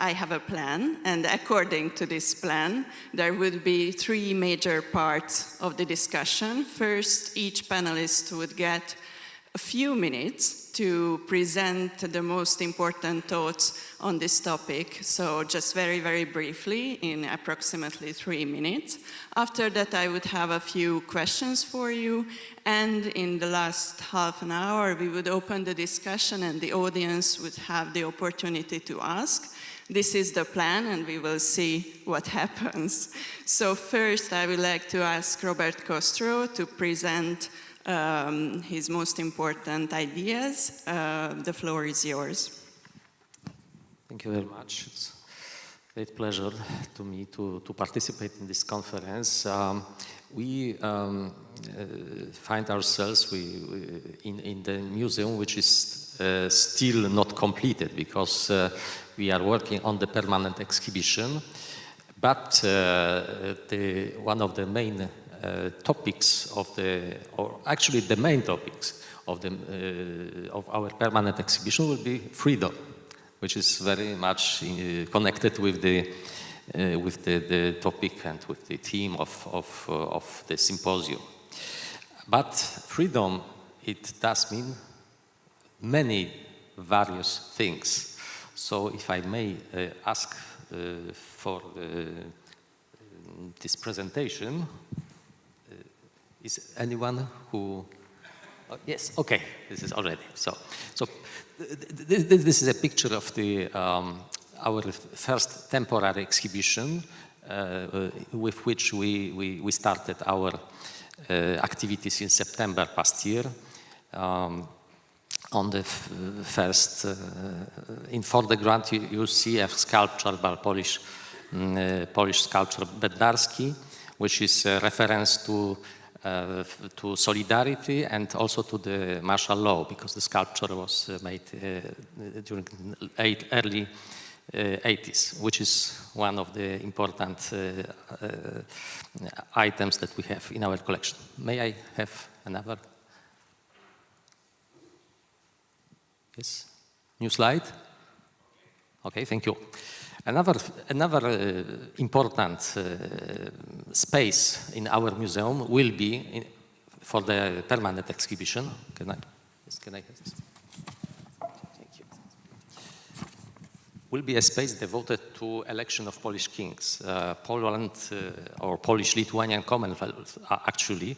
I have a plan, and according to this plan, there would be 3 major parts of the discussion. First, each panelist would get a few minutes to present the most important thoughts on this topic, so just very, very briefly, in approximately 3 minutes. After that, I would have a few questions for you, and in the last half an hour, we would open the discussion and the audience would have the opportunity to ask. This is the plan, and we will see what happens. So first, I would like to ask Robert Costro to present his most important ideas. The floor is yours. Thank you very much. It's a great pleasure to me to participate in this conference. We find ourselves in the museum, which is still not completed because we are working on the permanent exhibition. But one of the main topics or actually the main topics of our permanent exhibition will be freedom, which is very much connected with the topic and with the theme of the symposium. But freedom, it does mean many various things. So if I may ask for this presentation, is anyone who? Oh, yes. Okay. This is already so. This is a picture of our first temporary exhibition, with which we started our activities in September past year. On the first, in foreground, you see a sculpture by Polish sculptor Bednarski, which is a reference to solidarity and also to the martial law, because the sculpture was made during early 80s, which is one of the important items that we have in our collection. May I have another? Yes, new slide. Okay, thank you. Another important space in our museum will be for the permanent exhibition. Can I have this? Thank you. Will be a space devoted to election of Polish kings. Poland, or Polish-Lithuanian Commonwealth, actually,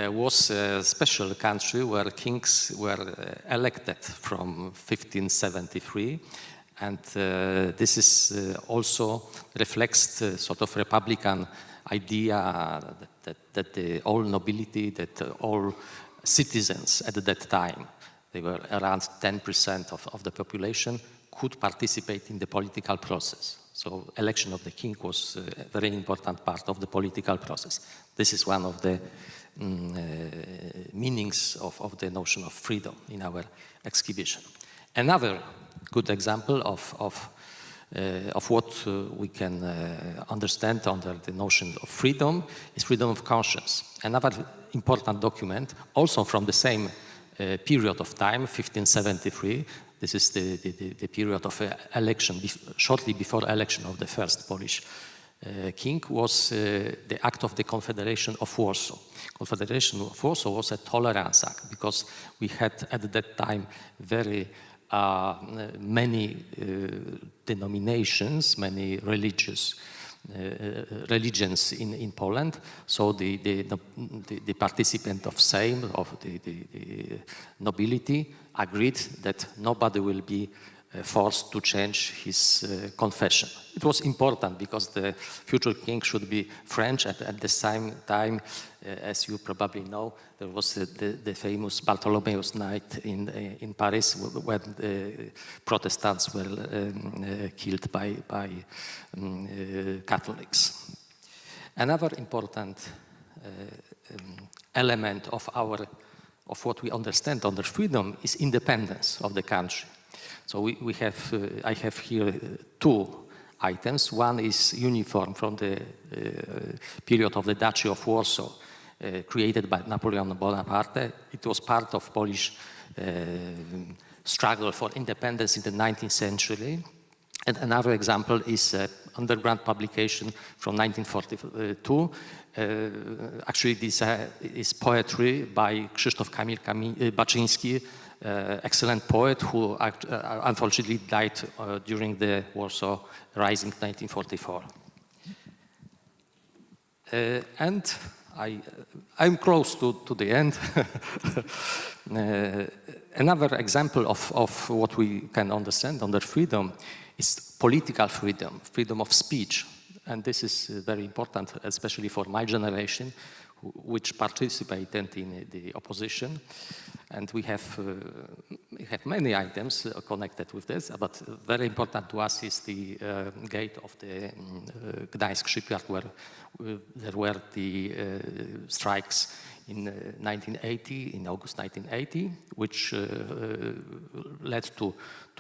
was a special country where kings were elected from 1573. And this is also reflects the sort of republican idea that all nobility, that all citizens at that time, they were around 10% of the population, could participate in the political process. So election of the king was a very important part of the political process. This is one of the meanings of the notion of freedom in our exhibition. Another good example of what we can understand under the notion of freedom is freedom of conscience. Another important document, also from the same period of time, 1573. This is the period of election, shortly before election of the first Polish king, was the act of the Confederation of Warsaw. Confederation of Warsaw was a tolerance act because we had at that time very many denominations, many religions in Poland. So the participant of Sejm, of the nobility, agreed that nobody will be forced to change his confession. It was important because the future king should be French, and at the same time, as you probably know, there was the famous Bartholomew's Night in Paris, when the Protestants were killed by Catholics. Another important element of what we understand under freedom is independence of the country. So I have here two items. One is uniform from the period of the Duchy of Warsaw, created by Napoleon Bonaparte. It was part of Polish struggle for independence in the 19th century. And another example is underground publication from 1942. Actually, this is poetry by Krzysztof Kamil Baczyński, excellent poet who unfortunately died during the Warsaw Rising 1944. And I'm close to the end. Another example of what we can understand under freedom is political freedom, freedom of speech. And this is very important, especially for my generation, which participated in the opposition. And we have many items connected with this, but very important to us is the gate of the Gdańsk shipyard, where there were the strikes in 1980, in August 1980, which led to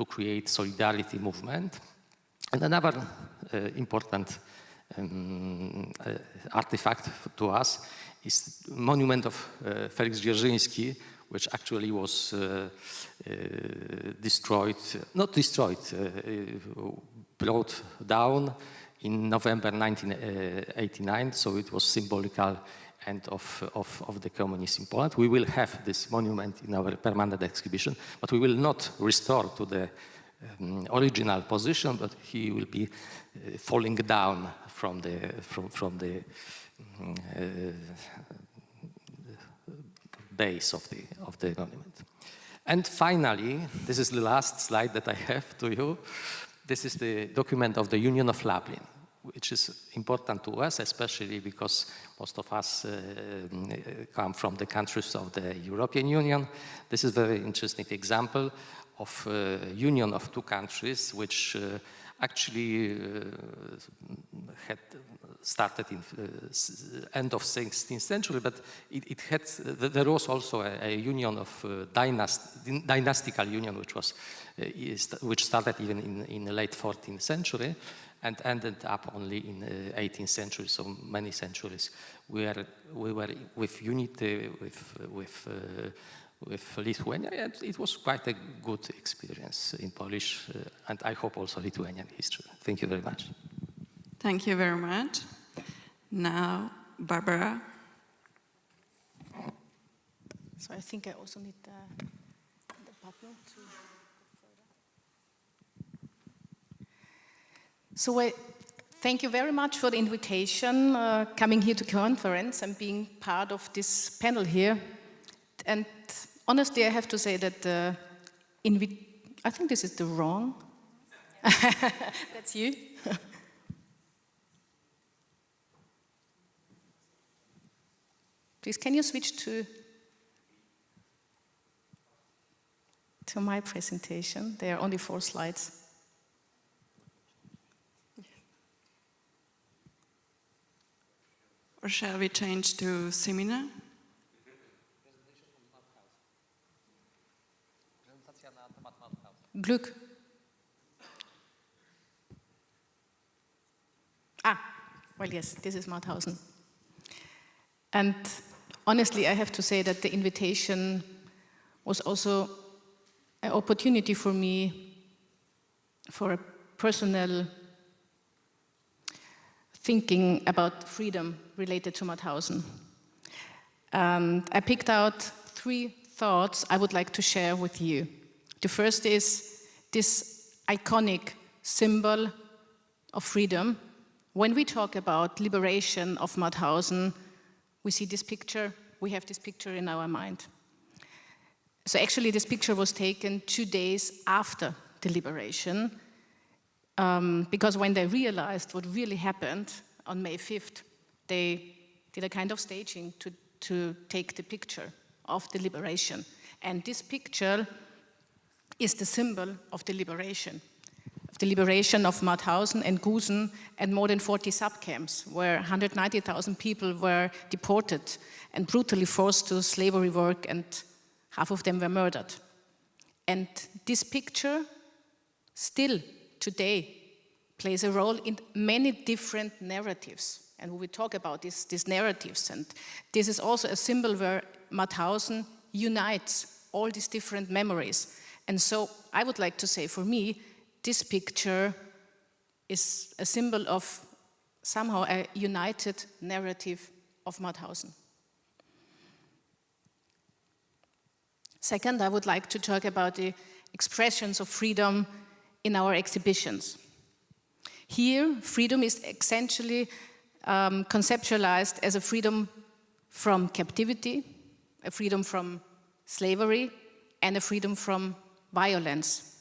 create solidarity movement. And another important artifact to us is the monument of Felix Dzierżyński, which actually was brought down in November 1989, so it was symbolical end of the communism in Poland. We will have this monument in our permanent exhibition, but we will not restore to the original position, but he will be falling down from the base of the monument. And finally, this is the last slide that I have to you. This is the document of the Union of Lublin, which is important to us, especially because most of us come from the countries of the European Union. This is a very interesting example of union of two countries, which actually had started in end of 16th century, but there was also a union of dynastical union, which started even in the late 14th century and ended up only in the 18th century. So many centuries we were with unity with Lithuania, and it was quite a good experience in Polish, and I hope also Lithuanian history. Thank you very much. Thank you very much. Now, Barbara. So I think I also need the button to go further. So thank you very much for the invitation, coming here to conference and being part of this panel here. And honestly, I have to say that I think this is the wrong. That's you. Please, can you switch to my presentation? There are only 4 slides. Or shall we change to seminar? Glück. Well, yes, this is Mauthausen. And honestly, I have to say that the invitation was also an opportunity for me for a personal thinking about freedom related to Mauthausen. I picked out 3 thoughts I would like to share with you. The first is this iconic symbol of freedom. When we talk about liberation of Mauthausen, we see this picture, we have this picture in our mind. So actually this picture was taken 2 days after the liberation, because when they realized what really happened on May 5th, they did a kind of staging to take the picture of the liberation. And this picture is the symbol of the liberation of Mauthausen and Gusen and more than 40 subcamps, where 190,000 people were deported and brutally forced to slavery work, and half of them were murdered. And this picture still today plays a role in many different narratives. And we will talk about these narratives. And this is also a symbol where Mauthausen unites all these different memories. And so I would like to say, for me, this picture is a symbol of somehow a united narrative of Mauthausen. Second, I would like to talk about the expressions of freedom in our exhibitions. Here, freedom is essentially conceptualized as a freedom from captivity, a freedom from slavery, and a freedom from violence.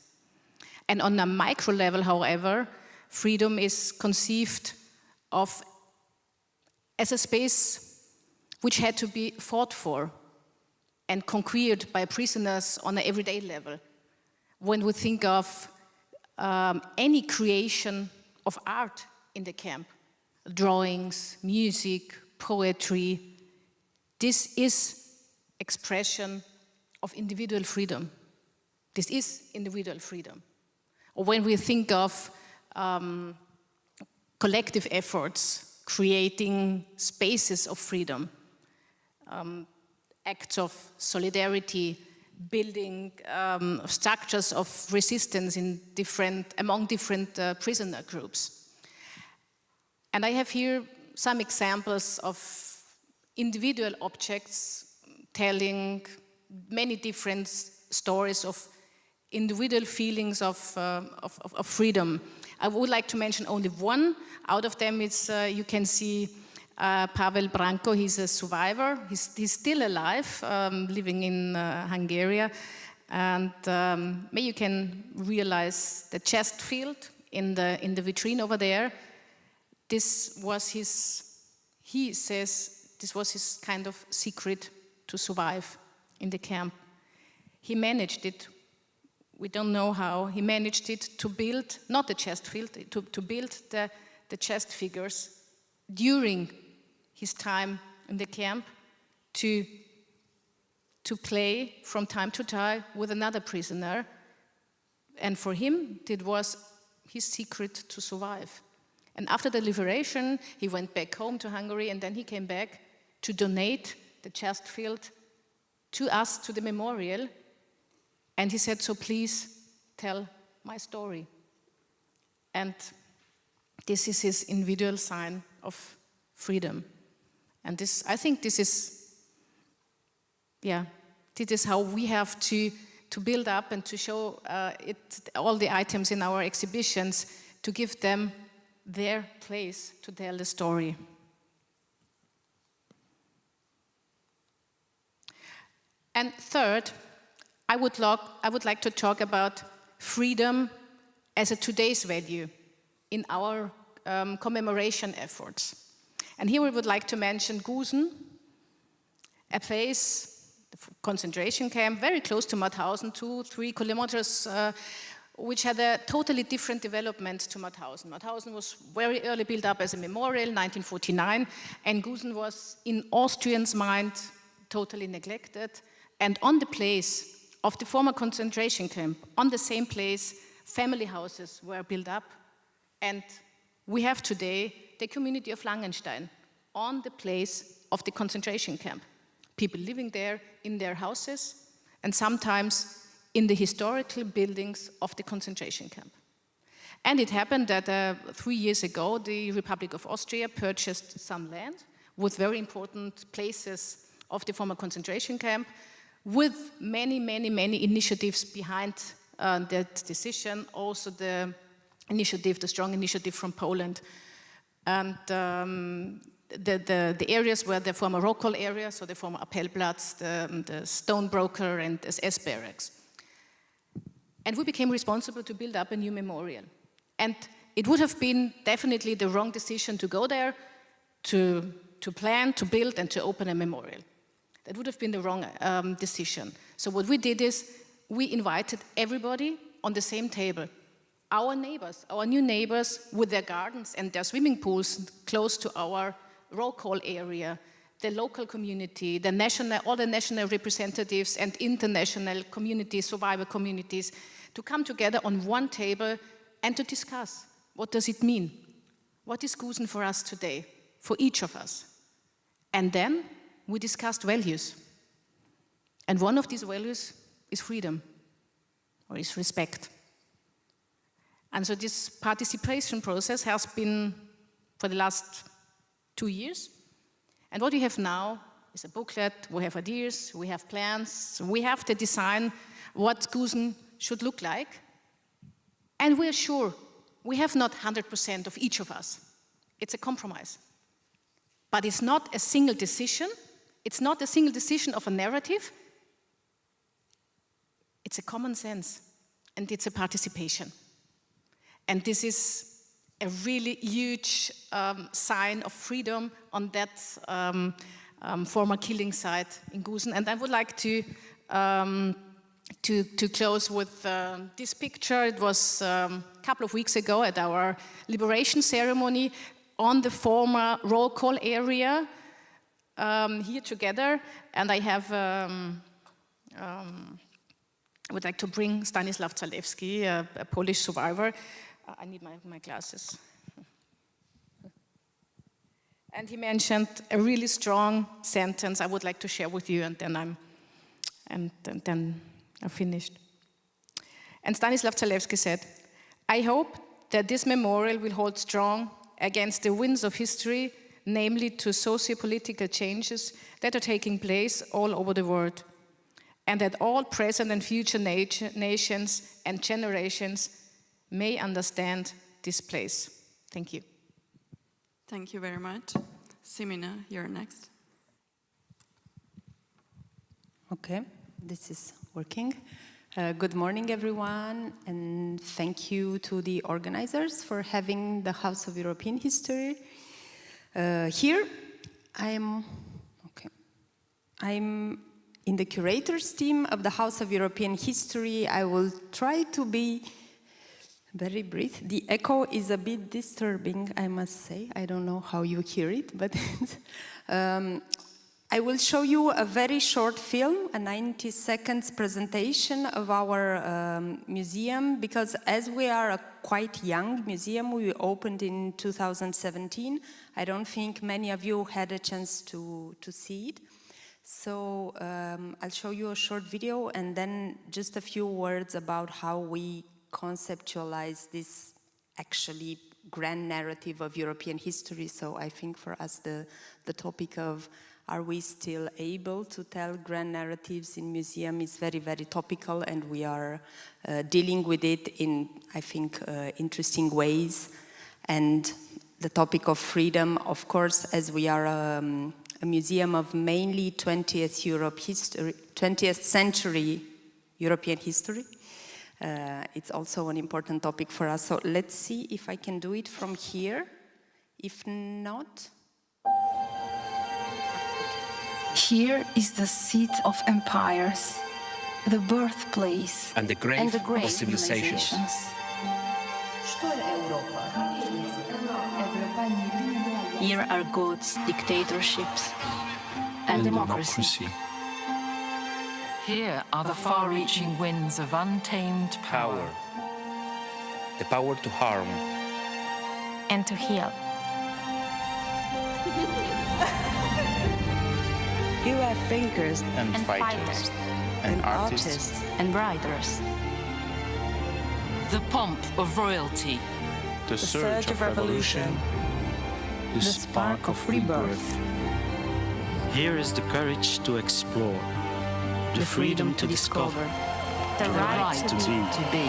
And on a micro level, however, freedom is conceived of as a space which had to be fought for and conquered by prisoners on an everyday level. When we think of any creation of art in the camp, drawings, music, poetry, this is expression of individual freedom. This is individual freedom. Or when we think of collective efforts, creating spaces of freedom, acts of solidarity, building structures of resistance among different prisoner groups. And I have here some examples of individual objects telling many different stories of individual feelings of freedom. I would like to mention only one. Out of them, you can see Pavel Branko. He's a survivor. He's still alive, living in Hungary. And maybe you can realize the chest field in the vitrine over there. This was he says, this was his kind of secret to survive in the camp. He managed it. We don't know how. He managed it to build, not the chest field, to build the chest figures during his time in the camp to play from time to time with another prisoner. And for him, it was his secret to survive. And after the liberation, he went back home to Hungary, and then he came back to donate the chest field to us, to the memorial. And he said, so please tell my story. And this is his individual sign of freedom. And this, I think this is how we have to build up and to show all the items in our exhibitions, to give them their place to tell the story. And third, I would like to talk about freedom as a today's value in our commemoration efforts. And here we would like to mention Gusen, a place, the concentration camp, very close to Mauthausen, 2-3 kilometers, which had a totally different development to Mauthausen. Mauthausen was very early built up as a memorial, 1949, and Gusen was, in Austrians' mind, totally neglected. And on the place of the former concentration camp, on the same place, family houses were built up. And we have today the community of Langenstein on the place of the concentration camp. People living there in their houses, and sometimes in the historical buildings of the concentration camp. And it happened that 3 years ago, the Republic of Austria purchased some land with very important places of the former concentration camp, with many, many, many initiatives behind that decision. Also the strong initiative from Poland. And the areas were the former roll call area, so the former Appellplatz, the Stonebroker, and the SS barracks. And we became responsible to build up a new memorial. And it would have been definitely the wrong decision to go there, to plan, to build, and to open a memorial. That would have been the wrong decision. So what we did is we invited everybody on the same table. Our neighbors, our new neighbors with their gardens and their swimming pools close to our roll call area, the local community, all the national representatives and international communities, survivor communities, to come together on one table and to discuss, what does it mean? What is Gusen for us today, for each of us? And then we discussed values. And one of these values is freedom, or is respect. And so this participation process has been for the last 2 years. And what we have now is a booklet, we have ideas, we have plans, we have the design, what Gusen should look like. And we're sure we have not 100% of each of us. It's a compromise. But it's not a single decision. It's not a single decision of a narrative. It's a common sense, and it's a participation. And this is a really huge sign of freedom on that former killing site in Gusen. And I would like to close with this picture. It was a couple of weeks ago at our liberation ceremony on the former roll call area here together. And I have, I would like to bring Stanislav Zalewski, a Polish survivor. I need my glasses. And he mentioned a really strong sentence I would like to share with you, and then I'm finished. And Stanislav Zalewski said, "I hope that this memorial will hold strong against the winds of history, namely to socio-political changes that are taking place all over the world, and that all present and future nations and generations may understand this place." Thank you. Thank you very much. Simina, you're next. Okay, this is working. Good morning, everyone, and thank you to the organizers for having the House of European History here. I'm in the curators team of the House of European History. I will try to be very brief. The echo is a bit disturbing, I must say. I don't know how you hear it, but I will show you a very short film, a 90 seconds presentation of our museum, because as we are a quite young museum, we opened in 2017. I don't think many of you had a chance to see it. So I'll show you a short video and then just a few words about how we conceptualize this actually grand narrative of European history. So I think for us the topic of are we still able to tell grand narratives in museum is very, very topical, and we are dealing with it in, I think, interesting ways. And the topic of freedom, of course, as we are a museum of mainly 20th century European history, it's also an important topic for us. So let's see if I can do it from here. If not... Here is the seat of empires, the birthplace and the grave of civilizations. Here are gods, dictatorships, and democracy. Here are the far-reaching winds of untamed power. The power to harm. And to heal. You are thinkers and fighters. And artists. And writers. The pomp of royalty. The surge of revolution. The spark of rebirth. Here is the courage to explore. The freedom to discover. The right to be.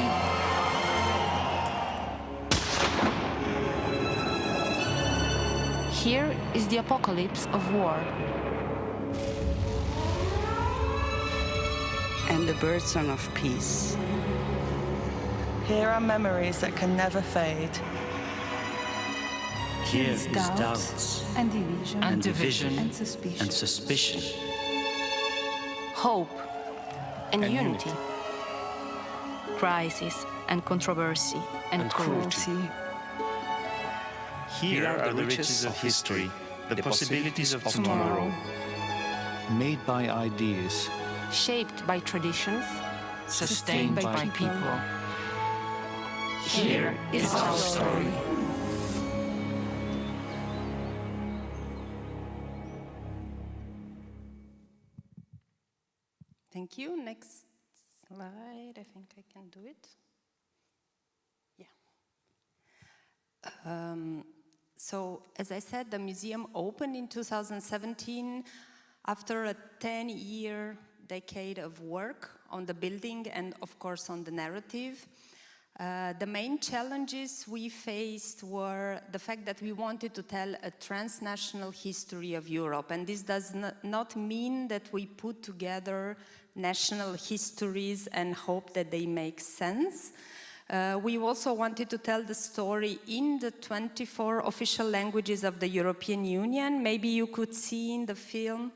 Here is the apocalypse of war. And the birthsong of peace. Here are memories that can never fade. Here is doubts and division and division and suspicion. and suspicion. Hope and unity. Crisis and controversy and cruelty. Here are the riches of history, the possibilities of tomorrow. Made by ideas. Shaped by traditions. Sustained by people. Here is our story. Thank you. Next slide. I think I can do it. Yeah. So, as I said, the museum opened in 2017 after a 10-year decade of work on the building and, of course, on the narrative. The main challenges we faced were the fact that we wanted to tell a transnational history of Europe, and this does not mean that we put together national histories and hope that they make sense. We also wanted to tell the story in the 24 official languages of the European Union. Maybe you could see in the film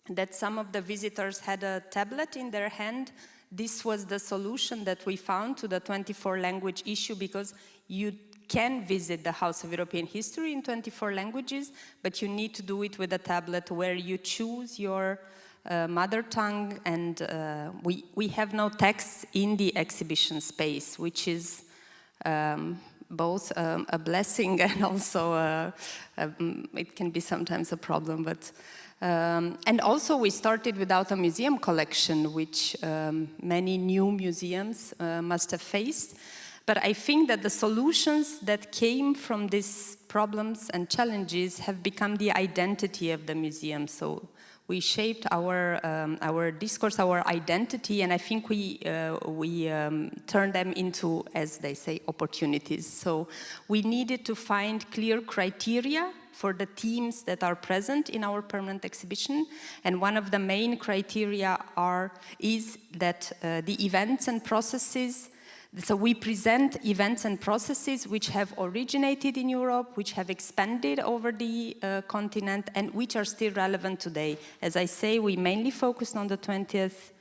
that some of the visitors had a tablet in their hand. This was the solution that we found to the 24 language issue, because you can visit the House of European History in 24 languages, but you need to do it with a tablet where you choose your mother tongue, and we have no text in the exhibition space, which is both a blessing and also it can be sometimes a problem. But and also we started without a museum collection, which many new museums must have faced. But I think that the solutions that came from these problems and challenges have become the identity of the museum. So we shaped our discourse, our identity, and I think we turned them into, as they say, opportunities. So we needed to find clear criteria for the themes that are present in our permanent exhibition, and one of the main criteria is that the events and processes. So we present events and processes which have originated in Europe, which have expanded over the continent, and which are still relevant today. As I say, we mainly focused on the 20th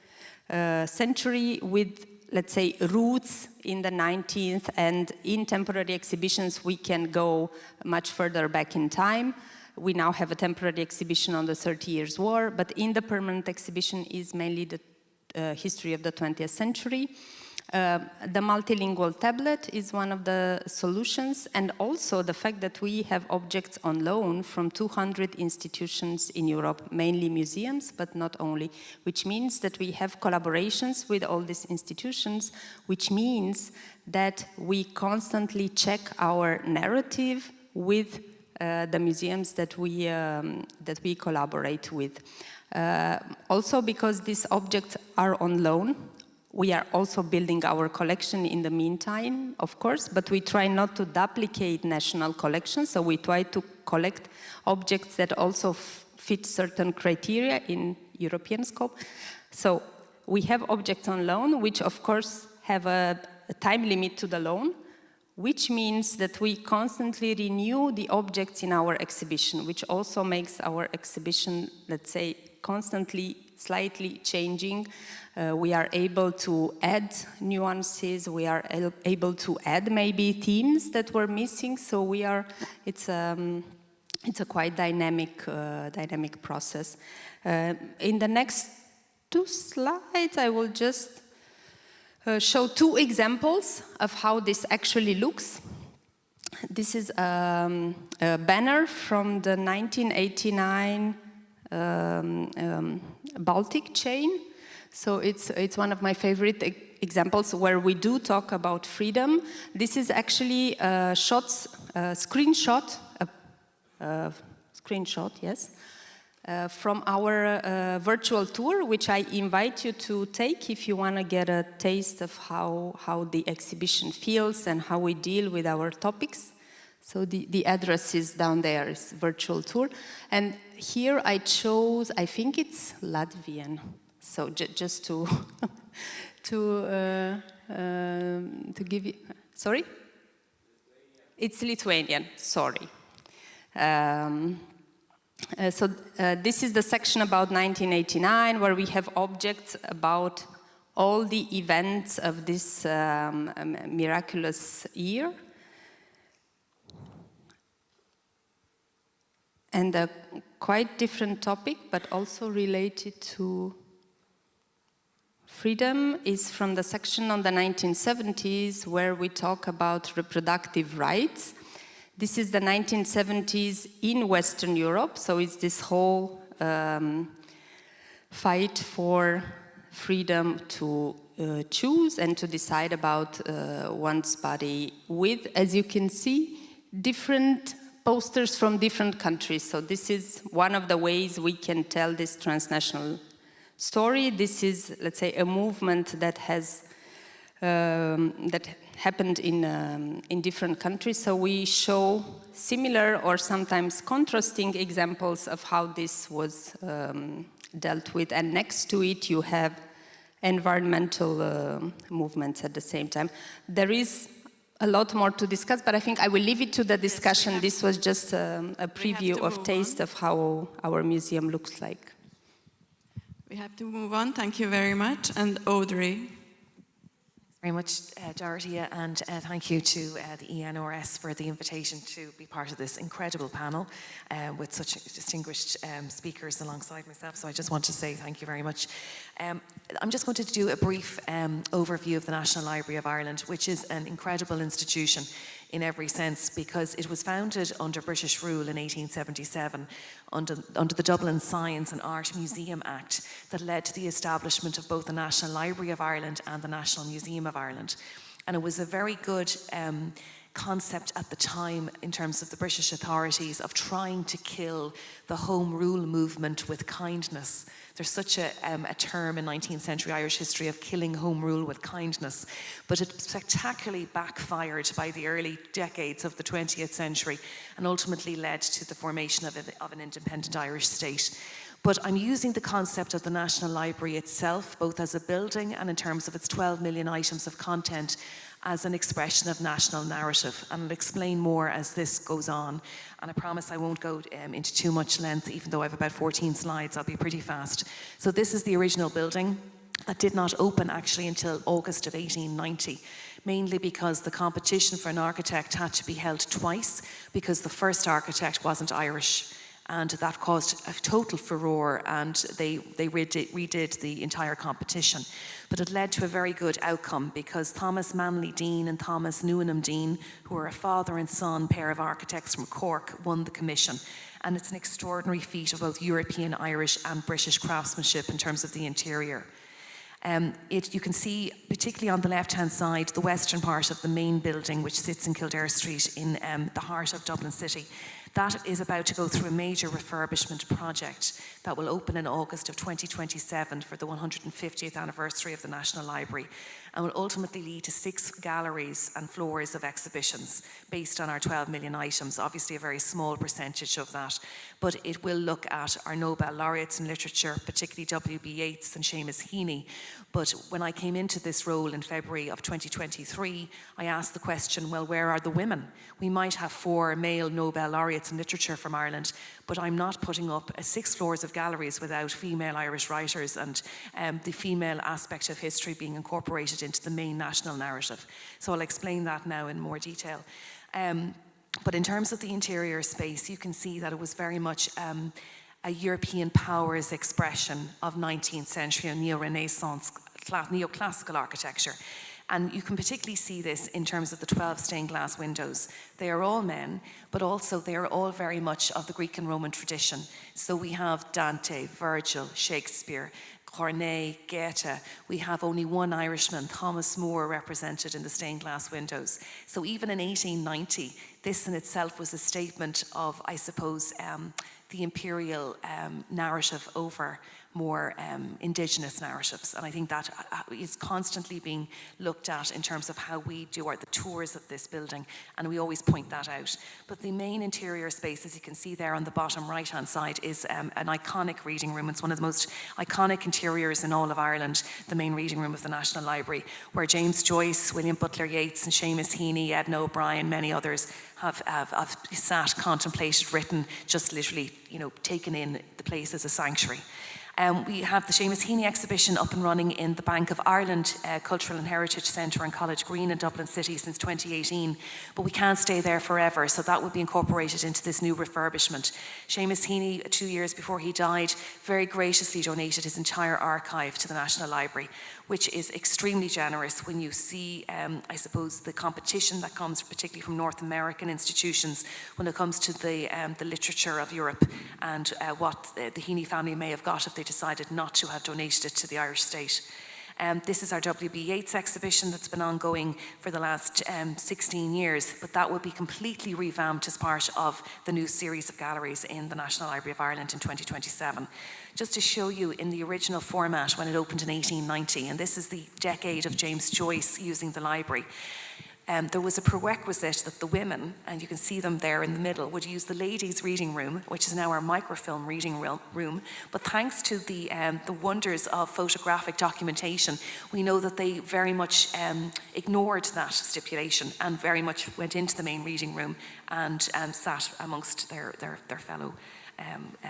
century with, let's say, roots in the 19th, and in temporary exhibitions we can go much further back in time. We now have a temporary exhibition on the 30 Years' War, but in the permanent exhibition is mainly the history of the 20th century. The multilingual tablet is one of the solutions, and also the fact that we have objects on loan from 200 institutions in Europe, mainly museums, but not only, which means that we have collaborations with all these institutions, which means that we constantly check our narrative with the museums that we collaborate with. Also, because these objects are on loan, we are also building our collection in the meantime, of course, but we try not to duplicate national collections, so we try to collect objects that also fit certain criteria in European scope. So we have objects on loan, which of course have a time limit to the loan, which means that we constantly renew the objects in our exhibition, which also makes our exhibition, let's say, constantly slightly changing. We are able to add nuances, we are able to add maybe themes that were missing, so it's a quite dynamic process. In the next 2 slides, I will just show 2 examples of how this actually looks. This is a banner from the 1989 Baltic chain. So it's one of my favorite examples where we do talk about freedom. This is actually a screenshot, yes, from our virtual tour, which I invite you to take if you want to get a taste of how the exhibition feels and how we deal with our topics. So the address is down there, it's virtual tour. And here I chose, I think it's Latvian. So just to give you, sorry? It's Lithuanian, sorry. So this is the section about 1989, where we have objects about all the events of this miraculous year. And a quite different topic, but also related to freedom, is from the section on the 1970s, where we talk about reproductive rights. This is the 1970s in Western Europe, so it's this whole fight for freedom to choose and to decide about one's body with, as you can see, different posters from different countries. So this is one of the ways we can tell this transnational story. This is, let's say, a movement that has that happened in different countries. So we show similar or sometimes contrasting examples of how this was dealt with. And next to it, you have environmental movements at the same time. There is a lot more to discuss, but I think I will leave it to the discussion. This was just a preview of taste of how our museum looks like. We have to move on. Thank you very much. And Audrey. Very much, Dorothea, and thank you to the ENRS for the invitation to be part of this incredible panel with such distinguished speakers alongside myself. So I just want to say thank you very much. I'm just going to do a brief overview of the National Library of Ireland, which is an incredible institution in every sense, because it was founded under British rule in 1877 under the Dublin Science and Art Museum Act that led to the establishment of both the National Library of Ireland and the National Museum of Ireland. And it was a very good concept at the time in terms of the British authorities of trying to kill the Home Rule movement with kindness. There's such a term in 19th century Irish history of killing Home Rule with kindness, but it spectacularly backfired by the early decades of the 20th century and ultimately led to the formation of an independent Irish state. But I'm using the concept of the National Library itself, both as a building and in terms of its 12 million items of content, as an expression of national narrative. And I'll explain more as this goes on. And I promise I won't go into too much length, even though I have about 14 slides, I'll be pretty fast. So this is the original building that did not open actually until August of 1890. Mainly because the competition for an architect had to be held twice, because the first architect wasn't Irish. And that caused a total furore, and they redid the entire competition. But it led to a very good outcome, because Thomas Manley Dean and Thomas Newnham Dean, who are a father and son pair of architects from Cork, won the commission. And it's an extraordinary feat of both European, Irish and British craftsmanship in terms of the interior. You can see, particularly on the left-hand side, the western part of the main building, which sits in Kildare Street in the heart of Dublin City. That is about to go through a major refurbishment project that will open in August of 2027 for the 150th anniversary of the National Library, and will ultimately lead to 6 galleries and floors of exhibitions based on our 12 million items, obviously a very small percentage of that. But it will look at our Nobel laureates in literature, particularly W.B. Yeats and Seamus Heaney. But when I came into this role in February of 2023, I asked the question, well, where are the women? We might have 4 male Nobel laureates in literature from Ireland, but I'm not putting up 6 floors of galleries without female Irish writers and the female aspect of history being incorporated into the main national narrative. So I'll explain that now in more detail. But in terms of the interior space, you can see that it was very much a European powers expression of 19th century and neo-Renaissance, neoclassical architecture. And you can particularly see this in terms of the 12 stained glass windows. They are all men, but also they are all very much of the Greek and Roman tradition. So we have Dante, Virgil, Shakespeare, Corneille, Goethe. We have only one Irishman, Thomas More, represented in the stained glass windows. So even in 1890, this in itself was a statement of, I suppose, the imperial narrative over more indigenous narratives. And I think that is constantly being looked at in terms of how we do the tours of this building, and we always point that out. But the main interior space, as you can see there on the bottom right-hand side, is an iconic reading room. It's one of the most iconic interiors in all of Ireland, the main reading room of the National Library, where James Joyce, William Butler Yeats and Seamus Heaney, Edna O'Brien, many others have sat, contemplated, written, just literally, taken in the place as a sanctuary. We have the Seamus Heaney exhibition up and running in the Bank of Ireland Cultural and Heritage Centre in College Green in Dublin City since 2018, but we can't stay there forever, so that will be incorporated into this new refurbishment. Seamus Heaney, 2 years before he died, very graciously donated his entire archive to the National Library, which is extremely generous when you see, I suppose, the competition that comes particularly from North American institutions when it comes to the literature of Europe and what the Heaney family may have got if they decided not to have donated it to the Irish state. This is our W.B. Yeats exhibition that's been ongoing for the last 16 years, but that will be completely revamped as part of the new series of galleries in the National Library of Ireland in 2027. Just to show you in the original format when it opened in 1890, and this is the decade of James Joyce using the library. There was a prerequisite that the women, and you can see them there in the middle, would use the ladies' reading room, which is now our microfilm reading room. But thanks to the wonders of photographic documentation, we know that they very much ignored that stipulation and very much went into the main reading room and sat amongst their fellow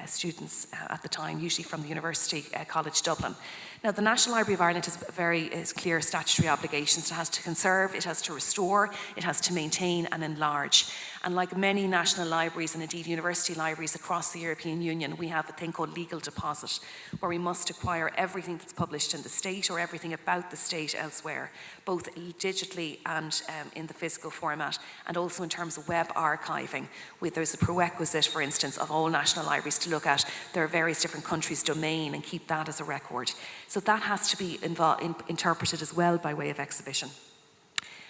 students at the time, usually from the University College Dublin. Now, the National Library of Ireland has very clear statutory obligations. It has to conserve, it has to restore, it has to maintain and enlarge. And like many national libraries and indeed university libraries across the European Union, we have a thing called legal deposit, where we must acquire everything that's published in the state or everything about the state elsewhere, both digitally and in the physical format, and also in terms of web archiving. There's a prerequisite, for instance, of all national libraries to look at their various different countries' domain and keep that as a record. So that has to be interpreted as well by way of exhibition.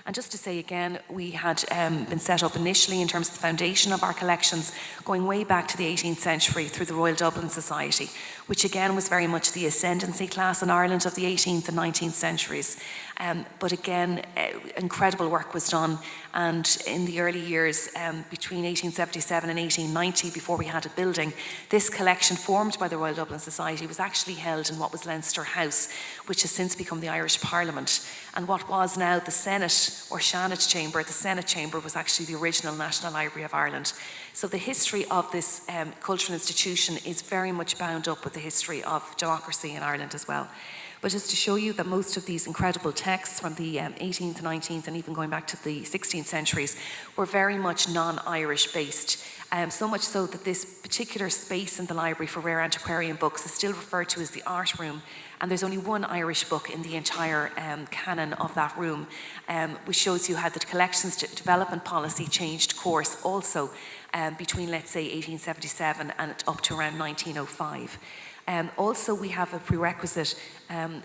And just to say again, we had been set up initially in terms of the foundation of our collections going way back to the 18th century through the Royal Dublin Society, which again was very much the ascendancy class in Ireland of the 18th and 19th centuries. But again, incredible work was done, and in the early years between 1877 and 1890, before we had a building, this collection formed by the Royal Dublin Society was actually held in what was Leinster House, which has since become the Irish Parliament. And what was now the Senate or Seanad Chamber, the Senate Chamber, was actually the original National Library of Ireland. So the history of this cultural institution is very much bound up with the history of democracy in Ireland as well. But just to show you that most of these incredible texts from the 18th, 19th, and even going back to the 16th centuries were very much non-Irish based. So much so that this particular space in the library for rare antiquarian books is still referred to as the art room. And there's only one Irish book in the entire canon of that room, which shows you how the collections development policy changed course also between, let's say, 1877 and up to around 1905. Also, we have a prerequisite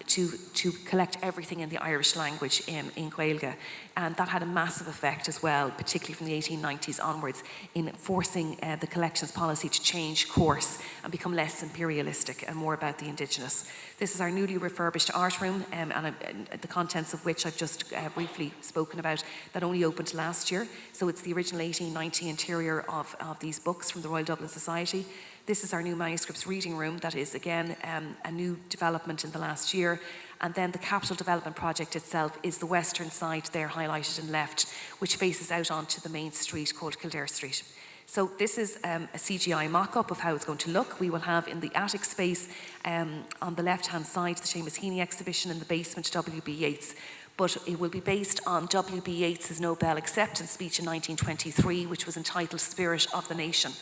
to collect everything in the Irish language in Gaeilge, and that had a massive effect as well, particularly from the 1890s onwards, in forcing the collections policy to change course and become less imperialistic and more about the indigenous. This is our newly refurbished art room, and the contents of which I've just briefly spoken about, that only opened last year. So it's the original 1890 interior of these books from the Royal Dublin Society. This is our new manuscripts reading room that is, again, a new development in the last year. And then the capital development project itself is the western side there highlighted in left, which faces out onto the main street called Kildare Street. So this is a CGI mock-up of how it's going to look. We will have in the attic space on the left-hand side the Seamus Heaney exhibition, in the basement W.B. Yeats. But it will be based on W.B. Yeats's Nobel acceptance speech in 1923, which was entitled Spirit of the Nation.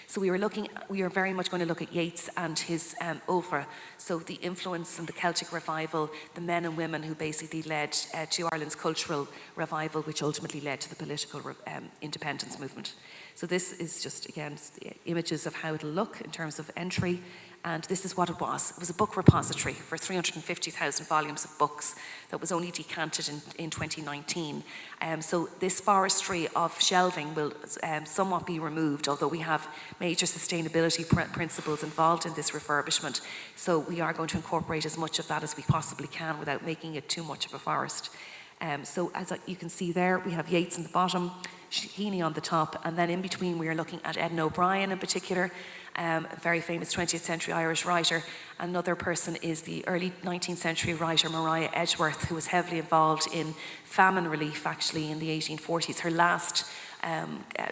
So we are very much going to look at Yeats and his oeuvre. So the influence and the Celtic revival, the men and women who basically led to Ireland's cultural revival, which ultimately led to the political independence movement. So this is just, again, images of how it'll look in terms of entry. And this is what it was. It was a book repository for 350,000 volumes of books that was only decanted in 2019. So this forestry of shelving will somewhat be removed, although we have major sustainability principles involved in this refurbishment. So we are going to incorporate as much of that as we possibly can without making it too much of a forest. So as you can see there, we have Yeats in the bottom, Heaney on the top, and then in between we are looking at Edna O'Brien in particular, a very famous 20th century Irish writer. Another person is the early 19th century writer Maria Edgeworth, who was heavily involved in famine relief actually in the 1840s. Her last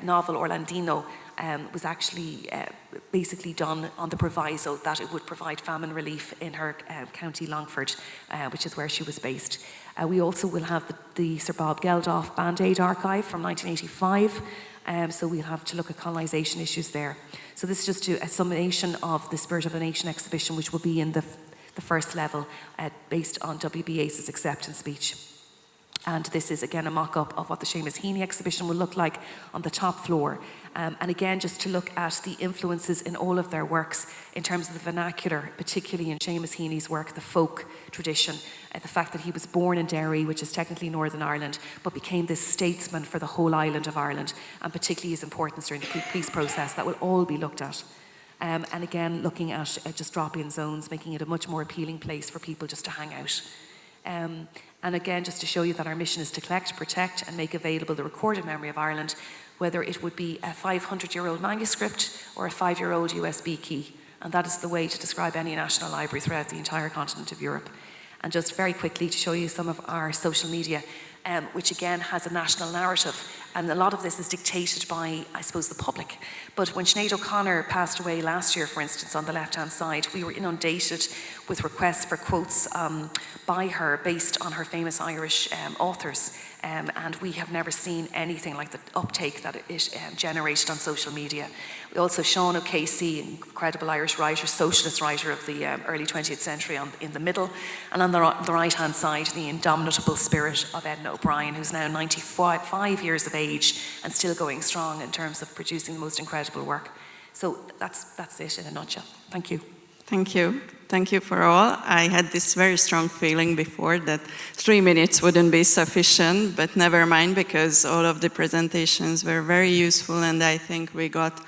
novel, Orlandino, was actually basically done on the proviso that it would provide famine relief in her county Longford, which is where she was based. We also will have the Sir Bob Geldof Band-Aid archive from 1985. So we'll have to look at colonisation issues there. So this is just a summation of the Spirit of the Nation exhibition, which will be in the first level based on W.B. Yeats's acceptance speech. And this is again a mock-up of what the Seamus Heaney exhibition will look like on the top floor. And again, just to look at the influences in all of their works in terms of the vernacular, particularly in Seamus Heaney's work, the folk tradition, the fact that he was born in Derry, which is technically Northern Ireland, but became this statesman for the whole island of Ireland, and particularly his importance during the peace process. That will all be looked at. And again, looking at just drop-in zones, making it a much more appealing place for people just to hang out. And again, just to show you that our mission is to collect, protect and make available the recorded memory of Ireland, whether it would be a 500-year-old manuscript or a 5-year-old USB key. And that is the way to describe any national library throughout the entire continent of Europe. And just very quickly to show you some of our social media, which again has a national narrative. And a lot of this is dictated by, I suppose, the public. But when Sinead O'Connor passed away last year, for instance, on the left-hand side, we were inundated with requests for quotes by her based on her famous Irish authors. And we have never seen anything like the uptake that it generated on social media. We also, Sean O'Casey, incredible Irish writer, socialist writer of the early 20th century in the middle. And on the right-hand side, the indomitable spirit of Edna O'Brien, who's now 95 years of age and still going strong in terms of producing the most incredible work. So that's it in a nutshell. Thank you. Thank you. Thank you for all. I had this very strong feeling before that 3 minutes wouldn't be sufficient, but never mind, because all of the presentations were very useful, and I think we got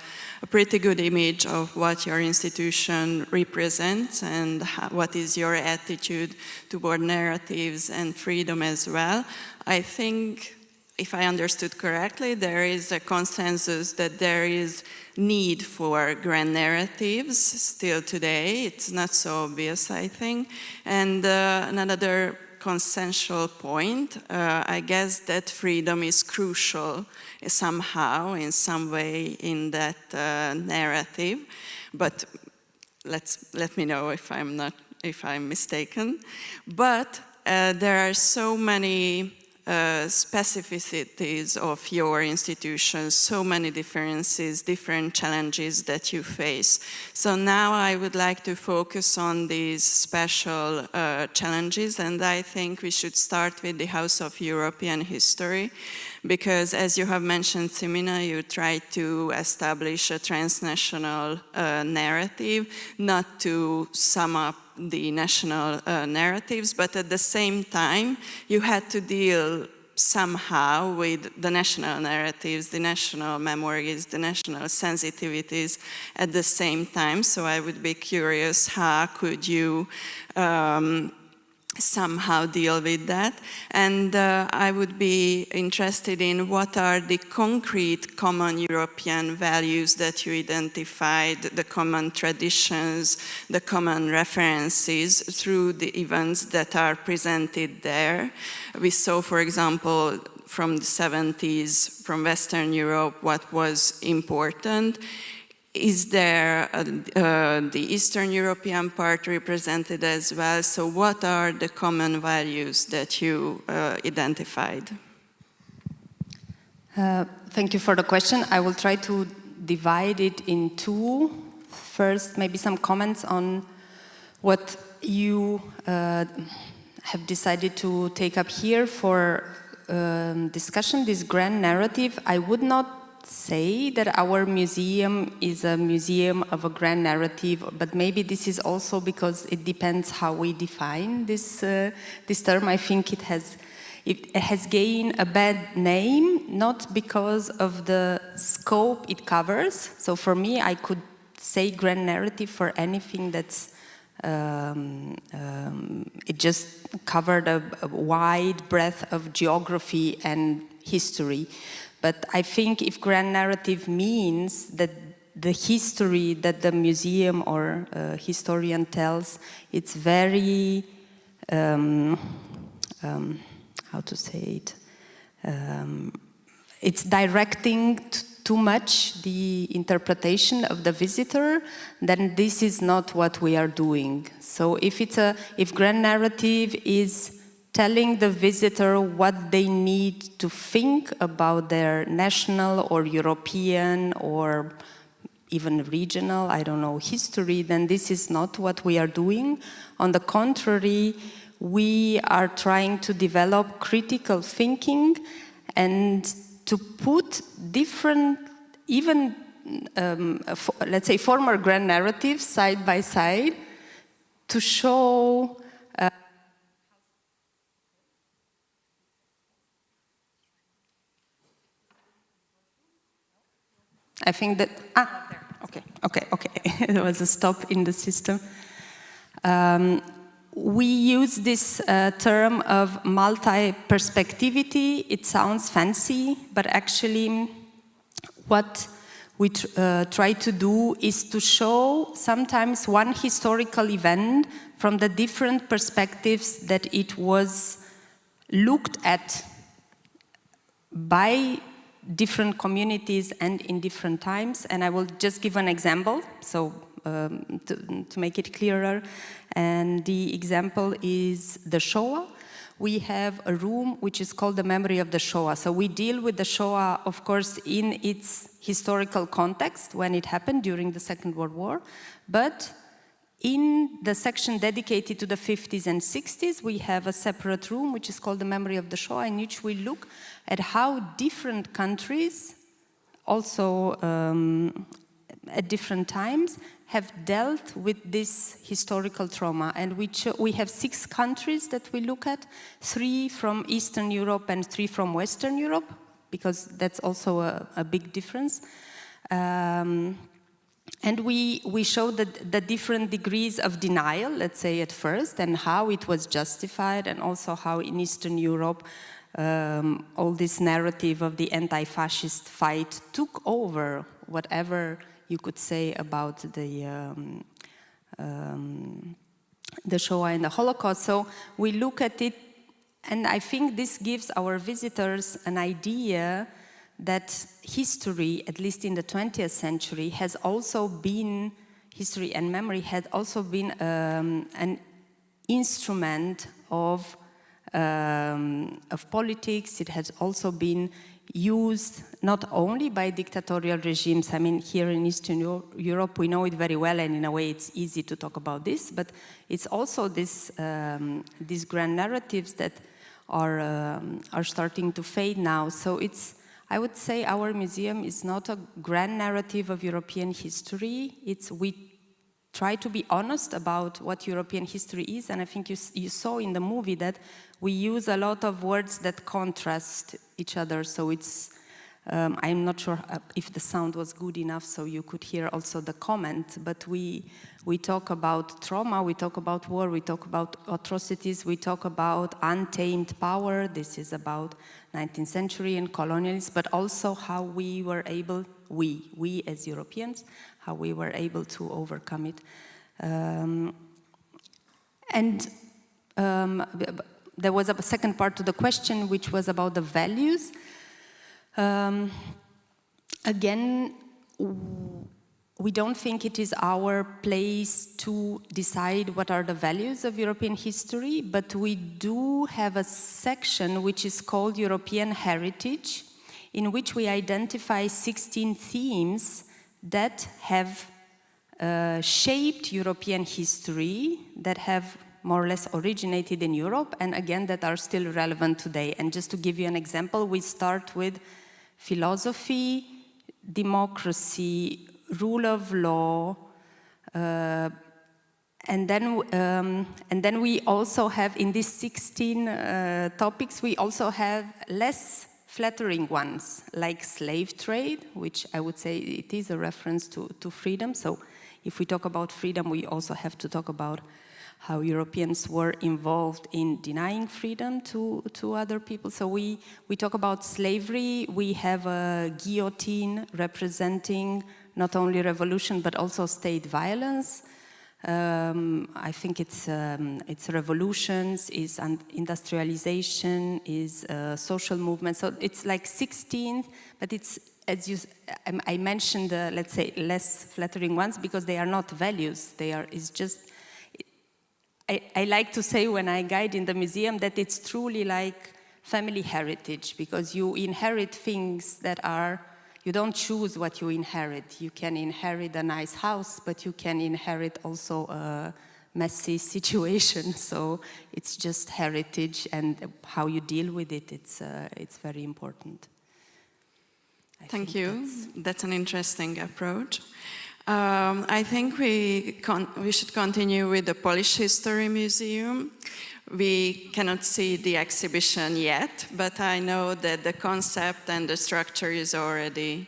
a pretty good image of what your institution represents and what is your attitude toward narratives and freedom as well. I think, if I understood correctly, there is a consensus that there is need for grand narratives still today. It's not so obvious, I think. And another consensual point, I guess that freedom is crucial somehow, in some way, in that narrative. But let me know if I'm mistaken. But there are so many specificities of your institution, so many differences, different challenges that you face. So now I would like to focus on these special challenges, and I think we should start with the House of European History, because as you have mentioned, Simina, you tried to establish a transnational narrative, not to sum up the national narratives, but at the same time, you had to deal somehow with the national narratives, the national memories, the national sensitivities at the same time. So I would be curious, how could you somehow deal with that? And I would be interested in what are the concrete common European values that you identified, the common traditions, the common references through the events that are presented there. We saw, for example, from the 70s, from Western Europe, what was important. Is there the Eastern European part represented as well? So what are the common values that you identified? Thank you for the question. I will try to divide it in two. First, maybe some comments on what you have decided to take up here for discussion, this grand narrative. I would not say that our museum is a museum of a grand narrative, but maybe this is also because it depends how we define this term. I think it has gained a bad name, not because of the scope it covers. So for me, I could say grand narrative for anything that's it just covered a wide breadth of geography and history. But I think if grand narrative means that the history that the museum or historian tells, it's very, how to say it, it's directing too much the interpretation of the visitor, then this is not what we are doing. So if grand narrative is telling the visitor what they need to think about their national or European or even regional, I don't know, history, then this is not what we are doing. On the contrary, we are trying to develop critical thinking and to put different, even let's say former grand narratives side by side to show I think that, okay, there was a stop in the system. We use this term of multi-perspectivity. It sounds fancy, but actually what we try to do is to show sometimes one historical event from the different perspectives that it was looked at by different communities and in different times. And I will just give an example, so to make it clearer. And the example is the Shoah. We have a room which is called the Memory of the Shoah. So we deal with the Shoah, of course, in its historical context, when it happened during the Second World War. But in the section dedicated to the 50s and 60s, we have a separate room which is called the Memory of the Shoah, in which we look at how different countries, also at different times, have dealt with this historical trauma. And we have 6 countries that we look at, 3 from Eastern Europe and 3 from Western Europe, because that's also a big difference. And we show the different degrees of denial, let's say at first, and how it was justified, and also how in Eastern Europe all this narrative of the anti-fascist fight took over whatever you could say about the Shoah and the Holocaust. So we look at it, and I think this gives our visitors an idea that history, at least in the 20th century, has also been, history and memory had also been an instrument of politics. It has also been used not only by dictatorial regimes. I mean, here in Eastern Europe, we know it very well, and in a way it's easy to talk about this, but it's also these grand narratives that are starting to fade now. So I would say our museum is not a grand narrative of European history. We try to be honest about what European history is, and I think you saw in the movie that we use a lot of words that contrast each other. So I'm not sure if the sound was good enough so you could hear also the comment, but we talk about trauma, we talk about war, we talk about atrocities, we talk about untamed power. This is about 19th century and colonialism, but also how we were able, we as Europeans, how we were able to overcome it. There was a second part to the question, which was about the values. Again, we don't think it is our place to decide what are the values of European history, but we do have a section which is called European Heritage, in which we identify 16 themes that have shaped European history, that have more or less originated in Europe, and again, that are still relevant today. And just to give you an example, we start with philosophy, democracy, rule of law, and then we also have, in these 16 topics, we also have less flattering ones, like slave trade, which I would say it is a reference to freedom. So if we talk about freedom, we also have to talk about how Europeans were involved in denying freedom to other people. So we talk about slavery. We have a guillotine representing not only revolution, but also state violence. I think it's revolutions, is industrialization, is social movement. So it's like 16, but it's, I mentioned, let's say, less flattering ones because they are not values. It's just, I like to say when I guide in the museum that it's truly like family heritage, because you inherit things that are, you don't choose what you inherit. You can inherit a nice house, but you can inherit also messy situation. So it's just heritage, and how you deal with it, it's very important. Thank you. That's an interesting approach. I think we should continue with the Polish History Museum. We cannot see the exhibition yet, but I know that the concept and the structure is already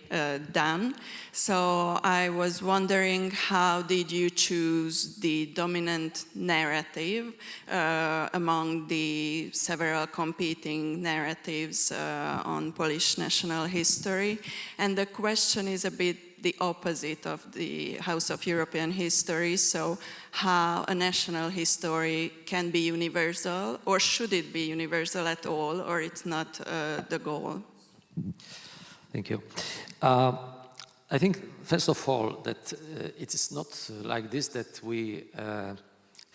done. So I was wondering, how did you choose the dominant narrative among the several competing narratives on Polish national history? And the question is a bit the opposite of the House of European History. So how a national history can be universal, or should it be universal at all, or it's not the goal? Thank you. I think, first of all, that it is not like this, that we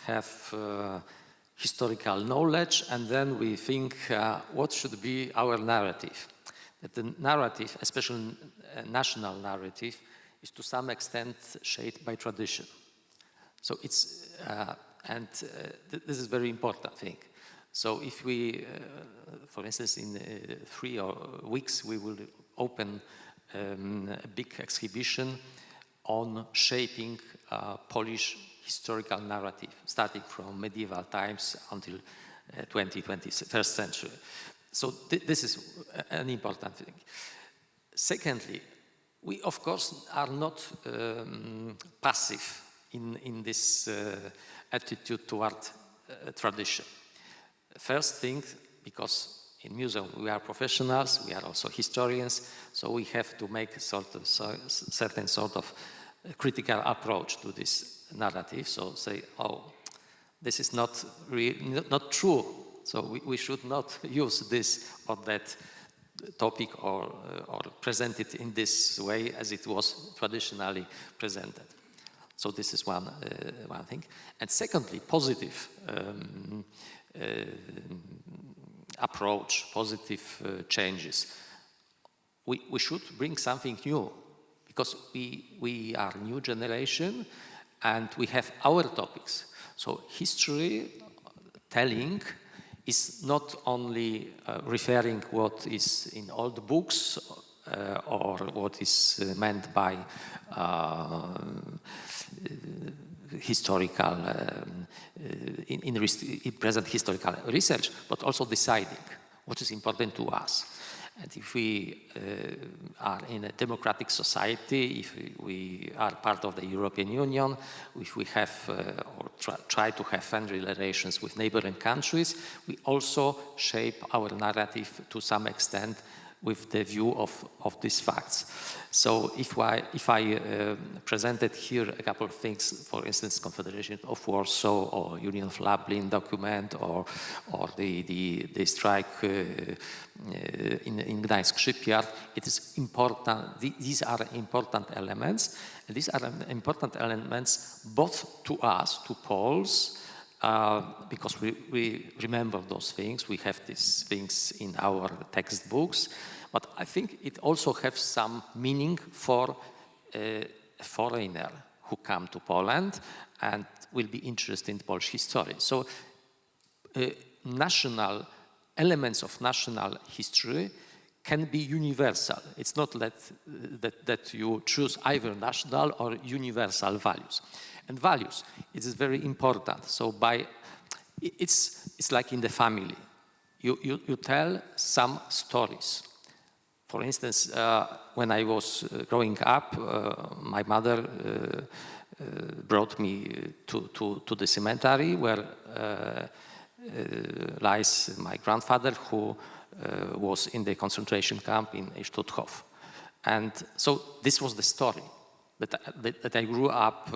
have historical knowledge and then we think what should be our narrative. That the narrative, especially national narrative, is to some extent shaped by tradition. So it's, this is a very important thing. So if we, for instance, in 3 weeks, we will open a big exhibition on shaping Polish historical narrative, starting from medieval times until 21st century. So this is an important thing. Secondly, we of course are not passive in this attitude toward tradition. First thing, because in museum we are professionals, we are also historians, so we have to make certain sort of critical approach to this narrative. So say, oh, this is not true. So we should not use this or that topic or present it in this way as it was traditionally presented. So this is one thing. And secondly, positive approach, positive changes. We should bring something new, because we are a new generation and we have our topics. So history telling is not only referring what is in old books or what is meant by historical, in present historical research, but also deciding what is important to us. And if we are in a democratic society, if we are part of the European Union, if we have or try to have friendly relations with neighboring countries, we also shape our narrative to some extent with the view of these facts. So if I presented here a couple of things, for instance, Confederation of Warsaw or Union of Lublin document or the strike in Gdańsk shipyard, it is important. These are important elements, and these are important elements both to us, to Poles, because we remember those things, we have these things in our textbooks, but I think it also has some meaning for a foreigner who come to Poland and will be interested in Polish history. So national elements of national history can be universal. It's not that you choose either national or universal values. And values, it is very important. So it's like in the family. You tell some stories. For instance, when I was growing up, my mother brought me to the cemetery where lies my grandfather, who was in the concentration camp in Stutthof. And so this was the story that I grew up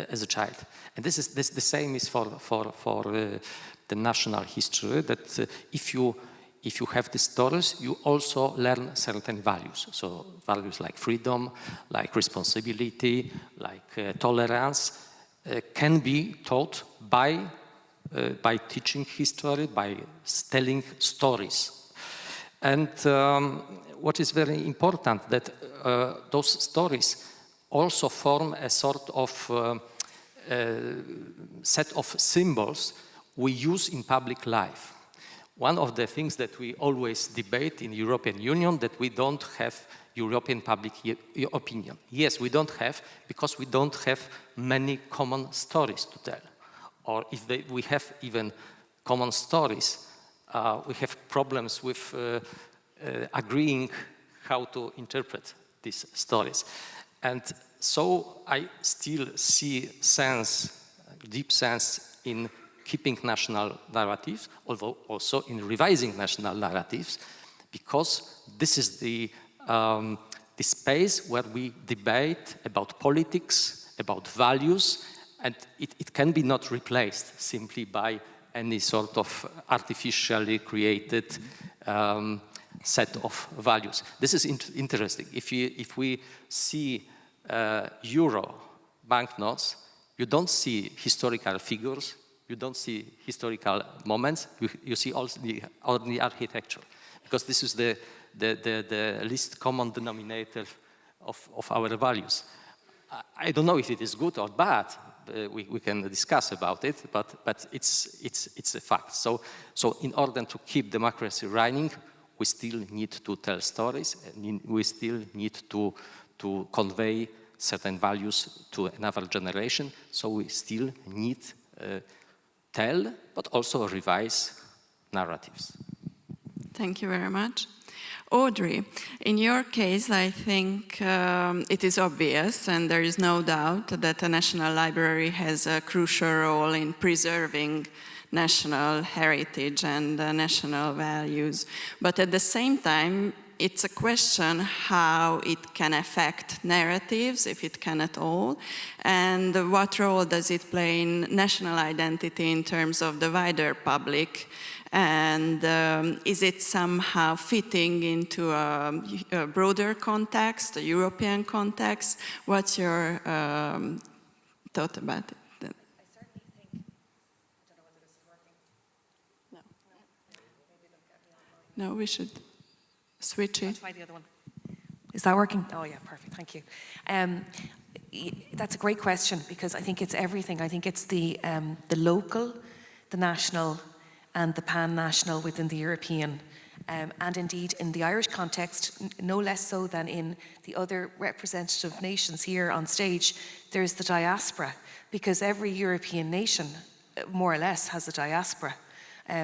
as a child. And this the same is for the national history, that if you have the stories, you also learn certain values. So values like freedom, like responsibility, like tolerance, can be taught by teaching history, by telling stories. And what is very important, that those stories also form a sort of set of symbols we use in public life. One of the things that we always debate in the European Union, that we don't have European public opinion. Yes, we don't have, because we don't have many common stories to tell. Or if we have even common stories, we have problems with agreeing how to interpret these stories. And so I still see deep sense in keeping national narratives, although also in revising national narratives, because this is the space where we debate about politics, about values, and it can be not replaced simply by any sort of artificially created set of values. This is interesting. If we see euro banknotes, you don't see historical figures, you don't see historical moments, you see also the architecture, because this is the least common denominator of our values. I don't know if it is good or bad. We can discuss about it, but it's a fact. So in order to keep democracy running, we still need to tell stories, and we still need to convey certain values to another generation. So we still need tell, but also revise narratives. Thank you very much. Audrey, in your case, I think it is obvious, and there is no doubt that a national library has a crucial role in preserving national heritage and national values. But at the same time, it's a question how it can affect narratives, if it can at all, and what role does it play in national identity in terms of the wider public, and is it somehow fitting into a broader context, a European context? What's your thought about it? Then? I certainly think, I don't know whether this is working. No. Maybe they'll get me online. No, we should switch it. I'll try the other one. Is that working? Oh yeah, perfect, thank you. That's a great question, because I think it's everything. I think it's the local, the national, and the pan-national within the European, and indeed in the Irish context, no less so than in the other representative nations here on stage, there's the diaspora, because every European nation, more or less, has a diaspora.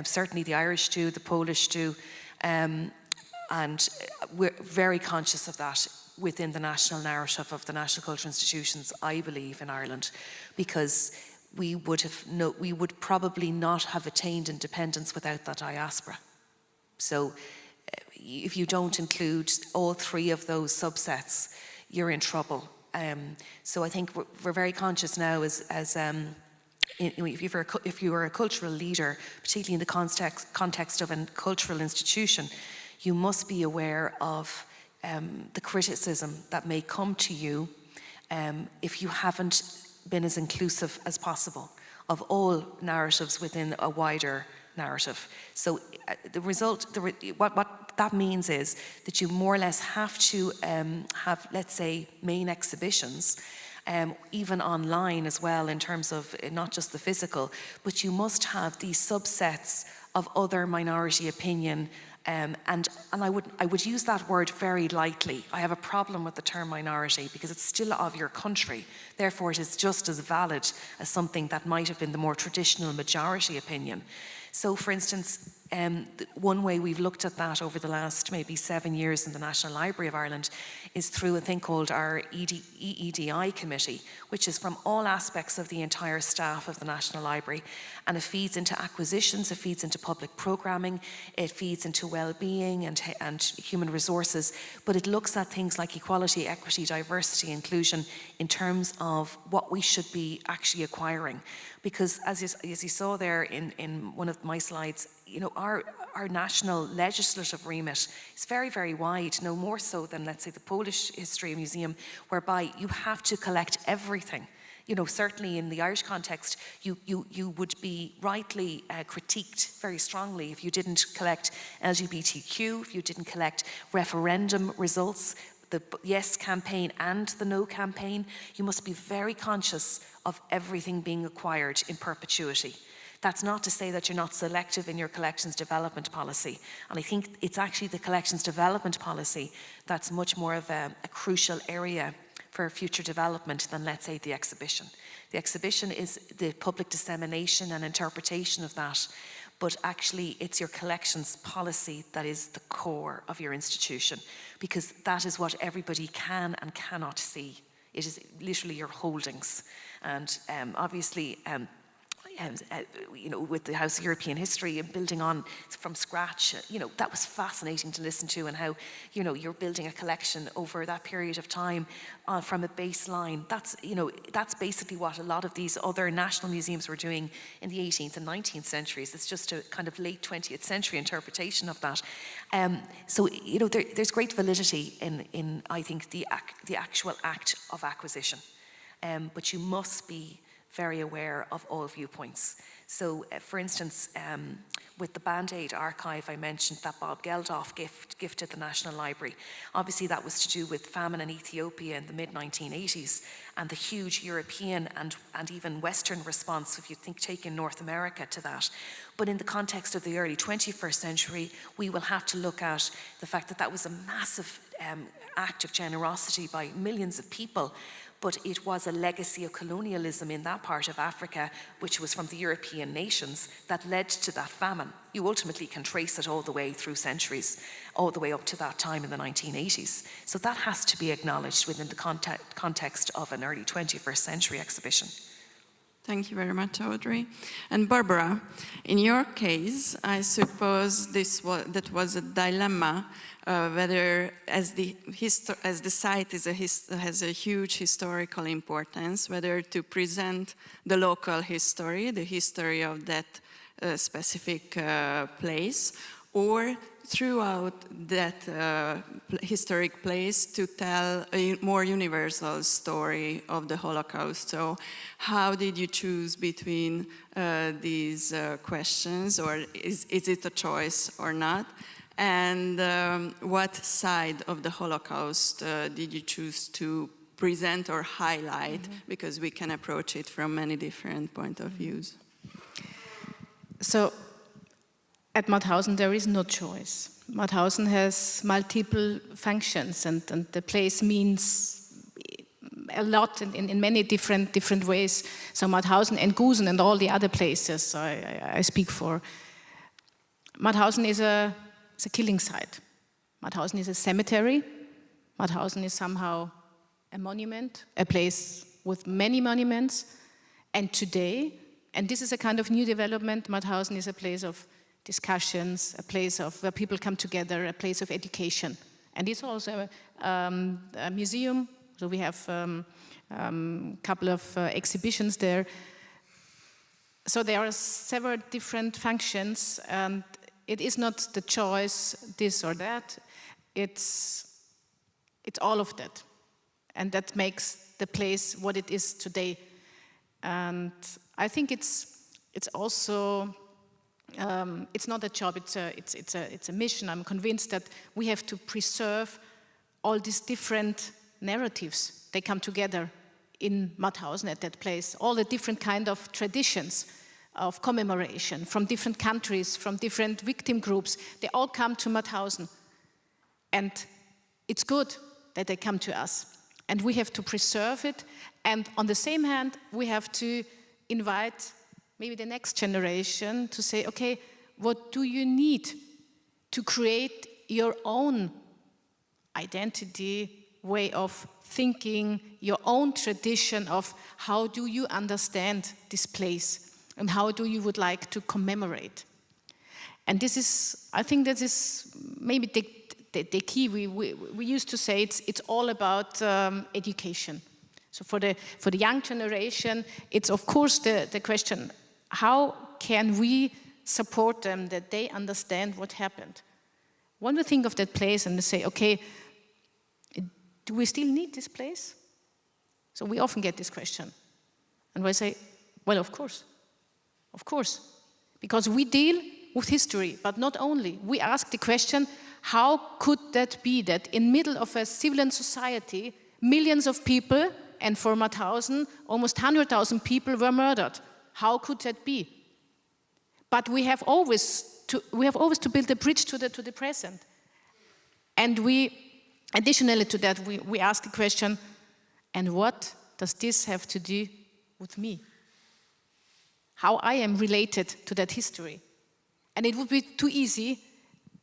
Certainly the Irish do, the Polish do, and we're very conscious of that within the national narrative of the national cultural institutions, I believe, in Ireland, because we would probably not have attained independence without that diaspora. So if you don't include all three of those subsets, you're in trouble. So I think we're very conscious now if you are a cultural leader, particularly in the context of a cultural institution, you must be aware of the criticism that may come to you if you haven't been as inclusive as possible of all narratives within a wider narrative. So the result, what that means is that you more or less have to have, let's say, main exhibitions, even online as well, in terms of not just the physical, but you must have these subsets of other minority opinion. And I would use that word very lightly. I have a problem with the term minority because it's still of your country. Therefore, it is just as valid as something that might have been the more traditional majority opinion. So, for instance, one way we've looked at that over the last maybe 7 years in the National Library of Ireland is through a thing called our EEDI committee, which is from all aspects of the entire staff of the National Library. And it feeds into acquisitions, it feeds into public programming, it feeds into well-being and human resources, but it looks at things like equality, equity, diversity, inclusion in terms of what we should be actually acquiring. Because as you saw there in one of my slides, you know, our national legislative remit is very, very wide, no more so than, let's say, the Polish History Museum, whereby you have to collect everything. You know, certainly in the Irish context, you would be rightly critiqued very strongly if you didn't collect LGBTQ, if you didn't collect referendum results, the yes campaign and the no campaign, you must be very conscious of everything being acquired in perpetuity. That's not to say that you're not selective in your collections development policy. And I think it's actually the collections development policy that's much more of a crucial area for future development than, let's say, the exhibition. The exhibition is the public dissemination and interpretation of that, but actually it's your collections policy that is the core of your institution, because that is what everybody can and cannot see. It is literally your holdings. And obviously, you know, with the House of European History and building on from scratch, you know, that was fascinating to listen to, and how, you know, you're building a collection over that period of time from a baseline. That's, you know, that's basically what a lot of these other national museums were doing in the 18th and 19th centuries. It's just a kind of late 20th century interpretation of that. So, you know, there's great validity in I think, the actual act of acquisition. But you must be very aware of all viewpoints. So, for instance, with the Band-Aid archive, I mentioned that Bob Geldof gifted the National Library. Obviously, that was to do with famine in Ethiopia in the mid-1980s and the huge European and even Western response, if you think, taking North America to that. But in the context of the early 21st century, we will have to look at the fact that that was a massive act of generosity by millions of people. But it was a legacy of colonialism in that part of Africa, which was from the European nations, that led to that famine. You ultimately can trace it all the way through centuries, all the way up to that time in the 1980s. So that has to be acknowledged within the context of an early 21st century exhibition. Thank you very much, Audrey. And Barbara, in your case, I suppose that was a dilemma, whether as the site has a huge historical importance, whether to present the local history, the history of that specific place, or throughout that historic place to tell a more universal story of the Holocaust. So how did you choose between these questions, or is it a choice or not? And what side of the Holocaust did you choose to present or highlight? Mm-hmm. Because we can approach it from many different points of views. So, at Mauthausen, there is no choice. Mauthausen has multiple functions, and the place means a lot in many different ways. So Mauthausen and Gusen and all the other places I speak for. Mauthausen is a killing site. Mauthausen is a cemetery. Mauthausen is somehow a monument, a place with many monuments. And today, and this is a kind of new development, Mauthausen is a place of discussions, a place of where people come together, a place of education. And it's also a museum, so we have a couple of exhibitions there. So there are several different functions, and it is not the choice, this or that, it's all of that. And that makes the place what it is today. And I think it's also, it's not a job, it's a mission. I'm convinced that we have to preserve all these different narratives. They come together in Mauthausen at that place, all the different kind of traditions of commemoration from different countries, from different victim groups. They all come to Mauthausen. And it's good that they come to us. And we have to preserve it. And on the same hand, we have to invite maybe the next generation to say, okay, what do you need to create your own identity, way of thinking, your own tradition of how do you understand this place and how do you would like to commemorate. And this is, I think that is maybe the key. We used to say it's all about education. So for the young generation, it's of course the question, how can we support them that they understand what happened? When we think of that place and we say, okay, do we still need this place? So we often get this question. And we say, well, of course. Of course. Because we deal with history, but not only. We ask the question, how could that be that in middle of a civilian society, millions of people, and for Mauthausen, almost 100,000 people were murdered? How could that be? But we have always to build a bridge to the present. And additionally to that, we ask the question, and what does this have to do with me? How I am related to that history? And it would be too easy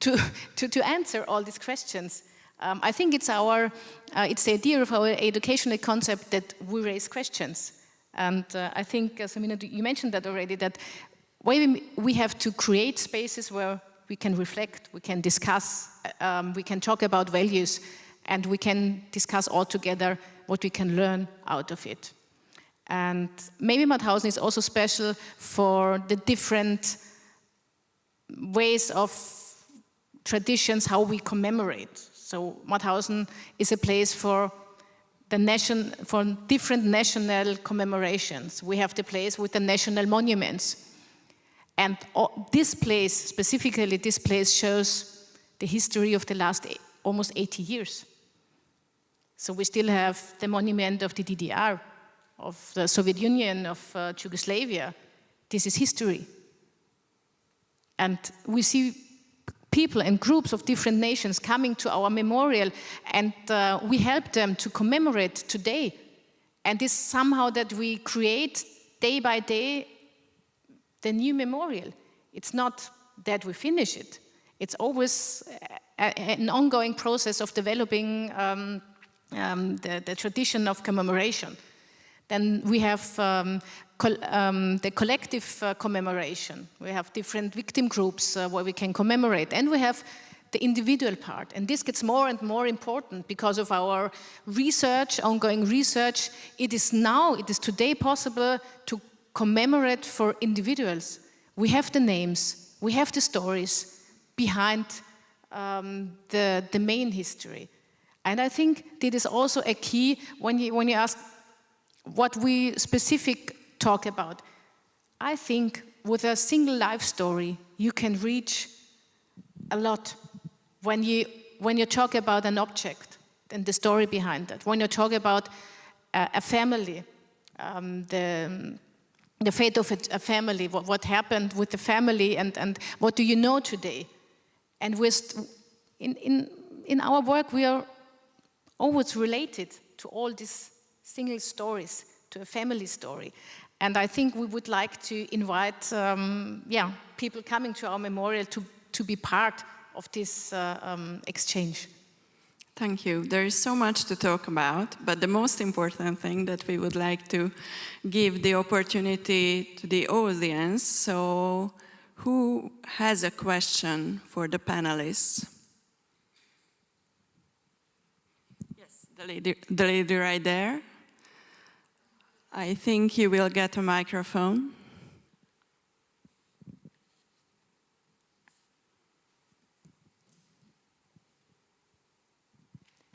to answer all these questions. I think it's the idea of our educational concept that we raise questions. And I think, Samina, you mentioned that already, that we have to create spaces where we can reflect, we can discuss, we can talk about values, and we can discuss all together what we can learn out of it. And maybe Mauthausen is also special for the different ways of traditions, how we commemorate. So Mauthausen is a place for different national commemorations. We have the place with the national monuments. And this place, specifically this place, shows the history of the last almost 80 years. So we still have the monument of the DDR, of the Soviet Union, of Yugoslavia. This is history. And we see people and groups of different nations coming to our memorial, and we help them to commemorate today. And this somehow that we create day by day the new memorial. It's not that we finish it. It's always an ongoing process of developing the tradition of commemoration. Then we have the collective commemoration. We have different victim groups where we can commemorate. And we have the individual part. And this gets more and more important because of our research, ongoing research. It is today possible to commemorate for individuals. We have the names, we have the stories behind the main history. And I think that is also a key when you ask what we specific talk about. I think with a single life story, you can reach a lot. When you talk about an object and the story behind it, when you talk about a family, the fate of a family, what happened with the family, and what do you know today? And in our work, we are always related to all these single stories, to a family story. And I think we would like to invite people coming to our memorial to be part of this exchange. Thank you. There is so much to talk about, but the most important thing that we would like to give the opportunity to the audience. So who has a question for the panelists? Yes, the lady right there. I think you will get a microphone.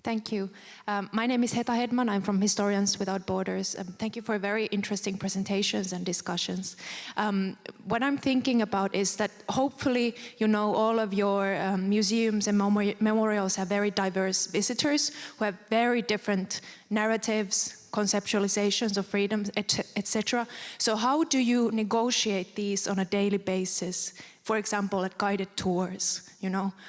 Thank you. My name is Heta Hedman. I'm from Historians Without Borders. Thank you for very interesting presentations and discussions. What I'm thinking about is that hopefully, all of your museums and memorials have very diverse visitors who have very different narratives, conceptualizations of freedom, etc. So how do you negotiate these on a daily basis? For example, at guided tours,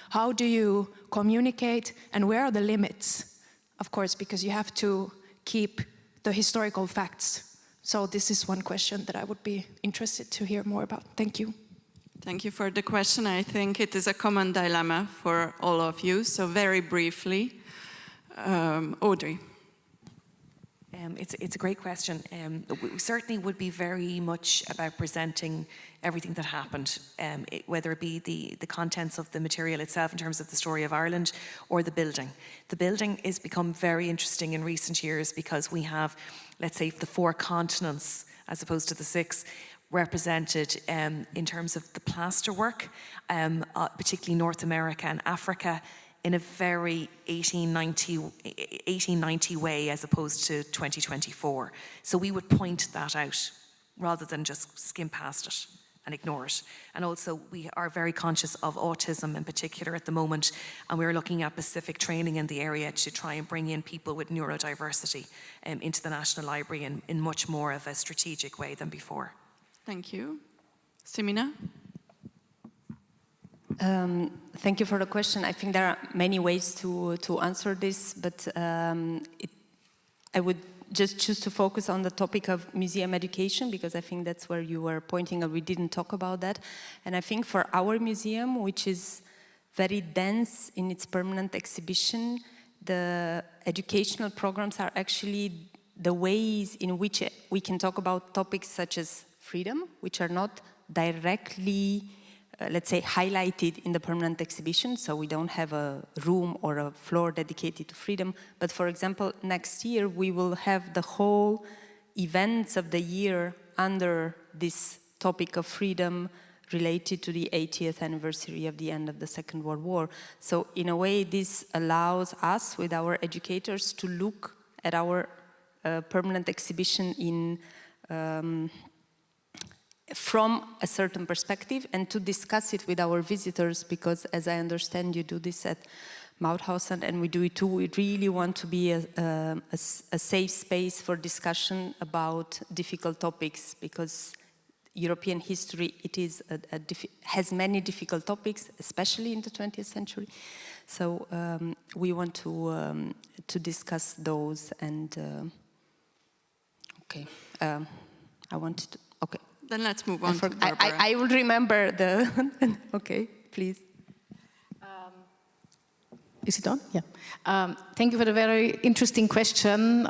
how do you communicate, and where are the limits? Of course, because you have to keep the historical facts. So this is one question that I would be interested to hear more about. Thank you. Thank you for the question. I think it is a common dilemma for all of you. So very briefly, Audrey. It's a great question. We certainly would be very much about presenting everything that happened, whether it be the contents of the material itself in terms of the story of Ireland or the building. The building has become very interesting in recent years because we have, let's say, the 4 continents as opposed to the 6 represented in terms of the plasterwork, particularly North America and Africa, in a very 1890 way as opposed to 2024. So we would point that out rather than just skim past it. and ignore it. And also we are very conscious of autism in particular at the moment, and we're looking at specific training in the area to try and bring in people with neurodiversity into the National Library in much more of a strategic way than before. Thank you. Simina? Thank you for the question. I think there are many ways to answer this, but I would just choose to focus on the topic of museum education, because I think that's where you were pointing out. We didn't talk about that. And I think for our museum, which is very dense in its permanent exhibition, the educational programs are actually the ways in which we can talk about topics such as freedom, which are not directly let's say, highlighted in the permanent exhibition, so we don't have a room or a floor dedicated to freedom. But for example, next year we will have the whole events of the year under this topic of freedom related to the 80th anniversary of the end of the Second World War. So in a way, this allows us, with our educators, to look at our permanent exhibition in from a certain perspective, and to discuss it with our visitors, because as I understand you do this at Mauthausen, and we do it too. We really want to be a safe space for discussion about difficult topics, because European history, it is has many difficult topics, especially in the 20th century. So we want to discuss those, and okay, I wanted to, okay. Then let's move on to Barbara. I will remember the, okay, please. Is it on? Yeah. Thank you for the very interesting question,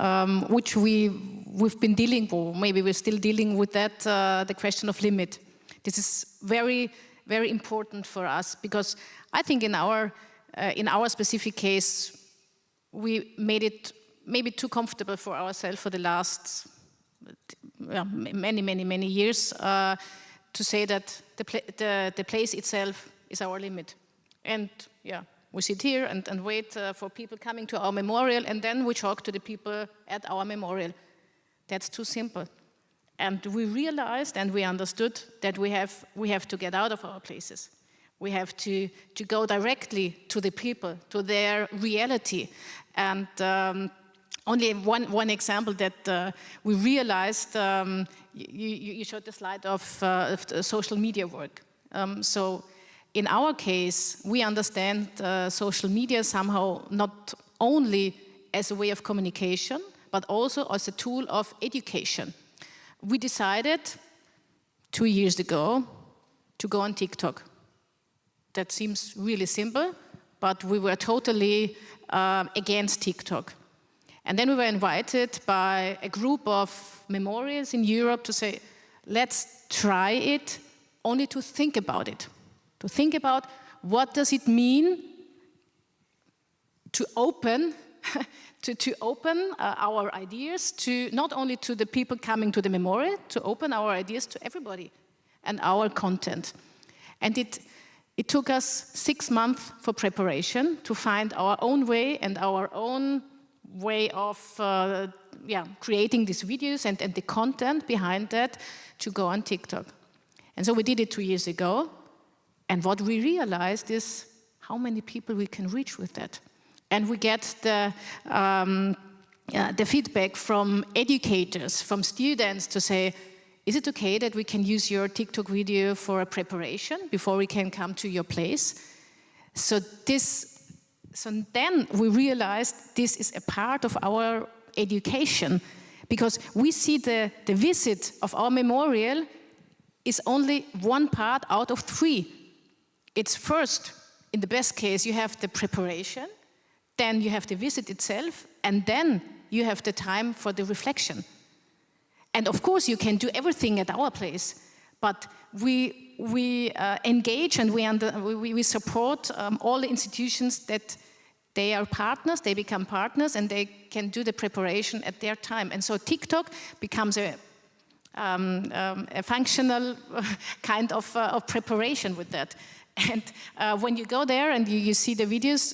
which we've been dealing, or maybe we're still dealing with that, the question of limit. This is very, very important for us, because I think in our specific case, we made it maybe too comfortable for ourselves for the last many years to say that the place itself is our limit. And yeah, we sit here and wait for people coming to our memorial, and then we talk to the people at our memorial. That's too simple. And we realized and we understood that we have to get out of our places. We have to go directly to the people, to their reality. And only one example that we realized, you showed the slide of social media work. So in our case, we understand social media somehow not only as a way of communication, but also as a tool of education. We decided 2 years ago to go on TikTok. That seems really simple, but we were totally against TikTok. And then we were invited by a group of memorials in Europe to say, let's try it, only to think about it. To think about what does it mean to open, to open our ideas to not only to the people coming to the memorial, to open our ideas to everybody and our content. And it took us 6 months for preparation to find our own way and our own way of creating these videos and the content behind that to go on TikTok. And so we did it 2 years ago. And what we realized is how many people we can reach with that. And we get the feedback from educators, from students to say, is it okay that we can use your TikTok video for a preparation before we can come to your place? So then we realized this is a part of our education, because we see the visit of our memorial is only one part out of 3. It's first, in the best case, you have the preparation, then you have the visit itself, and then you have the time for the reflection. And of course, you can do everything at our place, but we engage and we support all the institutions that they are partners, they become partners, and they can do the preparation at their time. And so TikTok becomes a functional kind of preparation with that. And when you go there and you see the videos,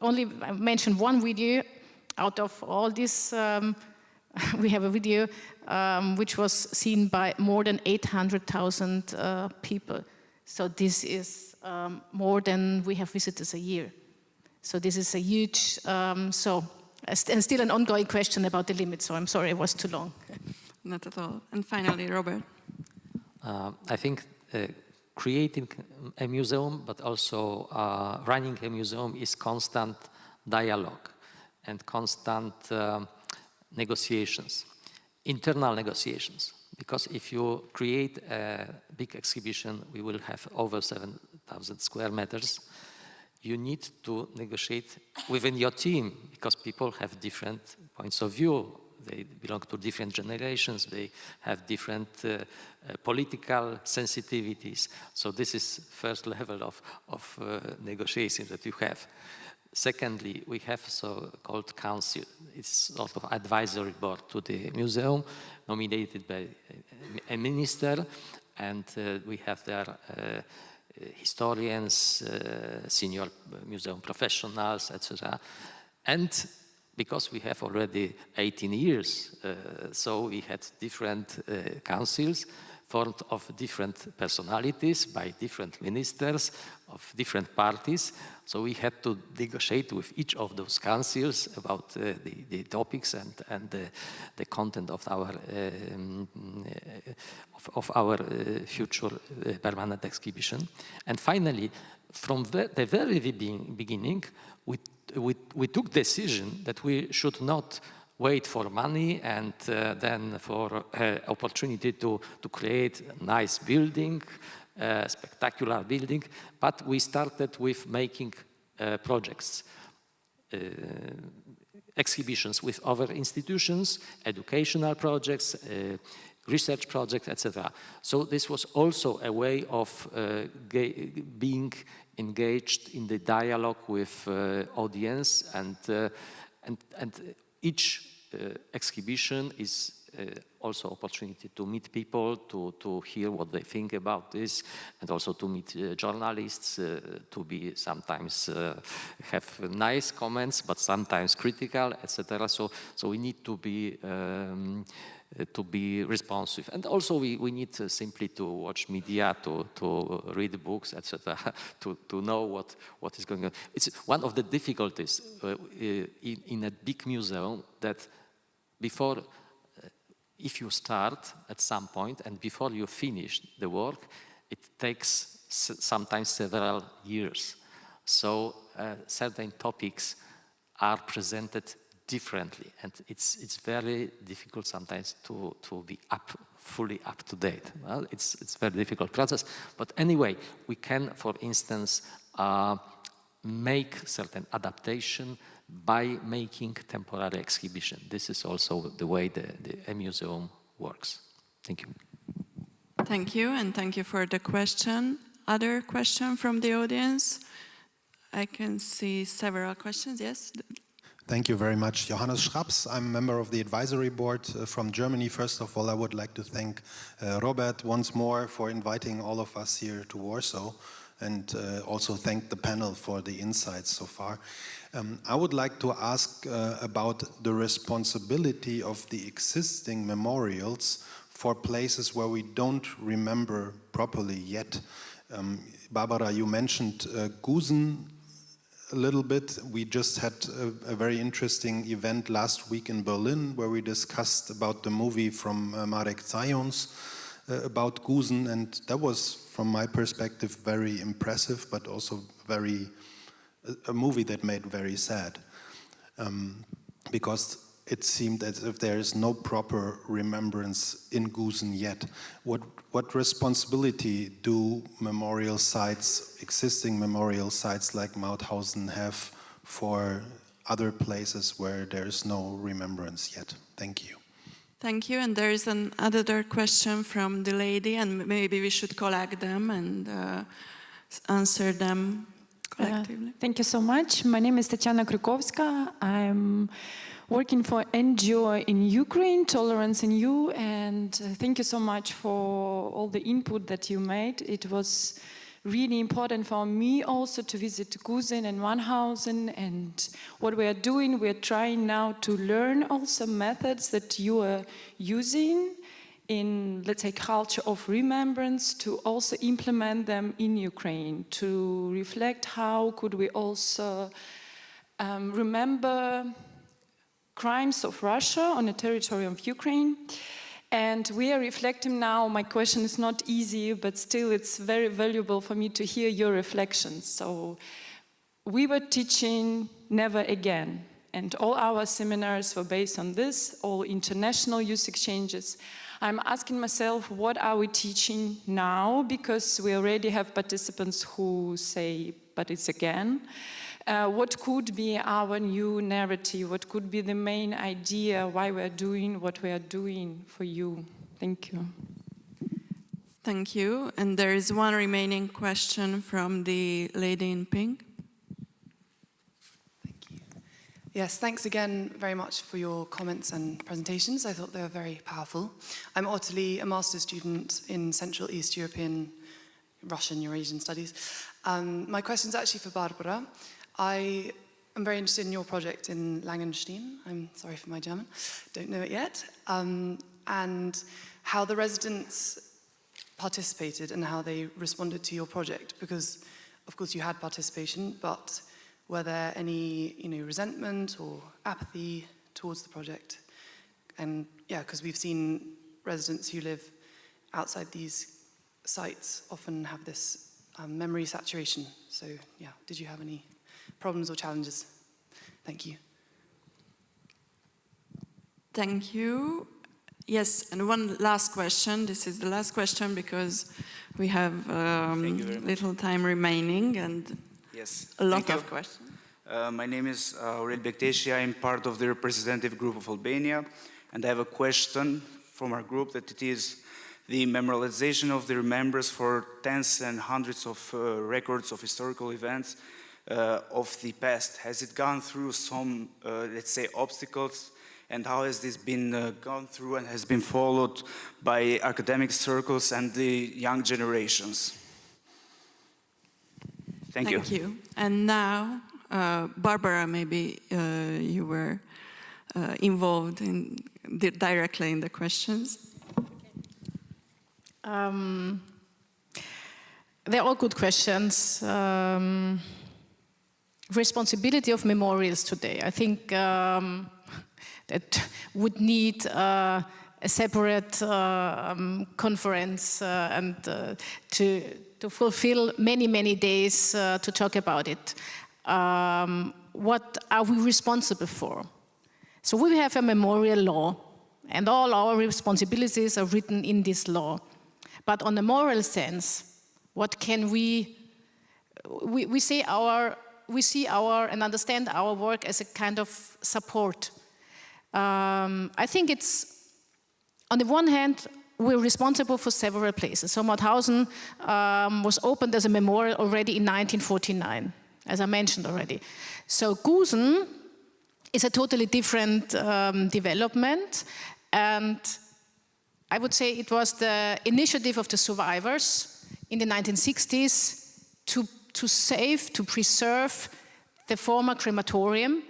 I mentioned one video out of all these we have a video which was seen by more than 800,000 people. So this is more than we have visitors a year. So this is a huge, and still an ongoing question about the limit, so I'm sorry it was too long. Not at all. And finally, Robert. I think creating a museum, but also running a museum is constant dialogue and constant negotiations, internal negotiations. Because if you create a big exhibition, we will have over 7,000 square meters. You need to negotiate within your team because people have different points of view. They belong to different generations. They have different political sensitivities. So this is first level of negotiation that you have. Secondly, we have so-called council. It's sort of advisory board to the museum, nominated by a minister, and we have there historians, senior museum professionals, etc. And because we have already 18 years, so we had different councils formed of different personalities by different ministers of different parties. So we had to negotiate with each of those councils about the topics and the content of our future permanent exhibition. And finally, from the very beginning, we took decision that we should not wait for money and then for opportunity to create a nice building, spectacular building, but we started with making projects, exhibitions with other institutions, educational projects, research projects, etc. So this was also a way of being engaged in the dialogue with audience, and each exhibition is also opportunity to meet people, to hear what they think about this, and also to meet journalists, to be sometimes have nice comments, but sometimes critical, etc. So we need to be responsive, and also we need simply to watch media, to read books, etc. to know what is going on. It's one of the difficulties in a big museum that before. If you start at some point and before you finish the work, it takes sometimes several years. So certain topics are presented differently, and it's very difficult sometimes to be fully up to date. Well, it's a very difficult process, but anyway, we can, for instance, make certain adaptation by making temporary exhibition. This is also the way a museum works. Thank you. Thank you, and thank you for the question. Other question from the audience? I can see several questions, yes? Thank you very much. Johannes Schraps, I'm a member of the advisory board from Germany. First of all, I would like to thank Robert once more for inviting all of us here to Warsaw, and also thank the panel for the insights so far. I would like to ask about the responsibility of the existing memorials for places where we don't remember properly yet. Barbara, you mentioned Gusen a little bit. We just had a very interesting event last week in Berlin where we discussed about the movie from Marek Zając about Gusen, and that was, from my perspective, very impressive, but also a movie that made very sad, because it seemed as if there is no proper remembrance in Gusen yet. What responsibility do memorial sites, existing memorial sites like Mauthausen, have for other places where there is no remembrance yet? Thank you. Thank you, and there is another question from the lady, and maybe we should collect them and answer them collectively. Thank you so much. My name is Tatiana Krykovska. I'm working for NGO in Ukraine, Tolerance in You, and thank you so much for all the input that you made. It was really important for me also to visit Gusen and Wanhausen. And what we are doing, we are trying now to learn also methods that you are using in, let's say, culture of remembrance, to also implement them in Ukraine, to reflect how could we also remember crimes of Russia on the territory of Ukraine. And we are reflecting now. My question is not easy, but still it's very valuable for me to hear your reflections. So we were teaching Never Again, and all our seminars were based on this, all international youth exchanges. I'm asking myself, what are we teaching now? Because we already have participants who say, but it's again. What could be our new narrative? What could be the main idea why we're doing what we are doing for you? Thank you. Thank you. And there is one remaining question from the lady in pink. Yes, thanks again very much for your comments and presentations. I thought they were very powerful. I'm Ottilie, a master's student in Central East European, Russian, Eurasian Studies. My question is actually for Barbara. I am very interested in your project in Langenstein. I'm sorry for my German, don't know it yet. And how the residents participated and how they responded to your project. Because, of course, you had participation, but were there any, resentment or apathy towards the project? And yeah, because we've seen residents who live outside these sites often have this memory saturation. So yeah, did you have any problems or challenges? Thank you. Thank you. Yes, and one last question. This is the last question because we have little time remaining and yes, a lot of questions. My name is Aurel Bekteshi. I'm part of the representative group of Albania, and I have a question from our group that it is the memorialization of the remembrance for tens and hundreds of records of historical events of the past. Has it gone through some, let's say, obstacles, and how has this been gone through and has been followed by academic circles and the young generations? Thank you. Thank you. And now, Barbara, maybe you were involved directly in the questions. They're all good questions. Responsibility of memorials today. I think that would need a separate conference and to fulfill many days to talk about it. What are we responsible for? So we have a memorial law, and all our responsibilities are written in this law. But on a moral sense, what can we see our and understand our work as a kind of support. I think it's, on the one hand, we're responsible for several places. So Mauthausen was opened as a memorial already in 1949, as I mentioned already. So Gusen is a totally different development, and I would say it was the initiative of the survivors in the 1960s to save, to preserve the former crematorium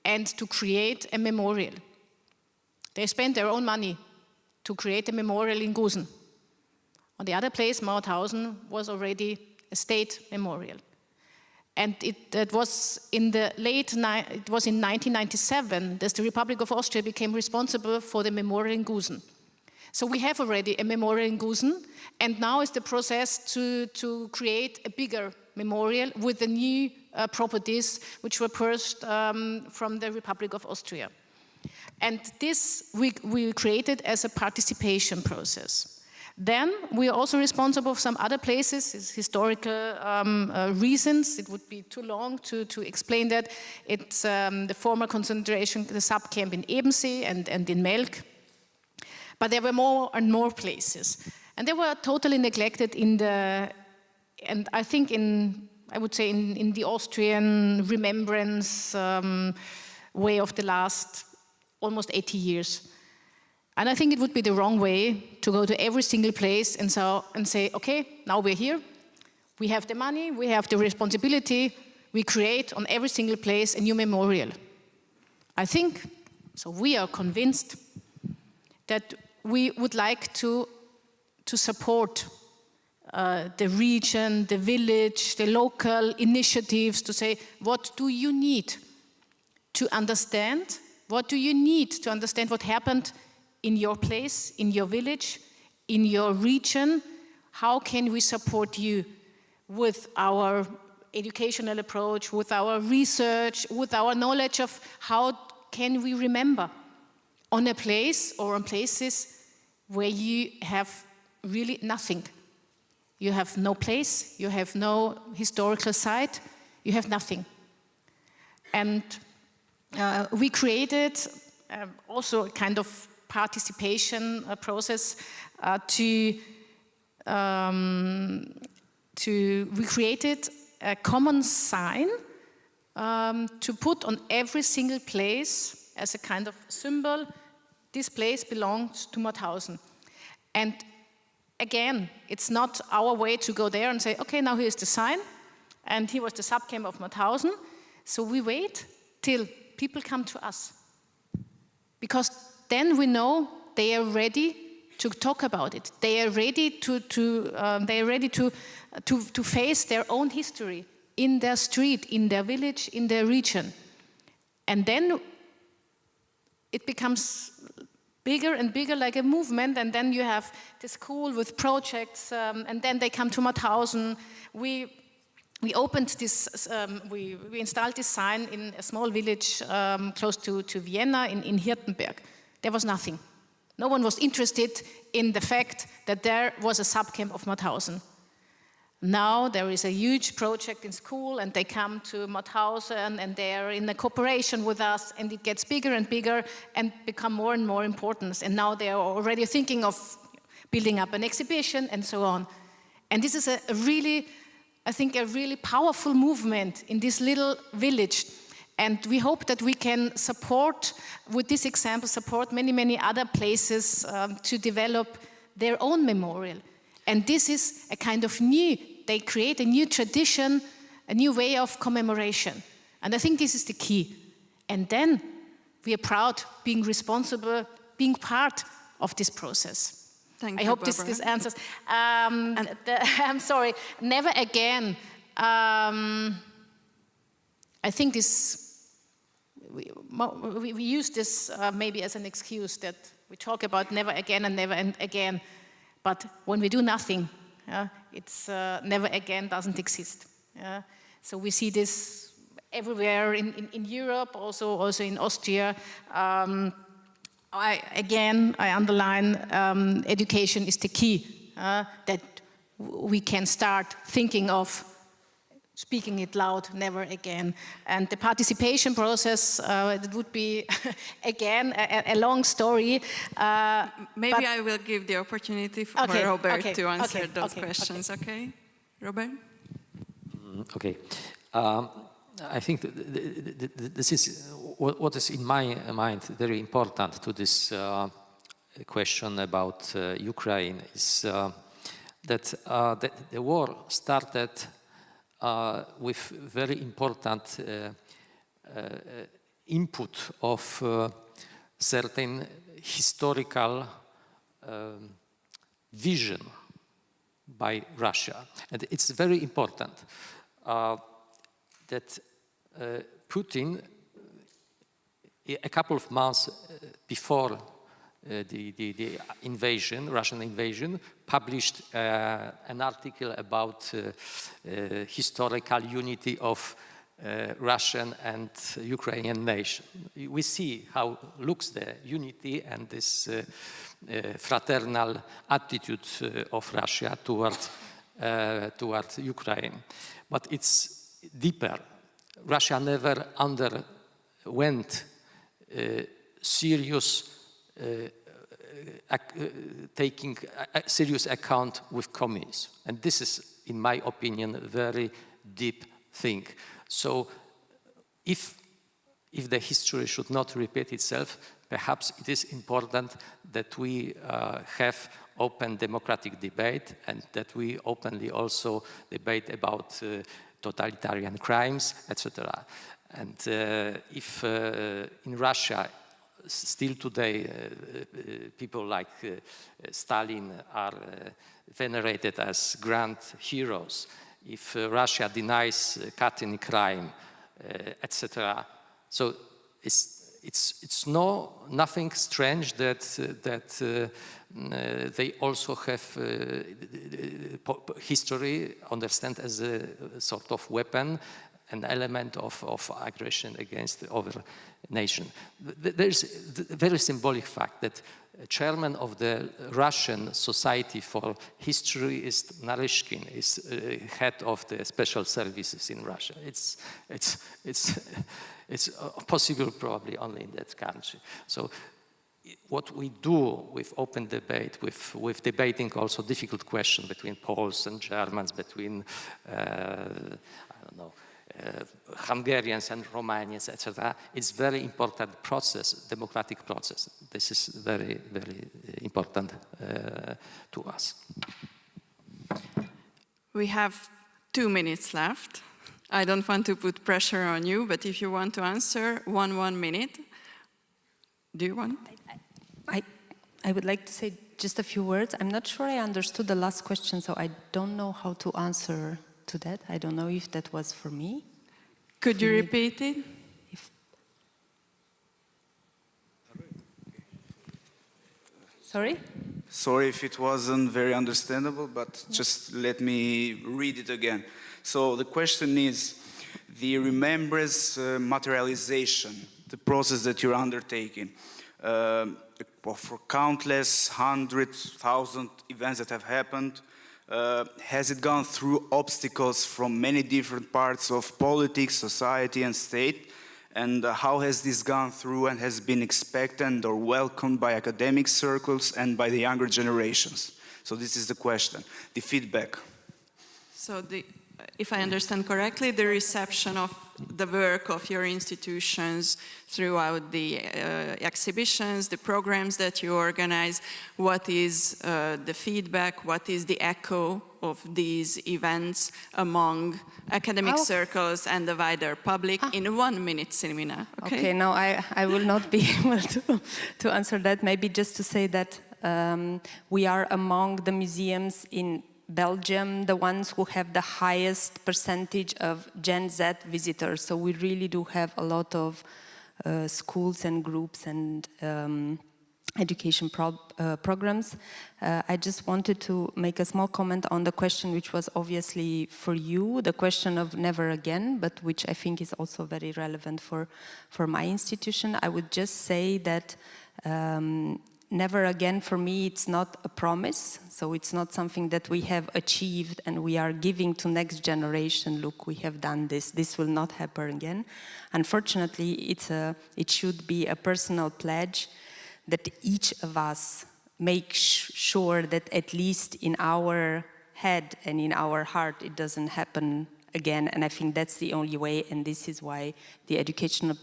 and to create a memorial. They spent their own money to create a memorial in Gusen. On the other place, Mauthausen was already a state memorial. And it was in 1997 that the Republic of Austria became responsible for the memorial in Gusen. So we have already a memorial in Gusen, and now is the process to create a bigger memorial with the new properties which were purchased from the Republic of Austria. And this we created as a participation process. Then we are also responsible for some other places, it's historical reasons. It would be too long to explain that. It's the former concentration, the sub-camp in Ebensee and in Melk. But there were more and more places. And they were totally neglected and I think I would say in the Austrian remembrance way of the last almost 80 years. And I think it would be the wrong way to go to every single place and say, okay, now we're here. We have the money, we have the responsibility, we create on every single place a new memorial. I think, so we are convinced that we would like to support the region, the village, the local initiatives to say, what do you need to understand? What do you need to understand what happened in your place, in your village, in your region? How can we support you with our educational approach, with our research, with our knowledge of how can we remember on a place or on places where you have really nothing. You have no place, you have no historical site, you have nothing. And we created also a kind of participation process we created a common sign to put on every single place as a kind of symbol. This place belongs to Mauthausen. And again, it's not our way to go there and say, okay, now here's the sign, and here was the subcamp of Mauthausen. So we wait till people come to us, because then we know they are ready to talk about it. They are ready to face their own history in their street, in their village, in their region. And then it becomes bigger and bigger, like a movement, and then you have the school with projects, and then they come to Mauthausen. We opened this, we installed this sign in a small village close to Vienna, in Hirtenberg. There was nothing. No one was interested in the fact that there was a subcamp of Mauthausen. Now there is a huge project in school, and they come to Mauthausen, and they're in a cooperation with us, and it gets bigger and bigger and become more and more important. And now they are already thinking of building up an exhibition and so on. And this is a really powerful movement in this little village. And we hope that we can support, with this example, support many, many other places to develop their own memorial. And this is a kind of they create a new tradition, a new way of commemoration. And I think this is the key. And then we are proud being responsible, being part of this process. Thank I you, hope this answers. I'm sorry, never again. I think we use this maybe as an excuse that we talk about never again and never again. But when we do nothing, it's never again doesn't exist. So we see this everywhere in Europe, also in Austria. I underline education is the key, that we can start thinking of speaking it loud, never again. And the participation process, it would be, again, a long story. Maybe I will give the opportunity for Robert to answer those questions, okay? Robert? Okay. I think this is what is in my mind very important to this question about Ukraine is that the war started with very important input of certain historical vision by Russia. And it's very important that Putin, a couple of months before the invasion, Russian invasion, published an article about historical unity of Russian and Ukrainian nation. We see how looks the unity and this fraternal attitude of Russia towards Ukraine. But it's deeper. Russia never underwent taking a serious account with communism. And this is, in my opinion, a very deep thing. So if the history should not repeat itself, perhaps it is important that we have open democratic debate, and that we openly also debate about totalitarian crimes, etc. And if in Russia, still today, people like Stalin are venerated as grand heroes, if Russia denies cutting crime, etc. So it's nothing strange that they also have history understand as a sort of weapon, an element of aggression against the other nation. There's a very symbolic fact that chairman of the Russian Society for History is Naryshkin, is head of the special services in Russia. It's possible probably only in that country. So what we do with open debate, with debating also difficult questions between Poles and Germans, between, I don't know, Hungarians and Romanians, etc. It's very important process, democratic process. This is very, very important to us. We have 2 minutes left. I don't want to put pressure on you, but if you want to answer, 1 minute. Do you want? I would like to say just a few words. I'm not sure I understood the last question, so I don't know how to answer to that. I don't know if that was for me. Could you repeat it? Sorry? Sorry if it wasn't very understandable, but just let me read it again. So the question is, the remembrance materialization, the process that you're undertaking, for countless 100,000 events that have happened, has it gone through obstacles from many different parts of politics, society, and state? And how has this gone through and has been expected or welcomed by academic circles and by the younger generations? So this is the question, the feedback. So if I understand correctly, the reception of the work of your institutions throughout the exhibitions, the programs that you organize, what is the feedback, what is the echo of these events among academic circles and the wider public in a 1 minute seminar? Okay, now I will not be able to answer that. Maybe just to say that we are among the museums in Belgium, the ones who have the highest percentage of Gen Z visitors. So we really do have a lot of schools and groups and education programs. I just wanted to make a small comment on the question which was obviously for you, the question of never again, but which I think is also very relevant for my institution. I would just say that never again, for me, it's not a promise. So it's not something that we have achieved and we are giving to next generation. Look, we have done this. This will not happen again. Unfortunately, it should be a personal pledge that each of us make sure that at least in our head and in our heart, it doesn't happen again. And I think that's the only way. And this is why the educational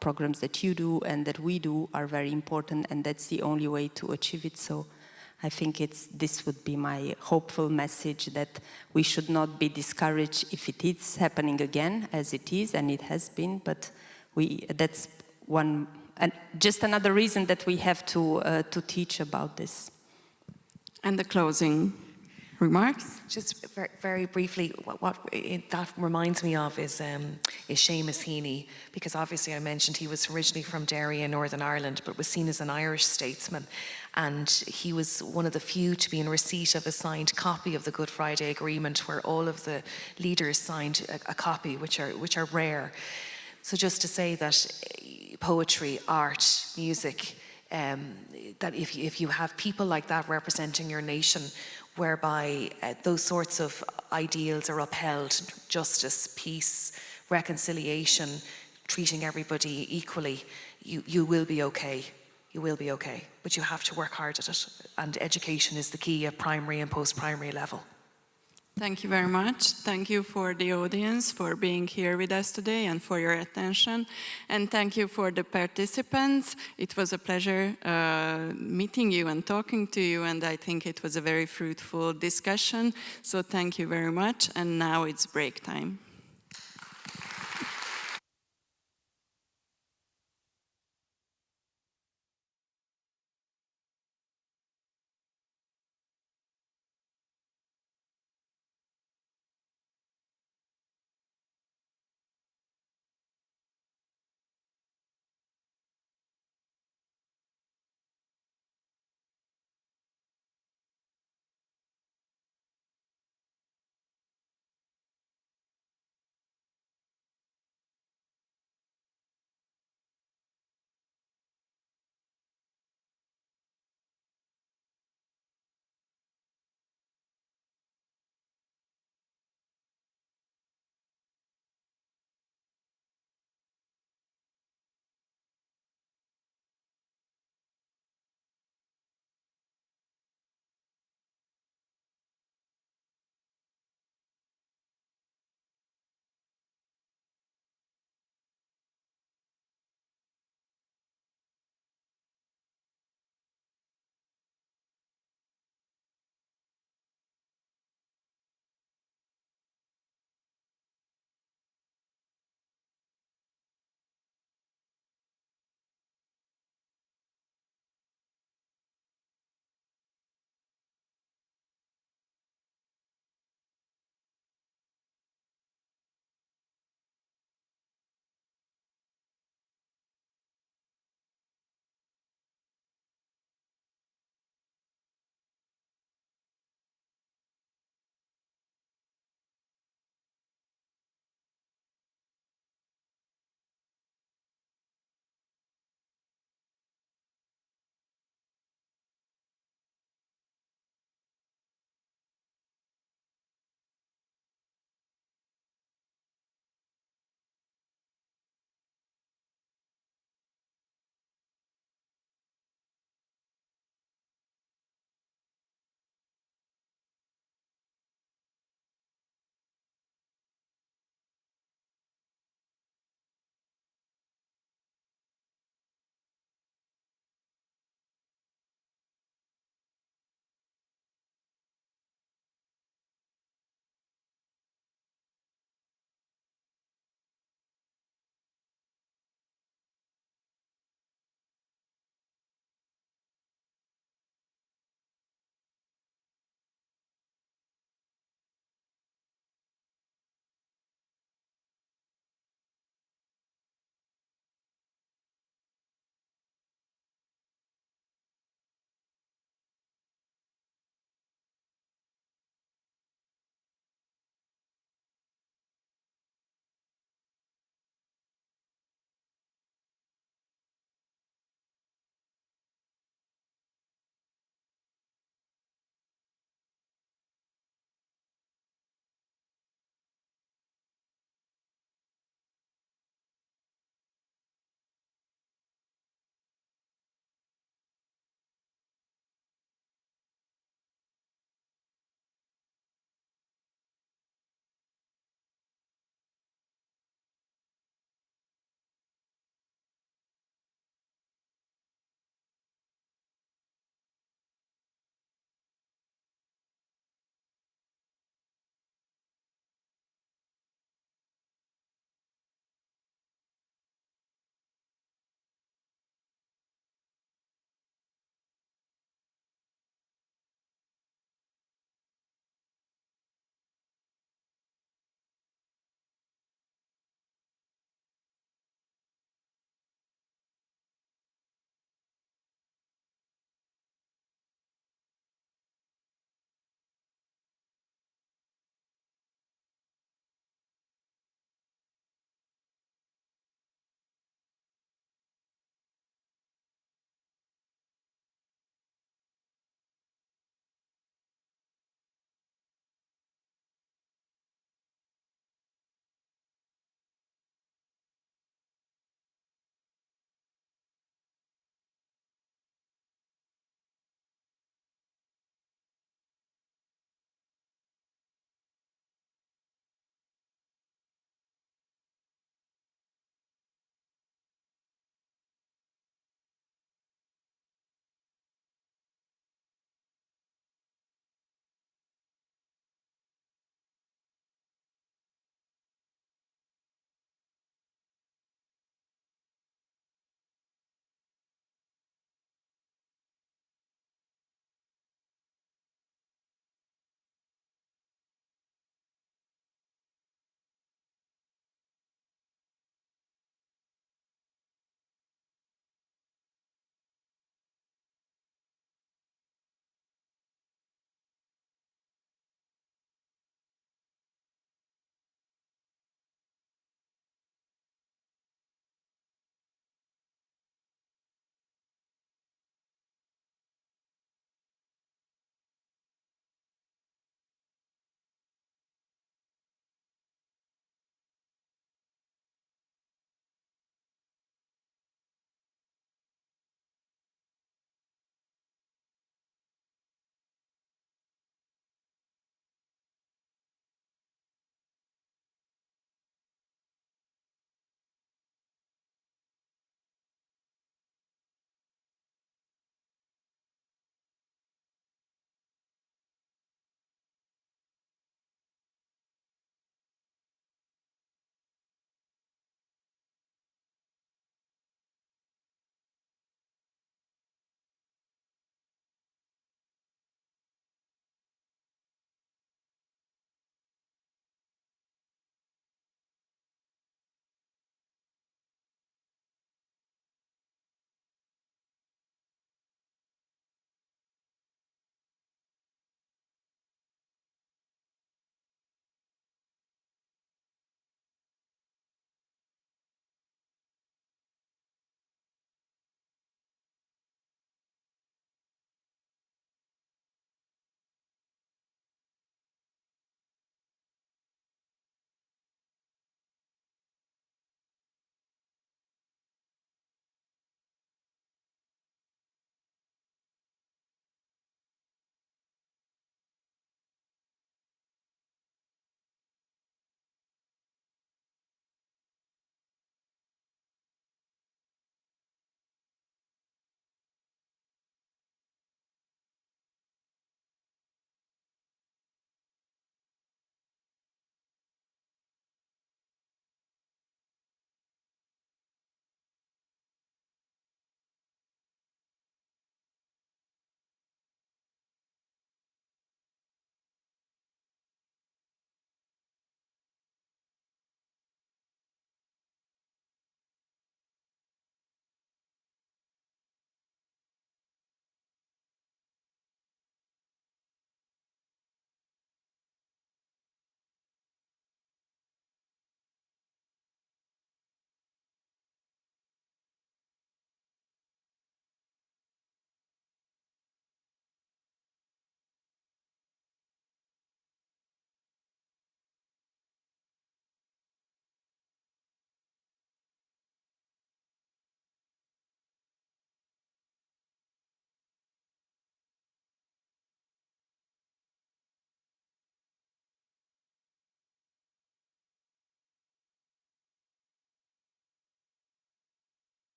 programs that you do and that we do are very important, and that's the only way to achieve it. So I think this would be my hopeful message, that we should not be discouraged if it is happening again, as it is and it has been, but that's one, and just another reason that we have to teach about this. And the closing remarks? Just very briefly, what that reminds me of is Seamus Heaney, because obviously I mentioned he was originally from Derry in Northern Ireland, but was seen as an Irish statesman. And he was one of the few to be in receipt of a signed copy of the Good Friday Agreement, where all of the leaders signed a copy, which are rare. So just to say that poetry, art, music, that if you have people like that representing your nation, whereby those sorts of ideals are upheld, justice, peace, reconciliation, treating everybody equally, you will be okay. You will be okay. But you have to work hard at it. And education is the key at primary and post-primary level. Thank you very much. Thank you for the audience for being here with us today and for your attention. And thank you for the participants. It was a pleasure meeting you and talking to you, and I think it was a very fruitful discussion. So thank you very much. And now it's break time.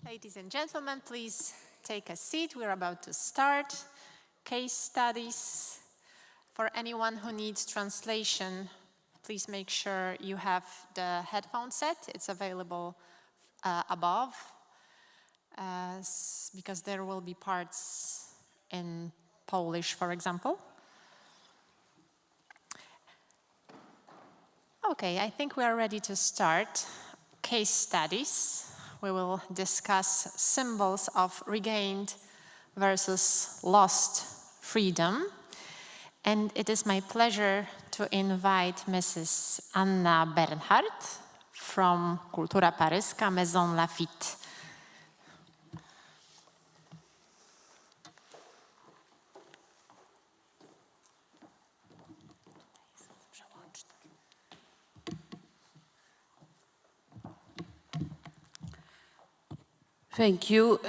Ladies and gentlemen, please take a seat. We're about to start. Case studies. For anyone who needs translation, please make sure you have the headphone set. It's available above, because there will be parts in Polish, for example. Okay, I think we are ready to start. Case studies. We will discuss symbols of regained versus lost freedom. And it is my pleasure to invite Mrs. Anna Bernhardt from Kultura Paryska, Maison Lafitte. Thank you.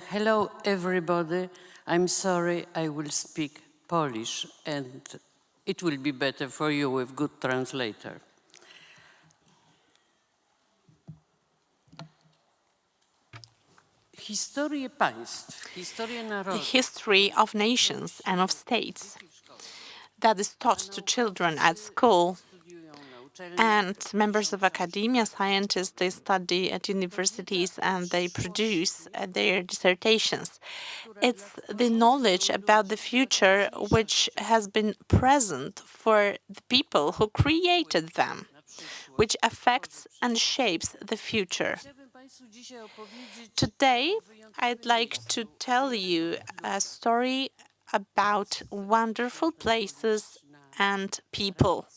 Hello, everybody. I'm sorry, I will speak Polish, and it will be better for you with good translator. Historię państw, historię The narodów. history of nations and of states that is taught to children at school. And members of academia, scientists, they study at universities and they produce their dissertations. It's the knowledge about the future which has been present for the people who created them, which affects and shapes the future. Today, I'd like to tell you a story about wonderful places and people.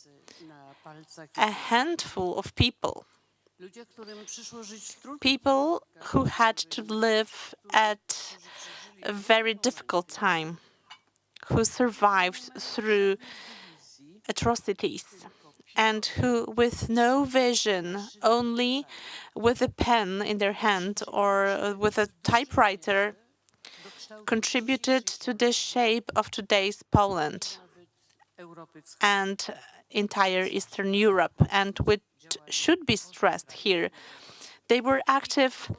A handful of people. People who had to live at a very difficult time, who survived through atrocities, and who, with no vision, only with a pen in their hand or with a typewriter, contributed to the shape of today's Poland and entire Eastern Europe, and which should be stressed here. They were active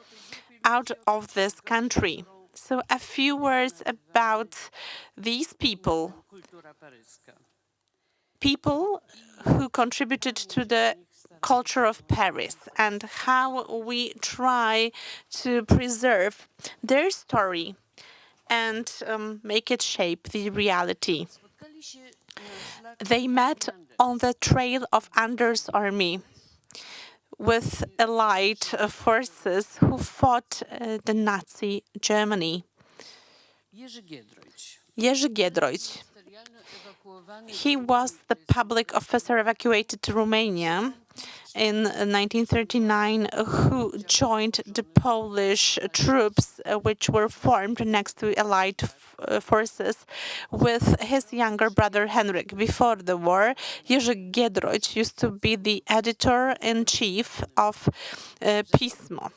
out of this country. So a few words about these people. People who contributed to the culture of Paris and how we try to preserve their story and make it shape the reality. They met on the trail of Anders' army with allied forces who fought the Nazi Germany. Jerzy Giedroyć. He was the public officer evacuated to Romania in 1939 who joined the Polish troops which were formed next to Allied forces with his younger brother Henryk. Before the war, Jerzy Giedroyć used to be the editor-in-chief of Pismo,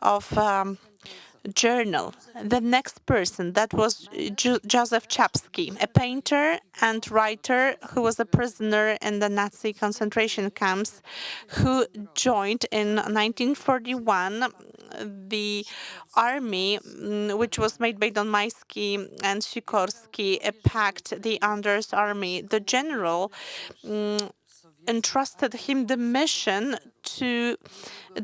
of journal. The next person, that was Joseph Czapski, a painter and writer who was a prisoner in the Nazi concentration camps, who joined in 1941 the army, which was made by Don Majski and Sikorski, packed the Anders army. The general entrusted him the mission to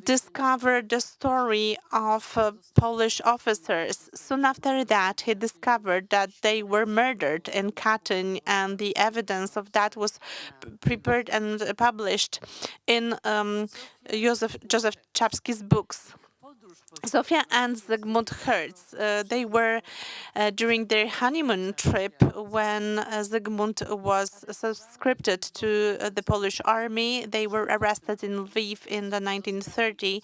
discover the story of Polish officers. Soon after that, he discovered that they were murdered in Katyn, and the evidence of that was prepared and published in Joseph Czapski's books. Sofia and Zygmunt Herz, they were during their honeymoon trip when Zygmunt was subscribed to the Polish army. They were arrested in Lviv in the 1930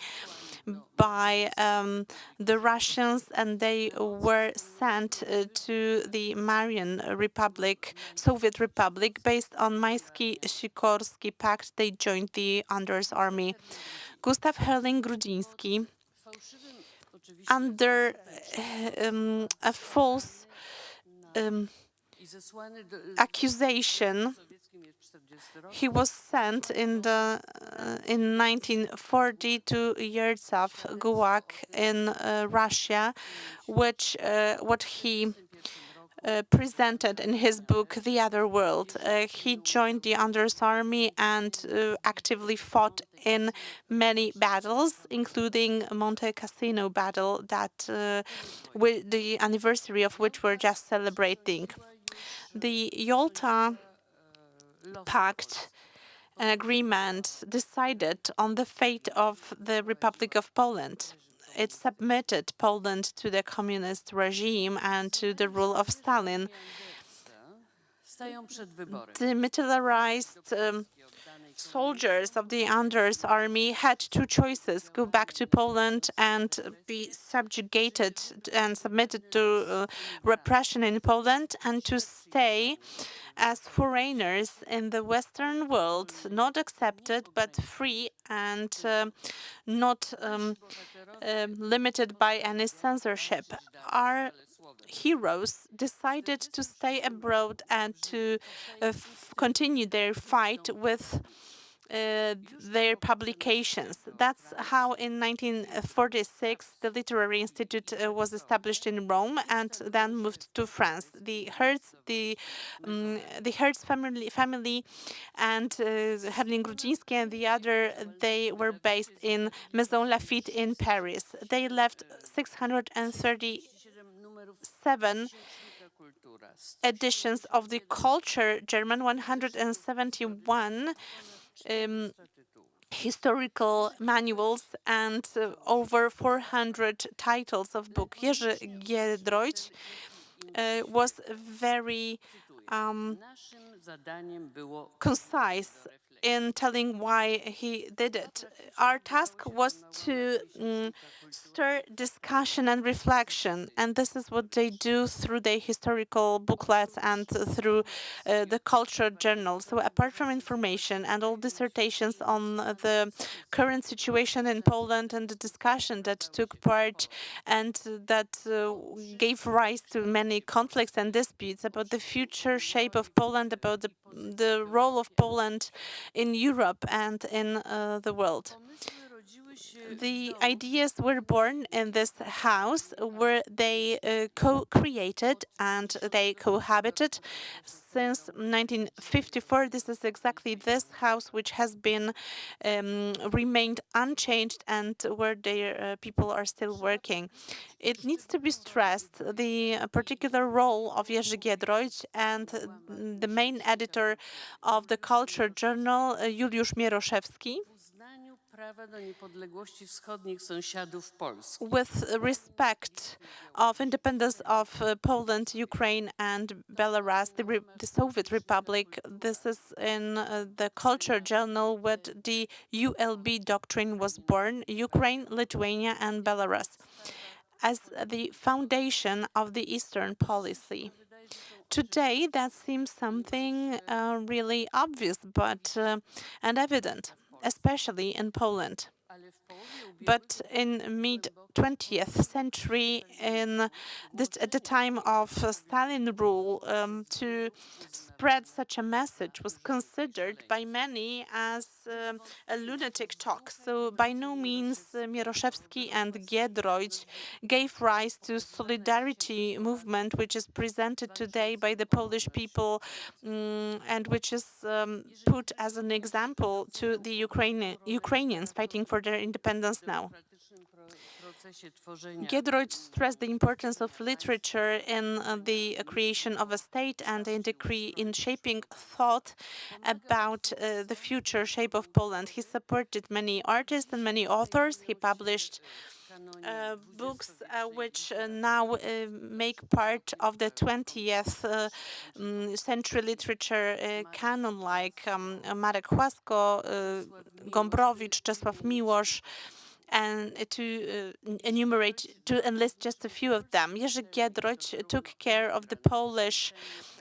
by the Russians, and they were sent to the Marian Republic, Soviet Republic. Based on Majski-Sikorski Pact, they joined the Anders army. Gustav Herling-Grudziński, under a false accusation. He was sent in 1940 to years of Gulag in Russia, which what he presented in his book *The Other World*. He joined the Anders Army and actively fought in many battles, including Monte Cassino battle, that with the anniversary of which we're just celebrating. The Yalta Pact, an agreement, decided on the fate of the Republic of Poland. It submitted Poland to the communist regime and to the rule of Stalin. The militarized soldiers of the Anders army had two choices: go back to Poland and be subjugated and submitted to repression in Poland, and to stay as foreigners in the Western world, not accepted but free and not limited by any censorship. Our heroes decided to stay abroad and to continue their fight with their publications. That's how in 1946 the Literary Institute was established in Rome and then moved to France. The Hertz family and Herling-Grudziński and the other, they were based in Maison Lafitte in Paris. They left 637 editions of the Culture German, 171 historical manuals, and over 400 titles of book. Jerzy Giedroyć was very concise in telling why he did it. Our task was to stir discussion and reflection, and this is what they do through their historical booklets and through the culture journal. So apart from information and all dissertations on the current situation in Poland and the discussion that took part and that gave rise to many conflicts and disputes about the future shape of Poland, about the role of Poland in Europe and in the world. The ideas were born in this house where they co-created and they cohabited since 1954. This is exactly this house which has been remained unchanged and where their people are still working. It needs to be stressed the particular role of Jerzy Giedroyć and the main editor of the Culture Journal, Juliusz Mieroszewski, with respect of independence of Poland, Ukraine, and Belarus, the Soviet Republic. This is in the Culture Journal where the ULB doctrine was born: Ukraine, Lithuania, and Belarus, as the foundation of the Eastern policy. Today, that seems something really obvious, but and evident, especially in Poland. But in mid-20th century, at the time of Stalin rule, to spread such a message was considered by many as a lunatic talk. So by no means Mieroszewski and Giedroyć gave rise to solidarity movement, which is presented today by the Polish people and which is put as an example to the Ukrainians fighting for their independence now. Giedroyć stressed the importance of literature in the creation of a state and in shaping thought about the future shape of Poland. He supported many artists and many authors. He published books which now make part of the 20th century literature canon, like Marek Łasko, Gombrowicz, Czesław Miłosz, and to enlist just a few of them. Jerzy Giedroyć took care of the Polish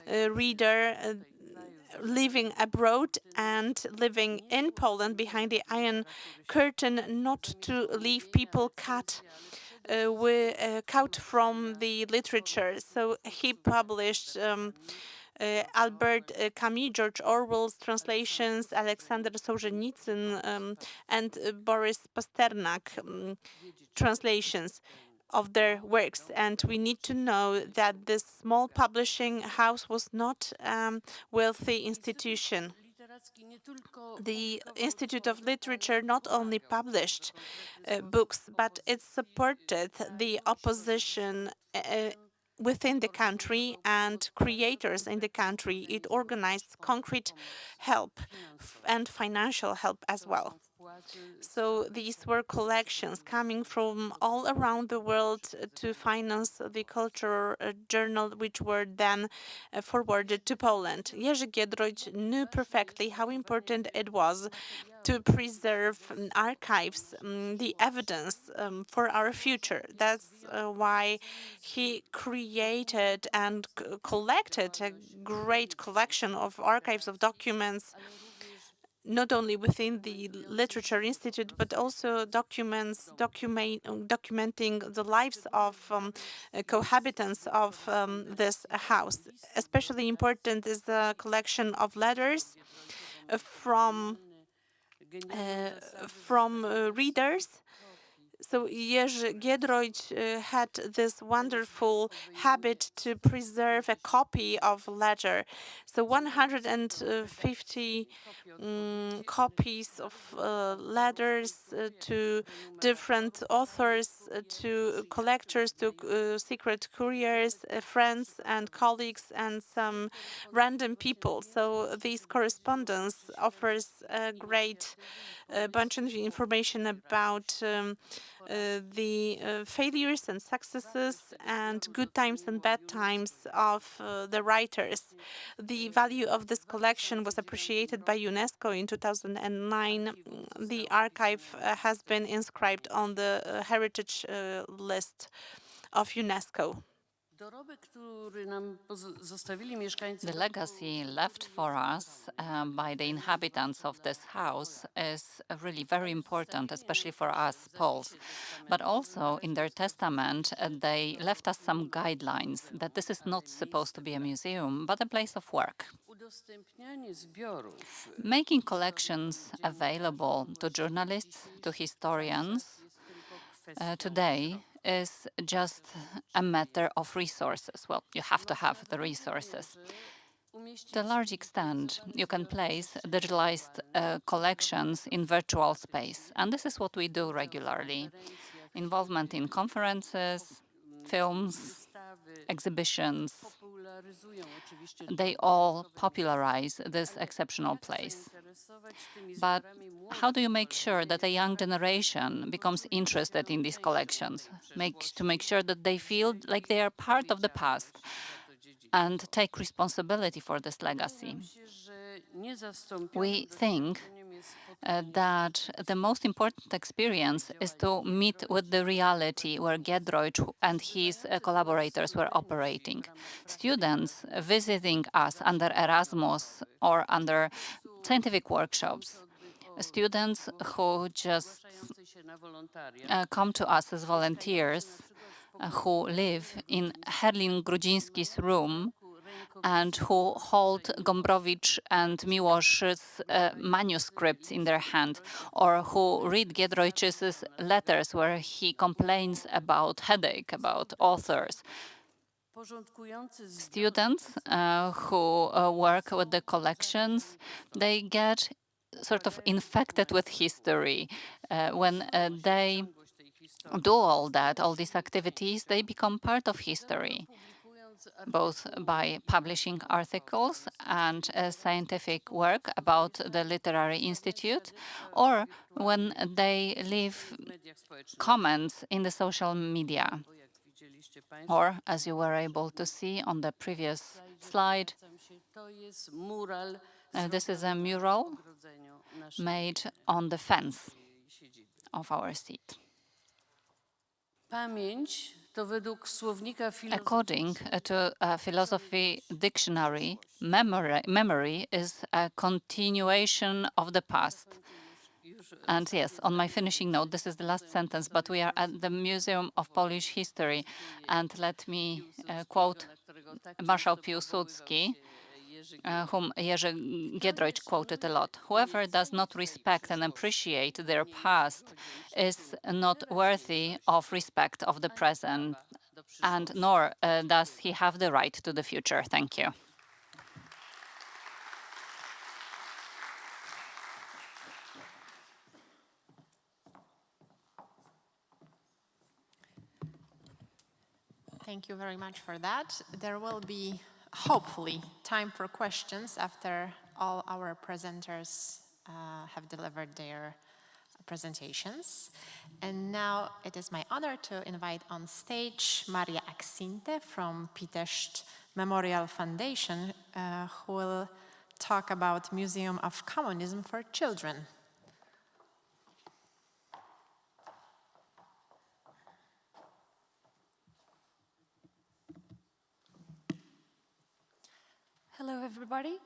reader living abroad and living in Poland behind the Iron Curtain, not to leave people cut we cut from the literature. So he published Albert Camus, George Orwell's translations, Alexander Solzhenitsyn, and Boris Pasternak translations of their works. And we need to know that this small publishing house was not a wealthy institution. The Institute of Literature not only published books, but it supported the opposition within the country and creators in the country. It organized concrete help and financial help as well. So these were collections coming from all around the world to finance the cultural journal, which were then forwarded to Poland. Jerzy Giedroyć knew perfectly how important it was to preserve archives, the evidence for our future. That's why he created and collected a great collection of archives of documents, not only within the Literature Institute, but also documents documenting the lives of cohabitants of this house. Especially important is the collection of letters from readers. So Jerzy Giedroyć had this wonderful habit to preserve a copy of a letter. So 150 copies of letters to different authors, to collectors, to secret couriers, friends and colleagues, and some random people. So this correspondence offers a great bunch of information about the failures and successes and good times and bad times of the writers. The value of this collection was appreciated by UNESCO in 2009. The archive has been inscribed on the heritage list of UNESCO. The legacy left for us by the inhabitants of this house is really very important, especially for us Poles. But also in their testament, they left us some guidelines that this is not supposed to be a museum, but a place of work. Making collections available to journalists, to historians, today is just a matter of resources. Well, you have to have the resources. To a large extent, you can place digitalized collections in virtual space, and this is what we do regularly. Involvement in conferences, films, exhibitions, they all popularize this exceptional place. But how do you make sure that a young generation becomes interested in these collections? To make sure that they feel like they are part of the past and take responsibility for this legacy. We think that the most important experience is to meet with the reality where Giedroyć and his collaborators were operating. Students visiting us under Erasmus or under scientific workshops, students who just come to us as volunteers, who live in Herlin Grudziński's room and who hold Gombrowicz and Miłosz's manuscripts in their hand, or who read Giedroyć's letters where he complains about headache, about authors. Students who work with the collections, they get sort of infected with history. When they do all that, all these activities, they become part of history, both by publishing articles and scientific work about the Literary Institute, or when they leave comments in the social media. Or, as you were able to see on the previous slide, this is a mural made on the fence of our seat. According to a philosophy dictionary, memory is a continuation of the past. And yes, on my finishing note, this is the last sentence, but we are at the Museum of Polish History, and let me quote Marshal Piłsudski, whom Jerzy Giedroyć quoted a lot. Whoever does not respect and appreciate their past is not worthy of respect of the present, and nor does he have the right to the future. Thank you. Thank you very much for that. There will be, hopefully, time for questions after all our presenters have delivered their presentations. And now it is my honor to invite on stage Maria Aksinte from Pitești Memorial Foundation, who will talk about Museum of Communism for Children. Hello, everybody.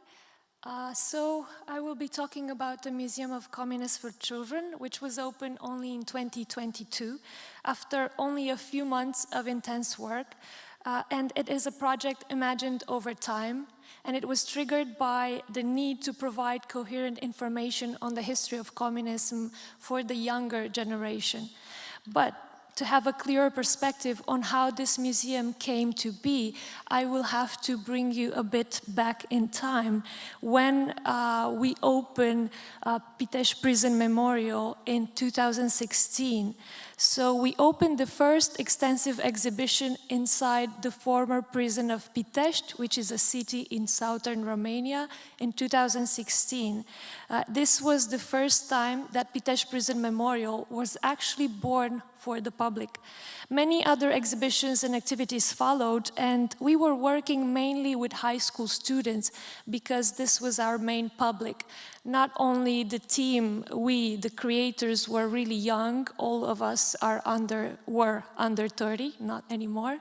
So I will be talking about the Museum of Communists for Children, which was opened only in 2022, after only a few months of intense work. And it is a project imagined over time, and it was triggered by the need to provide coherent information on the history of communism for the younger generation. But to have a clearer perspective on how this museum came to be, I will have to bring you a bit back in time when we opened Pitești Prison Memorial in 2016. So we opened the first extensive exhibition inside the former prison of Pitești, which is a city in southern Romania, in 2016. This was the first time that Pitești Prison Memorial was actually born for the public. Many other exhibitions and activities followed, and we were working mainly with high school students because this was our main public. Not only the team, we, the creators, were really young. All of us were under 30, not anymore.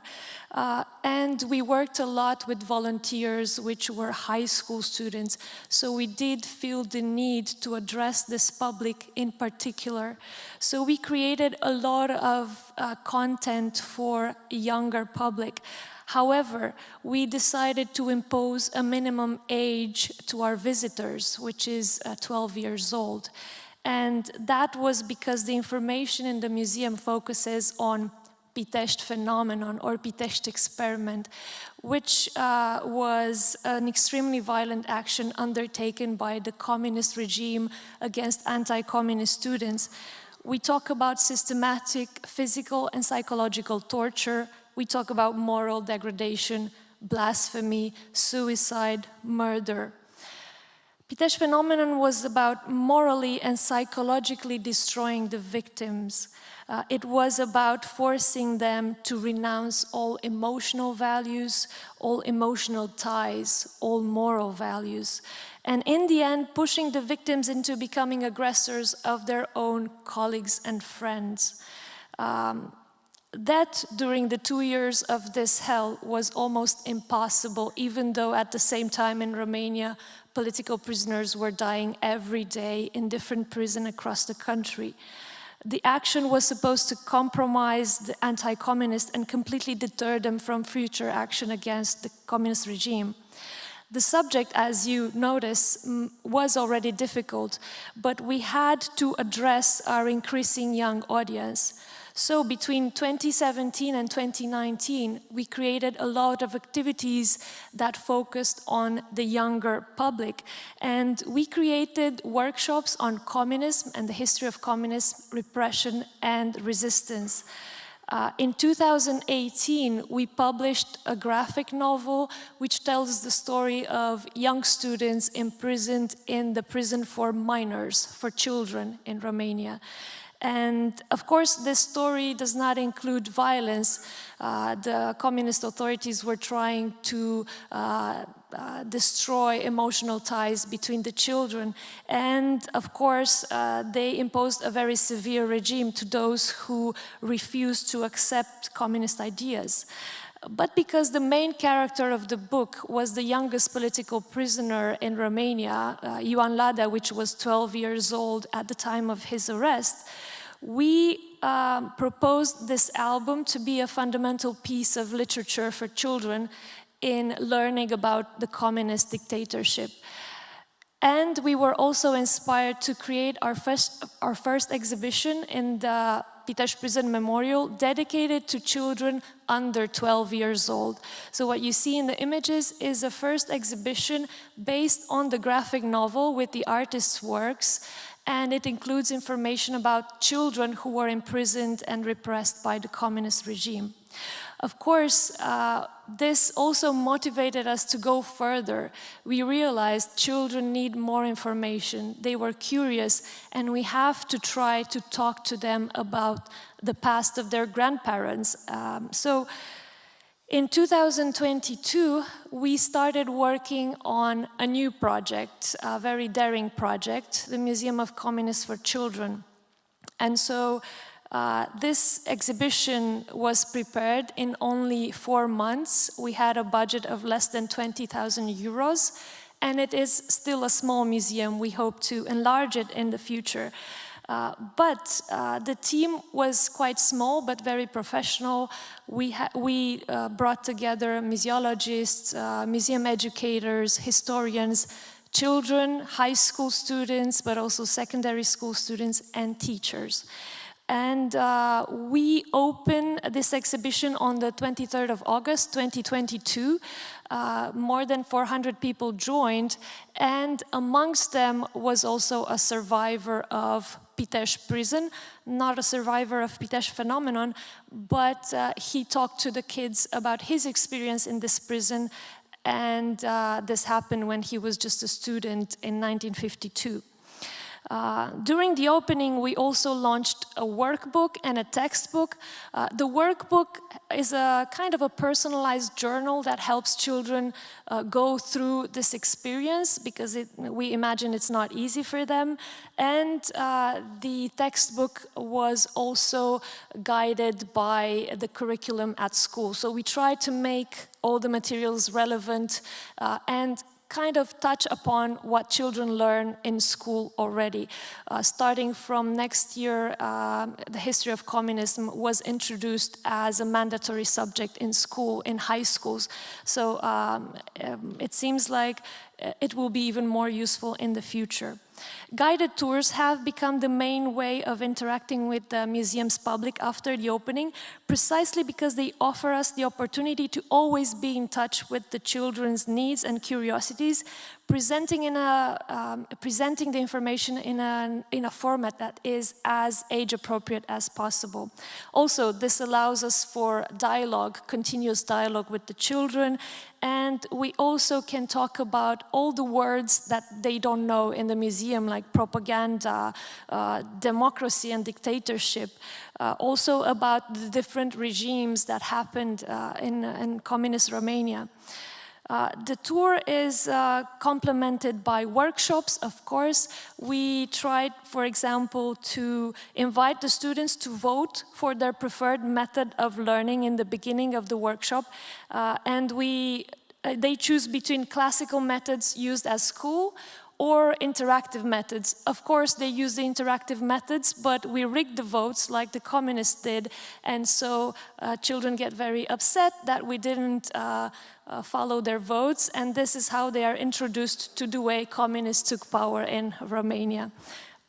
And we worked a lot with volunteers, which were high school students. So we did feel the need to address this public in particular. So we created a lot of content for a younger public. However, we decided to impose a minimum age to our visitors, which is 12 years old. And that was because the information in the museum focuses on Pitești phenomenon or Pitești experiment, which was an extremely violent action undertaken by the communist regime against anti-communist students. We talk about systematic physical and psychological torture. We talk about moral degradation, blasphemy, suicide, murder. Pitești phenomenon was about morally and psychologically destroying the victims. It was about forcing them to renounce all emotional values, all emotional ties, all moral values. And in the end, pushing the victims into becoming aggressors of their own colleagues and friends. That, during the 2 years of this hell, was almost impossible, even though at the same time in Romania, political prisoners were dying every day in different prisons across the country. The action was supposed to compromise the anti-communists and completely deter them from future action against the communist regime. The subject, as you notice, was already difficult, but we had to address our increasing young audience. So between 2017 and 2019, we created a lot of activities that focused on the younger public. And we created workshops on communism and the history of communism, repression and resistance. In 2018, we published a graphic novel which tells the story of young students imprisoned in the prison for minors, for children in Romania. And of course, this story does not include violence. The communist authorities were trying to destroy emotional ties between the children. And of course, they imposed a very severe regime to those who refused to accept communist ideas. but because the main character of the book was the youngest political prisoner in Romania, Ioan Lada, which was 12 years old at the time of his arrest, we proposed this album to be a fundamental piece of literature for children in learning about the communist dictatorship. And we were also inspired to create our first exhibition in the Pitești Prison Memorial dedicated to children under 12 years old. So what you see in the images is a first exhibition based on the graphic novel with the artist's works, and it includes information about children who were imprisoned and repressed by the communist regime. Of course, this also motivated us to go further. We realized children need more information. They were curious, and we have to try to talk to them about the past of their grandparents. So in 2022, we started working on a new project, a very daring project, the Museum of Communists for Children. And so this exhibition was prepared in only 4 months. We had a budget of less than 20,000 euros, and it is still a small museum. We hope to enlarge it in the future. But the team was quite small, but very professional. We brought together museologists, museum educators, historians, children, high school students, but also secondary school students and teachers. And we opened this exhibition on the 23rd of August, 2022. More than 400 people joined, and amongst them was also a survivor of Pitești prison, not a survivor of Pitești phenomenon, but he talked to the kids about his experience in this prison, and this happened when he was just a student in 1952. During the opening, we also launched a workbook and a textbook. The workbook is a kind of a personalized journal that helps children go through this experience, because we imagine it's not easy for them. And the textbook was also guided by the curriculum at school. So we tried to make all the materials relevant and kind of touch upon what children learn in school already. Starting from next year, the history of communism was introduced as a mandatory subject in school, in high schools. So it seems like it will be even more useful in the future. Guided tours have become the main way of interacting with the museum's public after the opening, precisely because they offer us the opportunity to always be in touch with the children's needs and curiosities, presenting the information in a format that is as age appropriate as possible. Also, this allows us for dialogue, continuous dialogue with the children, and we also can talk about all the words that they don't know in the museum, like propaganda, democracy and dictatorship, also about the different regimes that happened in communist Romania. The tour is complemented by workshops, of course. We tried, for example, to invite the students to vote for their preferred method of learning in the beginning of the workshop. And they choose between classical methods used at school or interactive methods. Of course, they use the interactive methods, but we rigged the votes like the communists did, and so children get very upset that we didn't follow their votes, and this is how they are introduced to the way communists took power in Romania.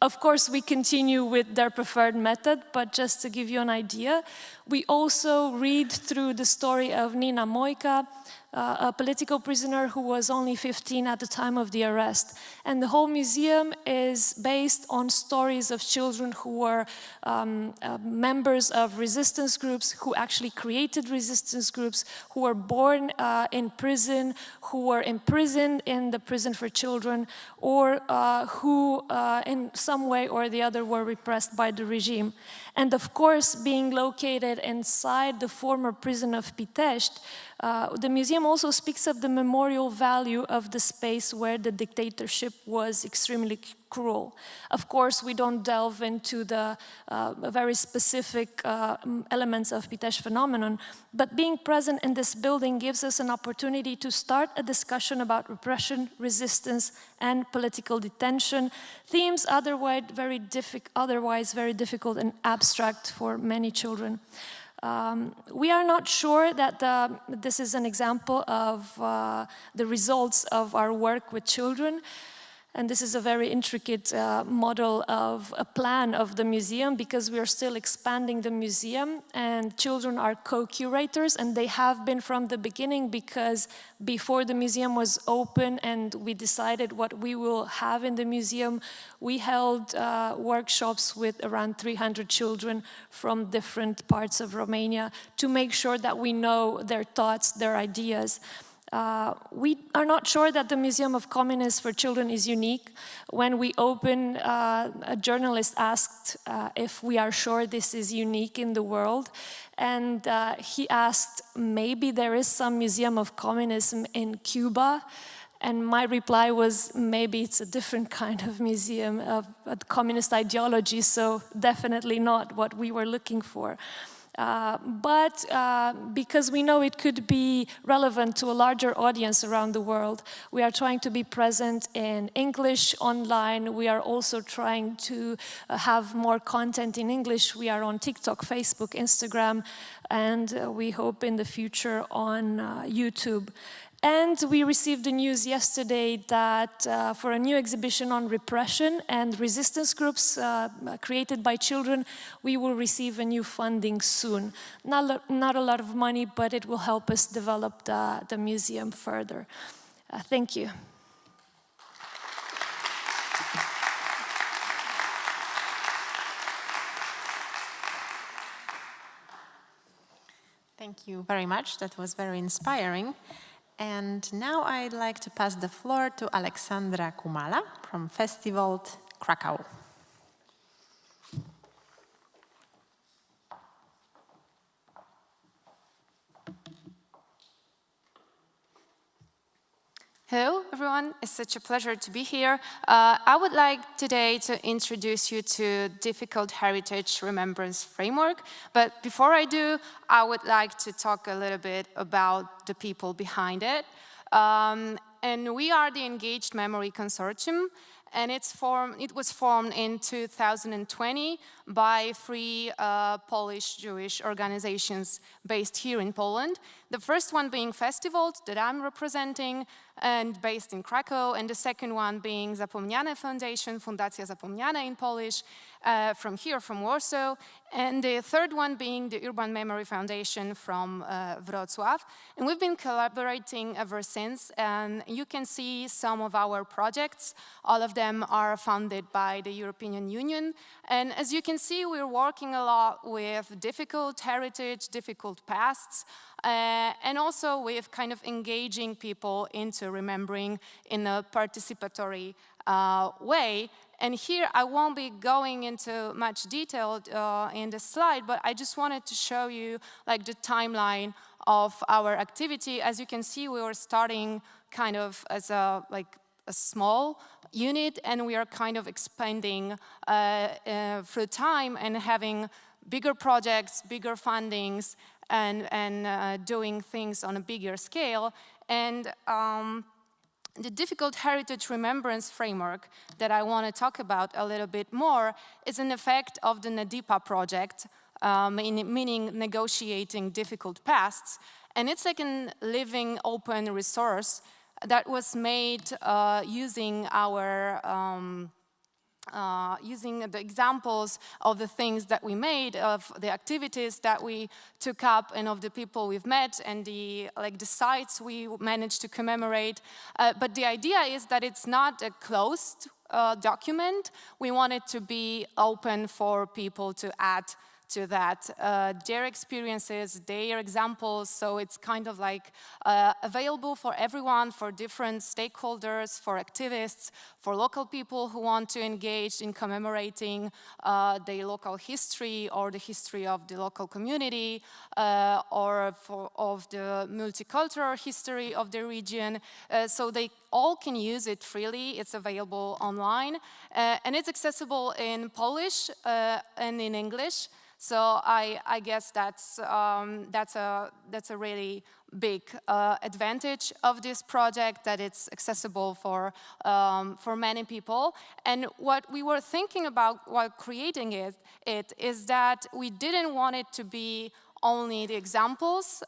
Of course, we continue with their preferred method, but just to give you an idea, we also read through the story of Nina Moica, a political prisoner who was only 15 at the time of the arrest. And the whole museum is based on stories of children who were members of resistance groups, who actually created resistance groups, who were born in prison, who were imprisoned in the prison for children, or who in some way or the other were repressed by the regime. And of course, being located inside the former prison of Pitești, The museum also speaks of the memorial value of the space where the dictatorship was extremely cruel. Of course, we don't delve into the very specific elements of Pitești phenomenon, but being present in this building gives us an opportunity to start a discussion about repression, resistance, and political detention, themes otherwise very difficult and abstract for many children. We are not sure that this is an example of the results of our work with children. And this is a very intricate model of a plan of the museum, because we are still expanding the museum and children are co-curators, and they have been from the beginning, because before the museum was open and we decided what we will have in the museum, we held workshops with around 300 children from different parts of Romania to make sure that we know their thoughts, their ideas. We are not sure that the Museum of Communists for Children is unique. When we opened, a journalist asked if we are sure this is unique in the world. And he asked, maybe there is some Museum of Communism in Cuba. And my reply was, maybe it's a different kind of museum of communist ideology, so definitely not what we were looking for. But because we know it could be relevant to a larger audience around the world, we are trying to be present in English online. We are also trying to have more content in English. We are on TikTok, Facebook, Instagram, and we hope in the future on YouTube. And we received the news yesterday that for a new exhibition on repression and resistance groups created by children, we will receive a new funding soon. Not a lot of money, but it will help us develop the museum further. Thank you. Thank you very much. That was very inspiring. And now I'd like to pass the floor to Aleksandra Kumala from Festival Krakow. Hello, everyone. It's such a pleasure to be here. I would like today to introduce you to Difficult Heritage Remembrance Framework. But before I do, I would like to talk a little bit about the people behind it. And we are the Engaged Memory Consortium. And it was formed in 2020 by 3 Polish Jewish organizations based here in Poland. The first one being Festival, that I'm representing, and based in Krakow, and the second one being Zapomniane Foundation, Fundacja Zapomniane in Polish, from here, from Warsaw, and the third one being the Urban Memory Foundation from Wrocław. And we've been collaborating ever since, and you can see some of our projects. All of them are funded by the European Union. And as you can see, we're working a lot with difficult heritage, difficult pasts, and also with kind of engaging people into remembering in a participatory way. And here I won't be going into much detail in the slide, but I just wanted to show you like the timeline of our activity. As you can see, we were starting kind of as a small unit, and we are kind of expanding through time and having bigger projects, bigger fundings, and doing things on a bigger scale. And the Difficult Heritage Remembrance Framework that I want to talk about a little bit more is an effect of the NEDIPA project, meaning negotiating difficult pasts. And it's like a living open resource that was made using our using the examples of the things that we made, of the activities that we took up, and of the people we've met, and the sites we managed to commemorate. But the idea is that it's not a closed document. We want it to be open for people to add to that, their experiences, their examples, so it's kind of like available for everyone, for different stakeholders, for activists, for local people who want to engage in commemorating their local history or the history of the local community, or of the multicultural history of the region. So they all can use it freely. It's available online, and it's accessible in Polish and in English. So I guess that's a really big advantage of this project, that it's accessible for many people. And what we were thinking about while creating it is that we didn't want it to be only the examples.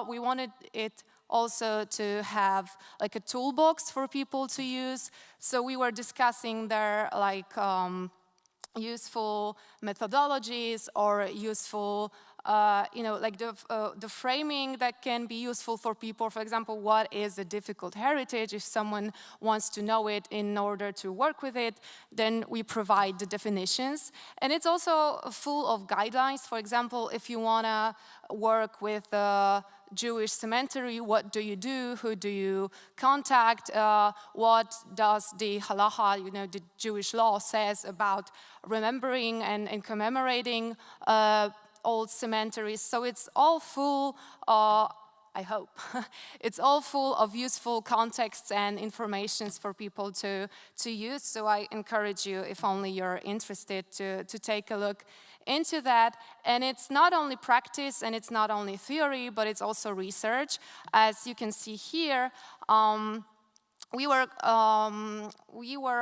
We wanted it also to have like a toolbox for people to use. So we were discussing their like useful methodologies or useful, like the framing that can be useful for people. For example, what is a difficult heritage? If someone wants to know it in order to work with it, then we provide the definitions. And it's also full of guidelines. For example, if you want to work with Jewish cemetery, what do you do? Who do you contact? What does the halacha, the Jewish law says about remembering and commemorating old cemeteries? So it's all full, I hope, it's all full of useful contexts and informations for people to use. So I encourage you, if only you're interested, to take a look into that. And it's not only practice and it's not only theory, but it's also research. As you can see here, we were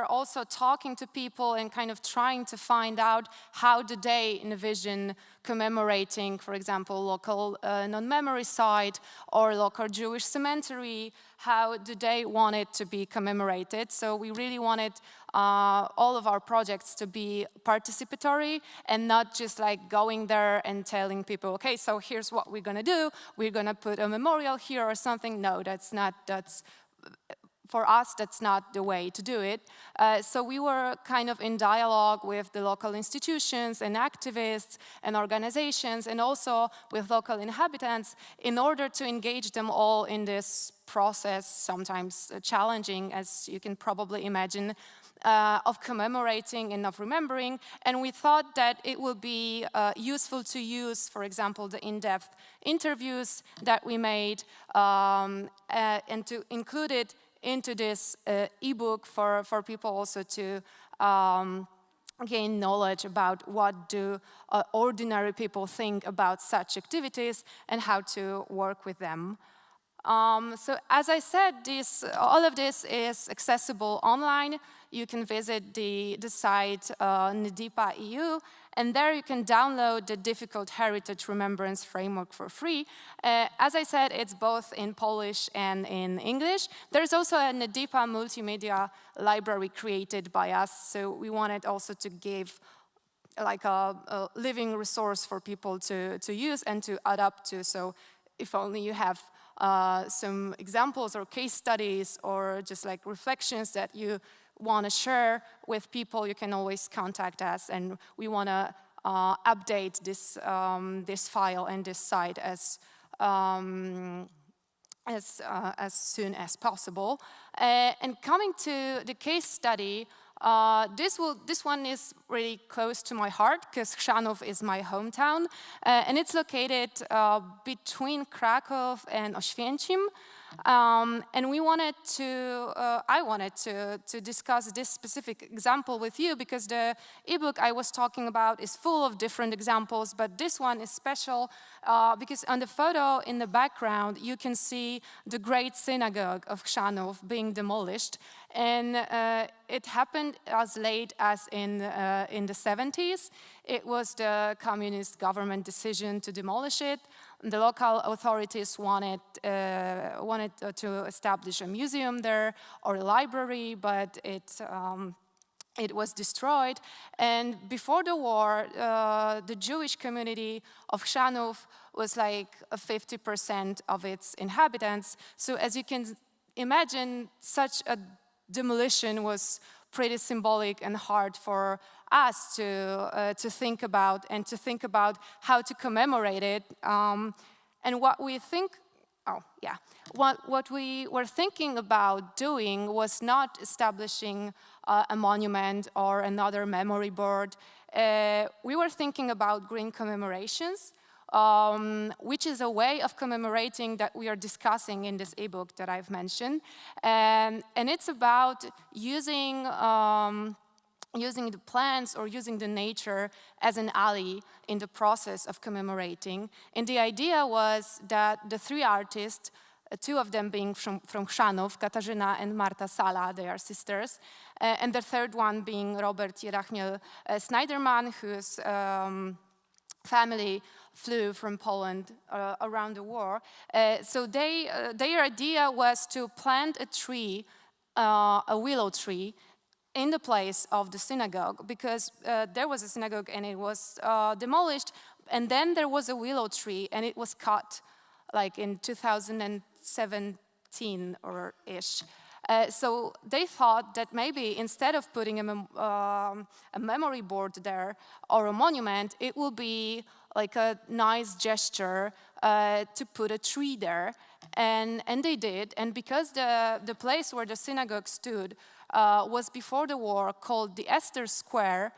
also talking to people and kind of trying to find out how do they envision commemorating, for example, local non-memory site or local Jewish cemetery. How do they want it to be commemorated? So we really wanted all of our projects to be participatory and not just like going there and telling people, okay, so here's what we're gonna do. We're gonna put a memorial here or something. No, for us, that's not the way to do it. So we were kind of in dialogue with the local institutions and activists and organizations, and also with local inhabitants, in order to engage them all in this process, sometimes challenging, as you can probably imagine, of commemorating and of remembering. And we thought that it would be useful to use, for example, the in-depth interviews that we made, and to include it into this ebook for people also to gain knowledge about what do ordinary people think about such activities and how to work with them. So as I said, all of this is accessible online. You can visit the site NDIPA.eu, and there you can download the Difficult Heritage Remembrance Framework for free. As I said, it's both in Polish and in English. There's also a NDIPA multimedia library created by us, so we wanted also to give like a living resource for people to use and to adapt to. So if only you have some examples or case studies or just like reflections that you want to share with people, you can always contact us, and we want to update this file and this site as soon as possible. And coming to the case study, this one is really close to my heart because Chrzanów is my hometown, and it's located between Kraków and Oświęcim. And I wanted to discuss this specific example with you because the ebook I was talking about is full of different examples, but this one is special because on the photo in the background you can see the great synagogue of Chrzanów being demolished, and it happened as late as in the 70s. It was the communist government decision to demolish it. The local authorities wanted to establish a museum there or a library, but it was destroyed. And before the war, the Jewish community of Chrzanów was like 50% of its inhabitants. So as you can imagine, such a demolition was pretty symbolic and hard for us to think about and to think about how to commemorate it. And what we think, what we were thinking about doing was not establishing a monument or another memory board. We were thinking about green commemorations, which is a way of commemorating that we are discussing in this ebook that I've mentioned. And it's about using the plants or using the nature as an ally in the process of commemorating. And the idea was that the three artists, two of them being from Chrzanów, Katarzyna and Marta Sala, they are sisters, and the third one being Robert Jerachmiel Schneiderman, whose family flew from Poland around the war. So their idea was to plant a tree, a willow tree, in the place of the synagogue, because there was a synagogue and it was demolished, and then there was a willow tree and it was cut like in 2017 or ish. So they thought that maybe instead of putting a memory board there or a monument, it will be like a nice gesture to put a tree there. And they did. And because the place where the synagogue stood was before the war called the Esther Square,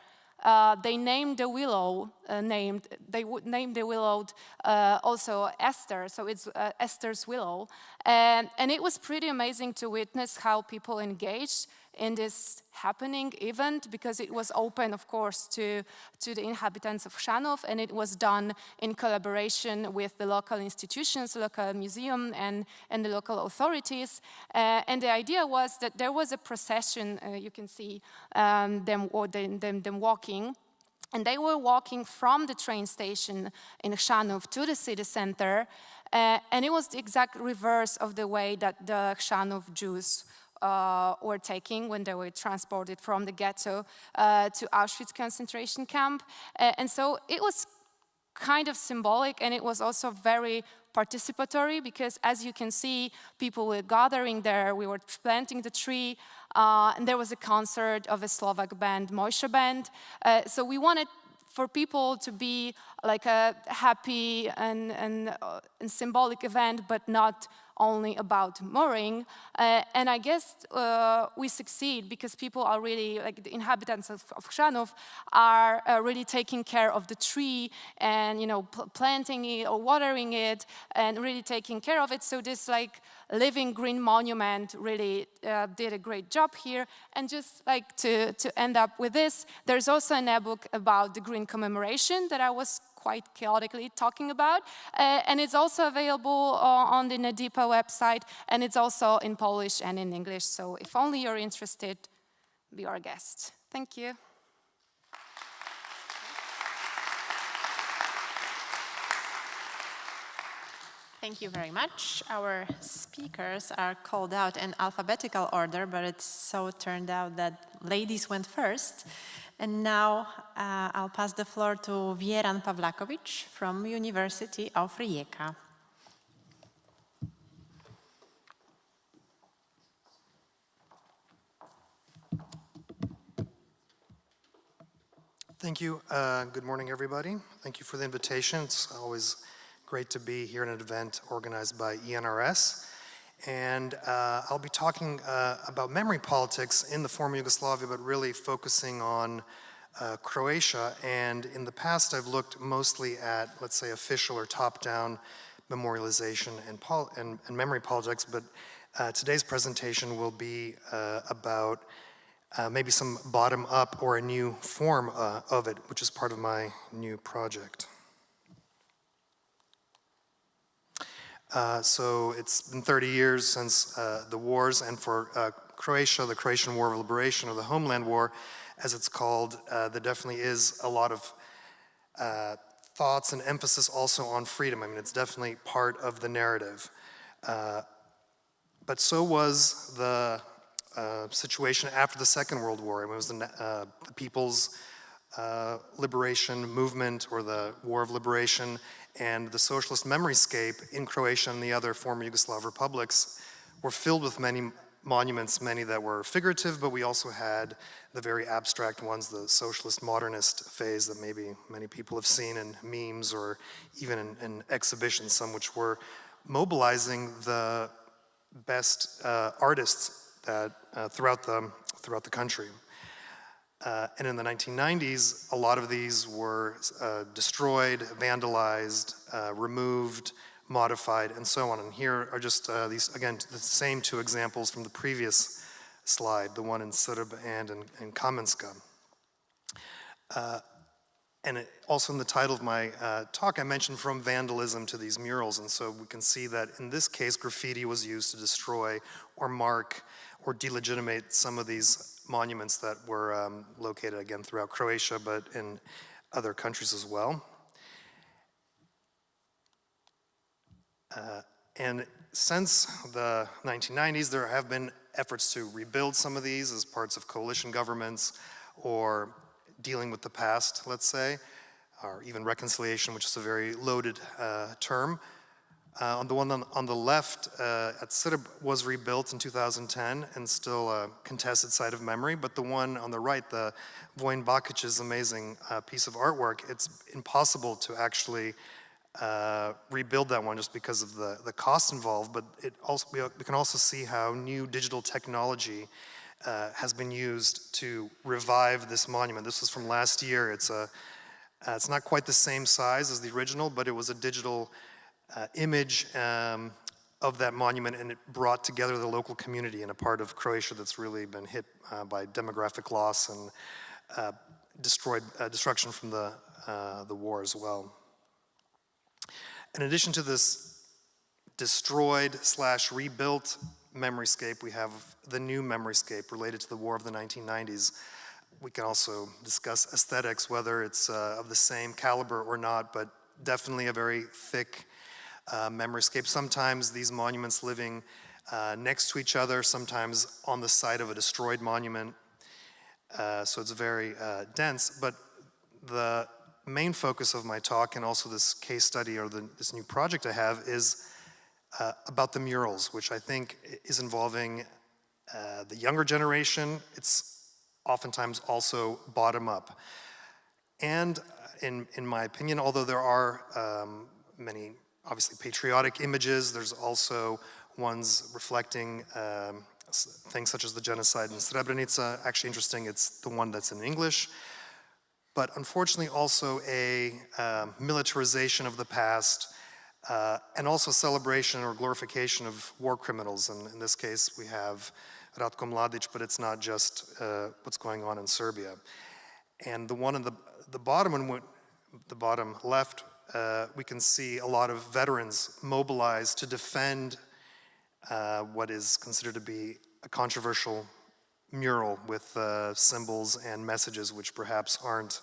they named the willow, named the willow also Esther, so it's Esther's willow. And it was pretty amazing to witness how people engaged in this happening event, because it was open, of course, to the inhabitants of Chrzanów, and it was done in collaboration with the local institutions, local museum, and the local authorities. And the idea was that there was a procession, you can see them walking, and they were walking from the train station in Chrzanów to the city center, and it was the exact reverse of the way that the Chrzanów Jews were taking when they were transported from the ghetto to Auschwitz concentration camp. And so it was kind of symbolic, and it was also very participatory, because as you can see, people were gathering there, we were planting the tree, and there was a concert of a Slovak band, Mojsha Band. So we wanted for people to be like a happy and symbolic event, but not only about mooring. And I guess we succeed, because people are really, like the inhabitants of Chrzanów are really taking care of the tree and, you know, planting it or watering it and really taking care of it. So this like living green monument really did a great job here. And just like to end up with this, there's also an ebook about the green commemoration that I was quite chaotically talking about, and it's also available on the NEDIPA website, and it's also in Polish and in English, so if only you're interested, be our guest. Thank you. Thank you very much. Our speakers are called out in alphabetical order, but it so turned out that ladies went first. And now I'll pass the floor to Vieran Pavlakovic from University of Rijeka. Thank you. Good morning, everybody. Thank you for the invitation. It's always great to be here at an event organized by ENRS. And I'll be talking about memory politics in the former Yugoslavia, but really focusing on Croatia. And in the past, I've looked mostly at, let's say, official or top-down memorialization and memory politics. But today's presentation will be about maybe some bottom-up or a new form of it, which is part of my new project. So it's been 30 years since the wars, and for Croatia, the Croatian War of Liberation, or the Homeland War, as it's called, there definitely is a lot of thoughts and emphasis also on freedom. I mean, it's definitely part of the narrative. But so was the situation after the Second World War. I mean, it was the People's Liberation Movement, or the War of Liberation, and the socialist memoryscape in Croatia and the other former Yugoslav republics were filled with many monuments, many that were figurative, but we also had the very abstract ones, the socialist modernist phase that maybe many people have seen in memes or even in exhibitions, some which were mobilizing the best artists that, throughout the country. And in the 1990s, a lot of these were destroyed, vandalized, removed, modified, and so on. And here are just these, again, the same two examples from the previous slide, the one in Srb and in Kamenska. And also in the title of my talk, I mentioned from vandalism to these murals. And so we can see that in this case, graffiti was used to destroy or mark or delegitimate some of these monuments that were located, again, throughout Croatia, but in other countries as well. And since the 1990s, there have been efforts to rebuild some of these as parts of coalition governments or dealing with the past, let's say, or even reconciliation, which is a very loaded term. On the one on the left, at Srb was rebuilt in 2010 and still a contested site of memory, but the one on the right, the Vojin Bakic's amazing piece of artwork, it's impossible to actually rebuild that one just because of the cost involved, but it also, we can also see how new digital technology has been used to revive this monument. This was from last year. It's not quite the same size as the original, but it was a digital image of that monument, and it brought together the local community in a part of Croatia that's really been hit by demographic loss and destruction from the war as well. In addition to this destroyed/rebuilt memoryscape, we have the new memoryscape related to the war of the 1990s. We can also discuss aesthetics, whether it's of the same caliber or not, but definitely a very thick memoryscape. Sometimes these monuments living next to each other, sometimes on the site of a destroyed monument. So it's very dense, but the main focus of my talk and also this case study or this new project I have is about the murals, which I think is involving the younger generation. It's oftentimes also bottom up. And in my opinion, although there are many obviously patriotic images, there's also ones reflecting things such as the genocide in Srebrenica. Actually interesting, it's the one that's in English. But unfortunately also a militarization of the past and also celebration or glorification of war criminals. And in this case, we have Ratko Mladic, but it's not just what's going on in Serbia. And the one in the bottom left, we can see a lot of veterans mobilized to defend what is considered to be a controversial mural with symbols and messages which perhaps aren't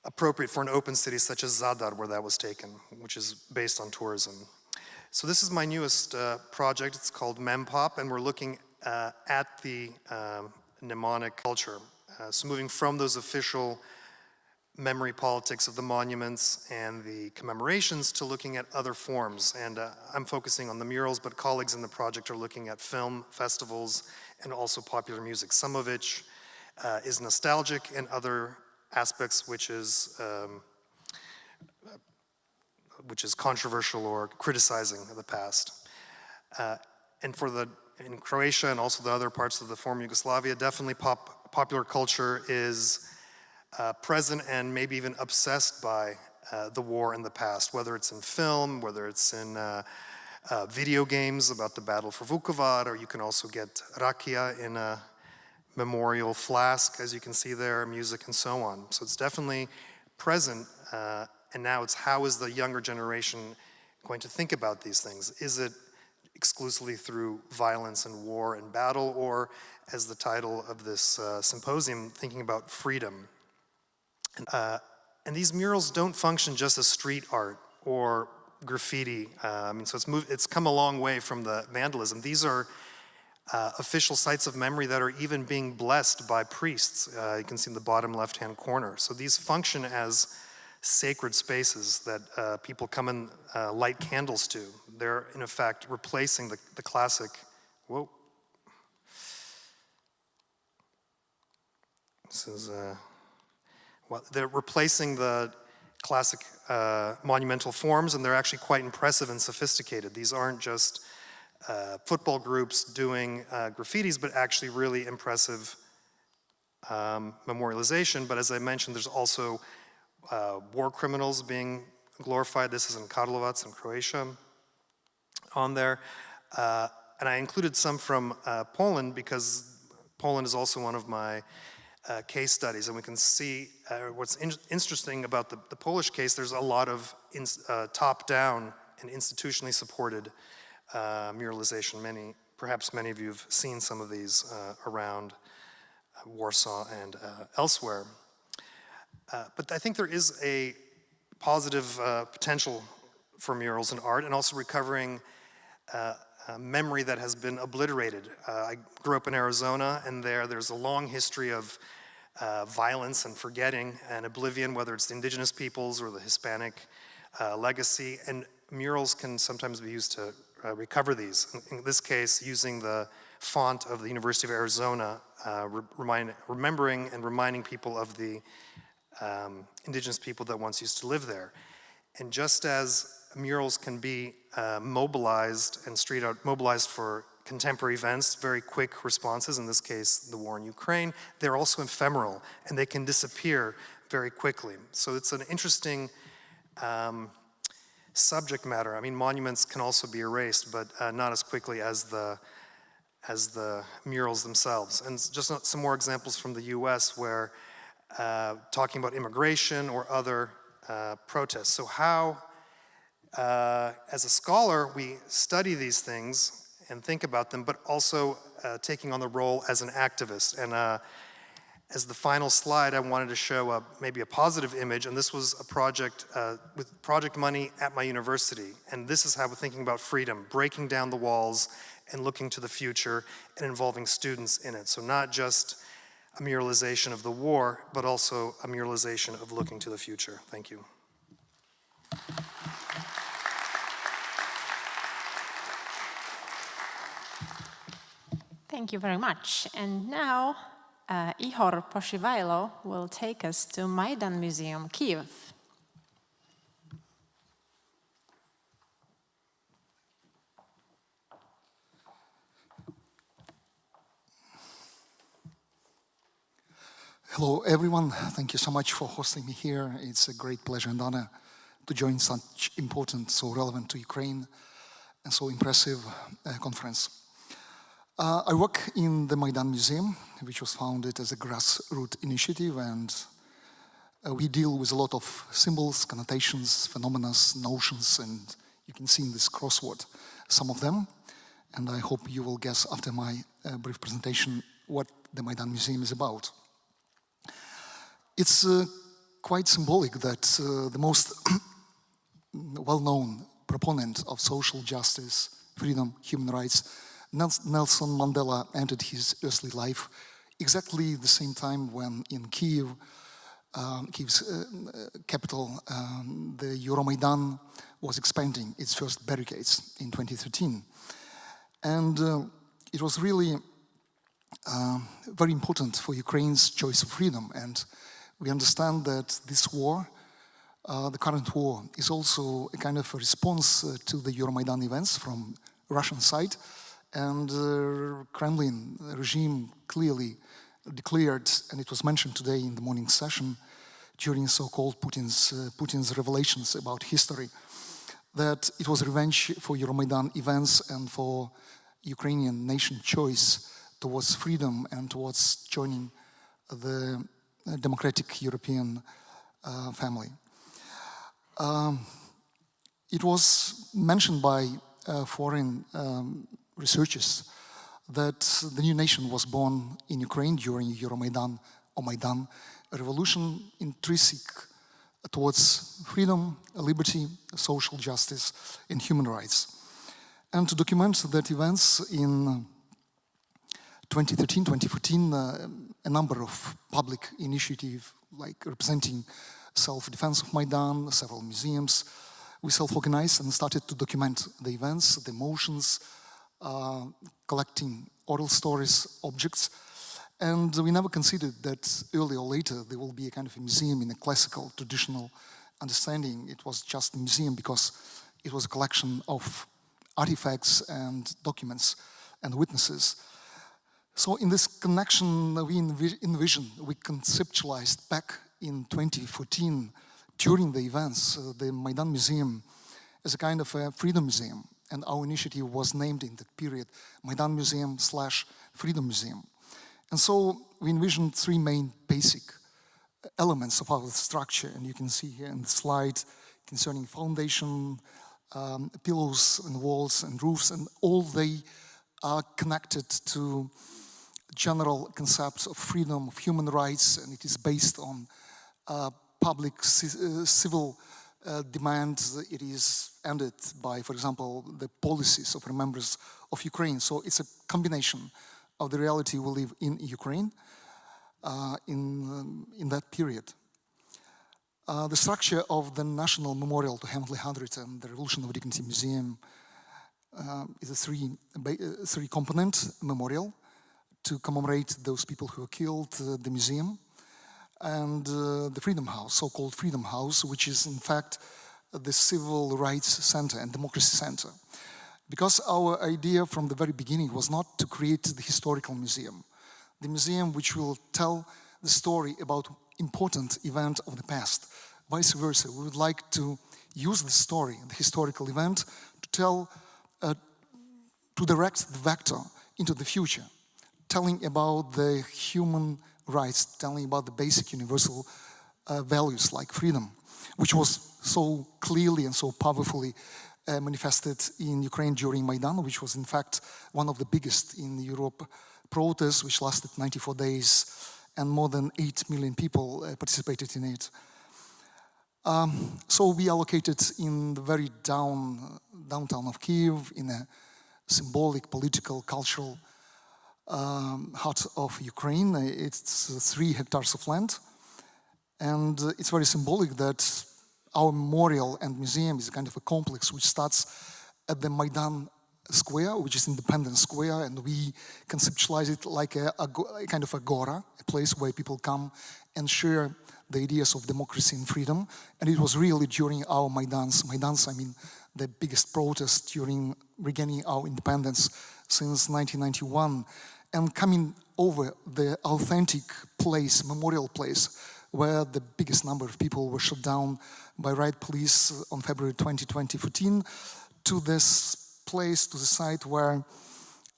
appropriate for an open city such as Zadar, where that was taken, which is based on tourism. So this is my newest project. It's called Mempop, and we're looking at the mnemonic culture. So moving from those official memory politics of the monuments and the commemorations to looking at other forms. And I'm focusing on the murals, but colleagues in the project are looking at film festivals and also popular music, some of which is nostalgic and other aspects which is controversial or criticizing the past. And in Croatia and also the other parts of the former Yugoslavia, definitely popular culture is present and maybe even obsessed by the war in the past, whether it's in film, whether it's in video games about the battle for Vukovar, or you can also get rakia in a memorial flask, as you can see there, music and so on. So it's definitely present, and now it's how is the younger generation going to think about these things? Is it exclusively through violence and war and battle, or as the title of this symposium, thinking about freedom? And these murals don't function just as street art or graffiti. So it's come a long way from the vandalism. These are official sites of memory that are even being blessed by priests. You can see in the bottom left-hand corner. So these function as sacred spaces that people come and light candles to. They're, in effect, replacing the classic, whoa. This is, well, they're replacing the classic monumental forms, and they're actually quite impressive and sophisticated. These aren't just football groups doing graffitis, but actually really impressive memorialization. But as I mentioned, there's also war criminals being glorified. This is in Karlovac in Croatia on there. And I included some from Poland because Poland is also one of my case studies, and we can see what's interesting about the Polish case. There's a lot of top-down and institutionally supported muralization. Perhaps many of you have seen some of these around Warsaw and elsewhere. But I think there is a positive potential for murals in art, and also recovering memory that has been obliterated. I grew up in Arizona, and there's a long history of violence and forgetting and oblivion, whether it's the indigenous peoples or the Hispanic legacy, and murals can sometimes be used to recover these. In this case, using the font of the University of Arizona, remembering and reminding people of the indigenous people that once used to live there. And just as murals can be mobilized and street art mobilized for contemporary events, very quick responses, in this case the war in Ukraine, they're also ephemeral and they can disappear very quickly. So it's an interesting subject matter. I mean, monuments can also be erased, but not as quickly as the murals themselves. And just some more examples from the US where talking about immigration or other protests. So how, as a scholar, we study these things and think about them, but also taking on the role as an activist. And as the final slide, I wanted to show maybe a positive image, and this was a project with project money at my university. And this is how we're thinking about freedom, breaking down the walls and looking to the future and involving students in it. So not just a muralization of the war, but also a muralization of looking to the future. Thank you. Thank you very much. And now, Ihor Poshivailo will take us to Maidan Museum, Kyiv. Hello, everyone. Thank you so much for hosting me here. It's a great pleasure and honor to join such important, so relevant to Ukraine, and so impressive conference. I work in the Maidan Museum, which was founded as a grassroots initiative, and we deal with a lot of symbols, connotations, phenomena, notions, and you can see in this crossword some of them. And I hope you will guess after my brief presentation what the Maidan Museum is about. It's quite symbolic that the most well-known proponent of social justice, freedom, human rights, Nelson Mandela entered his earthly life exactly the same time when in Kyiv, Kyiv's capital, the Euromaidan was expanding its first barricades in 2013. And it was really very important for Ukraine's choice of freedom. And we understand that this war, the current war, is also a kind of a response to the Euromaidan events from Russian side. And the Kremlin regime clearly declared, and it was mentioned today in the morning session during so-called Putin's revelations about history, that it was revenge for Euromaidan events and for Ukrainian nation choice towards freedom and towards joining the democratic European family. It was mentioned by foreign researchers that the new nation was born in Ukraine during Euromaidan or Maidan, a revolution intrinsic towards freedom, liberty, social justice, and human rights. And to document that events in 2013, 2014, a number of public initiatives like representing self-defense of Maidan, several museums. We self-organized and started to document the events, the emotions, collecting oral stories, objects. And we never considered that earlier or later there will be a kind of a museum in a classical, traditional understanding. It was just a museum because it was a collection of artifacts and documents and witnesses. So in this connection, we envisioned, we conceptualized back in 2014, during the events, the Maidan Museum as a kind of a freedom museum. And our initiative was named in that period, Maidan Museum / Freedom Museum. And so we envisioned three main basic elements of our structure. And you can see here in the slide concerning foundation, pillars and walls and roofs, and all they are connected to general concepts of freedom, of human rights, and it is based on public civil demands. It is ended by, for example, the policies of remembrance of Ukraine. So it's a combination of the reality we live in Ukraine in that period. The structure of the National Memorial to Hamlet 100 and the Revolution of Dignity Museum is a three-component memorial to commemorate those people who were killed, the museum, and the Freedom House, so-called Freedom House, which is in fact the Civil Rights Center and Democracy Center. Because our idea from the very beginning was not to create the historical museum, the museum which will tell the story about important event of the past. Vice versa, we would like to use the story, the historical event, to tell, to direct the vector into the future, telling about the human rights, telling about the basic universal values like freedom, which was so clearly and so powerfully manifested in Ukraine during Maidan, which was in fact one of the biggest in Europe protests, which lasted 94 days, and more than 8 million people participated in it. So we are located in the very downtown of Kyiv, in a symbolic, political, cultural heart of Ukraine. It's 3 hectares of land, and it's very symbolic that our memorial and museum is kind of a complex which starts at the Maidan Square, which is Independence Square, and we conceptualize it like a kind of agora, a place where people come and share the ideas of democracy and freedom. And it was really during our Maidans, I mean the biggest protest during regaining our independence since 1991, and coming over the authentic place, memorial place, where the biggest number of people were shot down by riot police on February 2014, to this place, to the site where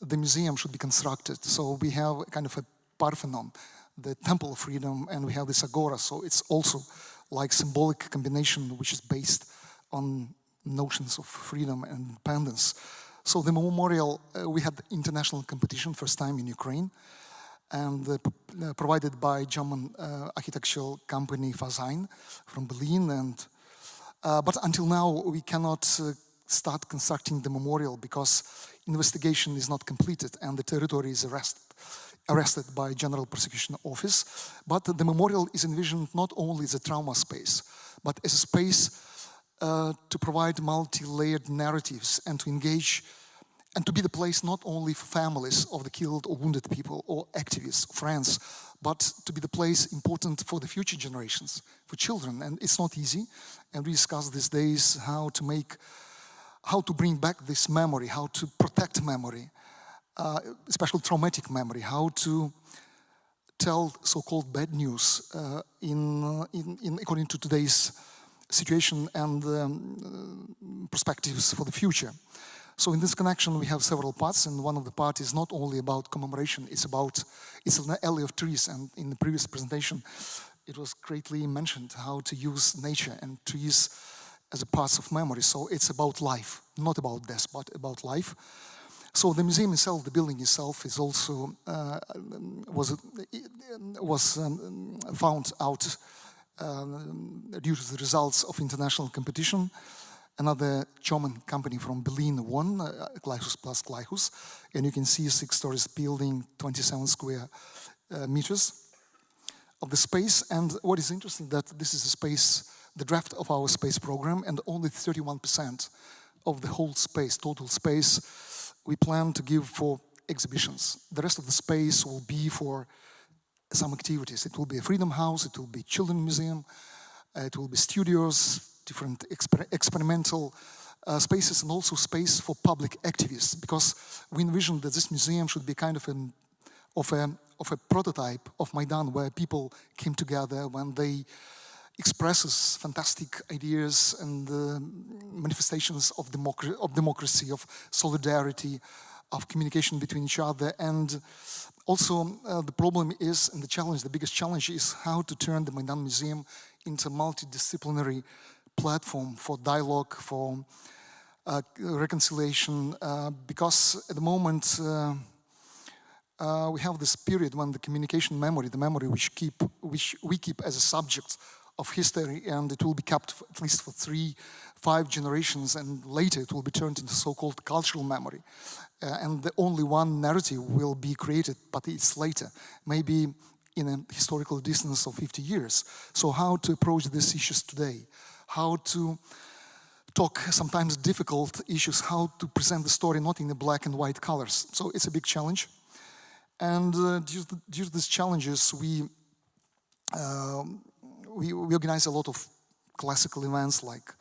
the museum should be constructed. So we have kind of a Parthenon, the Temple of Freedom, and we have this agora. So it's also like symbolic combination which is based on notions of freedom and independence. So the memorial, we had international competition, first time in Ukraine, and provided by German architectural company Fasein from Berlin. And but until now, we cannot start constructing the memorial because investigation is not completed and the territory is arrested by General Prosecution Office. But the memorial is envisioned not only as a trauma space, but as a space to provide multi-layered narratives and to engage and to be the place not only for families of the killed or wounded people or activists, friends, but to be the place important for the future generations, for children. And it's not easy. And we discuss these days how to bring back this memory, how to protect memory, especially traumatic memory, how to tell so-called bad news according to today's situation and perspectives for the future. So in this connection, we have several parts, and one of the parts is not only about commemoration, it's an alley of trees, and in the previous presentation, it was greatly mentioned how to use nature and trees as a part of memory. So it's about life, not about death, but about life. So the museum itself, the building itself, is also was found out due to the results of international competition. Another German company from Berlin won, Gleichus plus Gleichus, and you can see 6 stories building, 27 square meters. of the space. And what is interesting that this is a space, the draft of our space program, and only 31% of the whole space, total space, we plan to give for exhibitions. The rest of the space will be for some activities. It will be a Freedom House, it will be Children's Museum, it will be studios, different experimental spaces, and also space for public activists, because we envision that this museum should be kind of a prototype of Maidan, where people came together when they expresses fantastic ideas and manifestations of democracy, of solidarity, of communication between each other. And also the problem is, and the challenge, the biggest challenge is how to turn the Maidan Museum into a multidisciplinary platform for dialogue, for reconciliation, because at the moment we have this period when the communication memory, the memory which we keep as a subject of history, and it will be kept at least for 3-5 generations, and later it will be turned into so-called cultural memory. And the only one narrative will be created, but it's later, maybe in a historical distance of 50 years. So how to approach these issues today? How to talk sometimes difficult issues, how to present the story not in the black and white colors. So it's a big challenge. And due to these challenges, we organize a lot of classical events, like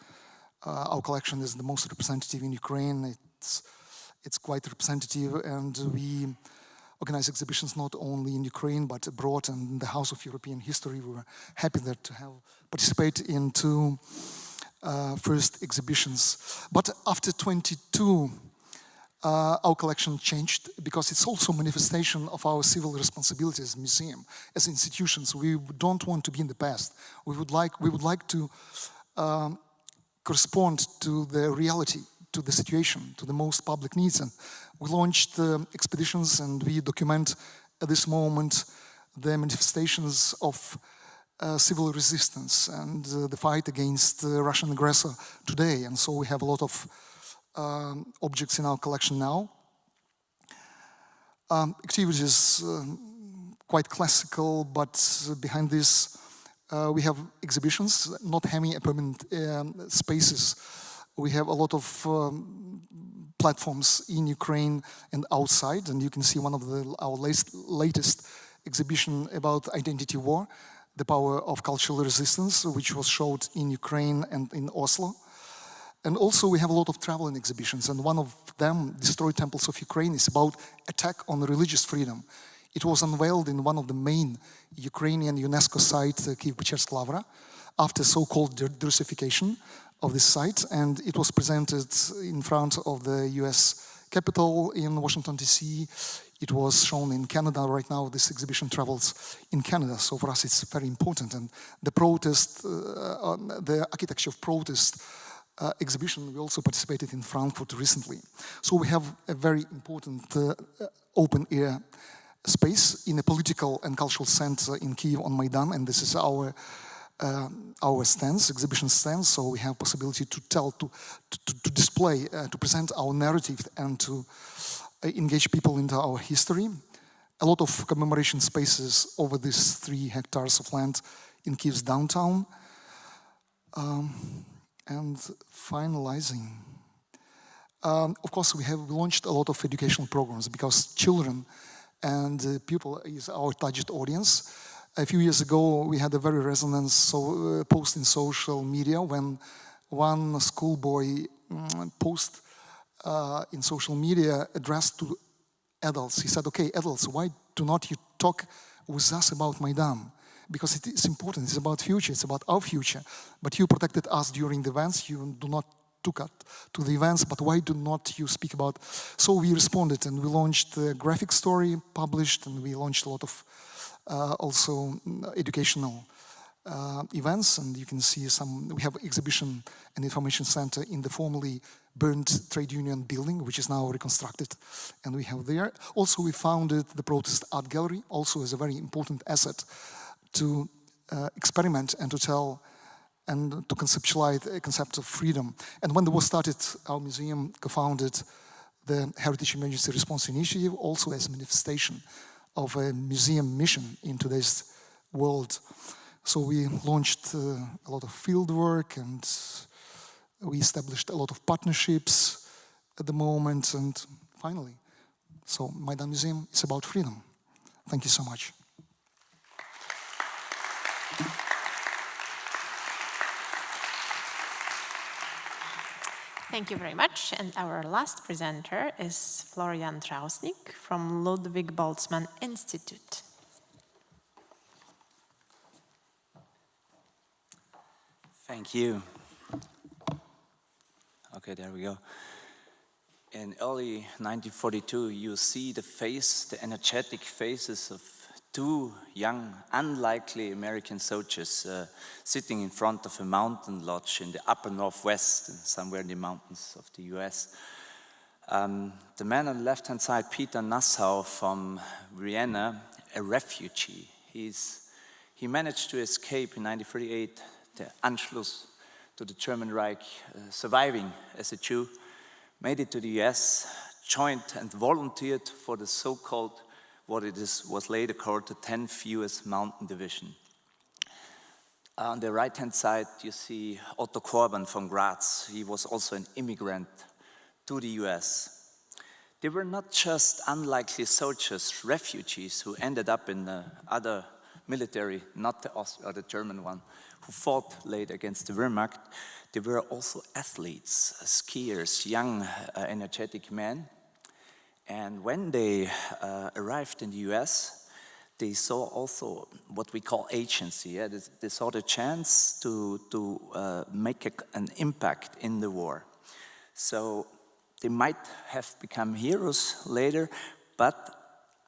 our collection is the most representative in Ukraine. It's quite representative, and we organize exhibitions not only in Ukraine but abroad, and in the House of European History. We were happy to have participate in 2 first exhibitions. But after 22, our collection changed, because it's also a manifestation of our civil responsibility as a museum, as institutions. We don't want to be in the past. We would like to correspond to the reality, to the situation, to the most public needs. And we launched expeditions, and we document at this moment the manifestations of civil resistance and the fight against the Russian aggressor today. And so we have a lot of objects in our collection now. Activities quite classical, but behind this we have exhibitions, not having permanent spaces. We have a lot of platforms in Ukraine and outside, and you can see one of our latest exhibition about identity war, the power of cultural resistance, which was showed in Ukraine and in Oslo. And also we have a lot of traveling exhibitions, and one of them, Destroy Temples of Ukraine, is about attack on religious freedom. It was unveiled in one of the main Ukrainian UNESCO sites, Kyiv-Pechersk Lavra, after so-called derussification of this site, and it was presented in front of the US Capitol in Washington, D.C. It was shown in Canada. Right now this exhibition travels in Canada, so for us it's very important. And the protest, the architecture of protest exhibition, we also participated in Frankfurt recently. So we have a very important open-air space in a political and cultural center in Kyiv on Maidan, and this is our stands, exhibition stands, so we have possibility to tell, to display, to present our narrative and to engage people into our history. A lot of commemoration spaces over these 3 hectares of land in Kyiv's downtown. And finalizing, of course we launched a lot of educational programs, because children and people is our target audience. A few years ago we had a very resonant post in social media when one schoolboy post in social media addressed to adults. He said, okay, adults, why do not you talk with us about Maidan? Because it is important, it's about future, it's about our future. But you protected us during the events, you do not took us to the events, but why do not you speak about? So we responded, and we launched the graphic story, published, and we launched a lot of also educational events. And you can see we have exhibition and information center in the formerly burned trade union building, which is now reconstructed, and we have there. Also we founded the Protest Art Gallery, also as a very important asset to experiment and to tell and to conceptualize a concept of freedom. And when the war started, our museum co-founded the Heritage Emergency Response Initiative, also as a manifestation of a museum mission in today's world. So we launched a lot of field work, and we established a lot of partnerships at the moment, and finally, so Maidan Museum is about freedom. Thank you so much. Thank you very much. And our last presenter is Florian Trausnik from Ludwig Boltzmann Institute. Thank you. Okay, there we go. In early 1942, you see the energetic faces of two young, unlikely American soldiers sitting in front of a mountain lodge in the upper northwest, somewhere in the mountains of the US. The man on the left-hand side, Peter Nassau from Vienna, a refugee. He managed to escape in 1938, the Anschluss to the German Reich, surviving as a Jew, made it to the US, joined and volunteered for the so-called, was later called the 10th US Mountain Division. On the right-hand side, you see Otto Korban from Graz. He was also an immigrant to the US. They were not just unlikely soldiers, refugees who ended up in the other military, not the German one, who fought later against the Wehrmacht. They were also athletes, skiers, young, energetic men. And when they arrived in the US, they saw also what we call agency. Yeah? They saw the chance to make an impact in the war. So they might have become heroes later, but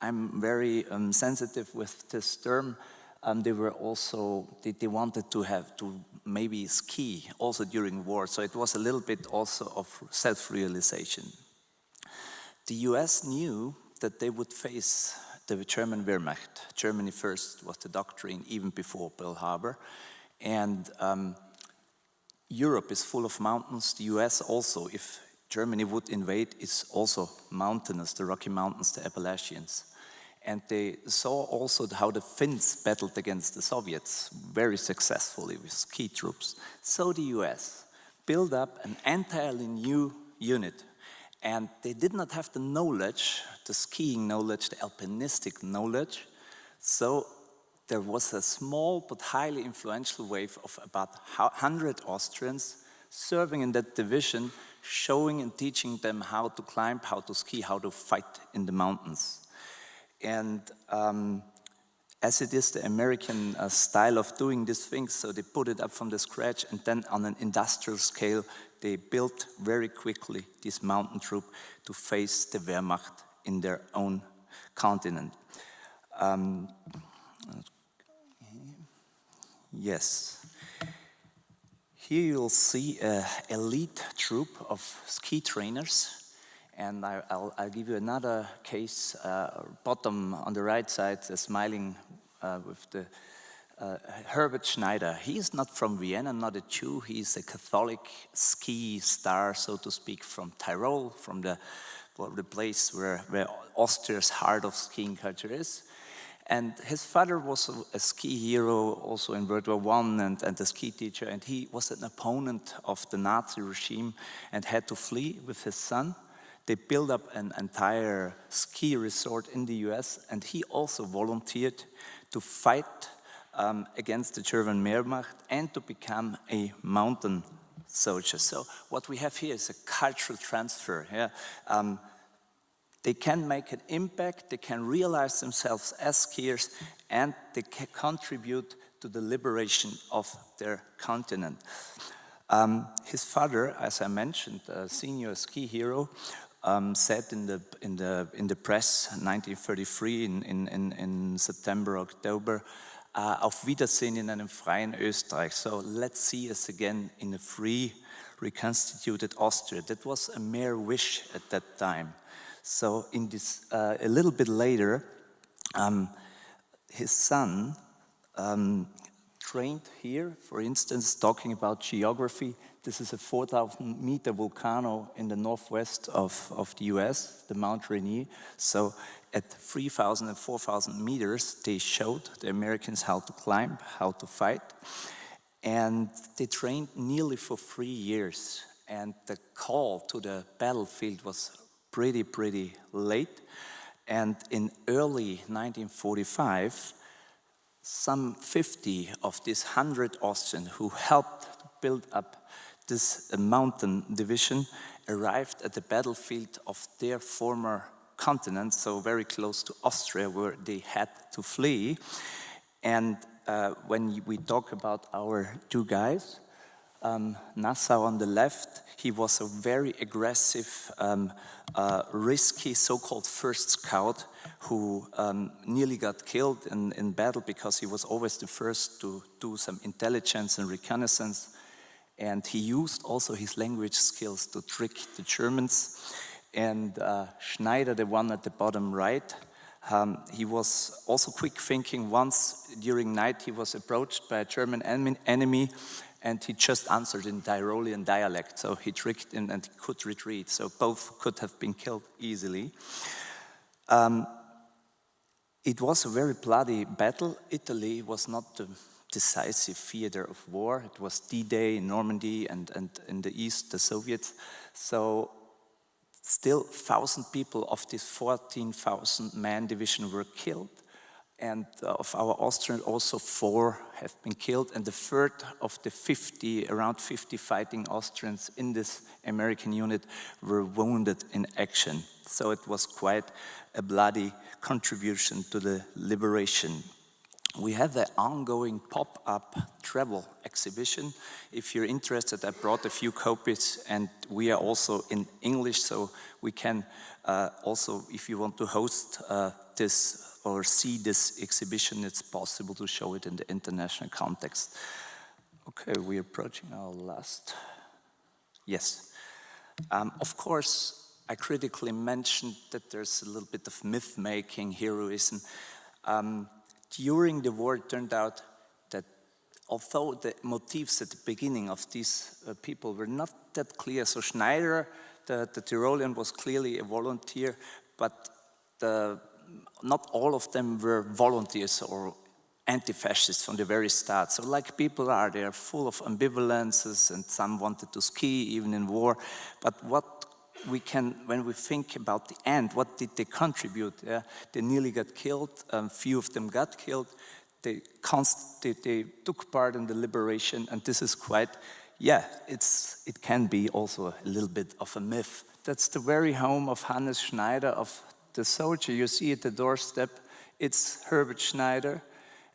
I'm very sensitive with this term. They were also, they wanted to maybe ski also during war. So it was a little bit also of self-realization. The US knew that they would face the German Wehrmacht. Germany first was the doctrine even before Pearl Harbor. And Europe is full of mountains. The US also, if Germany would invade, is also mountainous, the Rocky Mountains, the Appalachians. And they saw also how the Finns battled against the Soviets very successfully with ski troops. So the US built up an entirely new unit. And they did not have the knowledge, the skiing knowledge, the alpinistic knowledge. So there was a small but highly influential wave of about 100 Austrians serving in that division, showing and teaching them how to climb, how to ski, how to fight in the mountains. And as it is the American style of doing these things, so they put it up from the scratch, and then on an industrial scale, they built very quickly this mountain troop to face the Wehrmacht in their own continent. Yes. Here you'll see an elite troop of ski trainers. And I'll give you another case, bottom on the right side, smiling with the Herbert Schneider. He is not from Vienna, not a Jew. He is a Catholic ski star, so to speak, from Tyrol, from the place where Austria's heart of skiing culture is. And his father was a ski hero also in World War I and a ski teacher. And he was an opponent of the Nazi regime and had to flee with his son. They built up an entire ski resort in the US, and he also volunteered to fight against the German Wehrmacht and to become a mountain soldier. So what we have here is a cultural transfer. Yeah? They can make an impact, they can realize themselves as skiers, and they can contribute to the liberation of their continent. His father, as I mentioned, a senior ski hero, said in the press, 1933 in September, October, auf Wiedersehen in einem freien Österreich. So let's see us again in a free, reconstituted Austria. That was a mere wish at that time. So in this, a little bit later, his son trained here, for instance, talking about geography, This is a 4,000-meter volcano in the northwest of the US, the Mount Rainier. So at 3,000 and 4,000 meters, they showed the Americans how to climb, how to fight. And they trained nearly for 3 years. And the call to the battlefield was pretty late. And in early 1945, some 50 of these 100 Austrians who helped build up this mountain division arrived at the battlefield of their former continent, so very close to Austria, where they had to flee. And when we talk about our two guys, Nassau on the left, he was a very aggressive, risky so-called first scout who nearly got killed in battle because he was always the first to do some intelligence and reconnaissance. And he used also his language skills to trick the Germans. And Schneider, the one at the bottom right, he was also quick thinking. Once during night he was approached by a German enemy, and he just answered in Tyrolean dialect. So he tricked him and he could retreat. So both could have been killed easily. It was a very bloody battle. Italy was not the decisive theater of war. It was D-Day in Normandy and in the east, the Soviets. So still 1,000 people of this 14,000-man division were killed. And of our Austrians, also 4 have been killed. And the third of the around 50 fighting Austrians in this American unit were wounded in action. So it was quite a bloody contribution to the liberation. We have an ongoing pop-up travel exhibition. If you're interested, I brought a few copies, and we are also in English, so we can also, if you want to host this or see this exhibition, it's possible to show it in the international context. Okay, we're approaching our last. Yes. Of course, I critically mentioned that there's a little bit of myth-making, heroism. During the war, it turned out that although the motifs at the beginning of these people were not that clear, so Schneider, the Tyrolean, was clearly a volunteer, but not all of them were volunteers or anti-fascists from the very start. So like people are, they are full of ambivalences, and some wanted to ski even in war. But what we can, when we think about the end, what did they contribute? Yeah? They nearly got killed, few of them got killed. They took part in the liberation, and this is quite, it can be also a little bit of a myth. That's the very home of Hannes Schneider, of the soldier you see at the doorstep. It's Herbert Schneider,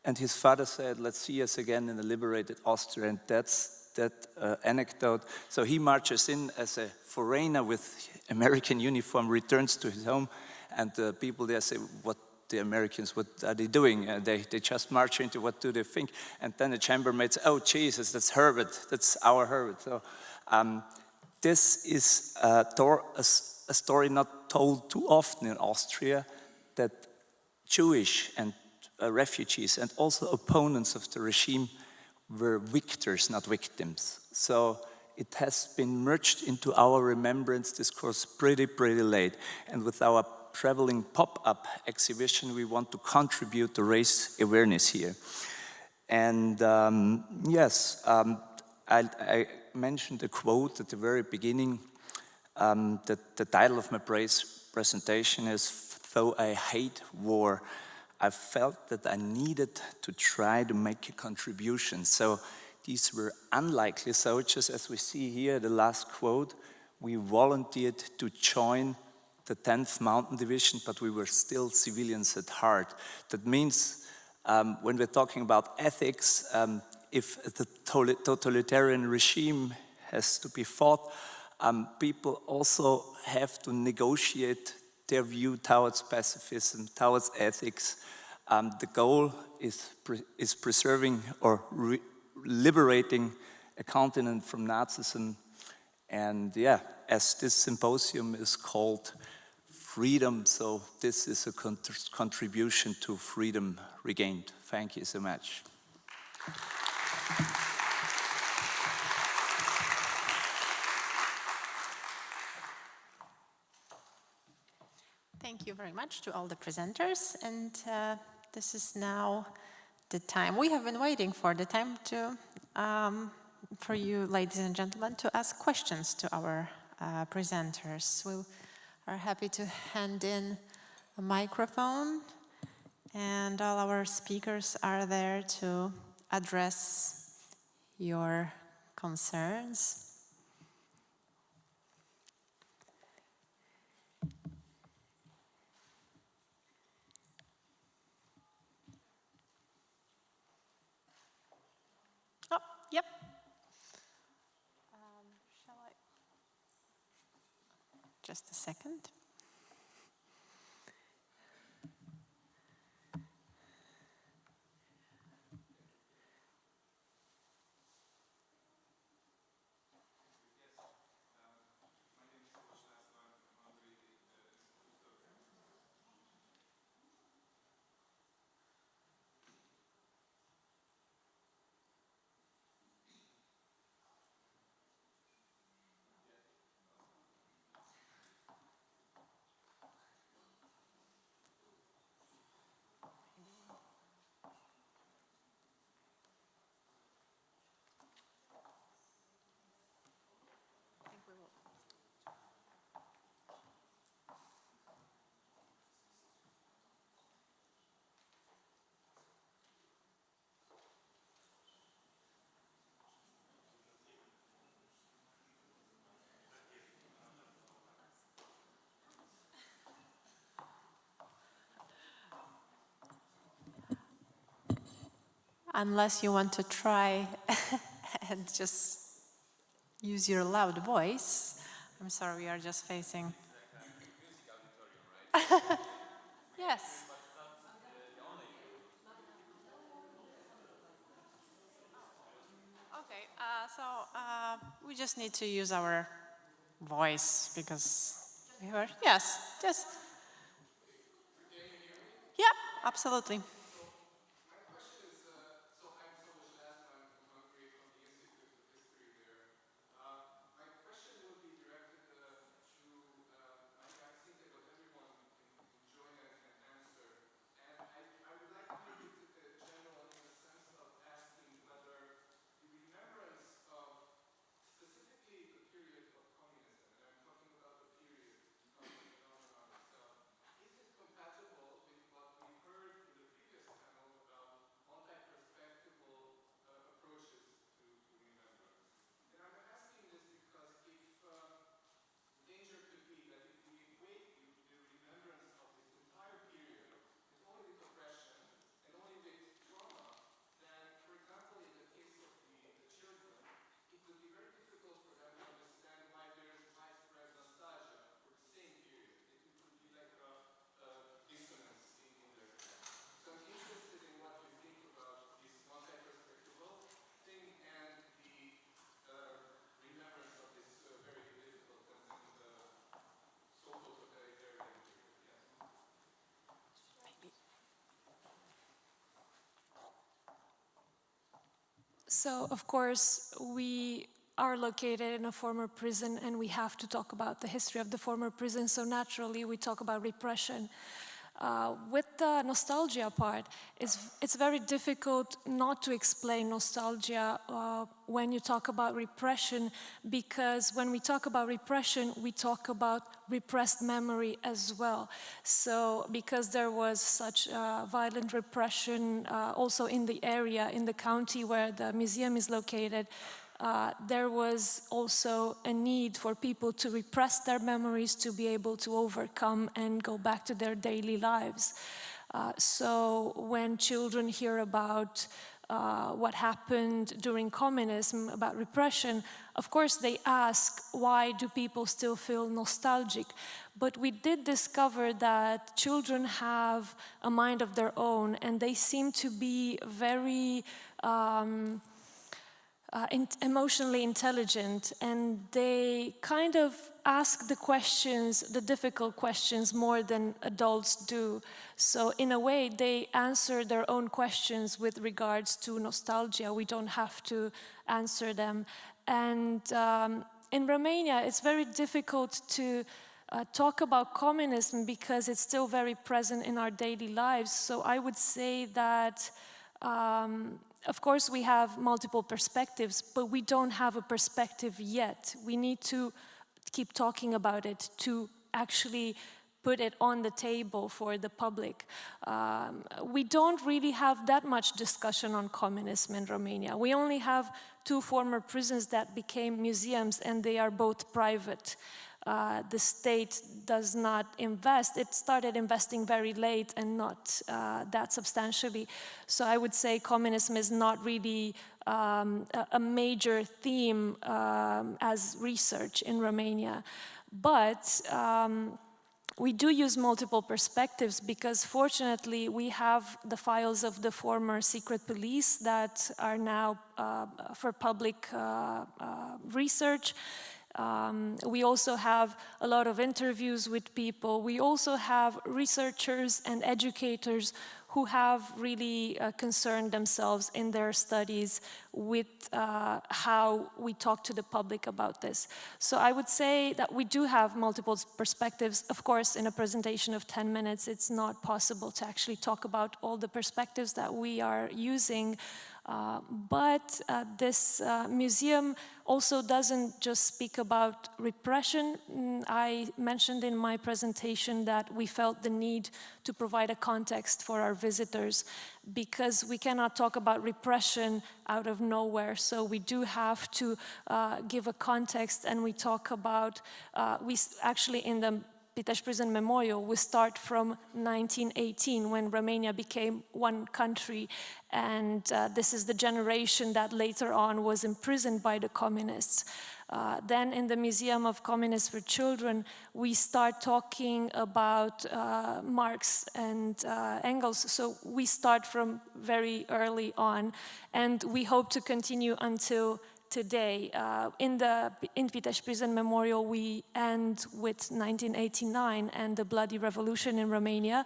and his father said, "Let's see us again in the liberated Austria," and that's that anecdote. So he marches in as a foreigner with American uniform, returns to his home, and the people there say, "What the Americans, what are they doing?" They just march into, what do they think? And then the chambermaid says, "Oh Jesus, that's Herbert, that's our Herbert." So this is a story not told too often in Austria, that Jewish and refugees and also opponents of the regime were victors, not victims. So it has been merged into our remembrance discourse pretty late. And with our traveling pop-up exhibition, we want to contribute to raise awareness here. And I mentioned a quote at the very beginning. The title of my presentation is, "Though I hate war, I felt that I needed to try to make a contribution." So these were unlikely soldiers, as we see here, the last quote. We volunteered to join the 10th Mountain Division, but we were still civilians at heart. That means when we're talking about ethics, if the totalitarian regime has to be fought, people also have to negotiate their view towards pacifism, towards ethics. The goal is preserving or liberating a continent from Nazism. And as this symposium is called Freedom, so this is a contribution to freedom regained. Thank you so much. Thank you very much to all the presenters. And this is now the time. We have been waiting for the time to, for you, ladies and gentlemen, to ask questions to our presenters. We are happy to hand in a microphone, and all our speakers are there to address your concerns. Oh, yep. Shall I? Just a second. Unless you want to try and just use your loud voice. I'm sorry, we are just facing. Yes. Okay, we just need to use our voice because we heard. Yes, just. Yeah, absolutely. So, of course, we are located in a former prison and we have to talk about the history of the former prison, so naturally we talk about repression. With the nostalgia part, it's very difficult not to explain nostalgia when you talk about repression, because when we talk about repression, we talk about repressed memory as well. So, because there was such violent repression also in the area, in the county where the museum is located, there was also a need for people to repress their memories to be able to overcome and go back to their daily lives. So when children hear about what happened during communism, about repression, of course they ask, why do people still feel nostalgic? But we did discover that children have a mind of their own, and they seem to be very emotionally intelligent, and they kind of ask the questions, the difficult questions, more than adults do. So in a way, they answer their own questions with regards to nostalgia. We don't have to answer them. And in Romania, it's very difficult to talk about communism because it's still very present in our daily lives. So I would say that, of course, we have multiple perspectives, but we don't have a perspective yet. We need to keep talking about it to actually put it on the table for the public. We don't really have that much discussion on communism in Romania. We only have 2 former prisons that became museums, and they are both private. The state does not invest. It started investing very late and not that substantially. So I would say communism is not really a major theme as research in Romania. But we do use multiple perspectives because fortunately we have the files of the former secret police that are now for public research. We also have a lot of interviews with people. We also have researchers and educators who have really concerned themselves in their studies with how we talk to the public about this. So I would say that we do have multiple perspectives. Of course, in a presentation of 10 minutes, it's not possible to actually talk about all the perspectives that we are using. But this museum also doesn't just speak about repression. I mentioned in my presentation that we felt the need to provide a context for our visitors because we cannot talk about repression out of nowhere. So we do have to give a context, and we talk about, we actually in the Pitești Prison Memorial, we start from 1918 when Romania became one country, and this is the generation that later on was imprisoned by the communists. Then in the Museum of Communists for Children, we start talking about Marx and Engels, so we start from very early on, and we hope to continue until today. In Pitești Prison Memorial, we end with 1989 and the bloody revolution in Romania.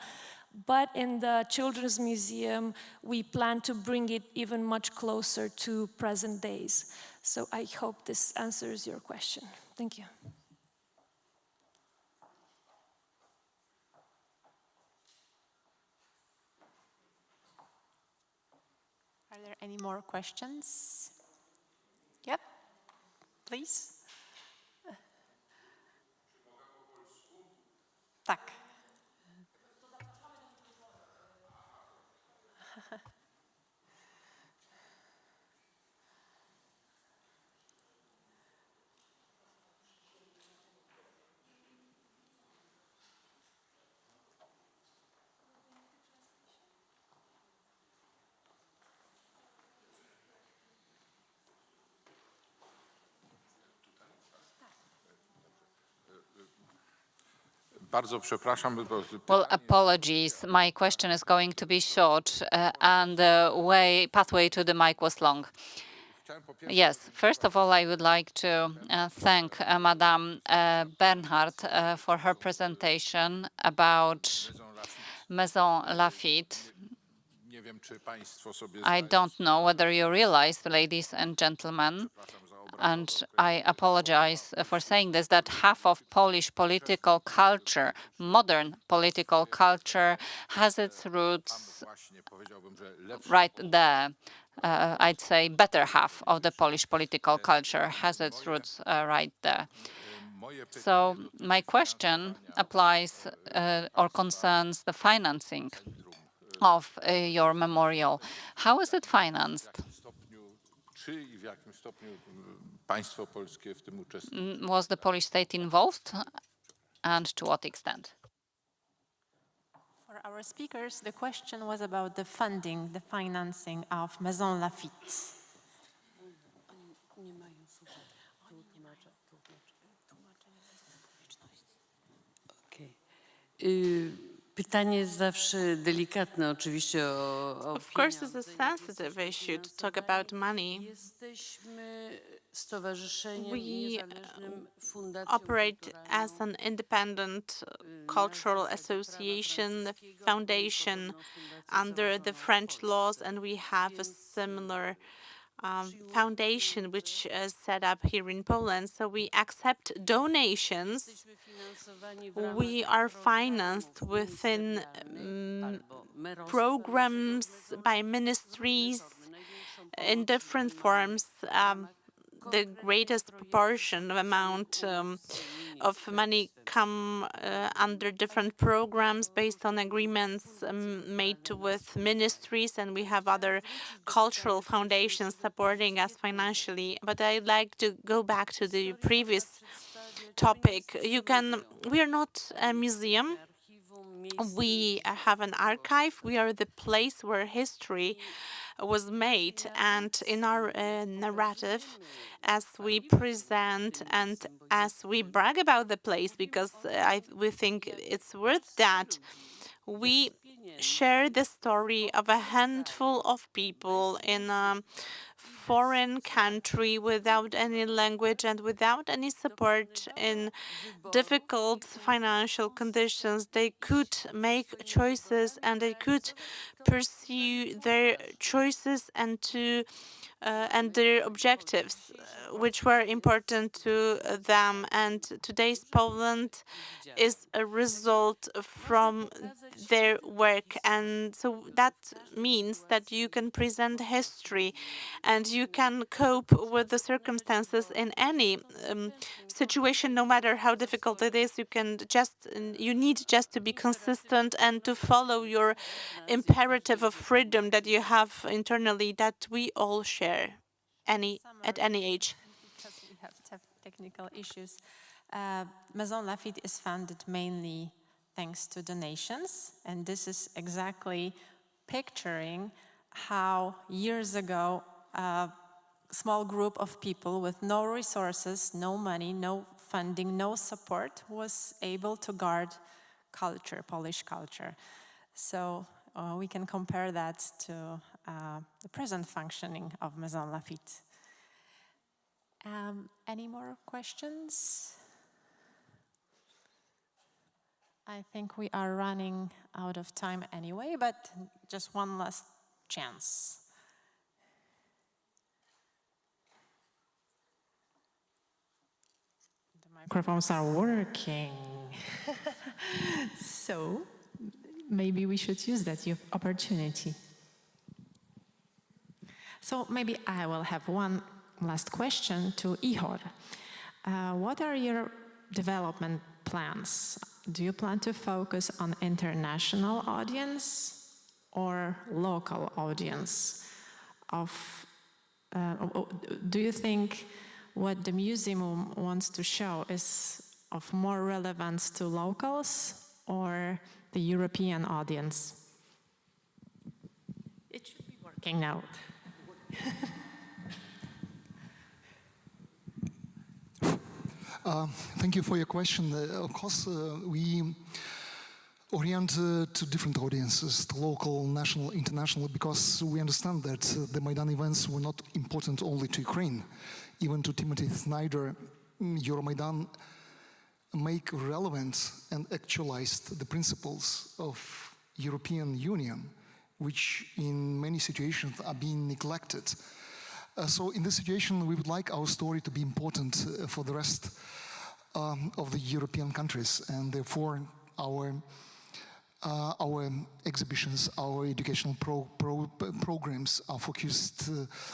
But in the Children's Museum, we plan to bring it even much closer to present days. So I hope this answers your question. Thank you. Are there any more questions? Yep, please. Tak. Well, apologies. My question is going to be short, and the pathway to the mic was long. Yes, first of all, I would like to thank Madame Bernhardt for her presentation about Maison Lafitte. I don't know whether you realize, ladies and gentlemen, and I apologize for saying this, that half of Polish political culture, modern political culture, has its roots right there. I'd say better half of the Polish political culture has its roots right there. So my question applies or concerns the financing of your memorial. How is it financed? Was the Polish state involved, and to what extent? For our speakers, the question was about the funding, the financing of Maison Lafitte. Pytanie jest zawsze delikatne, oczywiście o Of course, it's a sensitive issue to talk about money. We operate as an independent cultural association, foundation under the French laws, and we have a similar foundation which is set up here in Poland. So we accept donations. We are financed within programs by ministries in different forms. The greatest proportion of amount of money come under different programs based on agreements made with ministries, and we have other cultural foundations supporting us financially. But I'd like to go back to the previous topic. We are not a museum. We have an archive. We are the place where history was made, and in our narrative, as we present and as we brag about the place, because we think it's worth that, we share the story of a handful of people in a foreign country without any language and without any support in difficult financial conditions. They could make choices and they could pursue their choices and their objectives, which were important to them. And today's Poland is a result from their work. And so that means that you can present history and you can cope with the circumstances in any situation, no matter how difficult it is. You need just to be consistent and to follow your imperative of freedom that you have internally, that we all share at any age. Because we have technical issues. Maison Lafitte is funded mainly thanks to donations, and this is exactly picturing how years ago a small group of people with no resources, no money, no funding, no support was able to guard culture, Polish culture. So we can compare that to the present functioning of Maison Lafitte. Any more questions? I think we are running out of time anyway, but just one last chance. The microphones are working. So maybe we should use that opportunity. So maybe I will have one last question to Ihor. What are your development plans? Do you plan to focus on international audience or local audience? Do you think what the museum wants to show is of more relevance to locals or the European audience? It should be working now. Thank you for your question. Of course, we orient to different audiences, to local, national, international, because we understand that the Maidan events were not important only to Ukraine. Even to Timothy Snyder, Euromaidan make relevant and actualized the principles of European Union, which in many situations are being neglected. So in this situation, we would like our story to be important for the rest of the European countries, and therefore our exhibitions, our educational programs are focused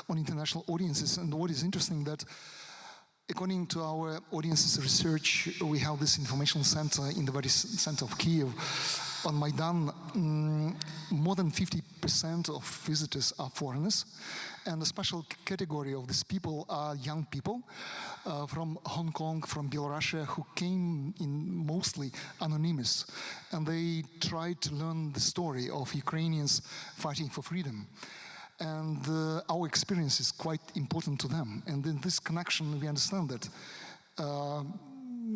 on international audiences. And what is interesting that according to our audiences research, we have this information center in the very center of Kiev. On Maidan, more than 50% of visitors are foreigners, and a special category of these people are young people from Hong Kong, from Belarus, who came in mostly anonymous, and they tried to learn the story of Ukrainians fighting for freedom. And our experience is quite important to them. And in this connection, we understand that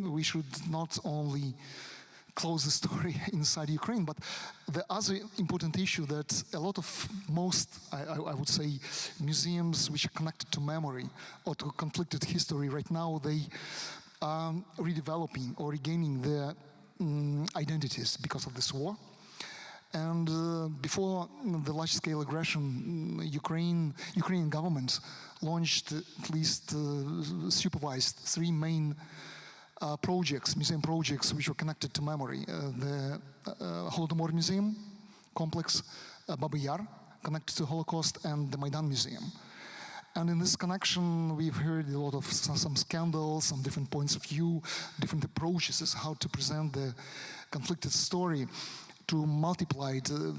we should not only close the story inside Ukraine, but the other important issue that a lot of I would say, museums which are connected to memory or to conflicted history right now, they are redeveloping or regaining their identities because of this war. And before the large-scale aggression, Ukrainian government launched at least supervised 3 main projects, museum projects, which were connected to memory. The Holodomor Museum complex, Baba Yar, connected to Holocaust, and the Maidan Museum. And in this connection, we've heard a lot of some scandals, some different points of view, different approaches as how to present the conflicted story to multiply the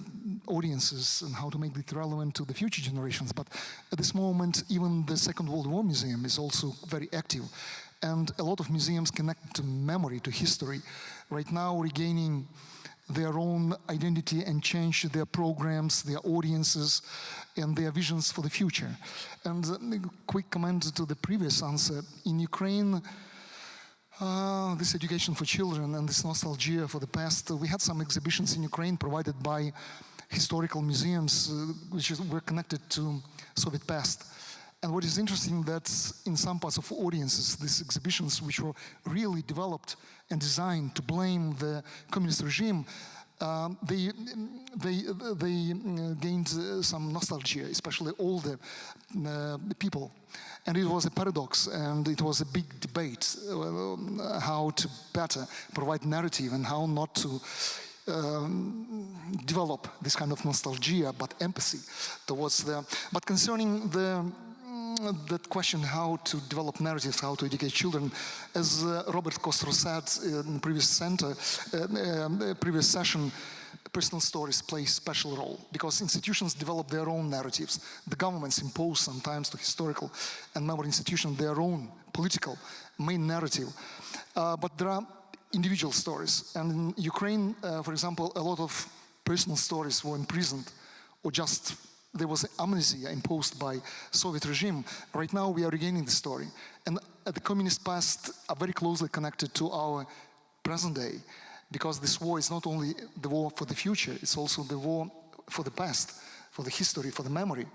audiences and how to make it relevant to the future generations. But at this moment, even the Second World War Museum is also very active. And a lot of museums connected to memory, to history, right now regaining their own identity and change their programs, their audiences, and their visions for the future. And a quick comment to the previous answer. In Ukraine, this education for children and this nostalgia for the past, we had some exhibitions in Ukraine provided by historical museums which were connected to Soviet past. And what is interesting that in some parts of audiences, these exhibitions which were really developed and designed to blame the communist regime, they gained some nostalgia, especially older people. And it was a paradox, and it was a big debate how to better provide narrative and how not to develop this kind of nostalgia, but empathy towards the. But concerning that question, how to develop narratives, how to educate children, as Robert Kostro said in the previous session, personal stories play a special role because institutions develop their own narratives. The governments impose sometimes to historical and memory institutions their own political main narrative. But there are individual stories. And in Ukraine, for example, a lot of personal stories were imprisoned or just there was amnesia imposed by Soviet regime. Right now we are regaining the story. And the communist past are very closely connected to our present day because this war is not only the war for the future, it's also the war for the past, for the history, for the memory.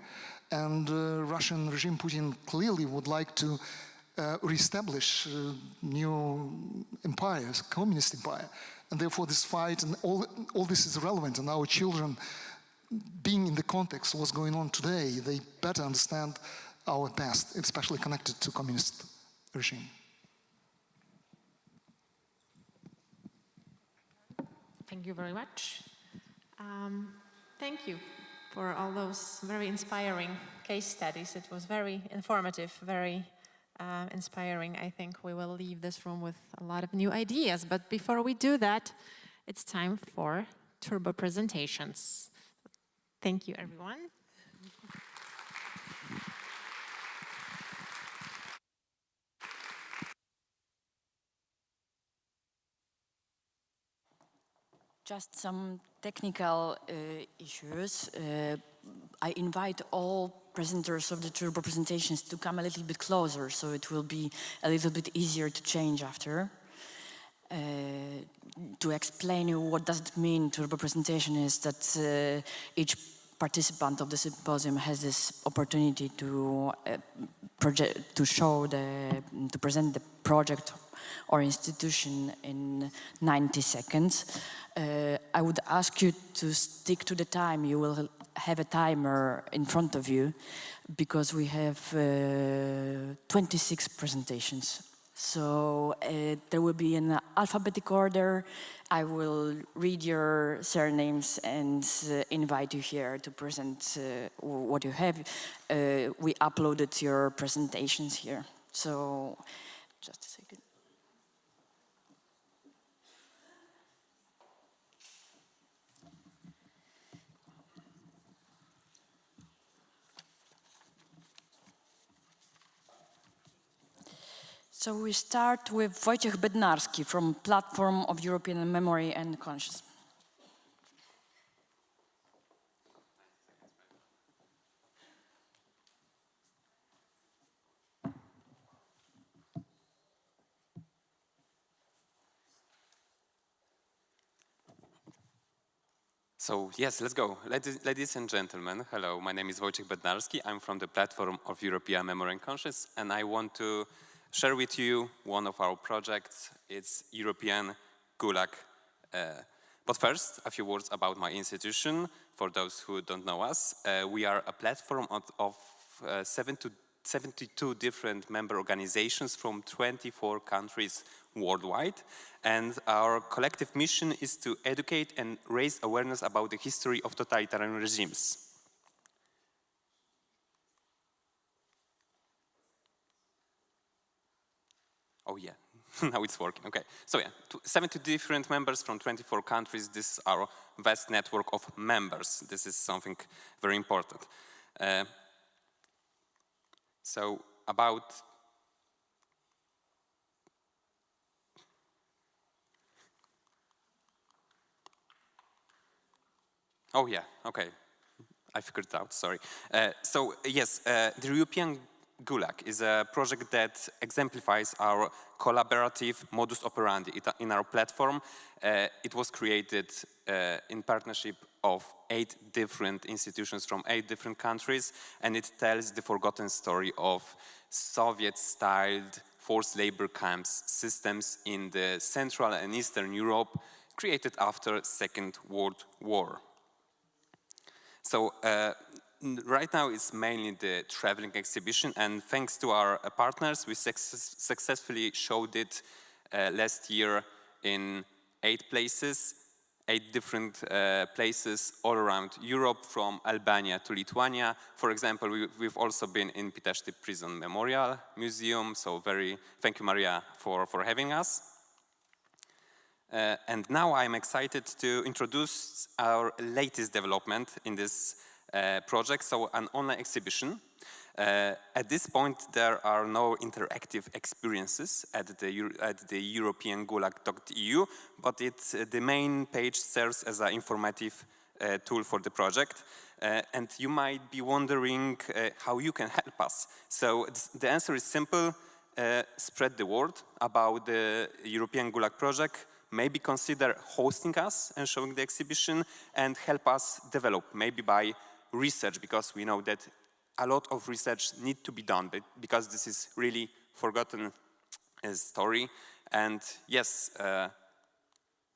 And Russian regime Putin clearly would like to reestablish new empires, communist empire. And therefore this fight and all this is relevant, and our children being in the context of what's going on today, they better understand our past, especially connected to communist regime. Thank you very much. Thank you for all those very inspiring case studies. It was very informative, very inspiring. I think we will leave this room with a lot of new ideas. But before we do that, it's time for turbo presentations. Thank you, everyone. Just some technical issues. I invite all presenters of the turbo presentations to come a little bit closer, so it will be a little bit easier to change after. To explain you what does it mean turbo presentation is that each participant of the symposium has this opportunity to present the project or institution in 90 seconds. I would ask you to stick to the time. You will have a timer in front of you because we have 26 presentations. So there will be an alphabetic order. I will read your surnames and invite you here to present what you have. We uploaded your presentations here. So just a second. So we start with Wojciech Bednarski from Platform of European Memory and Conscience. So yes, let's go. Ladies and gentlemen, hello, my name is Wojciech Bednarski. I'm from the Platform of European Memory and Conscience, and I want to share with you one of our projects. It's European Gulag But first, a few words about my institution. For those who don't know us, we are a platform of 72 different member organizations from 24 countries worldwide. And our collective mission is to educate and raise awareness about the history of totalitarian regimes. Oh yeah, now it's working, okay. So yeah, 70 different members from 24 countries. This is our vast network of members. This is something very important. So about oh yeah, okay. I figured it out, sorry. The European Gulag is a project that exemplifies our collaborative modus operandi in our platform. It was created in partnership of 8 different institutions from 8 different countries, and it tells the forgotten story of Soviet-styled forced labor camps systems in the Central and Eastern Europe created after Second World War. So right now it's mainly the traveling exhibition, and thanks to our partners, we successfully showed it last year in 8 places, 8 different places all around Europe, from Albania to Lithuania. For example, we've also been in Pitești Prison Memorial Museum, so thank you, Maria, for having us. And now I'm excited to introduce our latest development in this project, so an online exhibition. At this point, there are no interactive experiences at the European Gulag.eu, but the main page serves as an informative tool for the project. And you might be wondering how you can help us. So the answer is simple. Spread the word about the European Gulag project. Maybe consider hosting us and showing the exhibition, and help us develop, maybe by research, because we know that a lot of research needs to be done, because this is really forgotten story. And yes,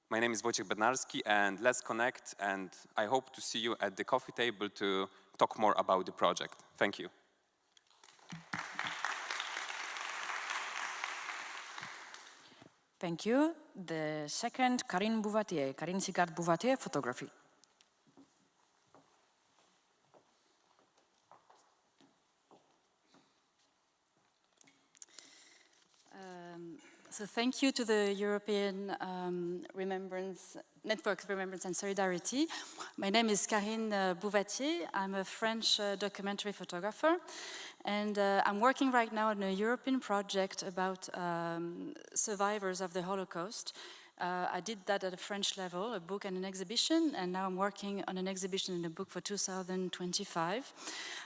my name is Wojciech Bednarski, and let's connect, and I hope to see you at the coffee table to talk more about the project. Thank you. Thank you. The second, Karine Bouvatier, Karine Sigard-Bouvatier, photography. So thank you to the European Network of Remembrance and Solidarity. My name is Karine Bouvatier. I'm a French documentary photographer, and I'm working right now on a European project about survivors of the Holocaust. I did that at a French level, a book and an exhibition, and now I'm working on an exhibition and a book for 2025.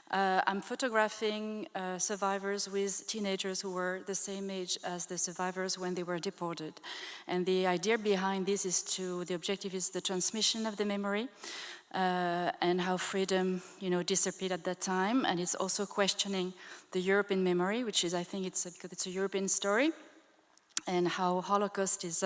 I'm photographing survivors with teenagers who were the same age as the survivors when they were deported. And the idea behind this is the objective is the transmission of the memory and how freedom, disappeared at that time. And it's also questioning the European memory, which is, I think because it's a European story, and how Holocaust is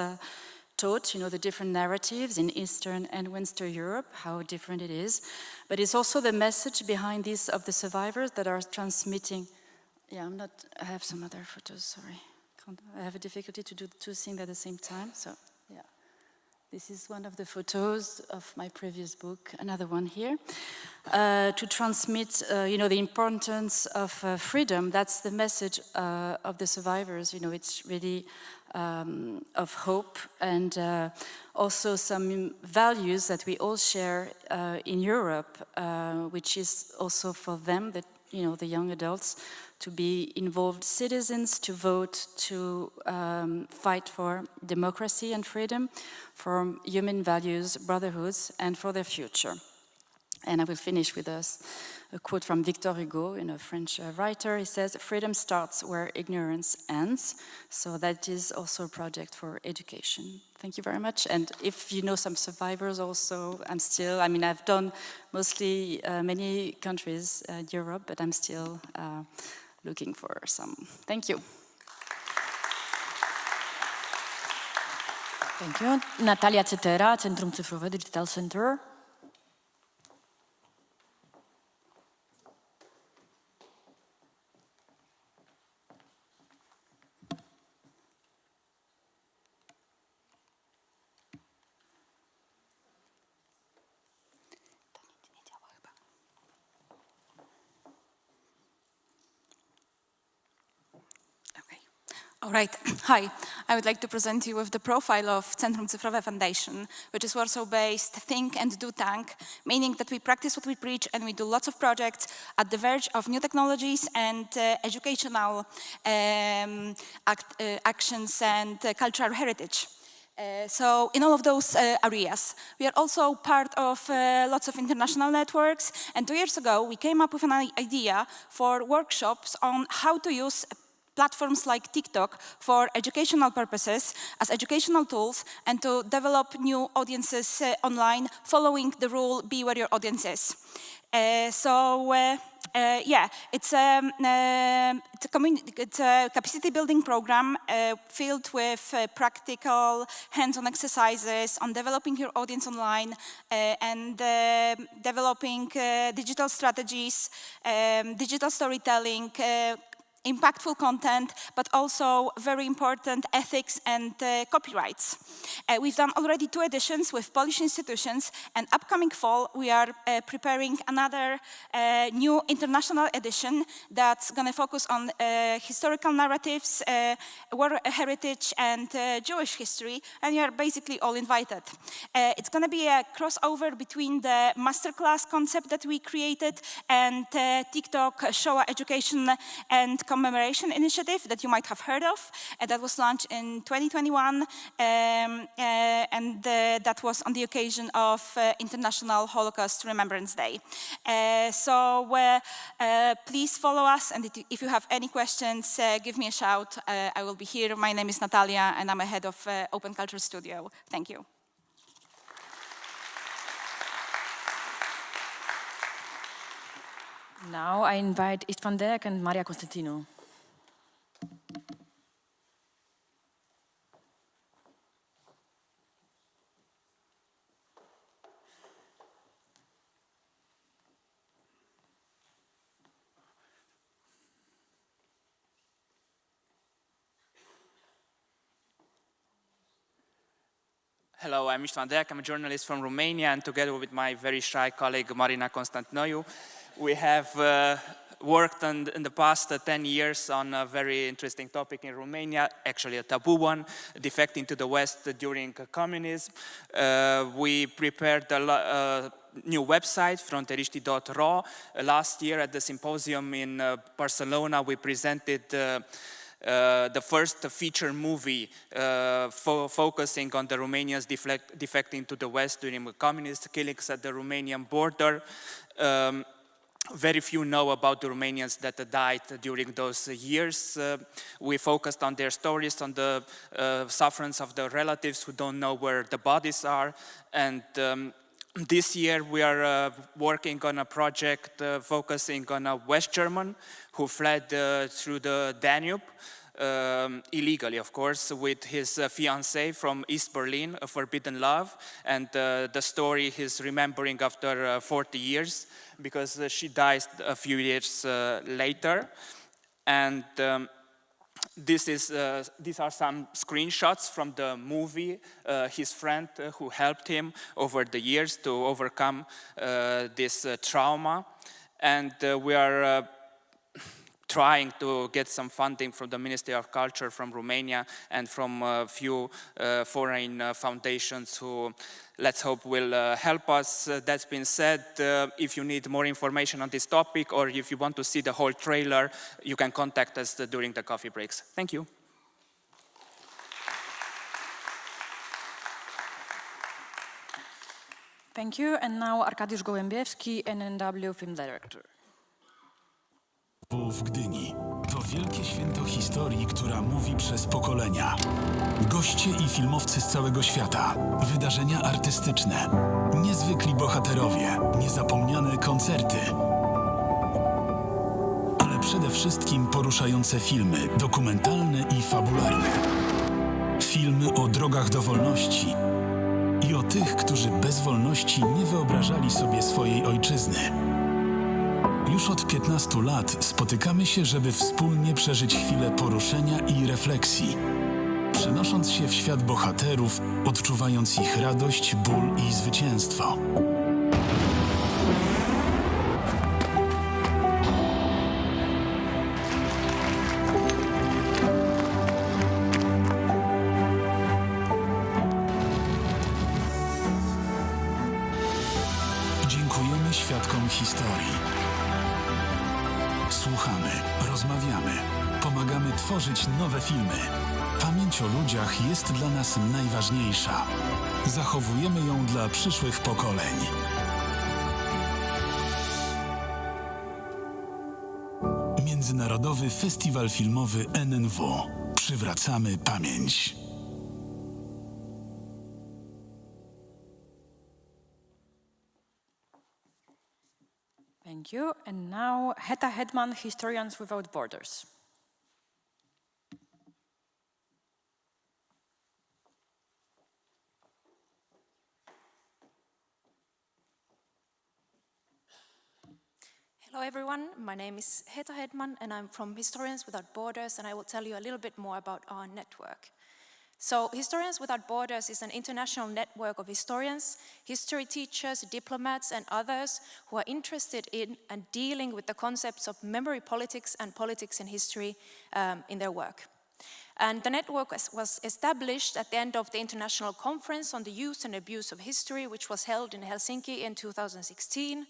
taught, the different narratives in Eastern and Western Europe, how different it is. But it's also the message behind this of the survivors that are transmitting. Yeah, I have some other photos, sorry. I have a difficulty to do 2 things at the same time, so yeah. This is one of the photos of my previous book, another one here. To transmit, the importance of freedom, that's the message of the survivors. It's really of hope, and also some values that we all share in Europe, which is also for them, that the young adults, to be involved citizens, to vote, to fight for democracy and freedom, for human values, brotherhoods, and for their future. And I will finish with a quote from Victor Hugo, a French writer. He says, "Freedom starts where ignorance ends." So that is also a project for education. Thank you very much. And if you know some survivors also, I've done mostly many countries in Europe, but I'm still looking for some. Thank you. Thank you. Natalia Cytera, Centrum Cyfrowe Digital Center. All right. Hi. I would like to present you with the profile of Centrum Cyfrowe Foundation, which is Warsaw-based think and do tank, meaning that we practice what we preach and we do lots of projects at the verge of new technologies and educational actions and cultural heritage. So in all of those areas, we are also part of lots of international networks. And 2 years ago, we came up with an idea for workshops on how to use platforms like TikTok for educational purposes, as educational tools, and to develop new audiences online, following the rule, be where your audience is. It's a capacity building program filled with practical hands-on exercises on developing your audience online and developing digital strategies, digital storytelling, impactful content, but also very important ethics and copyrights. We've done already 2 editions with Polish institutions, and upcoming fall we are preparing another new international edition that's going to focus on historical narratives, war heritage, and Jewish history, and you are basically all invited. It's going to be a crossover between the masterclass concept that we created and TikTok Shoah Education and Commemoration initiative that you might have heard of, that was launched in 2021, and that was on the occasion of International Holocaust Remembrance Day. Please follow us, and if you have any questions, give me a shout. I will be here. My name is Natalia, and I'm a head of Open Culture Studio. Thank you. Now I invite Istvan van Dijk and Maria Constantino. Hello, I'm Istvan van Dijk. I'm a journalist from Romania, and together with my very shy colleague Marina Constantinoiu, we have worked in the past 10 years on a very interesting topic in Romania, actually a taboo one, defecting to the West during communism. We prepared a new website, fronteriștii.ro. Last year at the symposium in Barcelona, we presented the first feature movie focusing on the Romanians defecting to the West during the communist killings at the Romanian border. Very few know about the Romanians that died during those years. We focused on their stories, on the sufferance of the relatives who don't know where the bodies are. And this year we are working on a project focusing on a West German who fled through the Danube, illegally of course, with his fiancée from East Berlin, A Forbidden Love, and the story he's remembering after 40 years because she dies a few years later. And these are some screenshots from the movie. His friend who helped him over the years to overcome this trauma. And we are trying to get some funding from the Ministry of Culture from Romania and from a few foreign foundations who, let's hope, will help us. That's been said, if you need more information on this topic or if you want to see the whole trailer, you can contact us during the coffee breaks. Thank you. Thank you. And now Arkadiusz Gołębiewski, NNW Film Director. W Gdyni. To wielkie święto historii, która mówi przez pokolenia. Goście i filmowcy z całego świata. Wydarzenia artystyczne. Niezwykli bohaterowie. Niezapomniane koncerty. Ale przede wszystkim poruszające filmy dokumentalne i fabularne. Filmy o drogach do wolności i o tych, którzy bez wolności nie wyobrażali sobie swojej ojczyzny. Już od 15 lat spotykamy się, żeby wspólnie przeżyć chwilę poruszenia i refleksji, przenosząc się w świat bohaterów, odczuwając ich radość, ból i zwycięstwo. Dziękujemy świadkom historii. Słuchamy, rozmawiamy, pomagamy tworzyć nowe filmy. Pamięć o ludziach jest dla nas najważniejsza. Zachowujemy ją dla przyszłych pokoleń. Międzynarodowy Festiwal Filmowy NNW. Przywracamy pamięć. Thank you. And now, Heta Hedman, Historians Without Borders. Hello everyone, my name is Heta Hedman and I'm from Historians Without Borders, and I will tell you a little bit more about our network. So Historians Without Borders is an international network of historians, history teachers, diplomats and others who are interested in and dealing with the concepts of memory politics and politics in history in their work. And the network was established at the end of the International Conference on the Use and Abuse of History, which was held in Helsinki in 2016.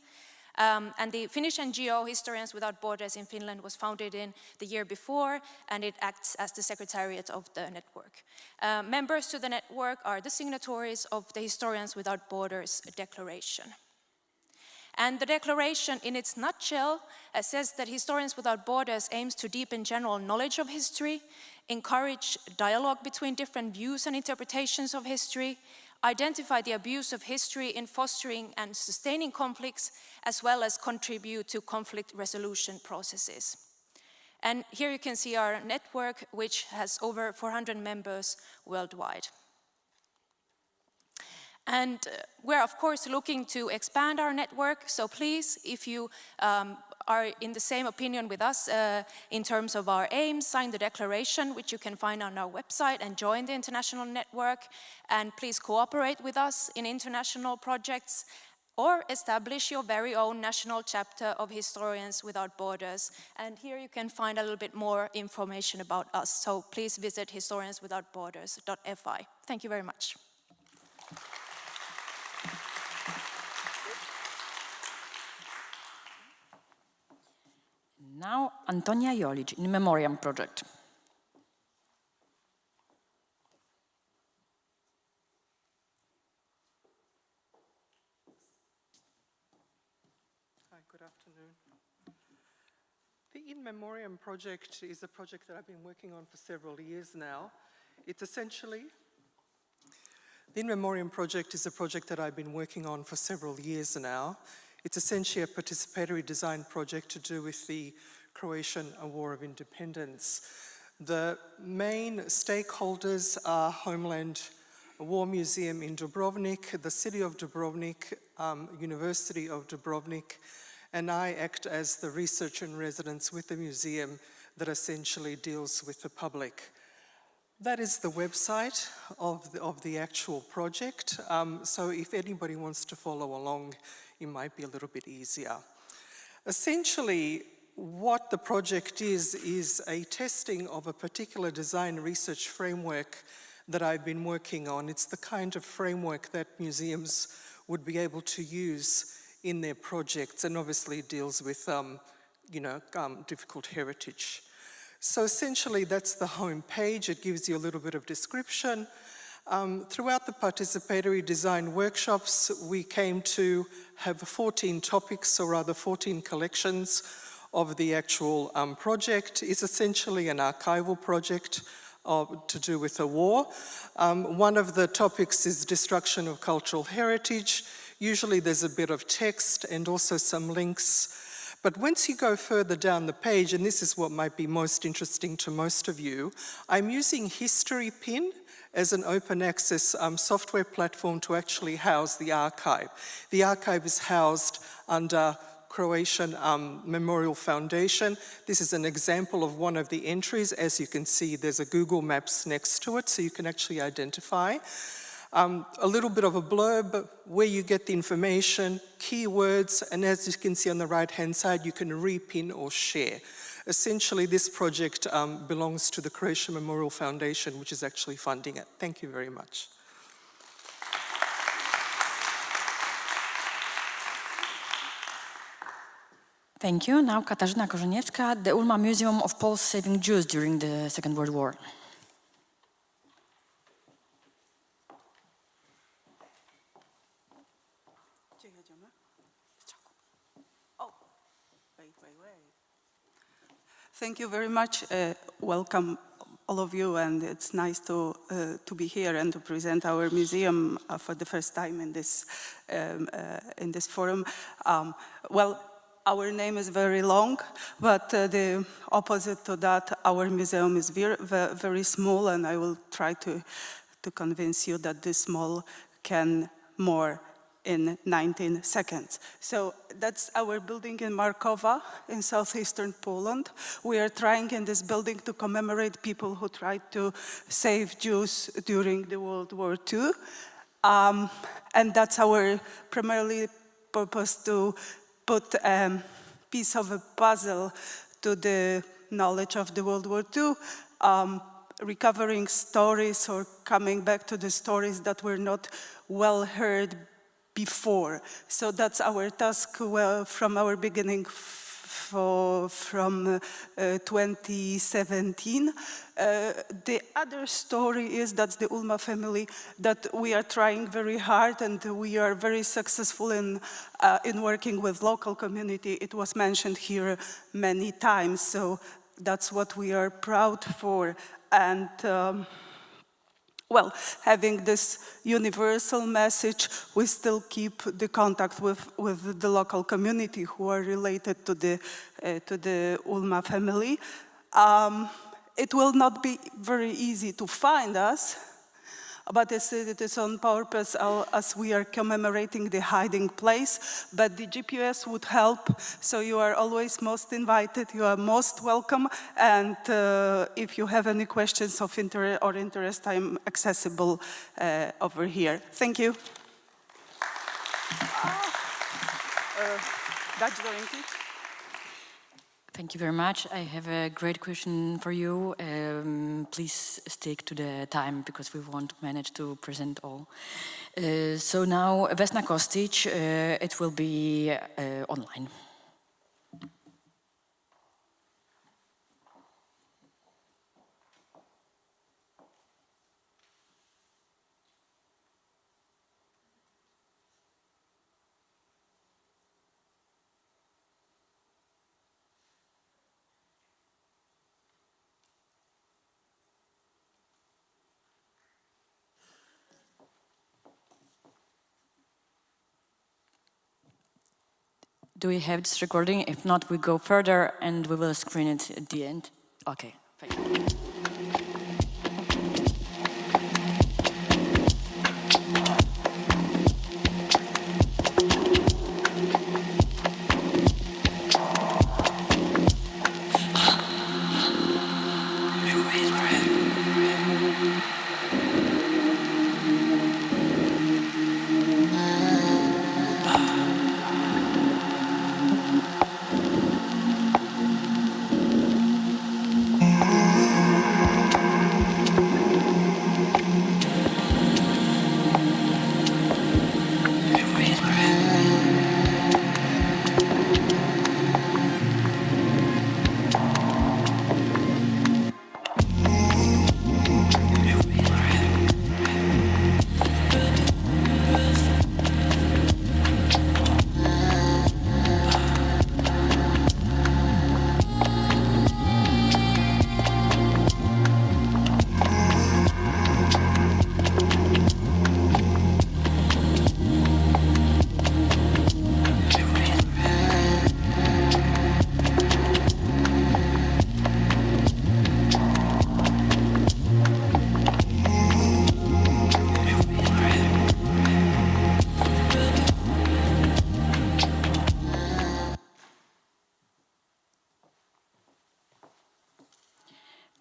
And the Finnish NGO Historians Without Borders in Finland was founded in the year before, and it acts as the secretariat of the network. Members to the network are the signatories of the Historians Without Borders Declaration. And the declaration, in its nutshell, says that Historians Without Borders aims to deepen general knowledge of history, encourage dialogue between different views and interpretations of history, identify the abuse of history in fostering and sustaining conflicts, as well as contribute to conflict resolution processes. And here you can see our network, which has over 400 members worldwide. And we're of course looking to expand our network, so please, if you are in the same opinion with us in terms of our aims, sign the declaration, which you can find on our website, and join the international network. And please cooperate with us in international projects, or establish your very own national chapter of Historians Without Borders. And here you can find a little bit more information about us, so please visit historianswithoutborders.fi. Thank you very much. Now, Antonia Jolic, In Memoriam Project. Hi, good afternoon. The In Memoriam project is a project that I've been working on for several years now. It's essentially, the In Memoriam project is a project that I've been working on for several years now. It's essentially a participatory design project to do with the Croatian War of Independence. The main stakeholders are Homeland War Museum in Dubrovnik, the City of Dubrovnik, University of Dubrovnik, and I act as the researcher in residence with the museum that essentially deals with the public. That is the website of the actual project, so if anybody wants to follow along, it might be a little bit easier. Essentially, what the project is a testing of a particular design research framework that I've been working on. It's the kind of framework that museums would be able to use in their projects, and obviously deals with difficult heritage. So essentially that's the home page. It gives you a little bit of description. Throughout the participatory design workshops, we came to have 14 topics, or rather 14 collections of the actual project. It's essentially an archival project to do with the war. One of the topics is destruction of cultural heritage. Usually there's a bit of text and also some links. But once you go further down the page, and this is what might be most interesting to most of you, I'm using History Pin as an open access software platform to actually house the archive. The archive is housed under Croatian Memorial Foundation. This is an example of one of the entries. As you can see, there's a Google Maps next to it, so you can actually identify. A little bit of a blurb, where you get the information, keywords, and as you can see on the right-hand side, you can repin or share. Essentially, this project belongs to the Croatian Memorial Foundation, which is actually funding it. Thank you very much. Thank you. Now Katarzyna Korzeniewska, the Ulma Museum of Poles Saving Jews during the Second World War. Thank you very much. Welcome all of you, and it's nice to be here and to present our museum for the first time in this forum. Well, our name is very long, but the opposite to that, our museum is very small, and I will try to convince you that this small can more in 19 seconds. So that's our building in Markowa in southeastern Poland. We are trying in this building to commemorate people who tried to save Jews during the World War II. And that's our primarily purpose, to put a piece of a puzzle to the knowledge of the World War II, recovering stories or coming back to the stories that were not well heard before. So that's our task from our beginning from 2017. The other story is that the Ulma family, that we are trying very hard, and we are very successful in working with local community. It was mentioned here many times, so that's what we are proud for. And well, having this universal message, we still keep the contact with the local community who are related to the Ulma family. It will not be very easy to find us, but it is on purpose as we are commemorating the hiding place. But the GPS would help, so you are always most invited, you are most welcome, and if you have any questions of interest, I'm accessible over here. Thank you. Thank you very much. I have a great question for you. Please stick to the time because we won't manage to present all. So now, Vesna Kostic, it will be online. Do we have this recording? If not, we go further and we will screen it at the end. Okay, thank you.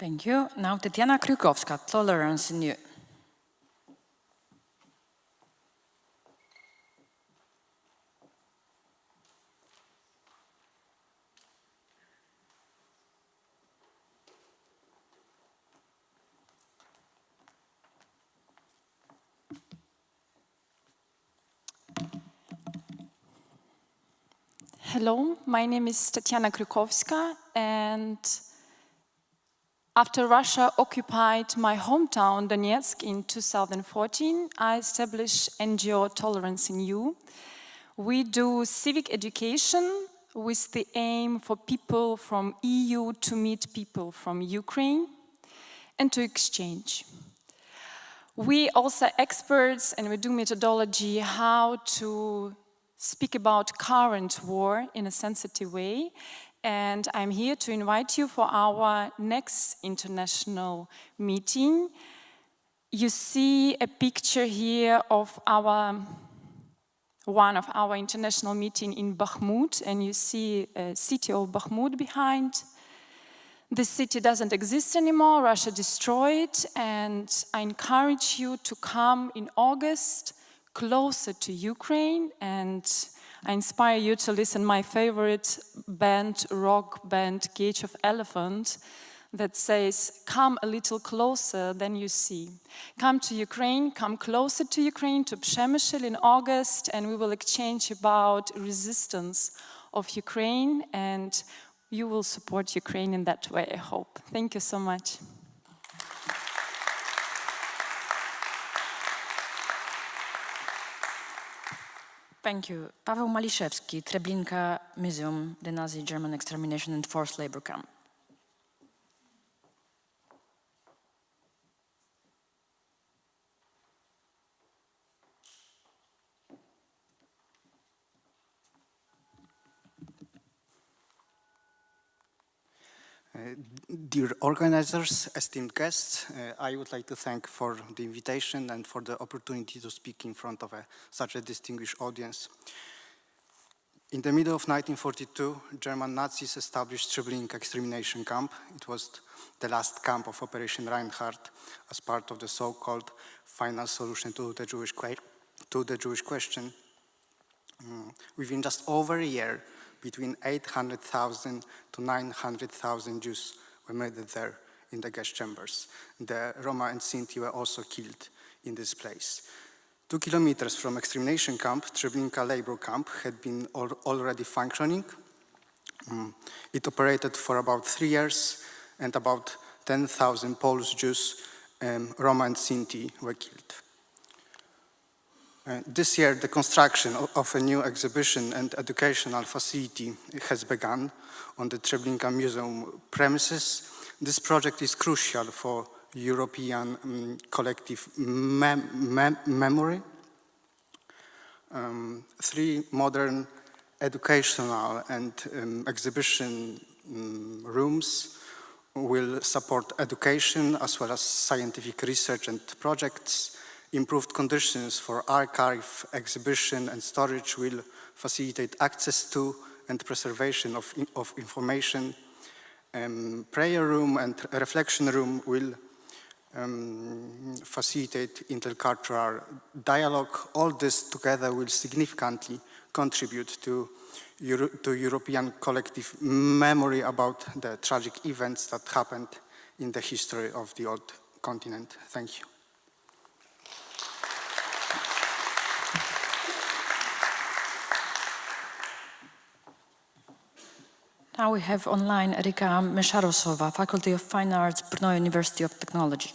Thank you. Now Tatiana Krukowska, Tolerance in You. Hello, my name is Tatiana Krukowska, and after Russia occupied my hometown, Donetsk, in 2014, I established NGO Tolerance in You. We do civic education with the aim for people from EU to meet people from Ukraine and to exchange. We also experts and we do methodology how to speak about current war in a sensitive way. And I'm here to invite you for our next international meeting. You see a picture here of one of our international meeting in Bakhmut, and you see a city of Bakhmut behind. The city doesn't exist anymore, Russia destroyed, and I encourage you to come in August closer to Ukraine, and I inspire you to listen my favorite band, rock band, Cage of Elephant, that says, come a little closer than you see. Come to Ukraine, come closer to Ukraine, to Przemysl in August, and we will exchange about resistance of Ukraine, and you will support Ukraine in that way, I hope. Thank you so much. Thank you. Paweł Maliszewski, Treblinka Museum, the Nazi German extermination and forced labor camp. Dear organizers, esteemed guests, I would like to thank for the invitation and for the opportunity to speak in front of such a distinguished audience. In the middle of 1942, German Nazis established Treblinka extermination camp. It was the last camp of Operation Reinhardt as part of the so-called final solution to the Jewish question. Within just over a year, between 800,000 to 900,000 Jews were murdered there in the gas chambers. The Roma and Sinti were also killed in this place. 2 kilometers from extermination camp, Treblinka labor camp had been already functioning. It operated for about 3 years, and about 10,000 Polish Jews, Roma and Sinti were killed. This year, the construction of a new exhibition and educational facility has begun on the Treblinka Museum premises. This project is crucial for European collective memory. 3 modern educational and exhibition rooms will support education as well as scientific research and projects. Improved conditions for archive, exhibition, and storage will facilitate access to and preservation of information. Prayer room and reflection room will facilitate intercultural dialogue. All this together will significantly contribute to European collective memory about the tragic events that happened in the history of the old continent. Thank you. Now we have online Erika Meszarosowa, Faculty of Fine Arts, Brno University of Technology.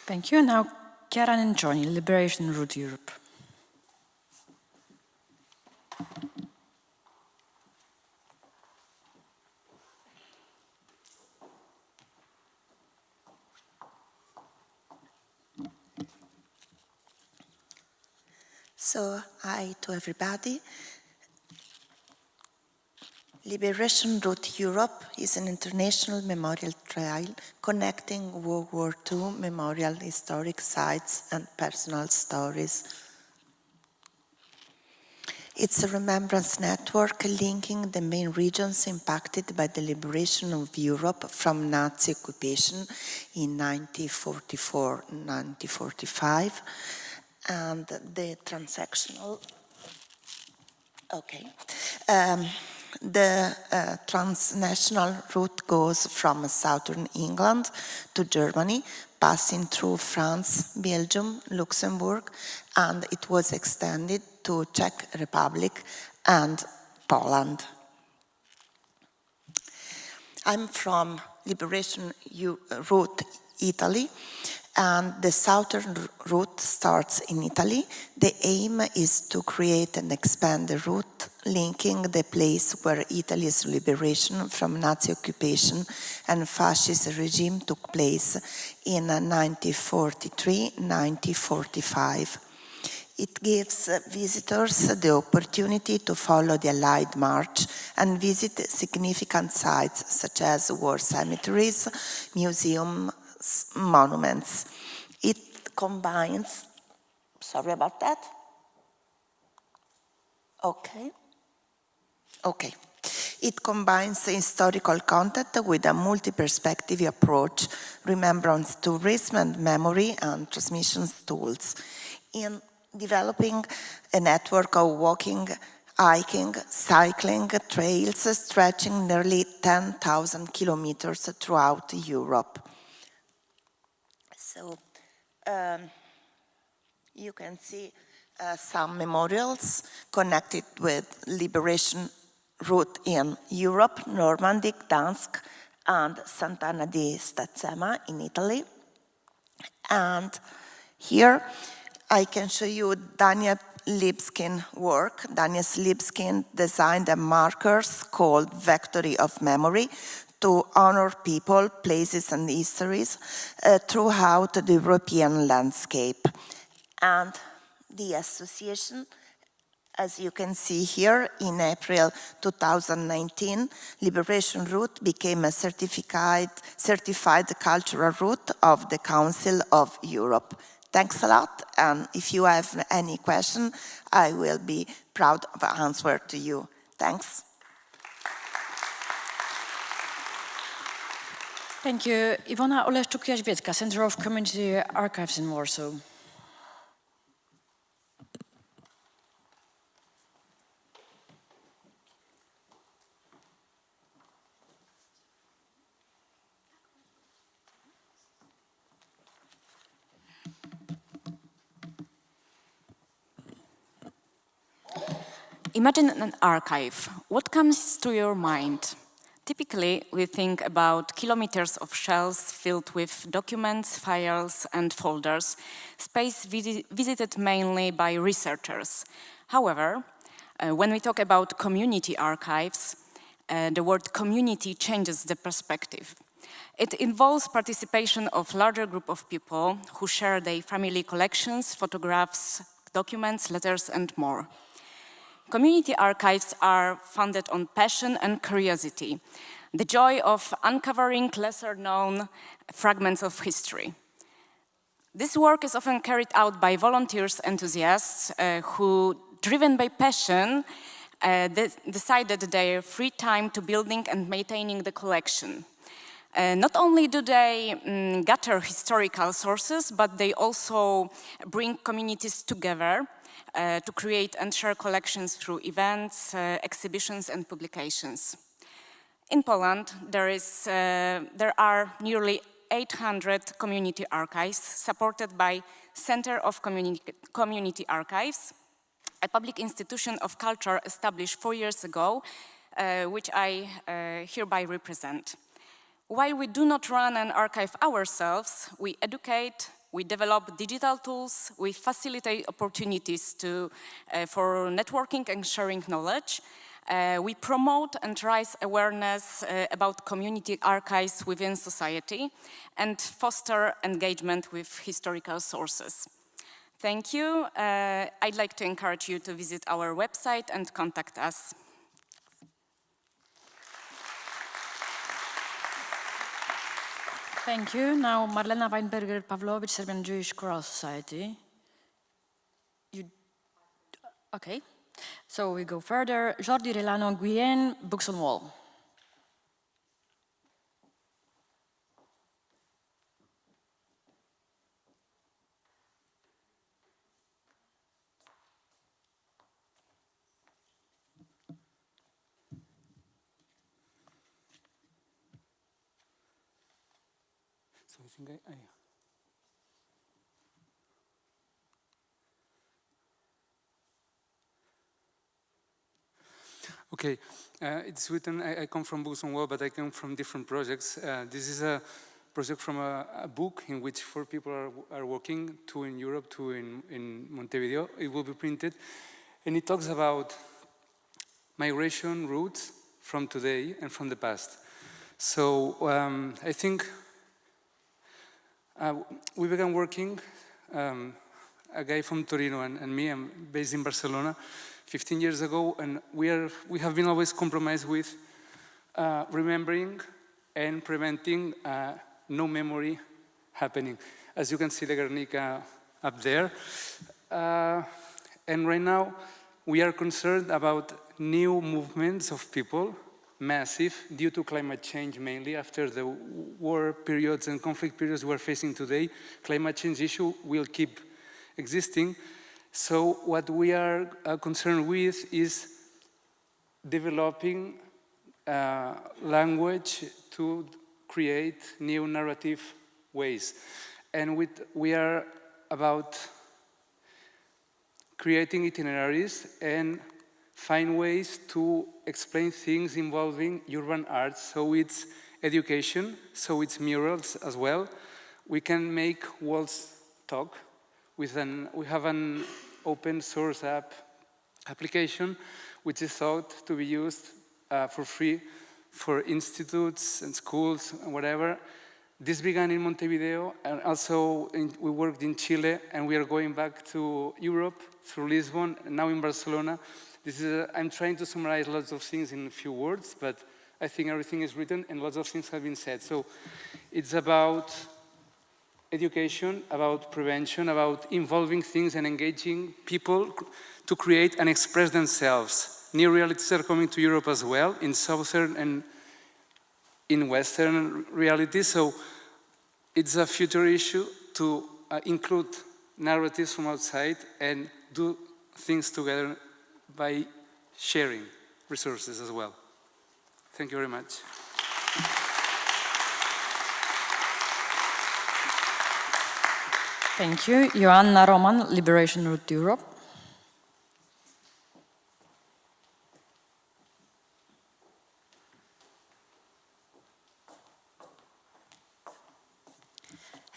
Thank you. Now, Kieran and Johnny, Liberation Route Europe. So, hi to everybody. Liberation Route Europe is an international memorial trail connecting World War II memorial historic sites and personal stories. It's a remembrance network linking the main regions impacted by the liberation of Europe from Nazi occupation in 1944-1945 and the transactional. Okay. The transnational route goes from southern England to Germany, passing through France, Belgium, Luxembourg, and it was extended to Czech Republic and Poland. I'm from Liberation Route Italy, and the southern route starts in Italy. The aim is to create and expand the route linking the place where Italy's liberation from Nazi occupation and fascist regime took place in 1943-1945. It gives visitors the opportunity to follow the Allied March and visit significant sites such as war cemeteries, museums, monuments. It combines, sorry about that. Okay. It combines historical content with a multi-perspective approach, remembrance tourism and memory and transmissions tools. In developing a network of walking, hiking, cycling trails stretching nearly 10,000 kilometers throughout Europe. So you can see some memorials connected with liberation route in Europe, Normandy, Gdansk, and Sant'Anna di Stazzema in Italy. And here I can show you Daniel Lipskin's work. Daniel Lipskin designed the markers called Vectory of Memory to honor people, places, and histories throughout the European landscape. And the association, as you can see here, in April 2019, Liberation Route became a certified cultural route of the Council of Europe. Thanks a lot, and if you have any question, I will be proud of answer to you. Thanks. Thank you. Iwona Oleszczuk-Jaźwiecka, Center of Community Archives in Warsaw. Imagine an archive. What comes to your mind? Typically, we think about kilometers of shelves filled with documents, files, and folders, space visited mainly by researchers. However, when we talk about community archives, the word community changes the perspective. It involves participation of larger group of people who share their family collections, photographs, documents, letters, and more. Community archives are founded on passion and curiosity, the joy of uncovering lesser-known fragments of history. This work is often carried out by volunteers, enthusiasts, who, driven by passion, decided their free time to building and maintaining the collection. Not only do they gather historical sources, but they also bring communities together to create and share collections through events, exhibitions, and publications. In Poland, there are nearly 800 community archives supported by Center of Community Archives, a public institution of culture established 4 years ago, which I hereby represent. While we do not run an archive ourselves, we educate, We develop digital tools, we facilitate opportunities for networking and sharing knowledge. We promote and raise awareness about community archives within society and foster engagement with historical sources. Thank you. I'd like to encourage you to visit our website and contact us. Thank you. Now, Marlena Weinberger-Pawlowicz, Serbian Jewish Choral Society. Okay. So we go further. Jordi Relano Guyen, Books on Wall. So I think Okay, it's written, I come from Books on Wall, but I come from different projects. This is a project from a book in which 4 people are working, 2 in Europe, 2 in Montevideo. It will be printed, and it talks about migration routes from today and from the past. So I think we began working, a guy from Torino and me, I'm based in Barcelona, 15 years ago, and we have been always compromised with remembering and preventing no memory happening. As you can see, the Guernica up there. And right now, we are concerned about new movements of people, massive, due to climate change mainly, after the war periods and conflict periods we're facing today. Climate change issue will keep existing. So what we are concerned with is developing language to create new narrative ways. And we are about creating itineraries and find ways to explain things involving urban arts. So it's education, so it's murals as well. We can make walls talk. We have an open source application which is thought to be used for free for institutes and schools and whatever. This began in Montevideo, and also we worked in Chile, and we are going back to Europe through Lisbon, and now in Barcelona. I'm trying to summarize lots of things in a few words, but I think everything is written and lots of things have been said. So it's about education, about prevention, about involving things and engaging people to create and express themselves. New realities are coming to Europe as well, in Southern and in Western realities. So it's a future issue to include narratives from outside and do things together by sharing resources as well. Thank you very much. Thank you. Joanna Roman, Liberation Route Europe.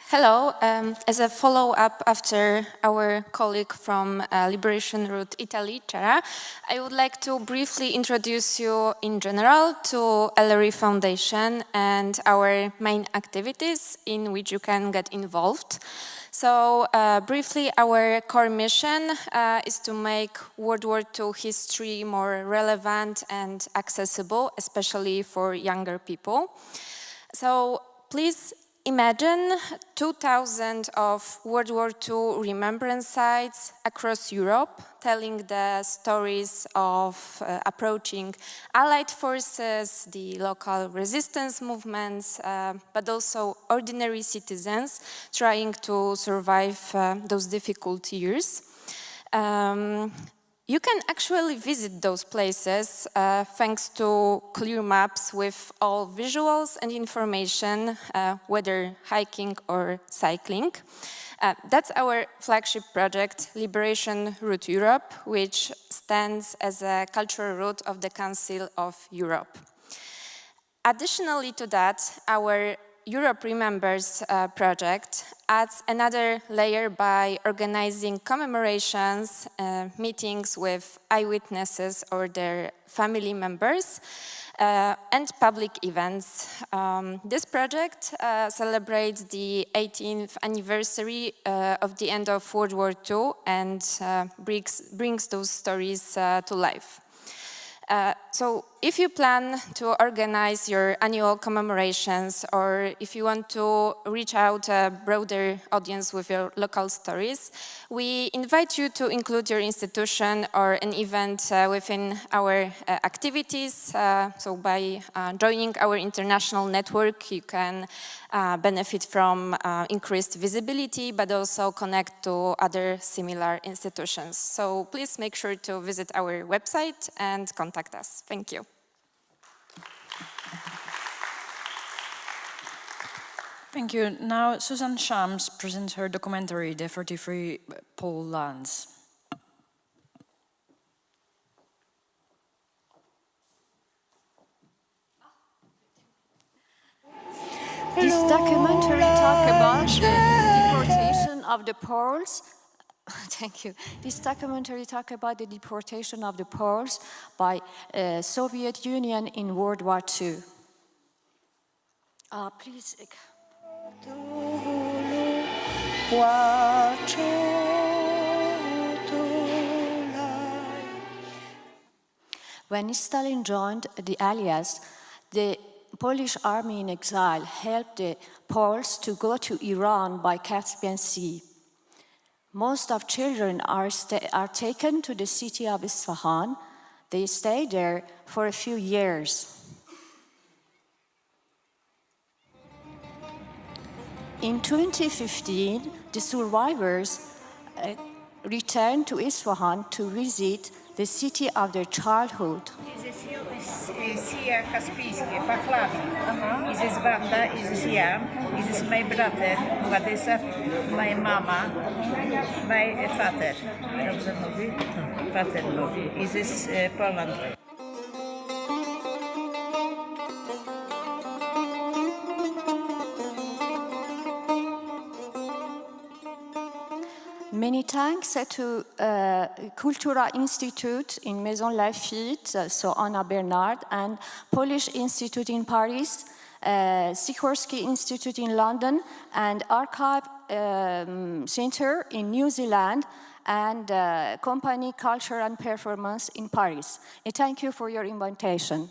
Hello. As a follow-up after our colleague from Liberation Route Italy, Cera, I would like to briefly introduce you in general to LRE Foundation and our main activities in which you can get involved. So briefly, our core mission is to make World War II history more relevant and accessible, especially for younger people. So please imagine 2,000 of World War II remembrance sites across Europe, telling the stories of approaching Allied forces, the local resistance movements, but also ordinary citizens trying to survive those difficult years. You can actually visit those places thanks to clear maps with all visuals and information, whether hiking or cycling. That's our flagship project, Liberation Route Europe, which stands as a cultural route of the Council of Europe. Additionally to that, our Europe Remembers project adds another layer by organizing commemorations, meetings with eyewitnesses or their family members, and public events. This project celebrates the 18th anniversary of the end of World War II and brings those stories to life. So if you plan to organize your annual commemorations, or if you want to reach out a broader audience with your local stories, we invite you to include your institution or an event within our activities. So by joining our international network, you can benefit from increased visibility, but also connect to other similar institutions. So please make sure to visit our website and contact us. Thank you. Thank you. Now Susan Shams presents her documentary, The 43 Pole Lands. This documentary talks about the deportation of the Poles. Thank you. This documentary talks about the deportation of the Poles by Soviet Union in World War II. Please. When Stalin joined the Allies, the Polish army in exile helped the Poles to go to Iran by Caspian Sea. Most of children are taken to the city of Isfahan. They stay there for a few years. In 2015, the survivors returned to Isfahan to visit the city of their childhood. Sia Kaspijskie, Pachlavi. This is Wanda, this is Jan, this is my brother, Władysław, my mama, my father. Dobrze mówi? Father mówi. This is Poland. Many thanks to Cultura Institute in Maison Lafitte, so Anna Bernard, and Polish Institute in Paris, Sikorsky Institute in London, and Archive Center in New Zealand, and Company Culture and Performance in Paris. And thank you for your invitation.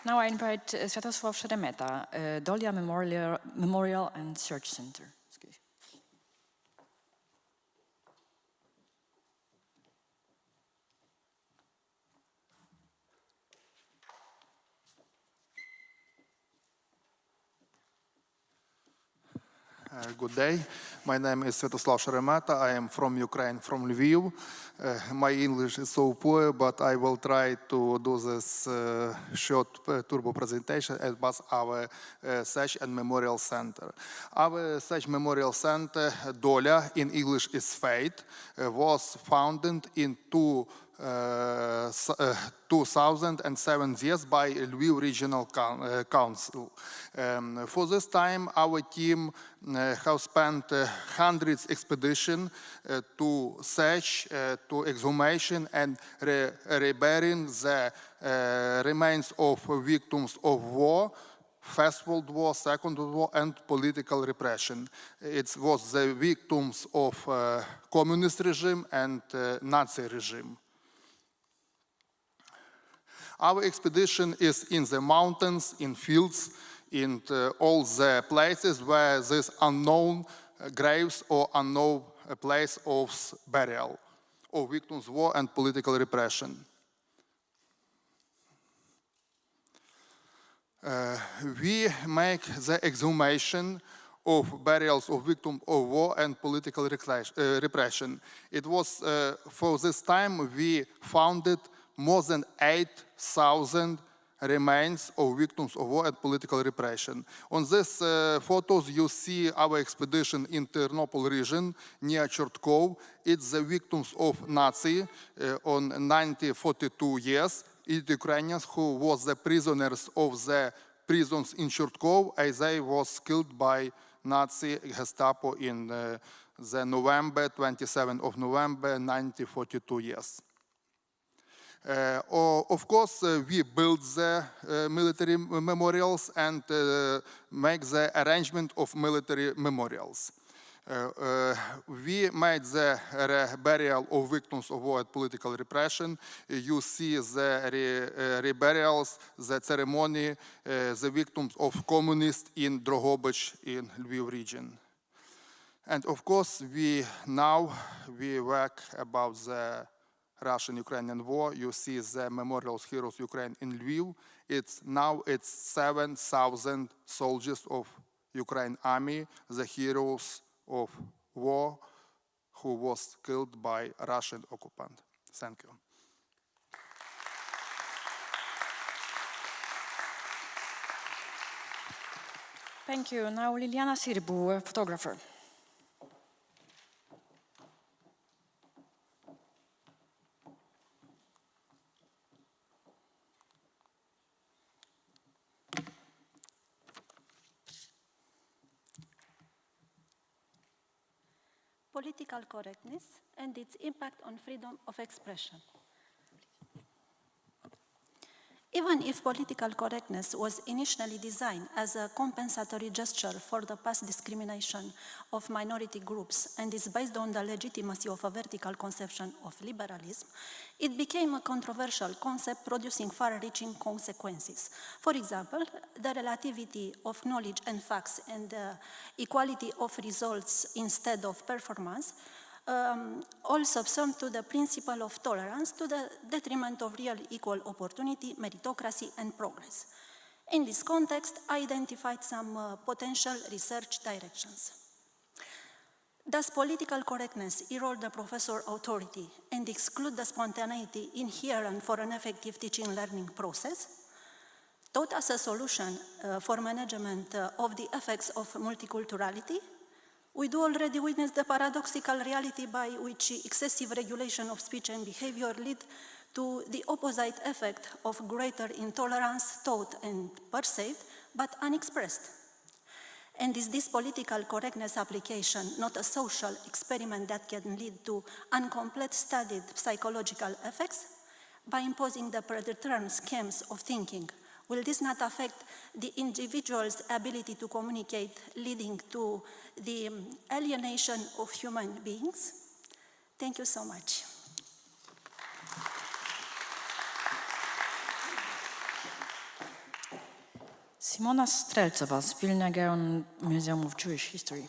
Now I invite Sviatosław Szeremeta, Dolia Memorial and Search Center. Good day. My name is Sviatosław Szeremeta. I am from Ukraine, from Lviv. My English is so poor, but I will try to do this short turbo presentation about our Search and Memorial Center. Our Search Memorial Center, Dolia, in English is Fate, was founded in 2007 by Lviv Regional Council. For this time, our team have spent hundreds expeditions to search, to exhumation and reburying the remains of victims of war, First World War, Second World War, and political repression. It was the victims of communist regime and Nazi regime. Our expedition is in the mountains, in fields, in all the places where these unknown graves or unknown place of burial of victims of war and political repression. We make the exhumation of burials of victims of war and political repression. It was for this time we founded more than 8,000 remains of victims of war and political repression. On these photos you see our expedition in Ternopil region near Chertkov. It's the victims of Nazi on 1942 years. Ukrainians who was the prisoners of the prisons in Churtkov, as they was killed by Nazi Gestapo in the November, 27th of November, 1942 years. Of course, we build the military memorials and make the arrangement of military memorials. We made the burial of victims of war and political repression. You see the burials, the ceremony, the victims of communists in Drohobych in Lviv region. And of course, we work about the Russian-Ukrainian war. You see the memorials Heroes Ukraine in Lviv. Now it's 7,000 soldiers of Ukraine army, the heroes of war who was killed by Russian occupant. Thank you. Thank you. Now Liliana Sirbu, a photographer. Political correctness and its impact on freedom of expression. Even if political correctness was initially designed as a compensatory gesture for the past discrimination of minority groups and is based on the legitimacy of a vertical conception of liberalism, it became a controversial concept producing far-reaching consequences. For example, the relativity of knowledge and facts and the equality of results instead of performance all subsumed to the principle of tolerance to the detriment of real equal opportunity, meritocracy, and progress. In this context, I identified some potential research directions. Does political correctness erode the professor authority and exclude the spontaneity inherent for an effective teaching learning process? Taught as a solution for management of the effects of multiculturality, we do already witness the paradoxical reality by which excessive regulation of speech and behavior lead to the opposite effect of greater intolerance taught and perceived, but unexpressed. And is this political correctness application not a social experiment that can lead to incomplete studied psychological effects? By imposing the predetermined schemes of thinking, will this not affect the individual's ability to communicate, leading to the alienation of human beings? Thank you so much. Simona Strelcowa z Wilna Museum of Jewish History.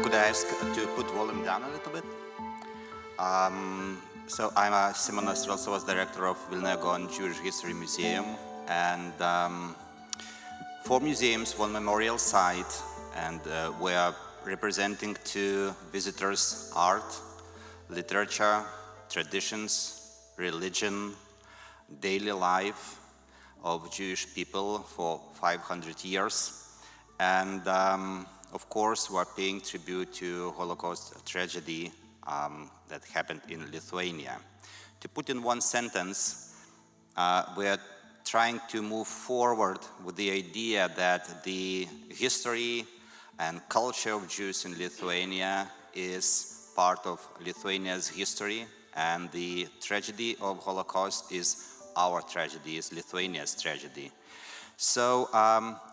Could I ask to put volume down a little bit? So I'm Simona Strelcova, director of Vilna Jewish History Museum, and 4 museums, 1 memorial site, and we are representing to visitors art, literature, traditions, religion, daily life of Jewish people for 500 years, and of course, we are paying tribute to Holocaust tragedy that happened in Lithuania. To put in one sentence, we are trying to move forward with the idea that the history and culture of Jews in Lithuania is part of Lithuania's history, and the tragedy of Holocaust is our tragedy, is Lithuania's tragedy. So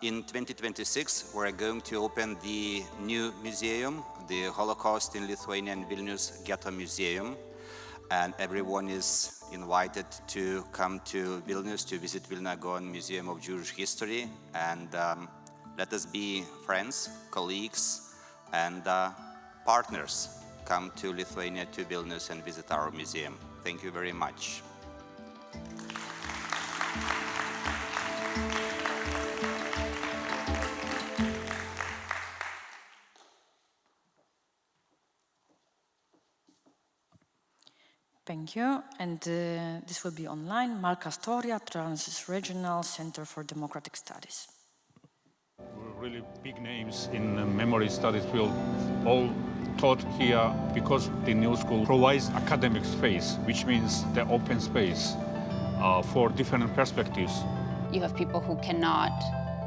in 2026, we're going to open the new museum, the Holocaust in Lithuania and Vilnius Ghetto Museum. And everyone is invited to come to Vilnius to visit Vilna Gaon Museum of Jewish History. And let us be friends, colleagues, and partners. Come to Lithuania, to Vilnius, and visit our museum. Thank you very much. Thank you. And this will be online. Malka Storia, Trans-Regional Center for Democratic Studies. Really big names in the memory studies field all taught here because the new school provides academic space, which means the open space for different perspectives. You have people who cannot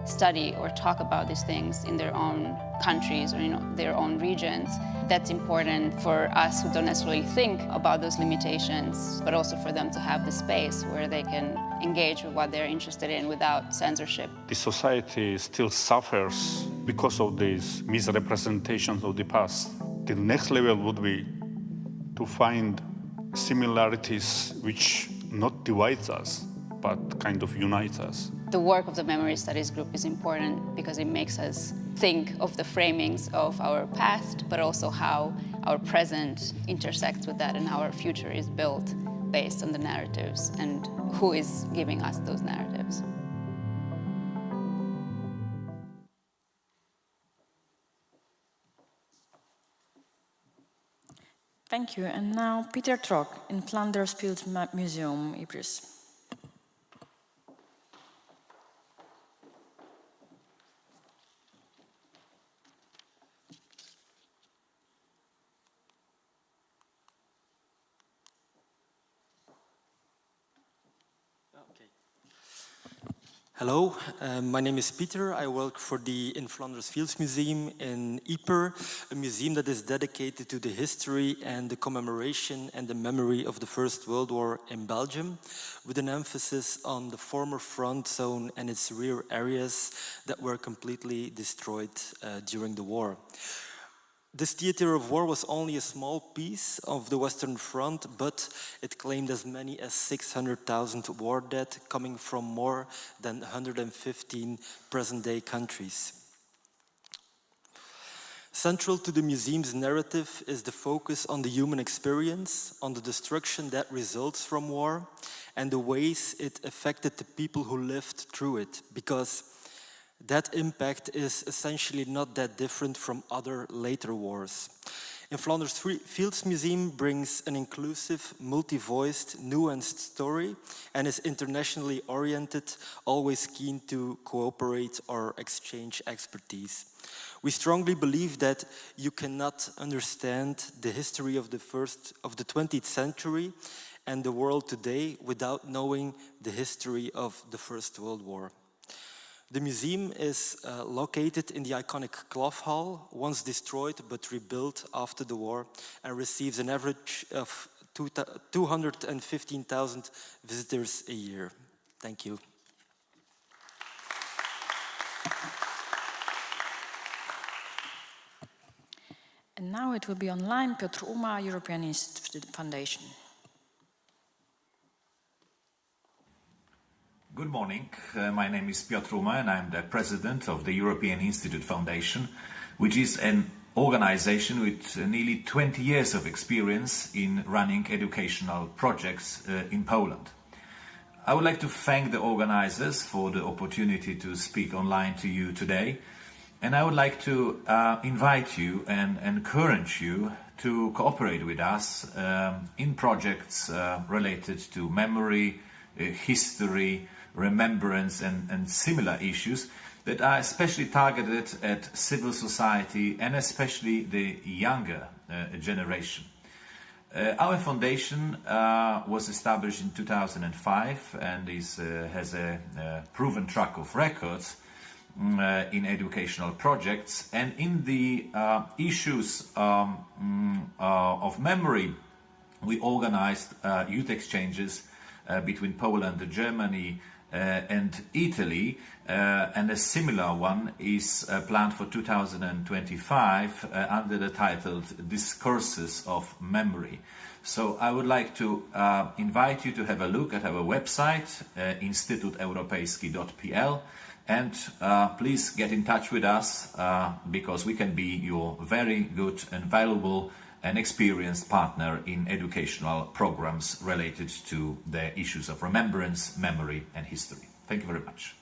study or talk about these things in their own countries or in their own regions. That's important for us who don't necessarily think about those limitations, but also for them to have the space where they can engage with what they're interested in without censorship. The society still suffers because of these misrepresentations of the past. The next level would be to find similarities which not divides us, but kind of unites us. The work of the Memory Studies Group is important because it makes us think of the framings of our past, but also how our present intersects with that and how our future is built based on the narratives and who is giving us those narratives. Thank you. And now Peter Trok in Flanders Field Museum, Ypres. Hello, my name is Peter. I work for the In Flanders Fields Museum in Ypres, a museum that is dedicated to the history and the commemoration and the memory of the First World War in Belgium, with an emphasis on the former front zone and its rear areas that were completely destroyed during the war. This theater of war was only a small piece of the Western Front, but it claimed as many as 600,000 war dead coming from more than 115 present-day countries. Central to the museum's narrative is the focus on the human experience, on the destruction that results from war, and the ways it affected the people who lived through it, because that impact is essentially not that different from other later wars. In Flanders Fields Museum brings an inclusive, multi-voiced, nuanced story and is internationally oriented, always keen to cooperate or exchange expertise. We strongly believe that you cannot understand the history of the 20th century and the world today without knowing the history of the First World War. The museum is located in the iconic Clough Hall, once destroyed but rebuilt after the war, and receives an average of 215,000 visitors a year. Thank you. And now it will be online, Piotr Uma, European Institute Foundation. Good morning. My name is Piotr Uma and I'm the president of the European Institute Foundation, which is an organization with nearly 20 years of experience in running educational projects in Poland. I would like to thank the organizers for the opportunity to speak online to you today, and I would like to invite you and encourage you to cooperate with us in projects related to memory, history, remembrance and similar issues that are especially targeted at civil society and especially the younger generation. Our foundation was established in 2005 and has a proven track of records in educational projects, and in the issues of memory we organized youth exchanges between Poland, Germany and Italy, and a similar one is planned for 2025 under the title Discourses of Memory. So I would like to invite you to have a look at our website, instytuteuropejski.pl, and please get in touch with us because we can be your very good and valuable an experienced partner in educational programs related to the issues of remembrance, memory and history. Thank you very much.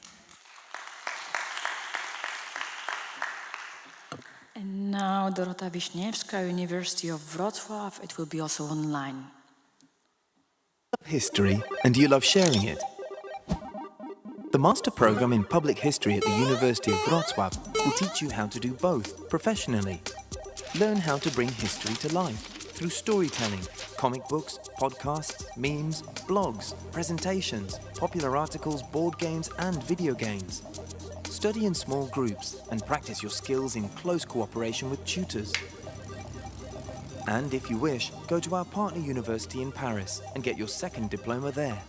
And now Dorota Wiśniewska, University of Wrocław. It will be also online. History, and you love sharing it. The The Master Programme in Public History at the University of Wrocław will teach you how to do both professionally. Learn how to bring history to life through storytelling, comic books, podcasts, memes, blogs, presentations, popular articles, board games and video games. Study in small groups and practice your skills in close cooperation with tutors. And if you wish, go to our partner university in Paris and get your second diploma there.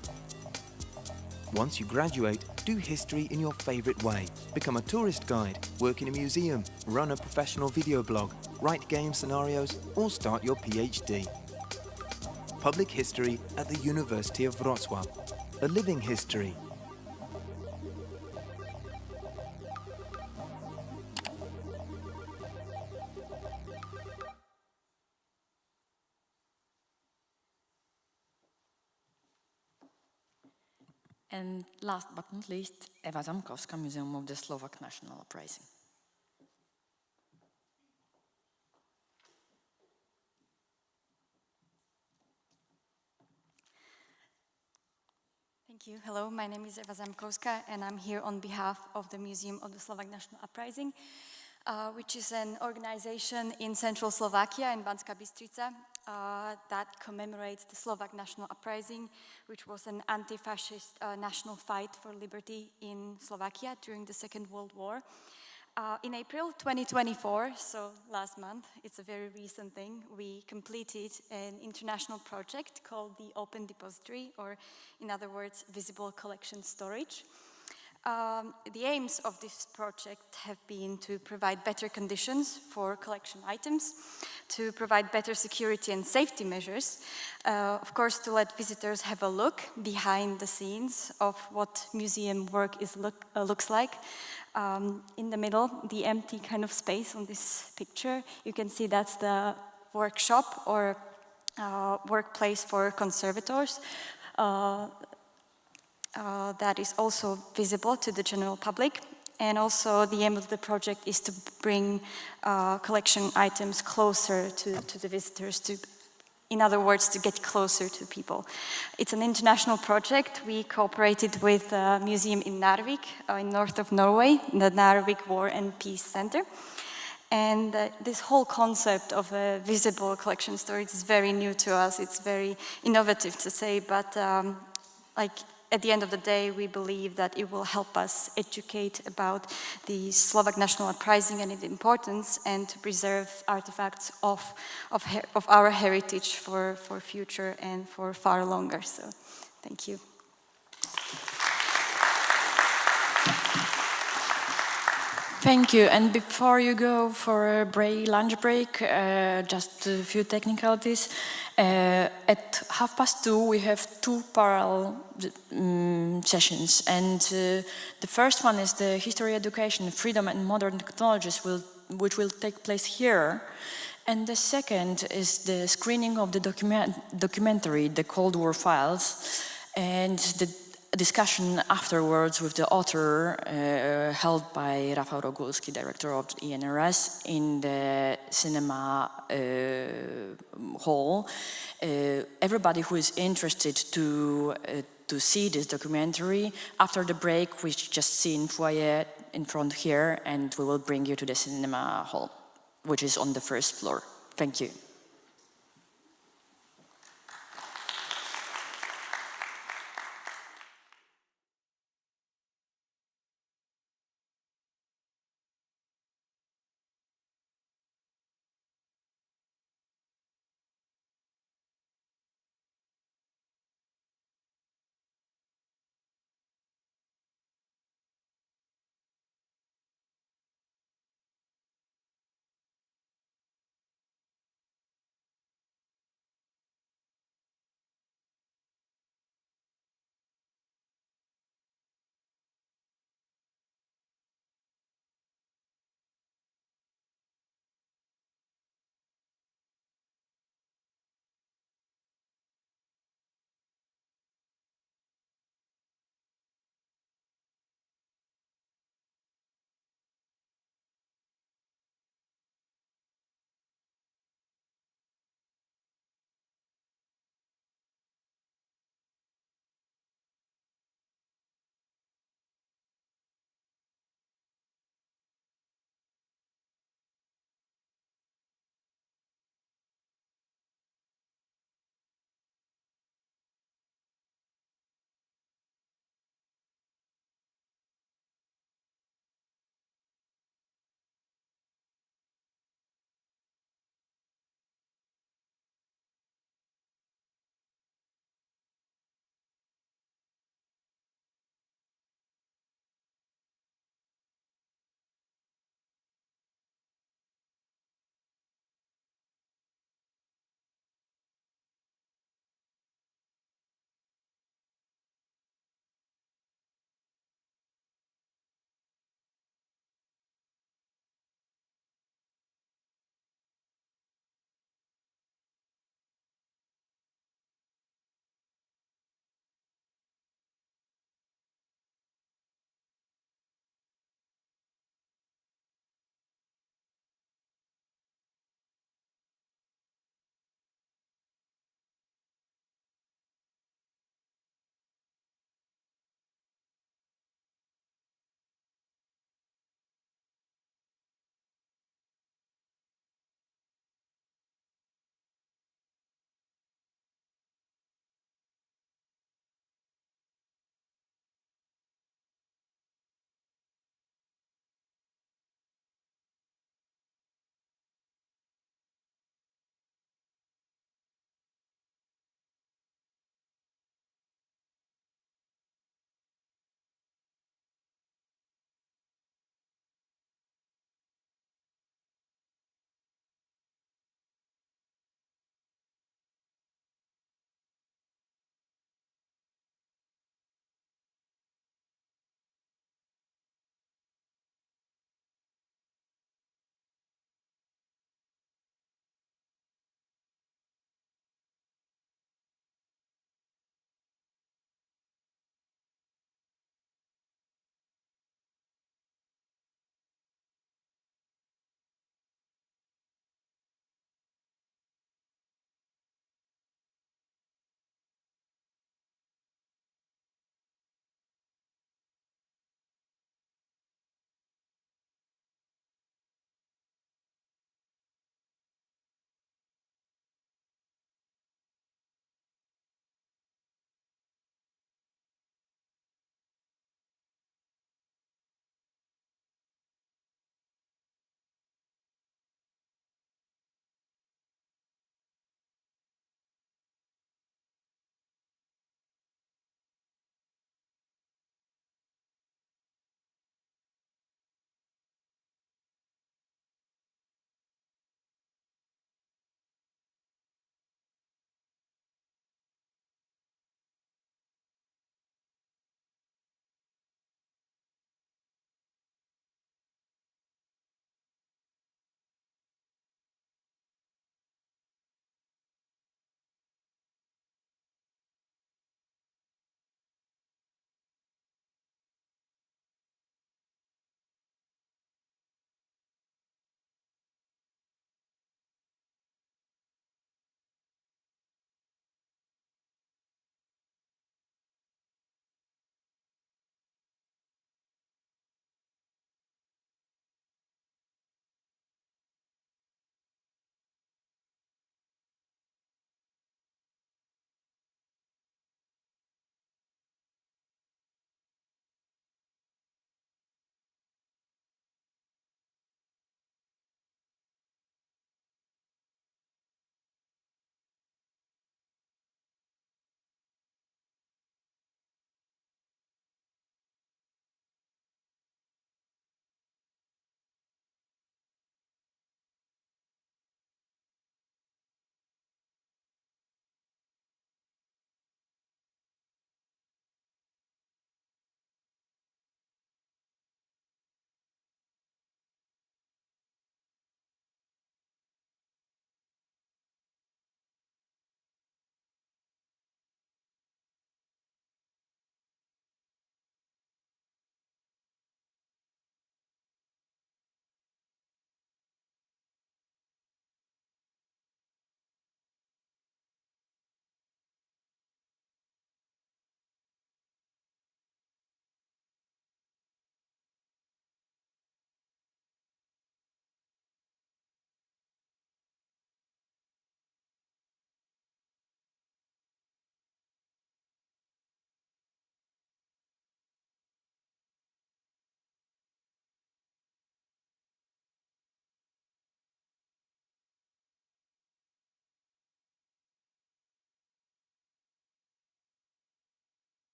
Once you graduate, do history in your favourite way. Become a tourist guide, work in a museum, run a professional video blog, write game scenarios, or start your PhD. Public History at the University of Wrocław. A living history. And last but not least, Ewa Zamkowska, Museum of the Slovak National Uprising. Thank you. Hello, my name is Ewa Zamkowska and I'm here on behalf of the Museum of the Slovak National Uprising, which is an organization in central Slovakia, in Banská Bystrica, that commemorates the Slovak National Uprising, which was an anti-fascist national fight for liberty in Slovakia during the Second World War. In April 2024, so last month, it's a very recent thing, we completed an international project called the Open Depository, or in other words, Visible Collection Storage. The aims of this project have been to provide better conditions for collection items, to provide better security and safety measures, of course to let visitors have a look behind the scenes of what museum work looks like. In the middle, the empty kind of space on this picture, you can see that's the workshop or workplace for conservators. That is also visible to the general public. And also the aim of the project is to bring collection items closer to the visitors, in other words, to get closer to people. It's an international project. We cooperated with a museum in Narvik, in north of Norway, the Narvik War and Peace Center. And this whole concept of a visible collection storage is very new to us. It's very innovative to say, but at the end of the day, we believe that it will help us educate about the Slovak National Uprising and its importance, and to preserve artifacts of our heritage for future and for far longer. So, thank you. Thank you. And before you go for a lunch break, just a few technicalities. At 2:30 we have two parallel sessions, and the first one is the History Education, Freedom and Modern Technologies, which will take place here. And the second is the screening of the documentary, The Cold War Files, and the discussion afterwards with the author held by Rafał Rogulski, director of the ENRS, in the cinema hall. Everybody who is interested to see this documentary, after the break, we just see in foyer in front here, and we will bring you to the cinema hall, which is on the first floor. Thank you.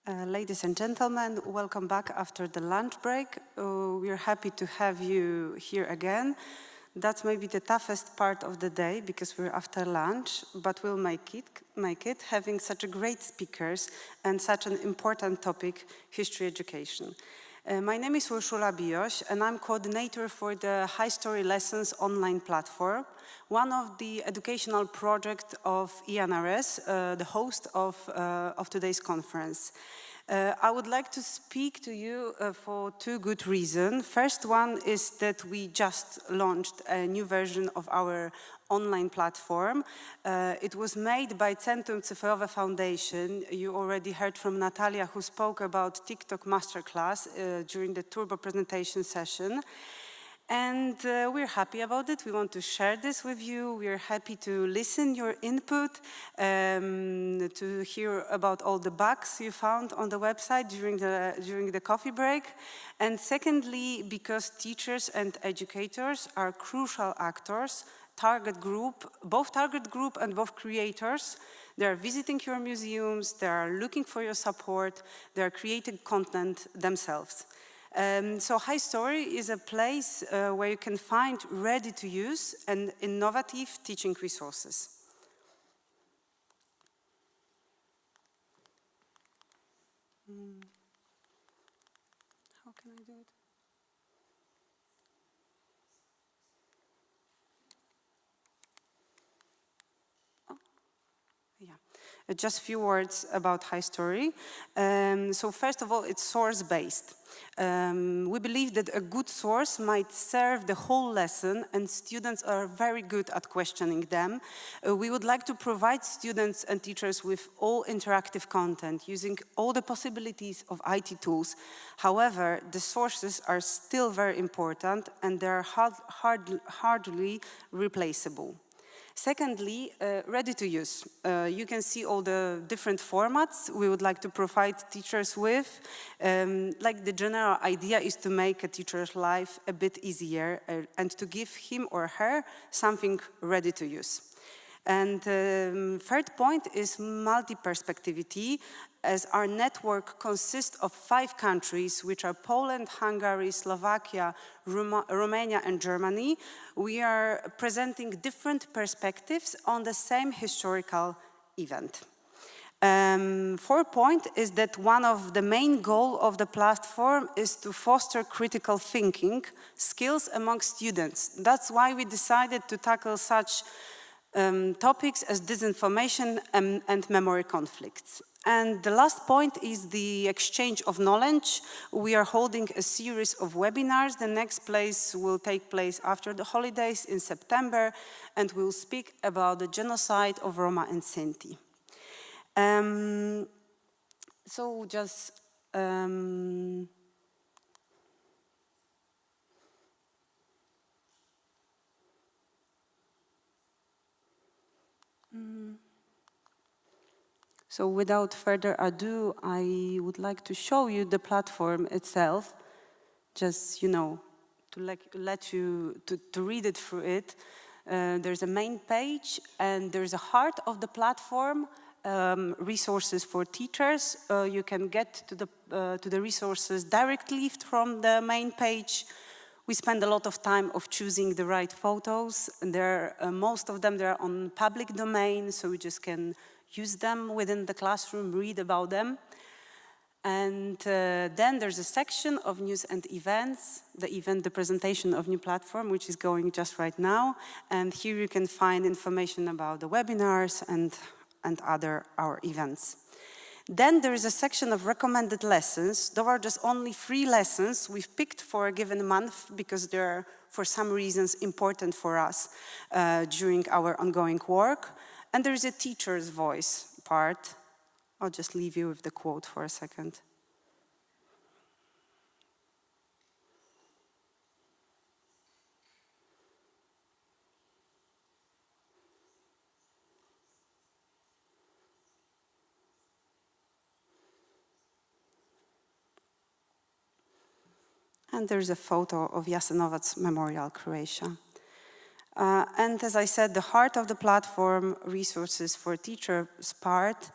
Ladies and gentlemen, welcome back after the lunch break. We're happy to have you here again. That's maybe the toughest part of the day because we're after lunch, but we'll make it having such a great speakers and such an important topic, history education. My name is Urszula Bios, and I'm coordinator for the High Story Lessons online platform, one of the educational projects of ENRS, the host of today's conference. I would like to speak to you for two good reasons. First one is that we just launched a new version of our online platform. It was made by Centrum Cyfrowe Foundation. You already heard from Natalia, who spoke about TikTok Masterclass during the Turbo presentation session. And we're happy about it. We want to share this with you. We're happy to listen your input, to hear about all the bugs you found on the website during the coffee break. And secondly, because teachers and educators are crucial actors, both target group and both creators. They are visiting your museums, they are looking for your support, they are creating content themselves. So High Story is a place where you can find ready-to-use and innovative teaching resources. How can I do it? Just a few words about High Story. So first of all, it's source-based. We believe that a good source might serve the whole lesson, and students are very good at questioning them. We would like to provide students and teachers with all interactive content using all the possibilities of IT tools. However, the sources are still very important, and they are hardly replaceable. Secondly, ready to use. You can see all the different formats we would like to provide teachers with. Like the general idea is to make a teacher's life a bit easier and to give him or her something ready to use. And third point is multi-perspectivity, as our network consists of 5 countries, which are Poland, Hungary, Slovakia, Romania, and Germany. We are presenting different perspectives on the same historical event. Fourth point is that one of the main goals of the platform is to foster critical thinking skills among students. That's why we decided to tackle such topics as disinformation and memory conflicts. And the last point is the exchange of knowledge. We are holding a series of webinars. The next place will take place after the holidays in September, and we'll speak about the genocide of Roma and Sinti. So just So without further ado, I would like to show you the platform itself, just, you know, to let you to read it through it. There's a main page, and there's a heart of the platform, resources for teachers. You can get to the resources directly from the main page. We spend a lot of time of choosing the right photos, and most of them they're on public domain, so we just can use them within the classroom, read about them. And then there's a section of news and events, the presentation of new platform, which is going just right now. And here you can find information about the webinars and our events. Then there is a section of recommended lessons. There are just only 3 lessons we've picked for a given month because they're, for some reasons, important for us during our ongoing work. And there is a teacher's voice part. I'll just leave you with the quote for a second. And there's a photo of Jasenovac's Memorial, Croatia. And as I said, the heart of the platform, resources for teachers part,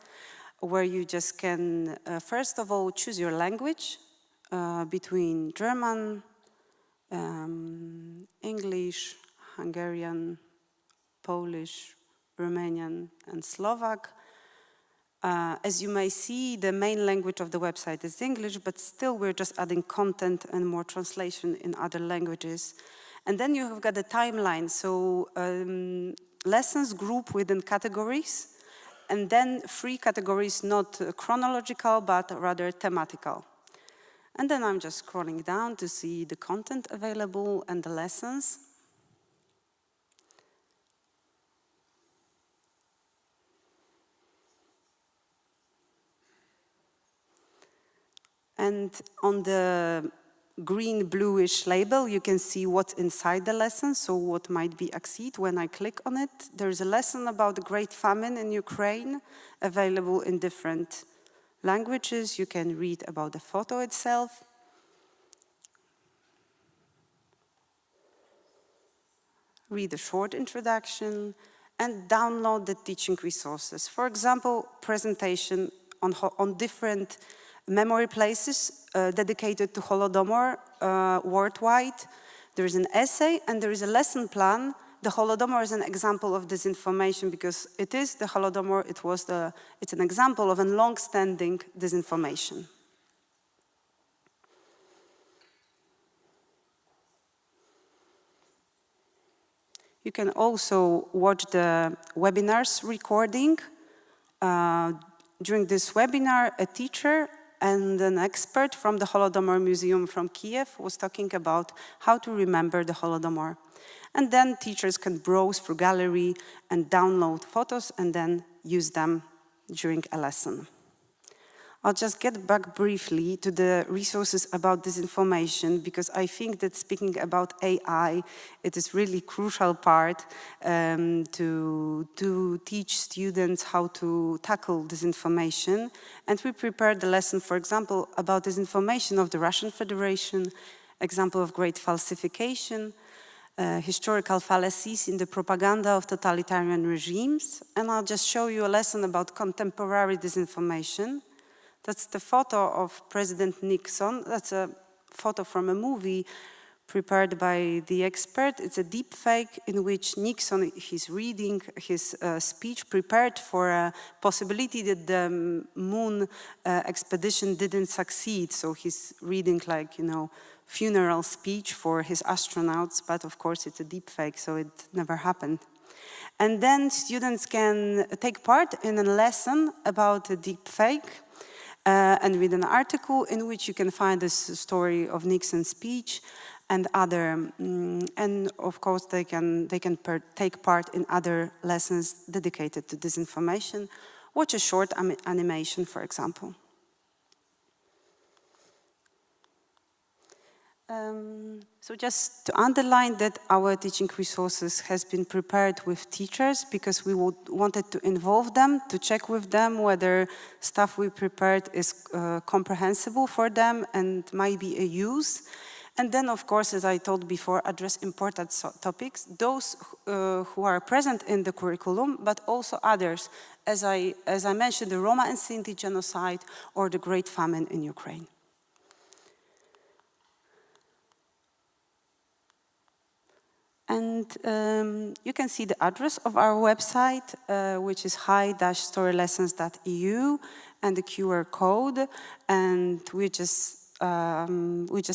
where you just can, first of all, choose your language between German, English, Hungarian, Polish, Romanian, and Slovak. As you may see, the main language of the website is English, but still we're just adding content and more translation in other languages. And then you have got a timeline, so lessons group within categories, and then 3 categories, not chronological, but rather thematical. And then I'm just scrolling down to see the content available and the lessons. And on the green bluish label, you can see what's inside the lesson, so what might be accessed when I click on it. There's a lesson about the Great Famine in Ukraine, available in different languages. You can read about the photo itself. Read a short introduction, and download the teaching resources. For example, presentation on different memory places dedicated to Holodomor worldwide. There is an essay and there is a lesson plan. The Holodomor is an example of disinformation because it is the Holodomor, it's an example of a long-standing disinformation. You can also watch the webinars recording. During this webinar, a teacher and an expert from the Holodomor Museum from Kiev was talking about how to remember the Holodomor. And then teachers can browse through gallery and download photos and then use them during a lesson. I'll just get back briefly to the resources about disinformation because I think that speaking about AI, it is really crucial part to teach students how to tackle disinformation. And we prepared the lesson, for example, about disinformation of the Russian Federation, example of great falsification, historical fallacies in the propaganda of totalitarian regimes. And I'll just show you a lesson about contemporary disinformation. That's the photo of President Nixon. That's a photo from a movie prepared by the expert. It's a deep fake in which Nixon, he's reading his speech prepared for a possibility that the moon expedition didn't succeed. So he's reading like, funeral speech for his astronauts, but of course it's a deep fake, so it never happened. And then students can take part in a lesson about a deep fake. And read an article in which you can find this story of Nixon's speech and other, and of course they can take part in other lessons dedicated to disinformation. Watch a short animation, for example. So just to underline that our teaching resources has been prepared with teachers because we wanted to involve them, to check with them whether stuff we prepared is comprehensible for them and might be a use. And then, of course, as I told before, address important topics, those who are present in the curriculum, but also others, as I mentioned, the Roma and Sinti genocide or the Great Famine in Ukraine. And you can see the address of our website, which is hi-storylessons.eu, and the QR code. And we're just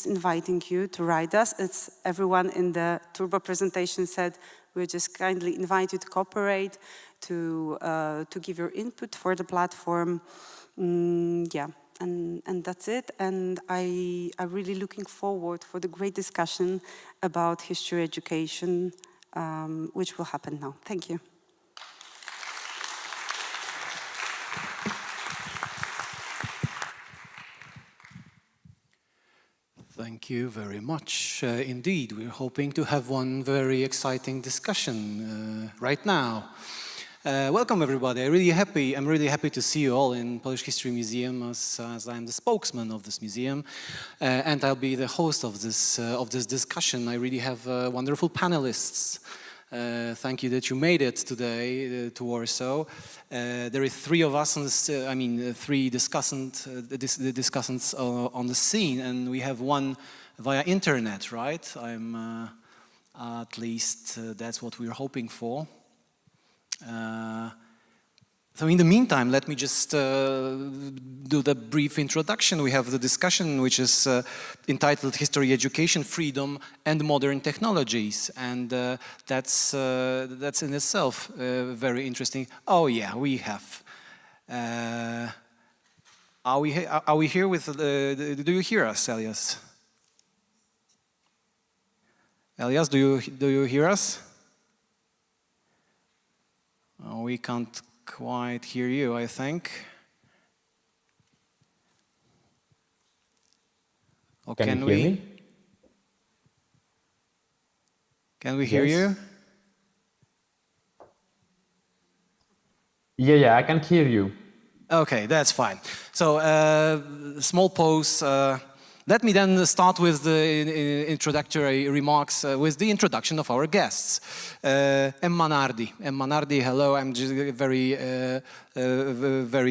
inviting you to write us. It's everyone in the Turbo presentation said we just kindly invite you to cooperate, to give your input for the platform. Yeah. And that's it. And I'm really looking forward for the great discussion about history education, which will happen now. Thank you. Thank you very much. Indeed, we're hoping to have one very exciting discussion right now. Welcome everybody. I'm really happy to see you all in Polish History Museum as I'm the spokesman of this museum, and I'll be the host of this discussion. I really have wonderful panelists Thank you that you made it today to Warsaw. There are three of us on this, three discussants on the scene, and we have one via internet, right? At least that's what we're hoping for. So in the meantime, let me just do the brief introduction. We have the discussion, which is entitled History, Education, Freedom and Modern Technologies. And that's in itself very interesting. Oh yeah, we have. Are we here with, do you hear us, Elias? Elias, do you hear us? Oh, we can't quite hear you, I think. Or can you hear me? Can we hear you? Yeah, I can hear you. Okay, that's fine. So, small pause. Let me then start with the introductory remarks with the introduction of our guests. Emma Nardi. Emma Nardi, hello. I'm just very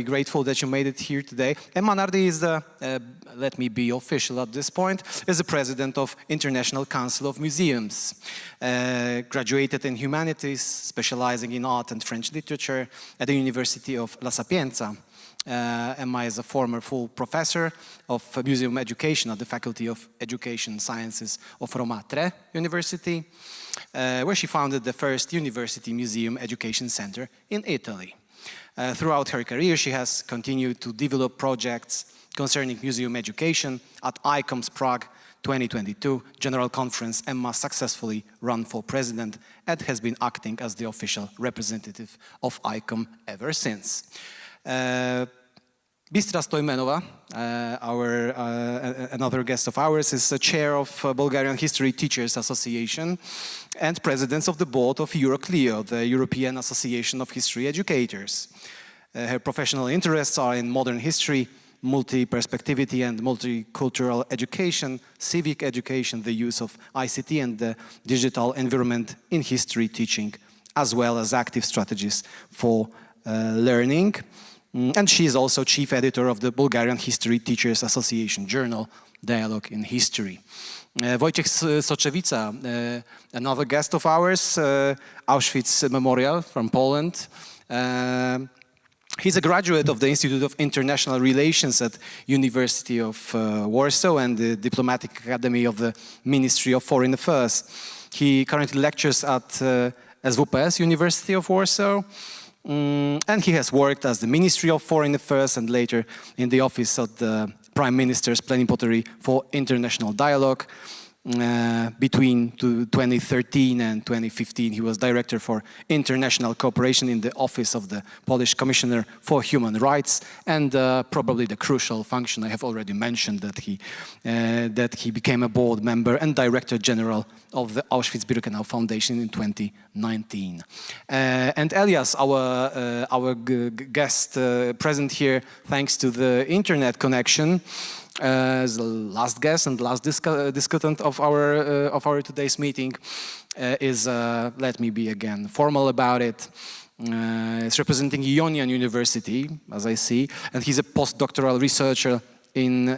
grateful that you made it here today. Emma Nardi is the, let me be official at this point, is the president of International Council of Museums. Graduated in humanities, specializing in art and French literature at the University of La Sapienza. Emma is a former full professor of museum education at the Faculty of Education Sciences of Roma Tre University, where she founded the first university museum education center in Italy. Throughout her career, she has continued to develop projects concerning museum education at ICOM's Prague 2022 General Conference. Emma successfully ran for president and has been acting as the official representative of ICOM ever since. Bistra Stojmenova, another guest of ours, is the chair of Bulgarian History Teachers Association and president of the board of Euroclio, the European Association of History Educators. Her professional interests are in modern history, multi-perspectivity and multicultural education, civic education, the use of ICT and the digital environment in history teaching, as well as active strategies for learning. And she is also chief editor of the Bulgarian History Teachers Association journal, Dialogue in History. Wojciech Soczewica, another guest of ours, Auschwitz Memorial from Poland. He's a graduate of the Institute of International Relations at University of Warsaw and the Diplomatic Academy of the Ministry of Foreign Affairs. He currently lectures at SWPS University of Warsaw. And he has worked as the Ministry of Foreign Affairs and later in the office of the Prime Minister's Plenipotentiary for International Dialogue. Between 2013 and 2015, he was Director for International Cooperation in the office of the Polish Commissioner for Human Rights, and probably the crucial function I have already mentioned, that he became a board member and Director General of the Auschwitz-Birkenau Foundation in 2019. And Elias, our guest present here, thanks to the internet connection, as the last guest and last discutant of our today's meeting, is, let me be again formal about it, is representing Ionian University, as I see, and he's a postdoctoral researcher in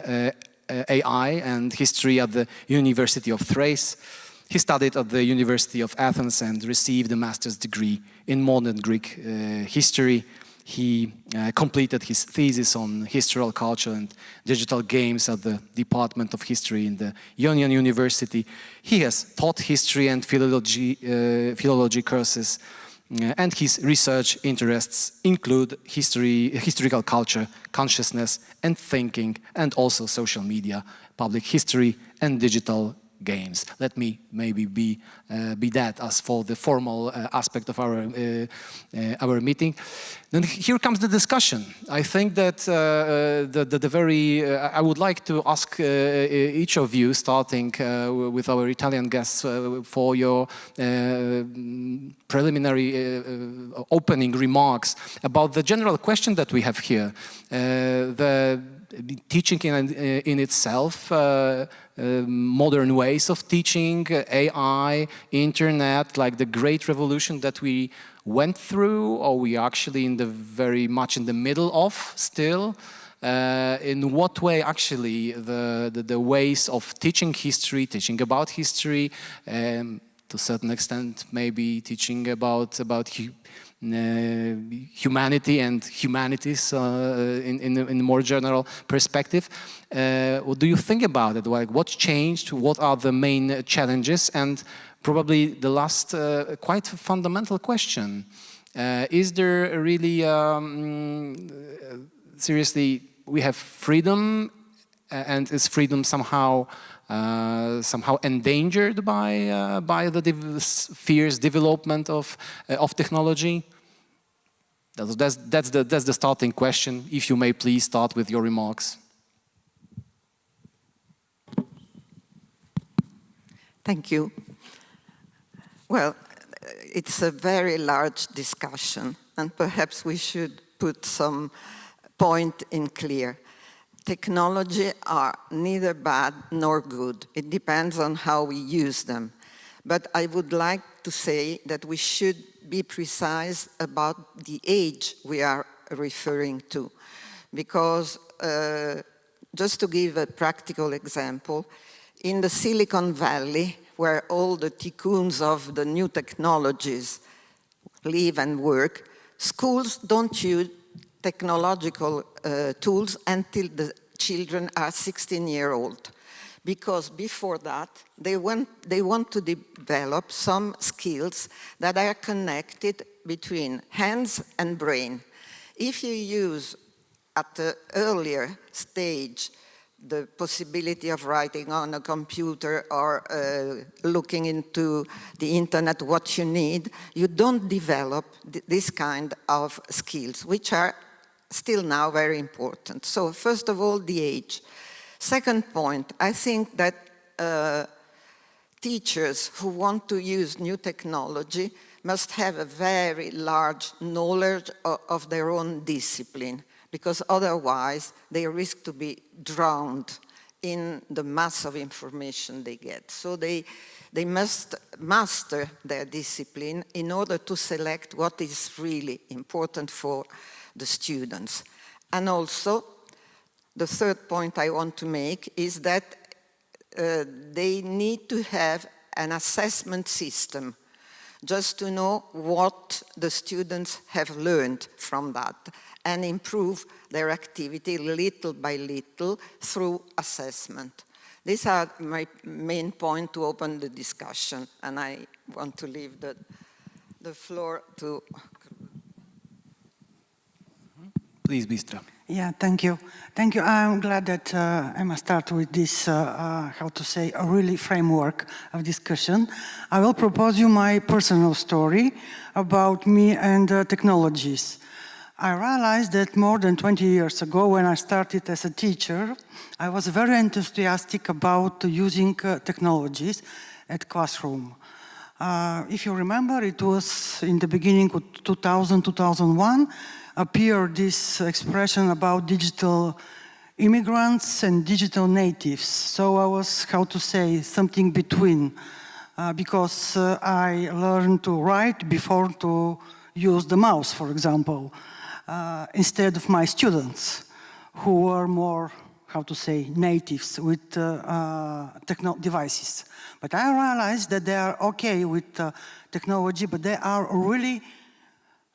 AI and history at the University of Thrace. He studied at the University of Athens and received a master's degree in modern Greek history. He completed his thesis on historical culture and digital games at the Department of History in the Ionian University. He has taught history and philology courses, and his research interests include historical culture, consciousness and thinking, and also social media, public history and digital games. Let me maybe be that as for the formal aspect of our meeting. Then here comes the discussion. I think that I would like to ask each of you, starting with our Italian guests, for your preliminary opening remarks about the general question that we have here. The teaching in itself, modern ways of teaching, AI, internet, like the great revolution that we went through, or we actually very much in the middle of still? In what way actually the ways of teaching history, teaching about history, to a certain extent maybe teaching about humanity and humanities in a more general perspective. What do you think about it? Like, what's changed? What are the main challenges? And probably the last quite fundamental question, is there really, seriously, we have freedom, and is freedom somehow endangered by the fierce development of technology? That's the starting question. If you may please start with your remarks. Thank you. Well, it's a very large discussion, and perhaps we should put some point in clear. Technology are neither bad nor good. It depends on how we use them. But I would like to say that we should be precise about the age we are referring to. Because, just to give a practical example, in the Silicon Valley, where all the tycoons of the new technologies live and work, schools don't use technological tools until the children are 16-year-old. Because before that, they want to develop some skills that are connected between hands and brain. If you use at the earlier stage the possibility of writing on a computer or looking into the internet what you need, you don't develop this kind of skills, which are still now very important. So first of all, the age. Second point, I think that teachers who want to use new technology must have a very large knowledge of their own discipline, because otherwise they risk to be drowned in the mass of information they get. So they must master their discipline in order to select what is really important for the students. And also, the third point I want to make is that they need to have an assessment system just to know what the students have learned from that and improve their activity little by little through assessment. These are my main point to open the discussion, and I want to leave the floor to... Please, Bistra. Yeah, thank you. Thank you. I'm glad that I must start with this, how to say, a really framework of discussion. I will propose you my personal story about me and technologies. I realized that more than 20 years ago, when I started as a teacher, I was very enthusiastic about using technologies at classroom. If you remember, it was in the beginning of 2000, 2001, appeared this expression about digital immigrants and digital natives. So I was, how to say, something between, because I learned to write before to use the mouse, for example, instead of my students, who were more, how to say, natives with devices. But I realized that they are okay with technology, but they are really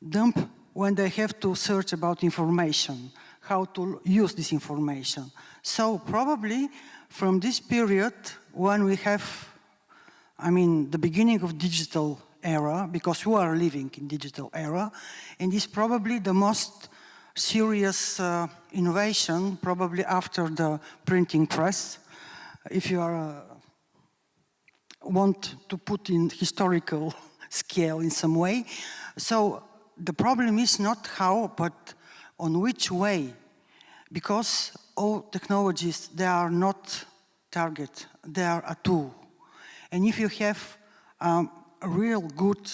dumb when they have to search about information, how to use this information. So probably from this period, when we have, I mean, the beginning of digital era, because we are living in digital era, and it's probably the most serious innovation, probably after the printing press. If you are, want to put in historical scale in some way. So the problem is not how, but on which way, because all technologies, they are not target, they are a tool. And if you have a real good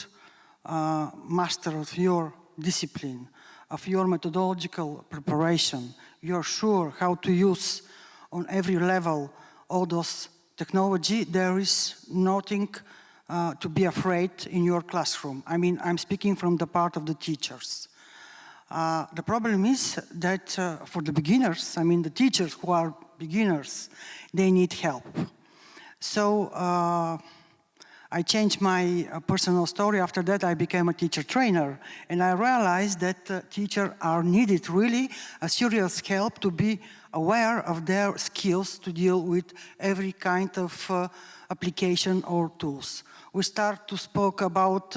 master of your discipline, of your methodological preparation, you're sure how to use on every level all those technology, there is nothing to be afraid in your classroom. I mean, I'm speaking from the part of the teachers. The problem is that for the beginners, I mean the teachers who are beginners, they need help. So I changed my personal story. After that, I became a teacher trainer, and I realized that teachers are needed really a serious help to be aware of their skills to deal with every kind of application or tools. We start to speak about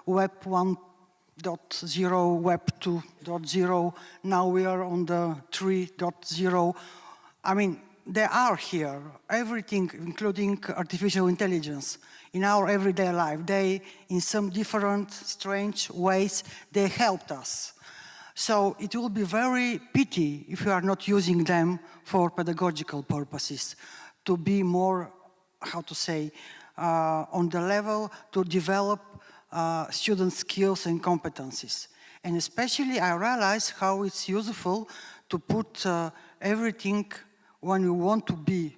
Web 1.0, Web 2.0. Now we are on the 3.0. I mean, they are here, everything, including artificial intelligence, in our everyday life. They, in some different, strange ways, they helped us. So it will be very pity if you are not using them for pedagogical purposes, to be more, how to say, on the level to develop student skills and competencies. And especially I realize how it's useful to put everything when you want to be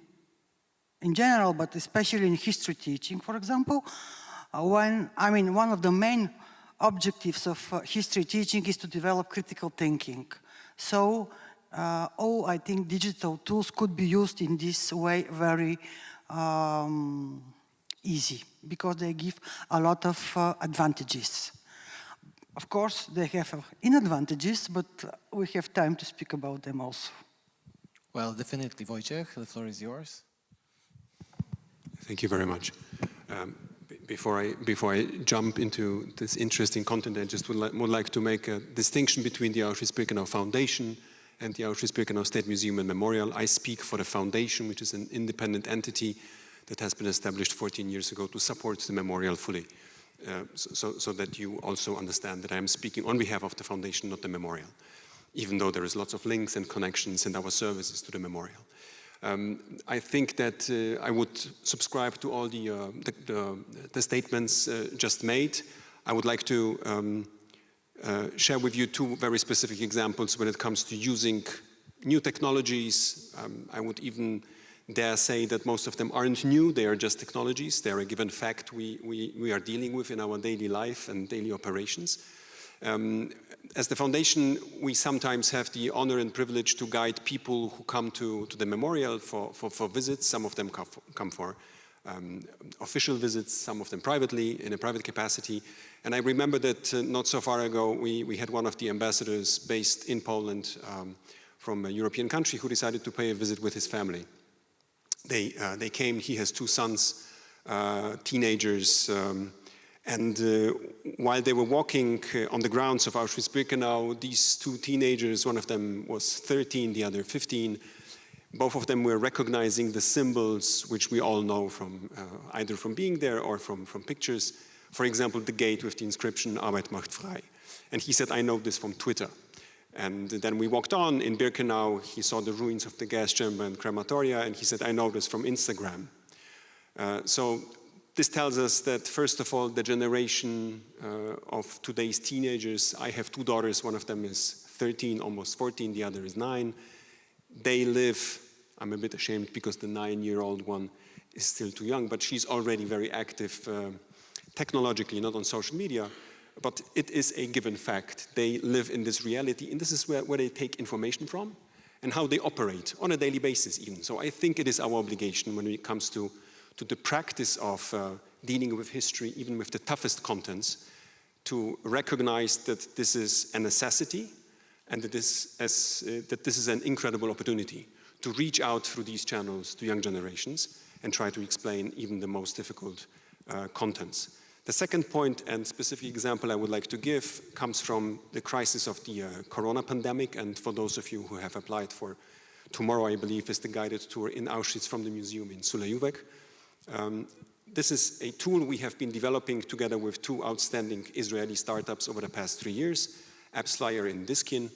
in general, but especially in history teaching, for example, one of the main objectives of history teaching is to develop critical thinking. So all, I think, digital tools could be used in this way very easy, because they give a lot of advantages. Of course, they have disadvantages, but we have time to speak about them also. Well, definitely, Wojciech, the floor is yours. Thank you very much. Before I jump into this interesting content, I just would like to make a distinction between the Auschwitz-Birkenau Foundation and the Auschwitz-Birkenau State Museum and Memorial. I speak for the foundation, which is an independent entity that has been established 14 years ago to support the memorial fully, so that you also understand that I am speaking on behalf of the foundation, not the memorial, even though there is lots of links and connections in our services to the memorial. I think that I would subscribe to all the statements just made. I would like to share with you two very specific examples when it comes to using new technologies. I would even dare say that most of them aren't new, they are just technologies. They are a given fact we are dealing with in our daily life and daily operations. As the foundation, we sometimes have the honor and privilege to guide people who come to the memorial for visits. Some of them come for official visits, some of them privately, in a private capacity. And I remember that not so far ago, we had one of the ambassadors based in Poland from a European country who decided to pay a visit with his family. They came, he has two sons, teenagers, and while they were walking on the grounds of Auschwitz-Birkenau, these two teenagers, one of them was 13, the other 15, both of them were recognizing the symbols which we all know from either from being there or from pictures. For example, the gate with the inscription Arbeit macht frei. And he said, I know this from Twitter. And then we walked on in Birkenau, he saw the ruins of the gas chamber and crematoria, and he said, I know this from Instagram. So this tells us that, first of all, the generation of today's teenagers, I have two daughters, one of them is 13, almost 14, the other is 9. They live, I'm a bit ashamed because the 9-year-old one is still too young, but she's already very active technologically, not on social media. But it is a given fact. They live in this reality, and this is where they take information from and how they operate on a daily basis even. So I think it is our obligation when it comes to the practice of dealing with history, even with the toughest contents, to recognize that this is a necessity and that this is an incredible opportunity to reach out through these channels to young generations and try to explain even the most difficult contents. The second point and specific example I would like to give comes from the crisis of the corona pandemic, and for those of you who have applied for tomorrow, I believe, is the guided tour in Auschwitz from the museum in Sulejówek. This is a tool we have been developing together with two outstanding Israeli startups over the past 3 years, AppsFlyer and Diskin,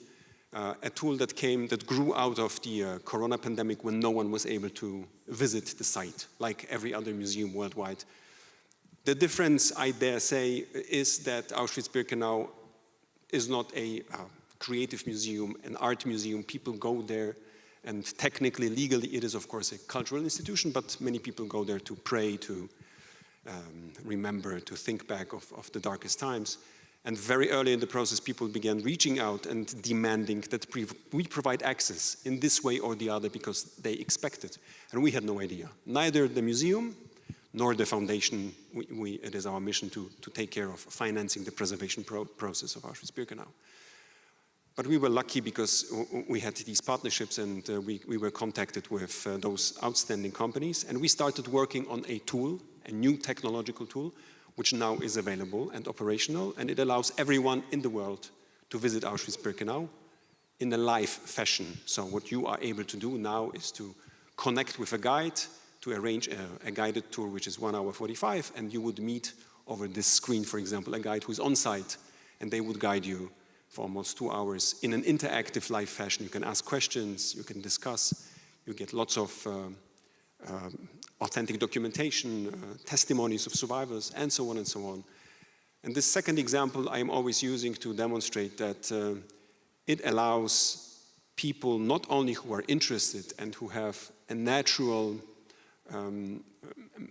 a tool that grew out of the corona pandemic when no one was able to visit the site, like every other museum worldwide. The difference, I dare say, is that Auschwitz-Birkenau is not a creative museum, an art museum. People go there, and technically, legally, it is of course a cultural institution, but many people go there to pray, to remember, to think back of the darkest times. And very early in the process, people began reaching out and demanding that we provide access in this way or the other because they expect it. And we had no idea. Neither the museum nor the foundation, it is our mission to take care of financing the preservation process of Auschwitz-Birkenau. But we were lucky because we had these partnerships, and we were contacted with those outstanding companies. And we started working on a tool, a new technological tool, which now is available and operational, and it allows everyone in the world to visit Auschwitz-Birkenau in a live fashion. So what you are able to do now is to connect with a guide, to arrange a guided tour, which is 1 hour 45, and you would meet over this screen, for example, a guide who's on site, and they would guide you for almost 2 hours in an interactive live fashion. You can ask questions, you can discuss, you get lots of authentic documentation, testimonies of survivors, and so on and so on. And this second example I'm always using to demonstrate that it allows people not only who are interested and who have a natural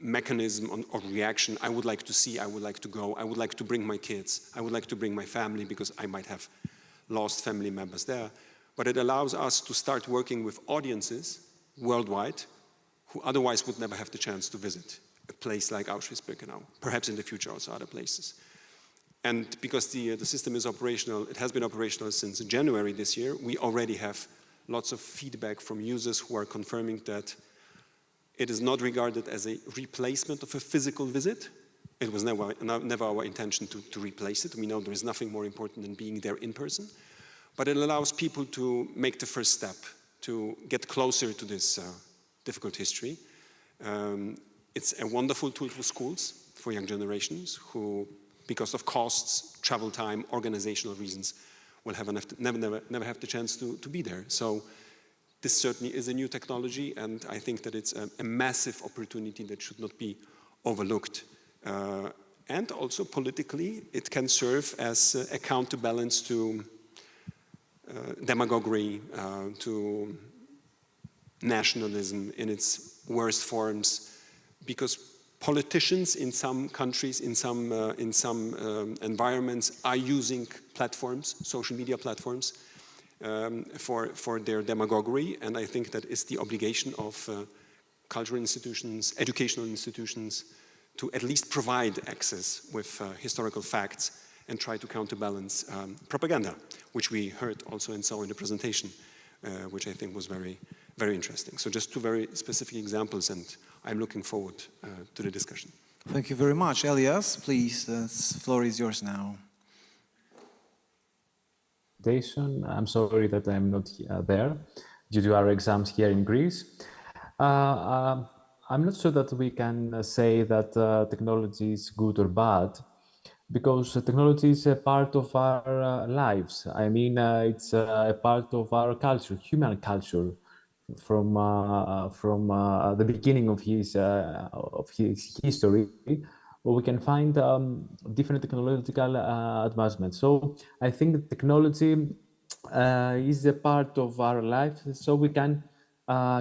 mechanism or reaction, I would like to see, I would like to go, I would like to bring my kids, I would like to bring my family because I might have lost family members there, but it allows us to start working with audiences worldwide who otherwise would never have the chance to visit a place like Auschwitz-Birkenau, perhaps in the future also other places. And because the system is operational, it has been operational since January this year, we already have lots of feedback from users who are confirming that it is not regarded as a replacement of a physical visit. It was never our intention to replace it. We know there is nothing more important than being there in person, but it allows people to make the first step, to get closer to this difficult history. It's a wonderful tool for schools, for young generations who, because of costs, travel time, organizational reasons, will never have the chance to be there. So this certainly is a new technology, and I think that it's a massive opportunity that should not be overlooked. And also politically, it can serve as a counterbalance to demagoguery, to nationalism in its worst forms, because politicians in some countries, in some environments, are using platforms, social media platforms, for their demagoguery, and I think that is the obligation of cultural institutions, educational institutions, to at least provide access with historical facts and try to counterbalance propaganda, which we heard also and saw in the presentation, which I think was very, very interesting. So just two very specific examples, and I'm looking forward to the discussion. Thank you very much. Elias, please, the floor is yours now. I'm sorry that I'm not there due to our exams here in Greece. I'm not sure that we can say that technology is good or bad, because technology is a part of our lives. I mean, it's a part of our culture, human culture, from the beginning of his history. We can find different technological advancements. So I think that technology is a part of our life, so we can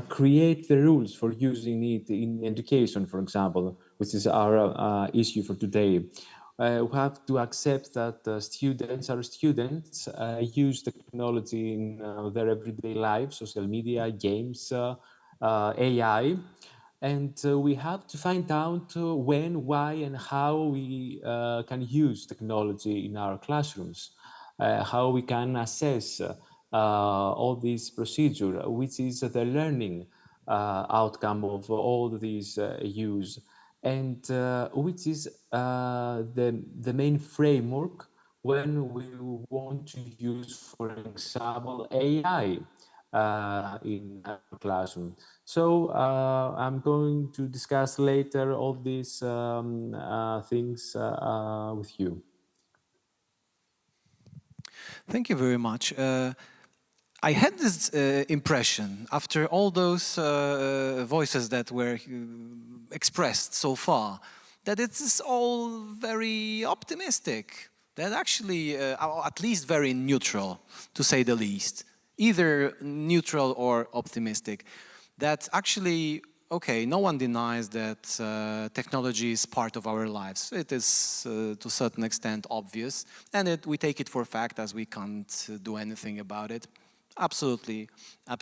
create the rules for using it in education, for example, which is our issue for today. We have to accept that students use technology in their everyday life, social media, games, AI. And we have to find out when, why, and how we can use technology in our classrooms, how we can assess all this procedure, which is the learning outcome of all these use, and which is the main framework when we want to use, for example, AI in our classroom. So I'm going to discuss later all these things with you. Thank you very much. I had this impression, after all those voices that were expressed so far, that it is all very optimistic. that actually are at least very neutral, to say the least, either neutral or optimistic. That actually, okay, no one denies that technology is part of our lives. It is to a certain extent obvious, and we take it for a fact as we can't do anything about it. Absolutely,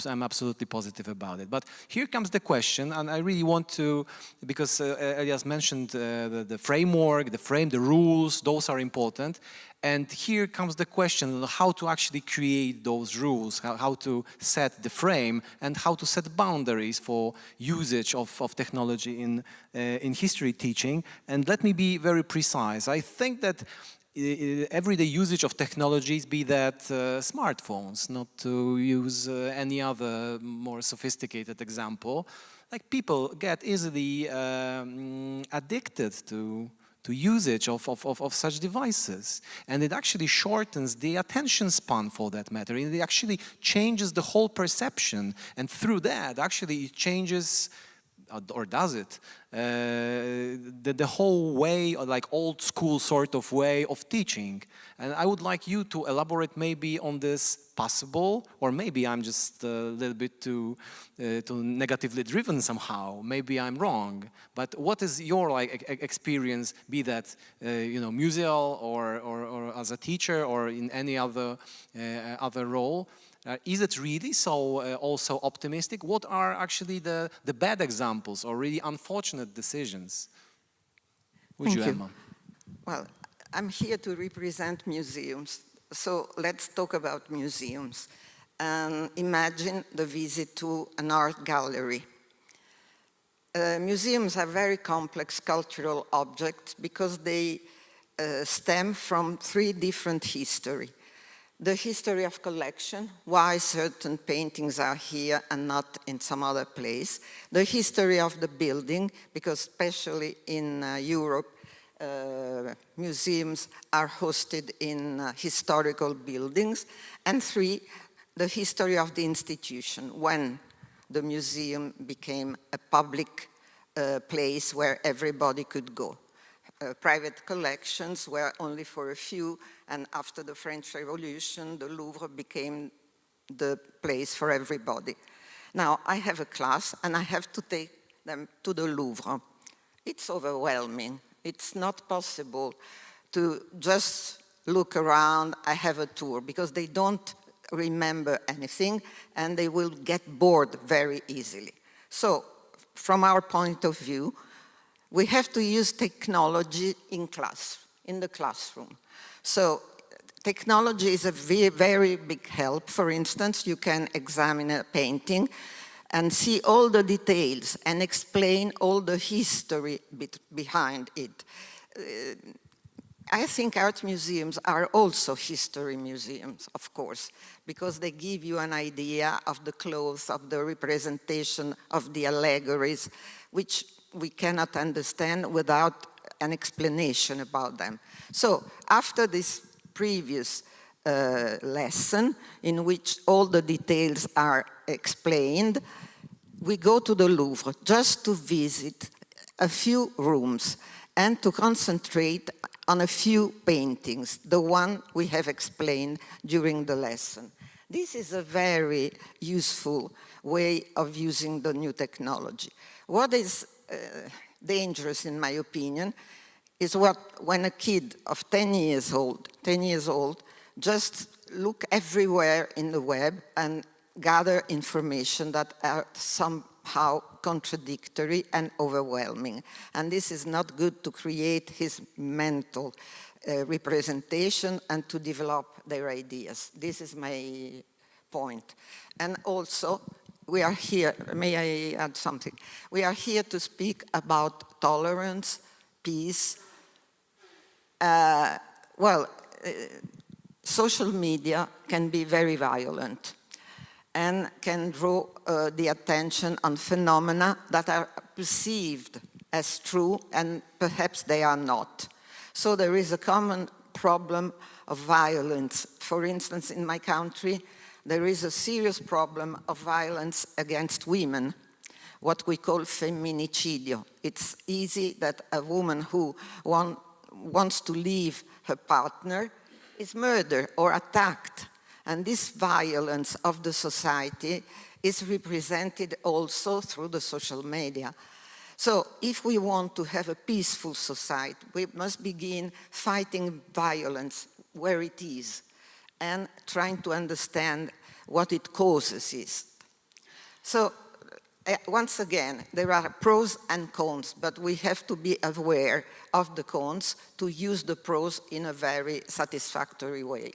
I'm absolutely positive about it. But here comes the question, and I really want to, because Elias mentioned the framework, the rules, those are important. And here comes the question, how to actually create those rules, how to set the frame, and how to set boundaries for usage of technology in history teaching. And let me be very precise. I think that everyday usage of technologies, be that smartphones, not to use any other more sophisticated example, like people get easily addicted to usage of such devices. And it actually shortens the attention span for that matter. And it actually changes the whole perception. And through that, actually it changes, or does it, the whole way, like old school sort of way of teaching. And I would like you to elaborate maybe on this possible, or maybe I'm just a little bit too negatively driven somehow. Maybe I'm wrong. But what is your experience, be that museal or as a teacher or in any other role? Is it really so also optimistic? What are actually the bad examples or really unfortunate decisions? Thank you. Well, I'm here to represent museums. So let's talk about museums. Imagine the visit to an art gallery. Museums are very complex cultural objects because they stem from 3 different histories. The history of collection, why certain paintings are here and not in some other place. The history of the building, because especially in Europe, museums are hosted in historical buildings. And 3, the history of the institution, when the museum became a public place where everybody could go. Private collections were only for a few, and after the French Revolution, the Louvre became the place for everybody. Now, I have a class, and I have to take them to the Louvre. It's overwhelming. It's not possible to just look around, I have a tour, because they don't remember anything, and they will get bored very easily. So, from our point of view, we have to use technology in the classroom. So technology is a very big help. For instance, you can examine a painting and see all the details and explain all the history behind it. I think art museums are also history museums, of course, because they give you an idea of the clothes, of the representation, of the allegories, which we cannot understand without an explanation about them. So after this previous lesson, in which all the details are explained, we go to the Louvre just to visit a few rooms and to concentrate on a few paintings, the one we have explained during the lesson. This is a very useful way of using the new technology. What is dangerous, in my opinion, is when a kid of 10 years old, just look everywhere in the web and gather information that are somehow contradictory and overwhelming. And this is not good to create his mental representation and to develop their ideas. This is my point. And also, we are here, may I add something? We are here to speak about tolerance, peace. Social media can be very violent and can draw the attention on phenomena that are perceived as true and perhaps they are not. So there is a common problem of violence. For instance, in my country, there is a serious problem of violence against women, what we call femminicidio. It's easy that a woman who wants to leave her partner is murdered or attacked. And this violence of the society is represented also through the social media. So if we want to have a peaceful society, we must begin fighting violence where it is and trying to understand what it causes is. So once again, there are pros and cons, but we have to be aware of the cons to use the pros in a very satisfactory way.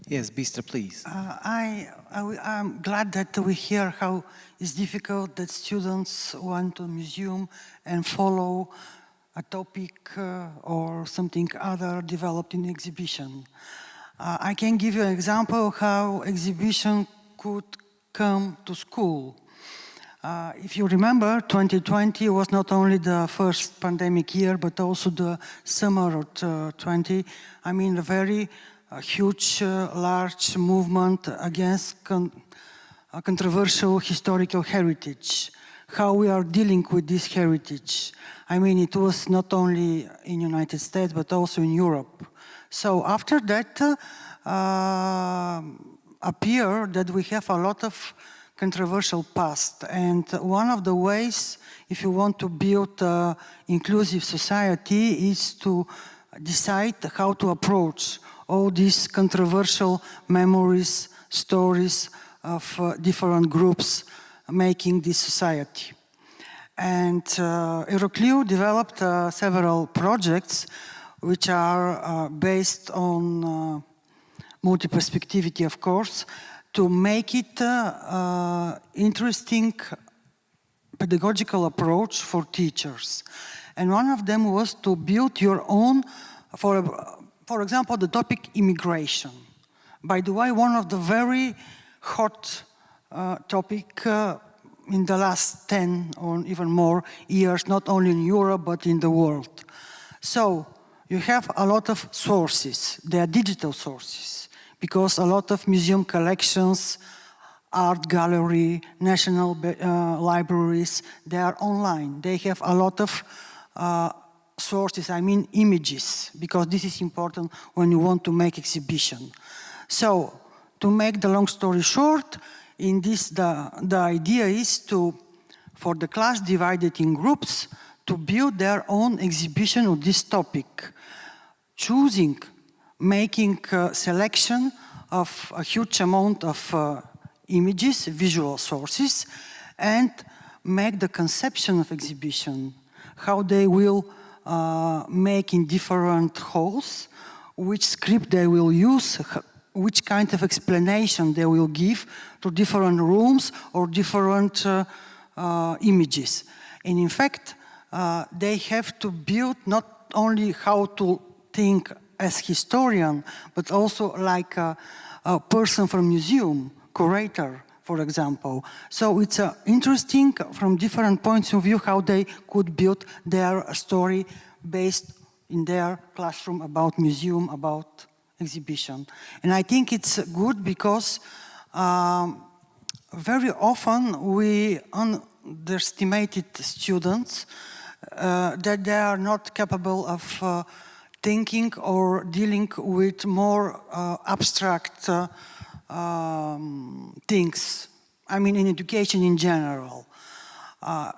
Yes, Bistra, please. I'm glad that we hear how it's difficult that students went to a museum and follow a topic or something other developed in the exhibition. I can give you an example of how exhibition could come to school. If you remember, 2020 was not only the first pandemic year, but also the summer of 20. I mean, a very huge, large movement against controversial historical heritage. How we are dealing with this heritage. I mean, it was not only in the United States, but also in Europe. So after that, appear that we have a lot of controversial past. And one of the ways, if you want to build an inclusive society, is to decide how to approach all these controversial memories, stories of different groups making this society. And Euroclio developed several projects which are based on multi-perspectivity, of course, to make it interesting pedagogical approach for teachers. And one of them was to build your own, for example, the topic immigration. By the way, one of the very hot topic in the last 10 or even more years, not only in Europe, but in the world. So you have a lot of sources. They are digital sources, because a lot of museum collections, art gallery, national libraries, they are online. They have a lot of sources, I mean images, because this is important when you want to make exhibition. So, to make the long story short, in this, the idea is to, for the class divided in groups, to build their own exhibition of this topic, choosing, making a selection of a huge amount of images, visual sources, and make the conception of exhibition, how they will make in different halls, which script they will use, which kind of explanation they will give to different rooms or different images. And in fact, they have to build not only how to think as historian, but also like a person from museum, curator, for example. So it's interesting from different points of view how they could build their story based in their classroom about museum, about exhibition. And I think it's good because very often we underestimated students that they are not capable of thinking or dealing with more abstract things, I mean in education in general.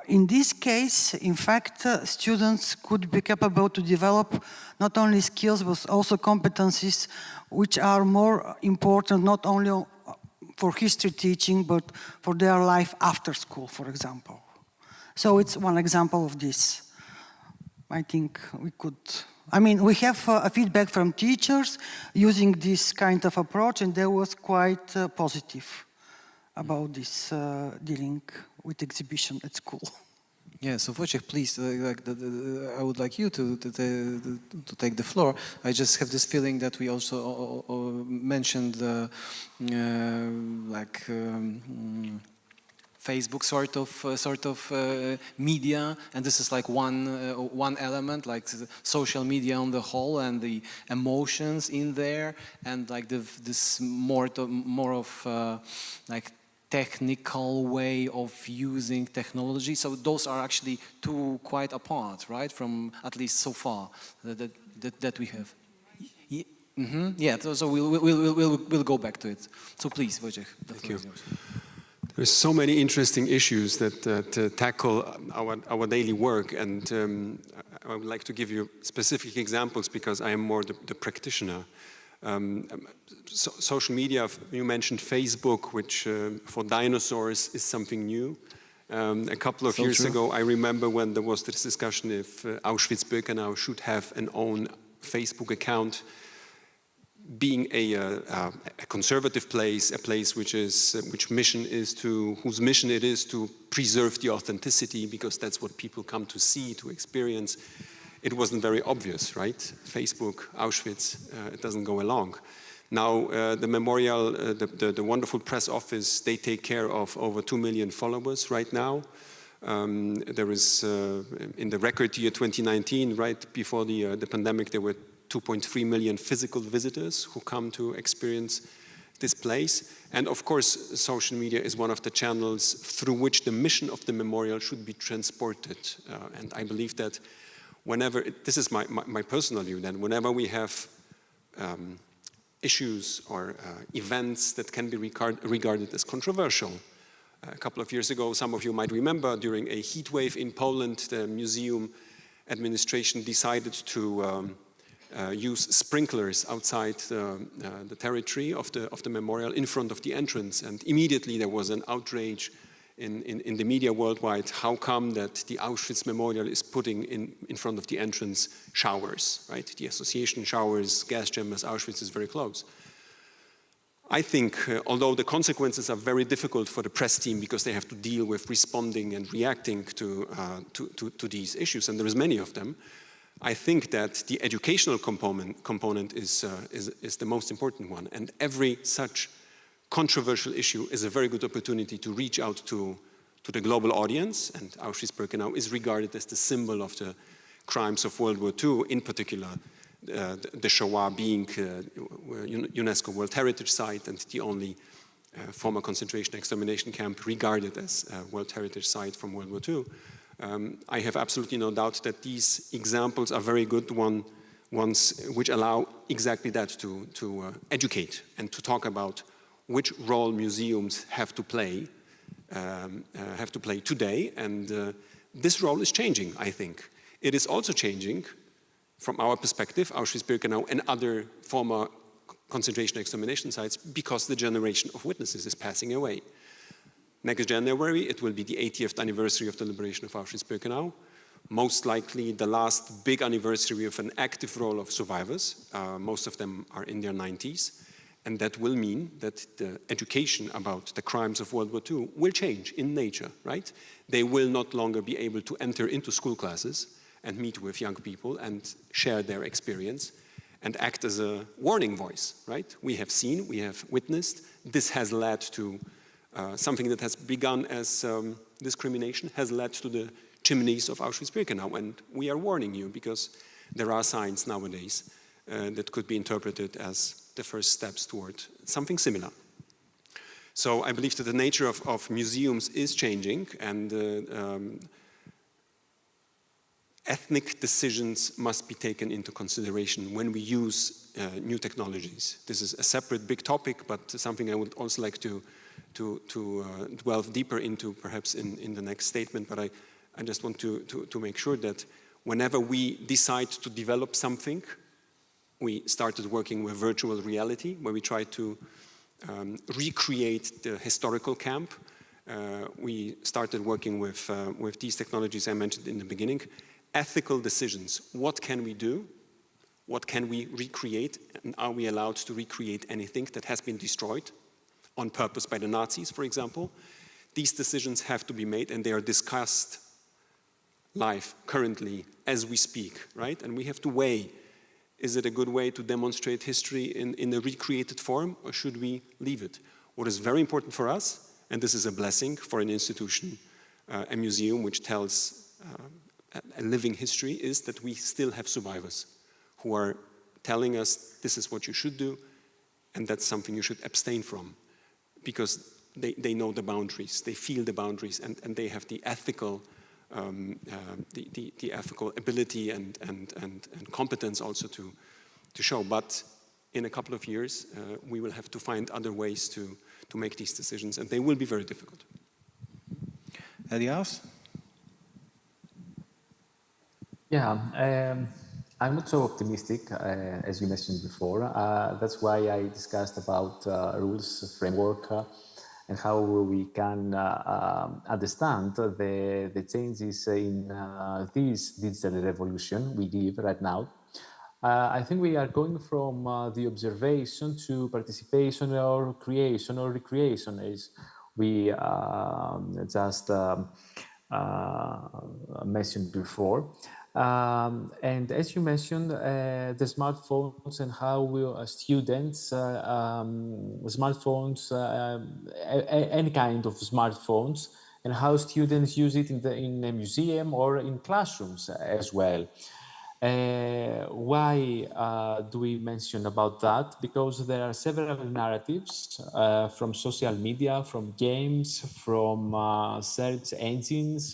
In this case, in fact, students could be capable to develop not only skills, but also competencies which are more important not only for history teaching, but for their life after school, for example. So it's one example of this. I think we could, I mean, we have a feedback from teachers using this kind of approach, and they was quite positive about this dealing with exhibition at school. Yeah, so Wojciech, please, I would like you to take the floor. I just have this feeling that we also mentioned Facebook sort of media, and this is like one element, like social media on the whole, and the emotions in there, and like this more of like technical way of using technology. So those are actually two quite apart, right? From at least so far that we have. Yeah, so we'll go back to it. So please, Wojciech, the floor is yours. There's so many interesting issues that tackle our daily work, and I would like to give you specific examples because I am more the practitioner. Social media, you mentioned Facebook, which for dinosaurs is something new. A couple of years ago, I remember when there was this discussion if Auschwitz-Birkenau should have an own Facebook account. Being a conservative place, a place whose mission it is to preserve the authenticity, because that's what people come to see, to experience. It wasn't very obvious, right? Facebook, Auschwitz, it doesn't go along. Now, the memorial, the wonderful press office, they take care of over 2 million followers right now. There is, in the record year 2019, right before the pandemic, there were 2.3 million physical visitors who come to experience this place. And of course, social media is one of the channels through which the mission of the memorial should be transported. And I believe that whenever, this is my personal view, that whenever we have issues or events that can be regarded as controversial. A couple of years ago, some of you might remember, during a heat wave in Poland, the museum administration decided to use sprinklers outside the territory of the memorial in front of the entrance. And immediately there was an outrage in the media worldwide. How come that the Auschwitz Memorial is putting in front of the entrance showers, right? The association showers, gas chambers, Auschwitz is very close. I think, although the consequences are very difficult for the press team because they have to deal with responding and reacting to these issues, and there is many of them, I think that the educational component is the most important one. And every such controversial issue is a very good opportunity to reach out to the global audience, and Auschwitz-Birkenau is regarded as the symbol of the crimes of World War II, in particular the Shoah being UNESCO World Heritage Site and the only former concentration extermination camp regarded as a World Heritage Site from World War II. I have absolutely no doubt that these examples are very good ones which allow exactly that, to educate and to talk about which role museums have to play today, and this role is changing, I think. It is also changing, from our perspective, Auschwitz-Birkenau and other former concentration extermination sites, because the generation of witnesses is passing away. Next January, it will be the 80th anniversary of the liberation of Auschwitz-Birkenau. Most likely the last big anniversary of an active role of survivors. Most of them are in their 90s. And that will mean that the education about the crimes of World War II will change in nature, right? They will not longer be able to enter into school classes and meet with young people and share their experience and act as a warning voice, right? We have seen, we have witnessed, this has led to something that has begun as discrimination, has led to the chimneys of Auschwitz-Birkenau, and we are warning you because there are signs nowadays that could be interpreted as the first steps toward something similar. So I believe that the nature of museums is changing, and ethnic decisions must be taken into consideration when we use new technologies. This is a separate big topic, but something I would also like to delve deeper into perhaps in the next statement. But I just want to make sure that whenever we decide to develop something, we started working with virtual reality, where we try to recreate the historical camp. We started working with these technologies I mentioned in the beginning. Ethical decisions. What can we do? What can we recreate? And are we allowed to recreate anything that has been destroyed on purpose by the Nazis, for example? These decisions have to be made, and they are discussed live, currently, as we speak, right? And we have to weigh, is it a good way to demonstrate history in a recreated form, or should we leave it? What is very important for us, and this is a blessing for an institution, a museum which tells a living history, is that we still have survivors who are telling us this is what you should do, and that's something you should abstain from. Because they know the boundaries, they feel the boundaries, and they have the ethical the ethical ability and competence also to show. But in a couple of years, we will have to find other ways to make these decisions, and they will be very difficult. Elias? Yeah, I'm not so optimistic, as you mentioned before. That's why I discussed about rules, framework, and how we can understand the changes in this digital revolution we live right now. I think we are going from the observation to participation or creation or recreation, as we just mentioned before. And as you mentioned, the smartphones and how students, smartphones, any kind of smartphones, and how students use it in a museum or in classrooms as well. Why do we mention about that? Because there are several narratives from social media, from games, from search engines,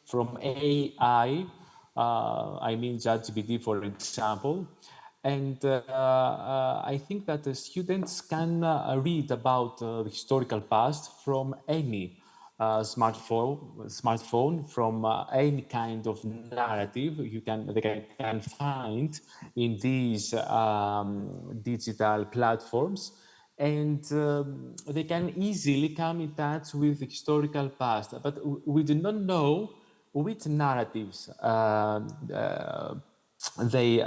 from AI, I mean ChatGPT, for example. And I think that the students can read about the historical past from any smartphone, from any kind of narrative they can find in these digital platforms, and they can easily come in touch with the historical past. But we do not know which narratives they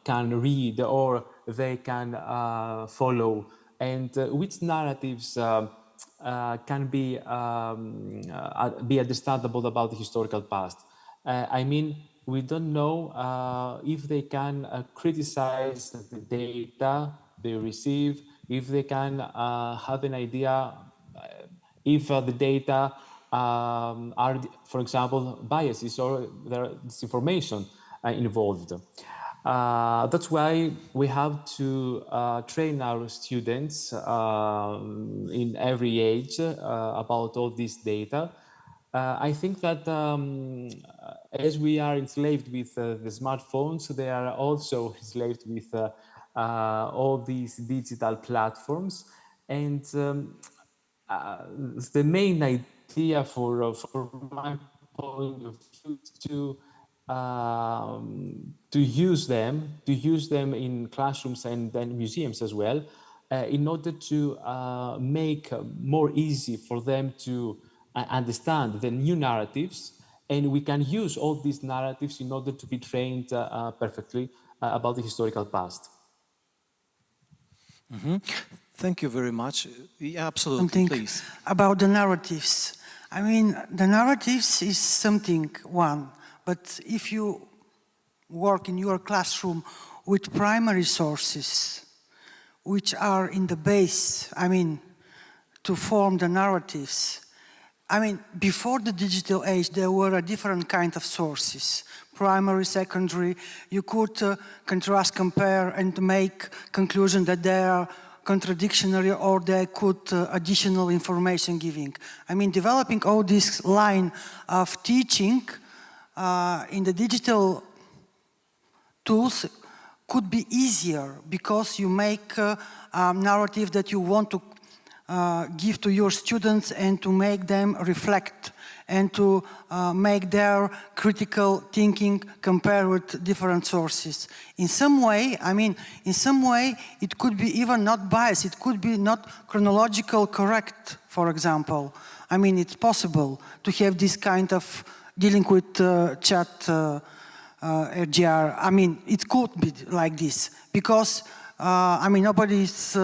can read or they can follow, and which narratives can be understandable about the historical past. I mean, we don't know if they can criticize the data they receive, if they can have an idea if the data are, for example, biases or there is disinformation involved. That's why we have to train our students in every age about all this data. I think that as we are enslaved with the smartphones, they are also enslaved with all these digital platforms. And the main idea for my point of view is to use them in classrooms and museums as well, in order to make more easy for them to understand the new narratives, and we can use all these narratives in order to be trained perfectly about the historical past. Mm-hmm. Thank you very much. Yeah, absolutely, Something please. About the narratives. I mean, the narratives is something, one, but if you work in your classroom with primary sources, which are in the base, I mean, to form the narratives. I mean, before the digital age, there were a different kind of sources. Primary, secondary, you could contrast, compare, and make conclusion that they are contradictory or they could additional information giving. I mean, developing all this line of teaching in the digital tools could be easier because you make a narrative that you want to give to your students and to make them reflect and to make their critical thinking compare with different sources. In some way, I mean, in some way, it could be even not biased. It could be not chronological correct, for example. I mean, it's possible to have this kind of dealing with chat RGR. I mean, it could be like this because, I mean, nobody's,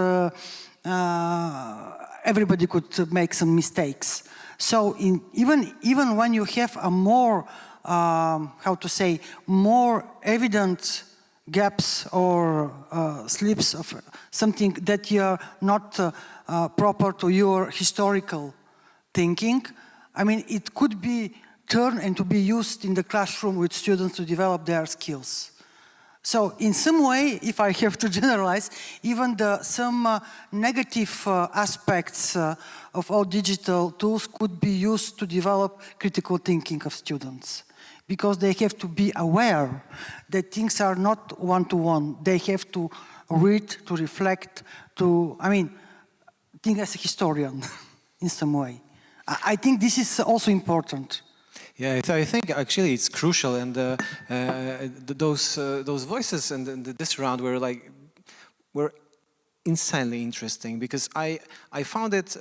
everybody could make some mistakes. So even when you have a more, how to say, more evident gaps or slips of something that you're not proper to your historical thinking, I mean, it could be turned and to be used in the classroom with students to develop their skills. So in some way, if I have to generalize, even some negative aspects of all digital tools could be used to develop critical thinking of students. Because they have to be aware that things are not one-to-one. They have to read, to reflect, think as a historian in some way. I think this is also important. Yeah, I think actually it's crucial, and those voices and this round were insanely interesting, because I found it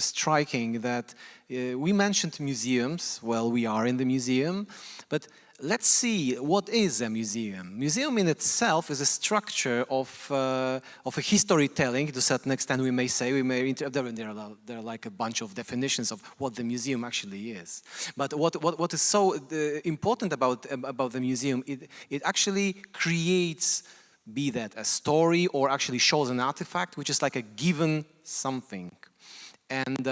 striking that we mentioned museums. Well, we are in the museum, but let's see, what is a museum? Museum in itself is a structure of a history telling, to a certain extent, we may say. There are like a bunch of definitions of what the museum actually is. But what is so important about the museum, it actually creates, be that a story or actually shows an artifact, which is like a given something. And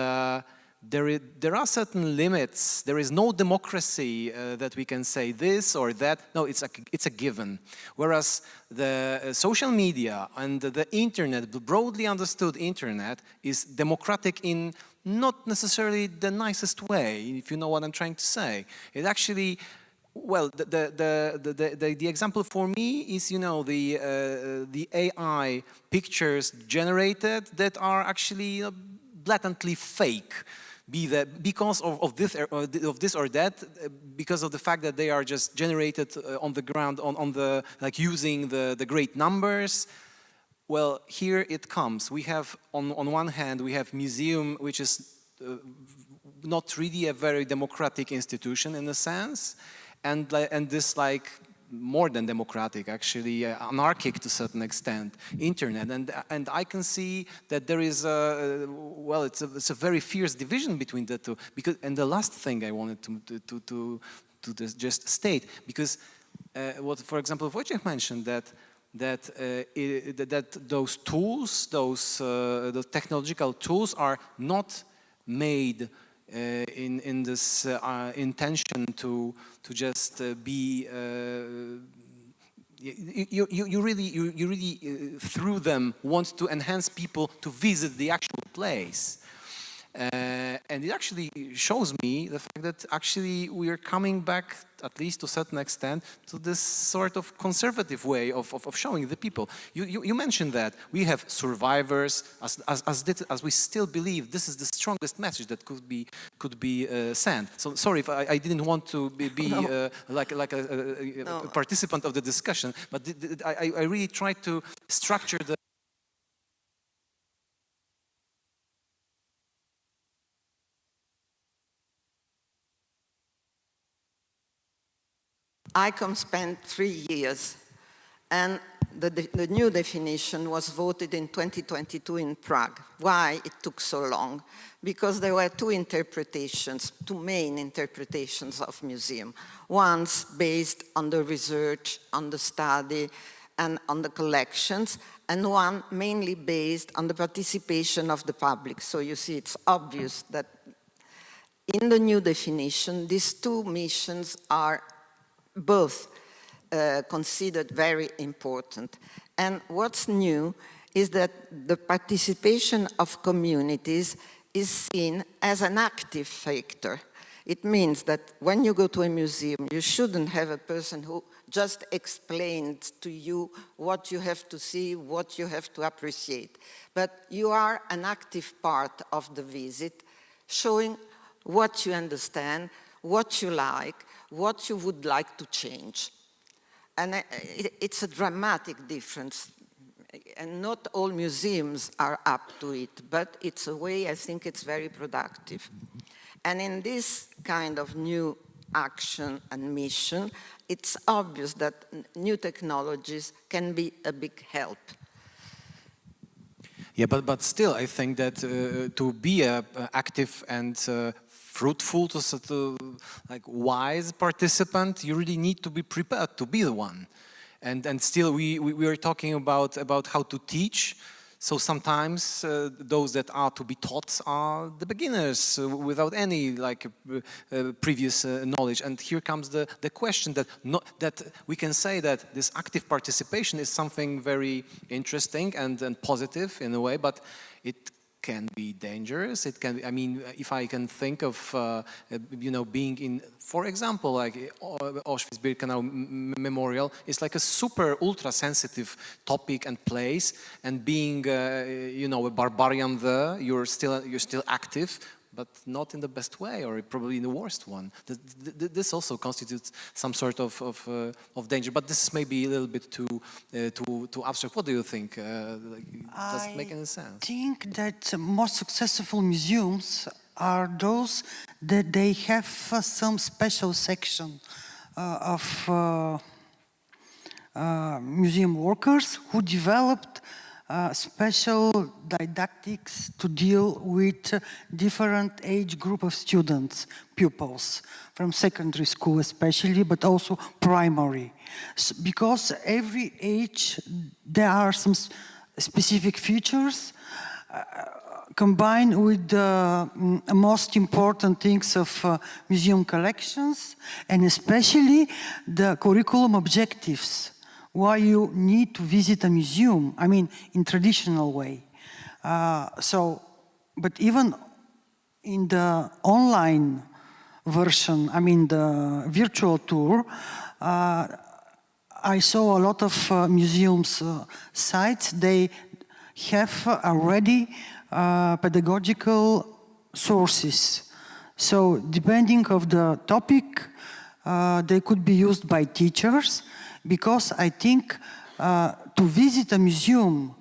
there are certain limits. There is no democracy that we can say this or that. No, it's a given. Whereas the social media and the internet, the broadly understood internet, is democratic in not necessarily the nicest way, if you know what I'm trying to say. It actually, well, the example for me is, you know, the AI pictures generated that are actually blatantly fake. Be that because of this or that, because of the fact that they are just generated on the ground, on the, like, using the great numbers. Well, here it comes. We have on one hand we have museum, which is not really a very democratic institution in a sense, and this, like, more than democratic, actually anarchic to a certain extent, internet, and I can see that there is well, it's a very fierce division between the two. Because, and the last thing I wanted to just state, because what, for example, Wojciech mentioned, that those tools, the technological tools, are not made in this intention to just be. You really through them want to enhance people to visit the actual place. And it actually shows me the fact that actually we are coming back, at least to a certain extent, to this sort of conservative way of showing the people. You mentioned that we have survivors, as we still believe this is the strongest message that could be sent. So sorry if I didn't want to be no. like a participant of the discussion, but I really tried to structure the. ICOM spent 3 years, and the new definition was voted in 2022 in Prague. Why it took so long? Because there were two main interpretations of museum. One's based on the research, on the study, and on the collections, and one mainly based on the participation of the public. So you see, it's obvious that in the new definition, these two missions are both considered very important. And what's new is that the participation of communities is seen as an active factor. It means that when you go to a museum, you shouldn't have a person who just explains to you what you have to see, what you have to appreciate. But you are an active part of the visit, showing what you understand, what you like, what you would like to change. And it's a dramatic difference. And not all museums are up to it, but it's a way, I think it's very productive. And in this kind of new action and mission, it's obvious that new technologies can be a big help. Yeah, but still, I think that to be an active and fruitful, to like wise participant, you really need to be prepared to be the one. And still, we are talking about how to teach. So sometimes those that are to be taught are the beginners without any previous knowledge. And here comes the question that we can say that this active participation is something very interesting and positive in a way, but it can be dangerous. It can. I mean, if I can think of, being in, for example, like Auschwitz-Birkenau Memorial, it's like a super ultra sensitive topic and place, and being, a barbarian there, you're still active, but not in the best way, or probably in the worst one. This also constitutes some sort of danger. But this may be a little bit too abstract. What do you think? Does it make any sense? I think that most successful museums are those that they have some special section of museum workers who developed special didactics to deal with different age group of students, pupils, from secondary school especially, but also primary. Because every age, there are some specific features combined with the most important things of museum collections, and especially the curriculum objectives. Why you need to visit a museum, I mean, in traditional way. But even in the online version, I mean, the virtual tour, I saw a lot of museums sites. They have already pedagogical sources. So depending of the topic, they could be used by teachers, because I think to visit a museum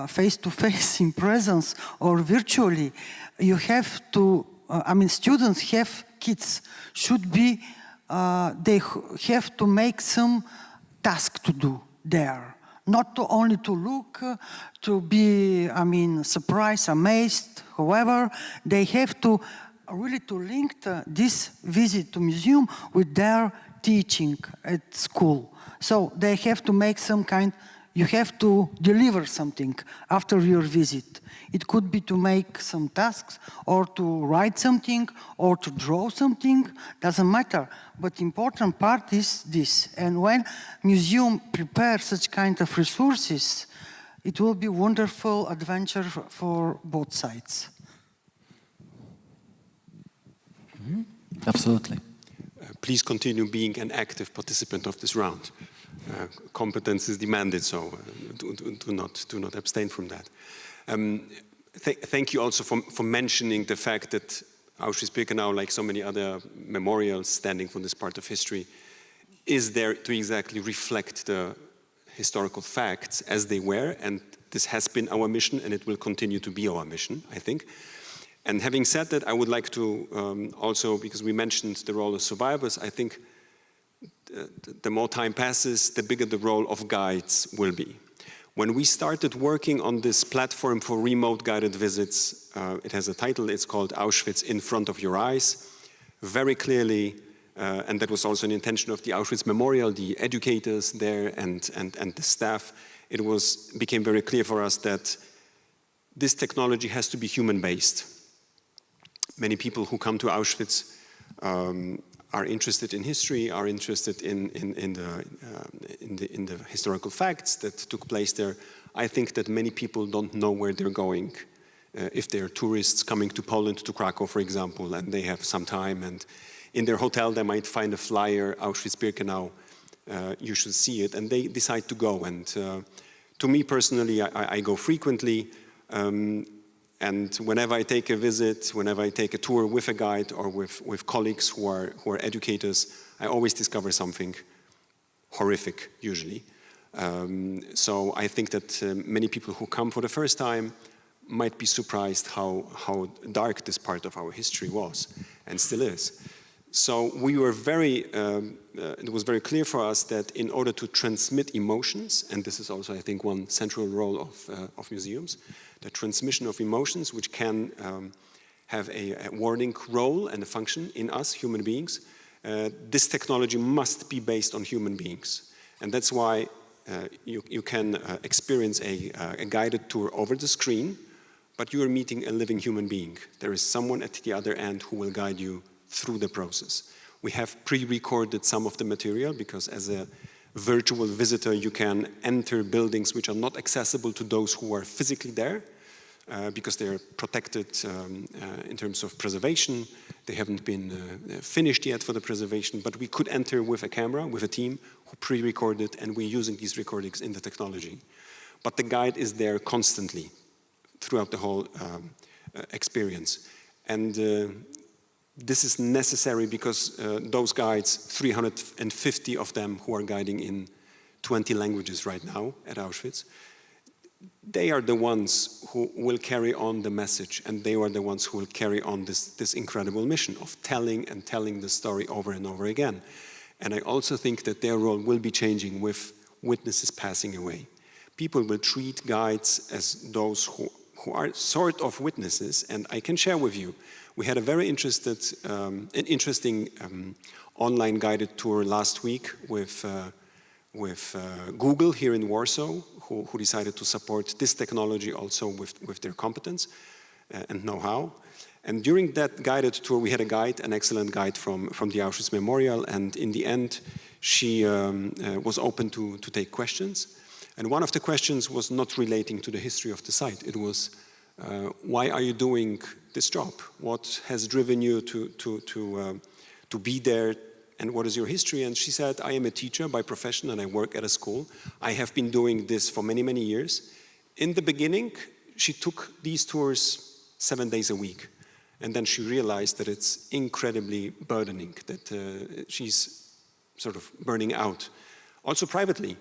face-to-face in presence or virtually, you have to, students have, kids should be, they have to make some task to do there. Not only to look, to be, surprised, amazed, however, they have to really to link this visit to museum with their teaching at school. So they have to make some kind, you have to deliver something after your visit. It could be to make some tasks, or to write something, or to draw something, doesn't matter. But the important part is this. And when museum prepares such kind of resources, it will be a wonderful adventure for both sides. Mm-hmm. Absolutely. Please continue being an active participant of this round. Competence is demanded, so do not abstain from that. Thank you also for mentioning the fact that Auschwitz-Birkenau, like so many other memorials standing for this part of history, is there to exactly reflect the historical facts as they were, and this has been our mission, and it will continue to be our mission, I think. And having said that, I would like to also, because we mentioned the role of survivors, I think the more time passes, the bigger the role of guides will be. When we started working on this platform for remote guided visits, it has a title, it's called Auschwitz in Front of Your Eyes. Very clearly, and that was also an intention of the Auschwitz Memorial, the educators there and the staff, it became very clear for us that this technology has to be human-based. Many people who come to Auschwitz are interested in history, are interested in the historical facts that took place there. I think that many people don't know where they're going. If they're tourists coming to Poland, to Krakow, for example, and they have some time, and in their hotel they might find a flyer, Auschwitz-Birkenau, you should see it, and they decide to go. And to me personally, I go frequently. And whenever I take a visit, whenever I take a tour with a guide or with colleagues who are educators, I always discover something horrific, usually. So I think that many people who come for the first time might be surprised how dark this part of our history was and still is. So we were it was very clear for us that in order to transmit emotions, and this is also, I think, one central role of museums, the transmission of emotions, which can have a warning role and a function in us, human beings, this technology must be based on human beings. And that's why you can experience a guided tour over the screen, but you are meeting a living human being. There is someone at the other end who will guide you through the process. We have pre-recorded some of the material because as a virtual visitor, you can enter buildings which are not accessible to those who are physically there because they are protected in terms of preservation. They haven't been finished yet for the preservation, but we could enter with a camera, with a team who pre-recorded, and we're using these recordings in the technology. But the guide is there constantly throughout the whole experience. And this is necessary because those guides, 350 of them who are guiding in 20 languages right now at Auschwitz, they are the ones who will carry on the message, and they are the ones who will carry on this incredible mission of telling and telling the story over and over again. And I also think that their role will be changing with witnesses passing away. People will treat guides as those who are sort of witnesses, and I can share with you, we had a very interesting online guided tour last week with Google here in Warsaw, who decided to support this technology also with their competence and know-how. And during that guided tour, we had a guide, an excellent guide from the Auschwitz Memorial, and in the end, she was open to take questions. And one of the questions was not relating to the history of the site. It was, why are you doing this job? What has driven you to be there, and what is your history? And she said, I am a teacher by profession and I work at a school. I have been doing this for many, many years. In the beginning, she took these tours 7 days a week. And then she realized that it's incredibly burdening, that she's sort of burning out. Also privately,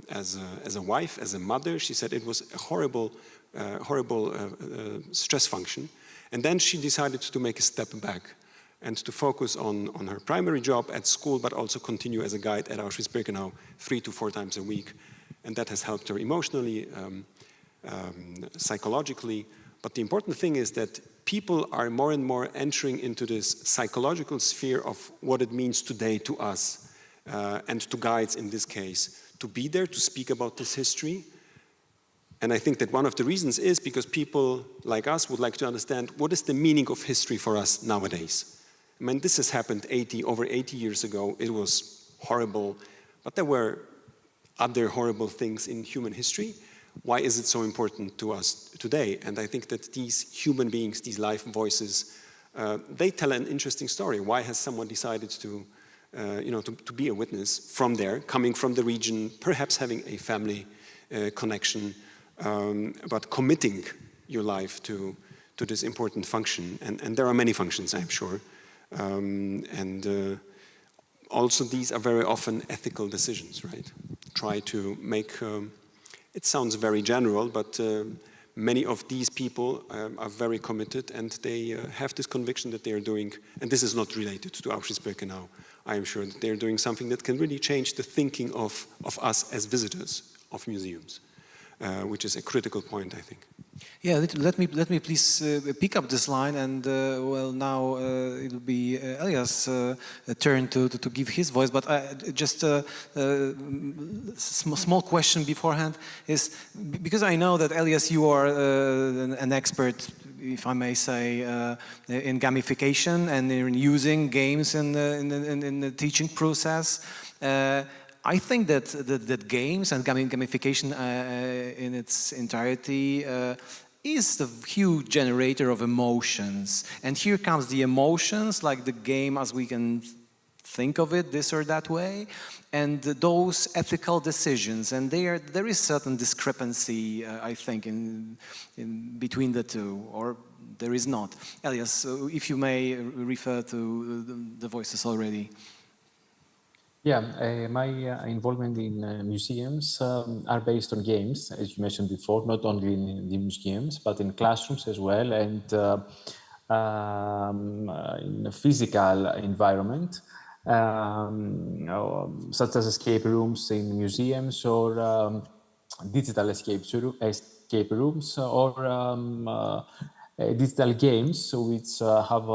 as a wife, as a mother, she said it was a horrible stress function. And then she decided to make a step back and to focus on her primary job at school, but also continue as a guide at Auschwitz-Birkenau 3 to 4 times a week. And that has helped her emotionally, psychologically. But the important thing is that people are more and more entering into this psychological sphere of what it means today to us, and to guides in this case, to be there, to speak about this history. And I think that one of the reasons is because people like us would like to understand what is the meaning of history for us nowadays. I mean, this has happened over 80 years ago. It was horrible, but there were other horrible things in human history. Why is it so important to us today? And I think that these human beings, these live voices, they tell an interesting story. Why has someone decided to be a witness from there, coming from the region, perhaps having a family connection, but committing your life to this important function? And there are many functions, I'm sure. Also these are very often ethical decisions, right? Try to make, it sounds very general, but many of these people are very committed, and they have this conviction that they are doing, and this is not related to Auschwitz-Birkenau, I am sure that they're doing something that can really change the thinking of us as visitors of museums, which is a critical point, I think. Yeah, let me please pick up this line, and well, now it will be Elias' turn to give his voice. But just a small question beforehand is, because I know that Elias, you are an expert, if I may say, in gamification and in using games in the teaching process. I think that games and gamification in its entirety is the huge generator of emotions. And here comes the emotions, like the game as we can think of it this or that way, and those ethical decisions. And there is certain discrepancy, I think, in between the two, or there is not. Elias, if you may refer to the voices already. Yeah, my involvement in museums are based on games, as you mentioned before, not only in the museums, but in classrooms as well, and in a physical environment, such as escape rooms in museums, or digital escape rooms, or digital games, which have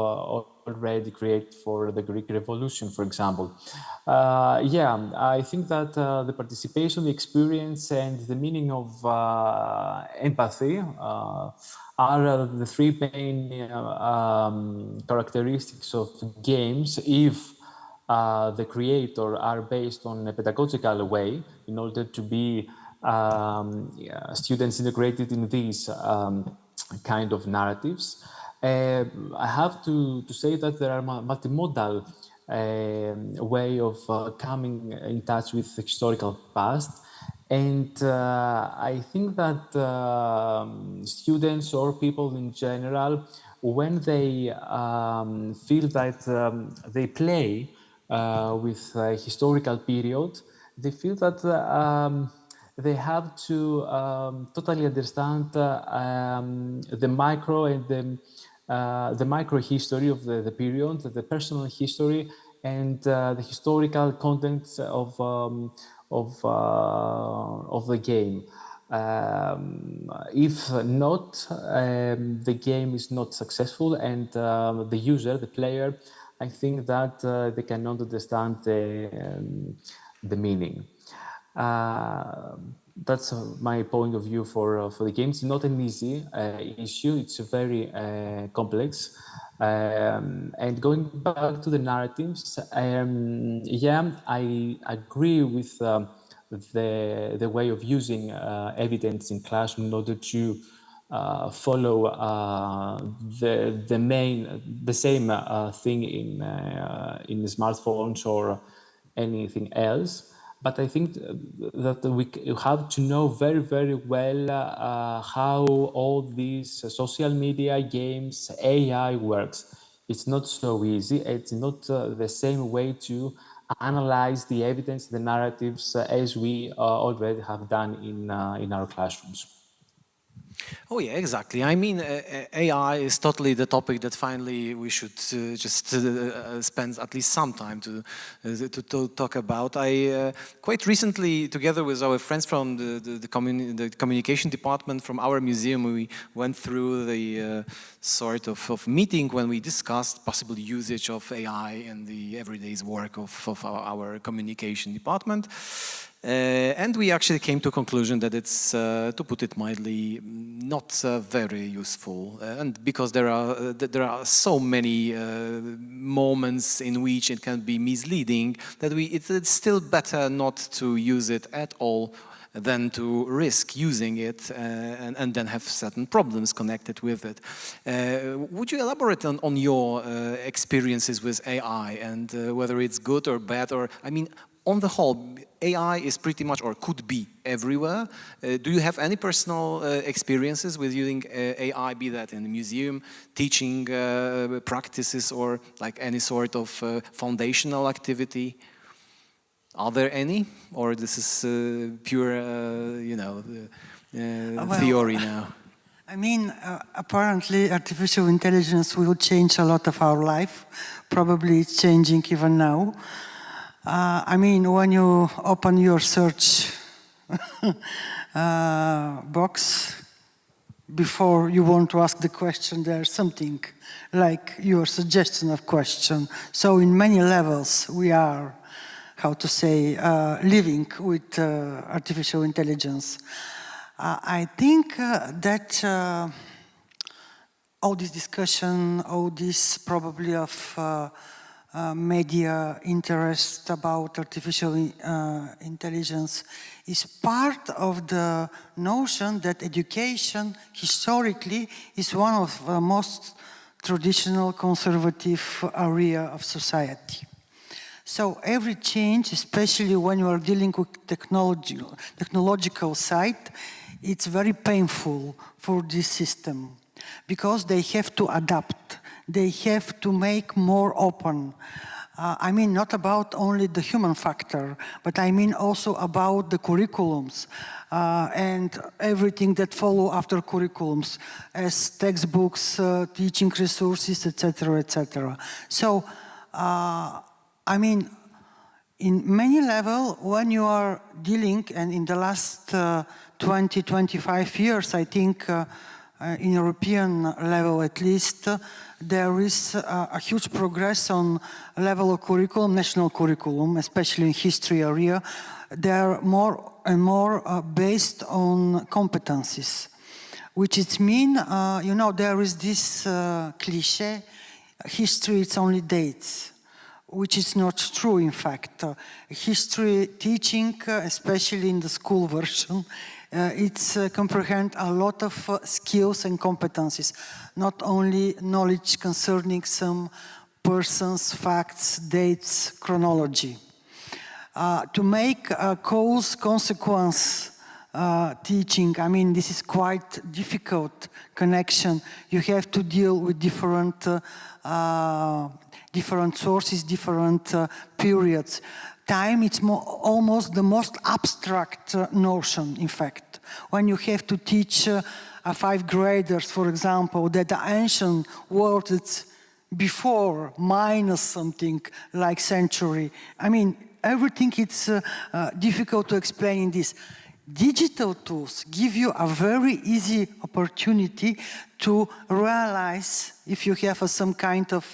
already created for the Greek Revolution, for example. Yeah, I think that the participation, the experience, and the meaning of empathy are the three main characteristics of games if the creator are based on a pedagogical way in order to be students integrated in these kind of narratives. I have to say that there are multimodal way of coming in touch with the historical past. And I think that students or people in general, when they feel that they play with a historical period, they feel that they have to totally understand the micro and the micro history of the period, the personal history, and the historical contents of the game. If not, the game is not successful, and the user, the player, I think that they cannot understand the meaning. That's my point of view for the game. It's not an easy issue. It's very complex. And going back to the narratives, yeah, I agree with the way of using evidence in classroom in order to follow the same thing in smartphones or anything else. But I think that we have to know very, very well how all these social media, games, AI works. It's not so easy. It's not the same way to analyze the evidence, the narratives, as we already have done in our classrooms. Oh yeah, exactly. I mean, AI is totally the topic that finally we should just spend at least some time to talk about. I quite recently, together with our friends from the communication department from our museum, we went through the sort of meeting when we discussed possible usage of AI in the everyday's work of our communication department. And we actually came to a conclusion that it's, to put it mildly, not very useful. And because there are so many moments in which it can be misleading, that it's still better not to use it at all than to risk using it and then have certain problems connected with it. Would you elaborate on your experiences with AI and whether it's good or bad? Or, I mean, on the whole, AI is pretty much, or could be, everywhere. Do you have any personal experiences with using AI, be that in the museum, teaching practices, or like any sort of foundational activity? Are there any, or this is pure, theory now? I mean, apparently artificial intelligence will change a lot of our life. Probably it's changing even now. I mean, when you open your search box, before you want to ask the question, there's something like your suggestion of question. So in many levels, we are, how to say, living with artificial intelligence. I think that all this discussion, all this probably of media interest about artificial intelligence is part of the notion that education historically is one of the most traditional conservative area of society. So every change, especially when you are dealing with technological side, it's very painful for this system because they have to adapt. They have to make more open. I mean, not about only the human factor, but I mean also about the curriculums and everything that follow after curriculums, as textbooks, teaching resources, etc., etc. So, I mean, in many levels, when you are dealing, and in the last 20, 25 years, I think in European level at least, there is a huge progress on level of curriculum, national curriculum, especially in history area. They are more and more based on competencies, which it means, you know, there is this cliche, history it's only dates, which is not true in fact. History teaching, especially in the school version, it's comprehend a lot of skills and competencies, not only knowledge concerning some persons, facts, dates, chronology. To make a cause-consequence teaching, I mean, this is quite difficult connection. You have to deal with different sources, different periods. Time, it's almost the most abstract notion, in fact. When you have to teach 5th graders, for example, that the ancient world is before minus something like century. I mean, everything it's difficult to explain in this. Digital tools give you a very easy opportunity to realize if you have some kind of,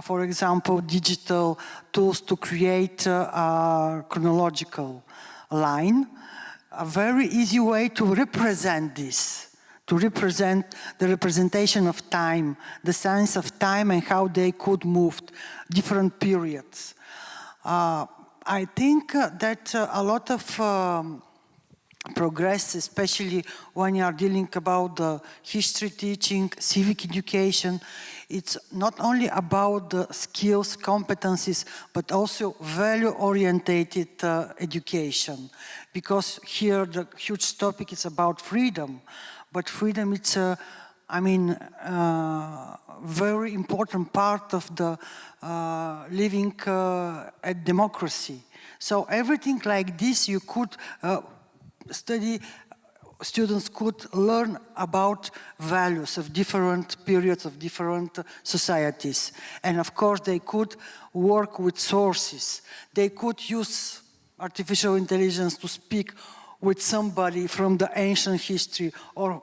for example, digital tools to create a chronological line, a very easy way to represent this, to represent the representation of time, the sense of time and how they could move different periods. I think that a lot of progress, especially when you are dealing about the history teaching, civic education, it's not only about the skills, competencies, but also value-orientated education. Because here the huge topic is about freedom, but freedom it's I mean, very important part of the living a democracy. So everything like this you could study, students could learn about values of different periods of different societies. And of course they could work with sources. They could use artificial intelligence to speak with somebody from the ancient history or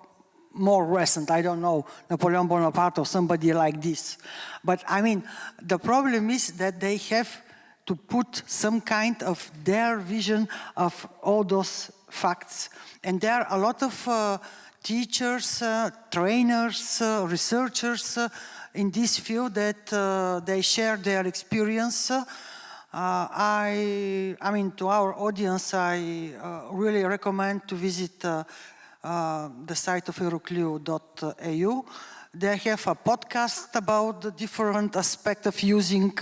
more recent, I don't know, Napoleon Bonaparte or somebody like this. But I mean, the problem is that they have to put some kind of their vision of all those facts. And there are a lot of teachers, trainers, researchers in this field that they share their experience. I mean, to our audience, I really recommend to visit the site of euroclio.eu. They have a podcast about the different aspects of using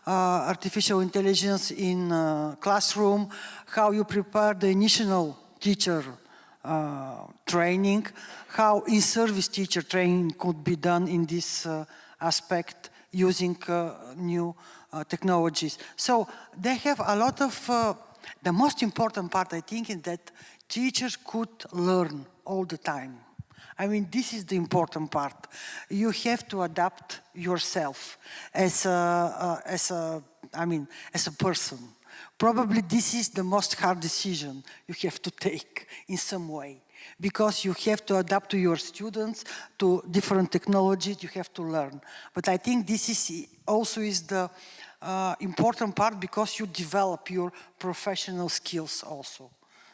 artificial intelligence in classroom, how you prepare the initial teacher training, how in-service teacher training could be done in this aspect using new technologies. So they have a lot of, the most important part I think is that teachers could learn all the time. I mean, this is the important part. You have to adapt yourself as a person. Probably this is the most hard decision you have to take in some way, because you have to adapt to your students, to different technologies you have to learn. But I think this is also the important part, because you develop your professional skills also.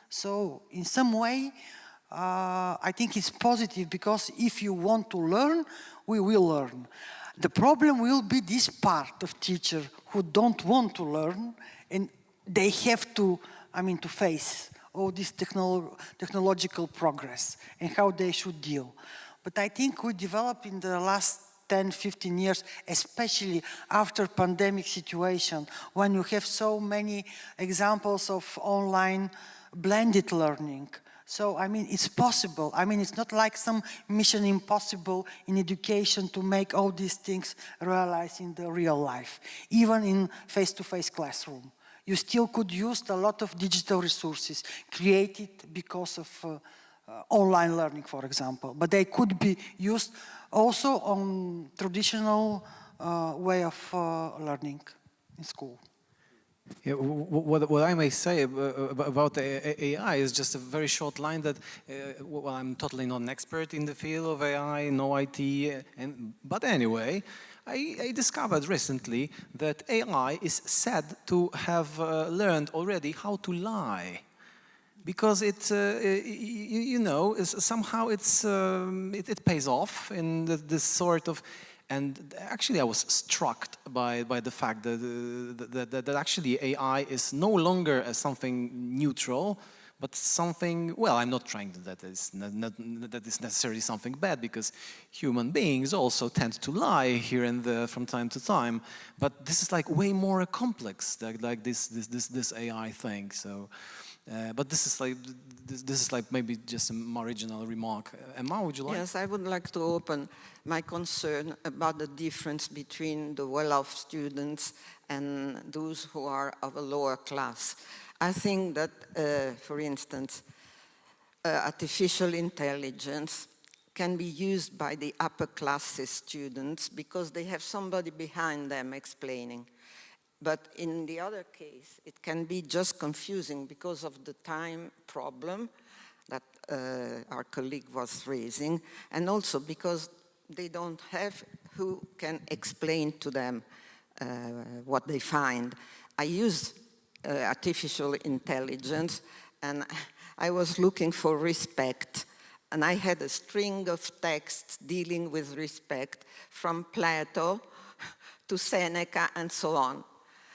So in some way, I think it's positive, because if you want to learn, we will learn. The problem will be this part of teachers who don't want to learn, and they have to, to face all this technological progress and how they should deal. But I think we developed in the last 10, 15 years, especially after pandemic situation, when you have so many examples of online blended learning. So, it's possible. It's not like some mission impossible in education to make all these things realized in the real life. Even in face-to-face classroom, you still could use a lot of digital resources created because of online learning, for example. But they could be used also on traditional way of learning in school. Yeah, what I may say about AI is just a very short line that, well, I'm totally not an expert in the field of AI, no IT, but anyway, I discovered recently that AI is said to have learned already how to lie. Because it, you know, somehow it pays off in this sort of. And actually, I was struck by the fact that actually AI is no longer something neutral, but something. Well, I'm not trying that is necessarily something bad, because human beings also tend to lie here and there from time to time. But this is like way more complex, like this AI thing. So. But this is like maybe just a marginal remark. Emma, would you like? Yes, I would like to open my concern about the difference between the well-off students and those who are of a lower class. I think that, for instance, artificial intelligence can be used by the upper classes students because they have somebody behind them explaining. But in the other case, it can be just confusing because of the time problem that our colleague was raising, and also because they don't have who can explain to them what they find. I use artificial intelligence, and I was looking for respect, and I had a string of texts dealing with respect, from Plato to Seneca and so on.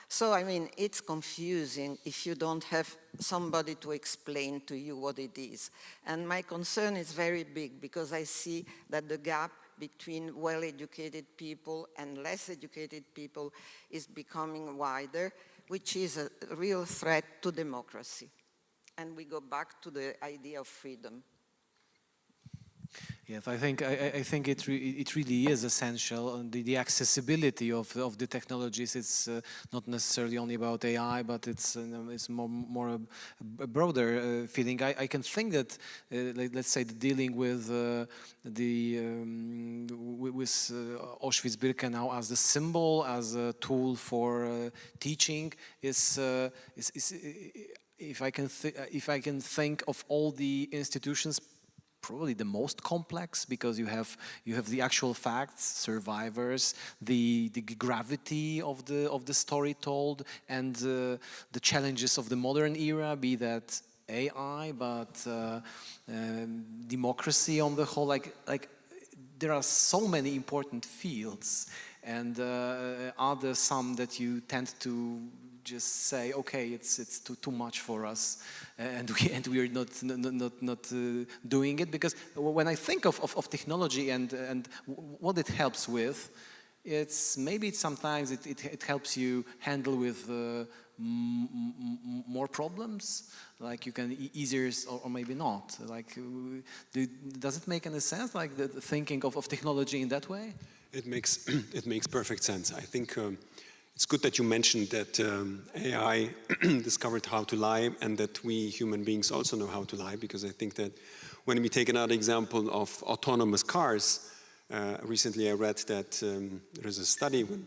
So, I mean, it's confusing if you don't have somebody to explain to you what it is. And my concern is very big, because I see that the gap between well-educated people and less educated people is becoming wider, which is a real threat to democracy. And we go back to the idea of freedom. Yes, I think it really is essential. The accessibility of the technologies. It's not necessarily only about AI, but it's more a broader feeling. I can think that let's say dealing with Auschwitz-Birkenau as a symbol, as a tool for teaching, is if I can think of all the institutions, probably the most complex, because you have the actual facts, survivors, the gravity of the story told, and the challenges of the modern era, be that AI, but democracy on the whole. Like there are so many important fields, and are there some that you tend to just say, okay, it's too much for us, and we are not doing it? Because when I think of technology and what it helps with, sometimes it helps you handle with more problems, like you can easier, or maybe not. Like, does it make any sense, like the thinking of technology in that way? It makes perfect sense. I think it's good that you mentioned that AI discovered how to lie, and that we human beings also know how to lie, because I think that when we take another example of autonomous cars, recently I read that there is a study when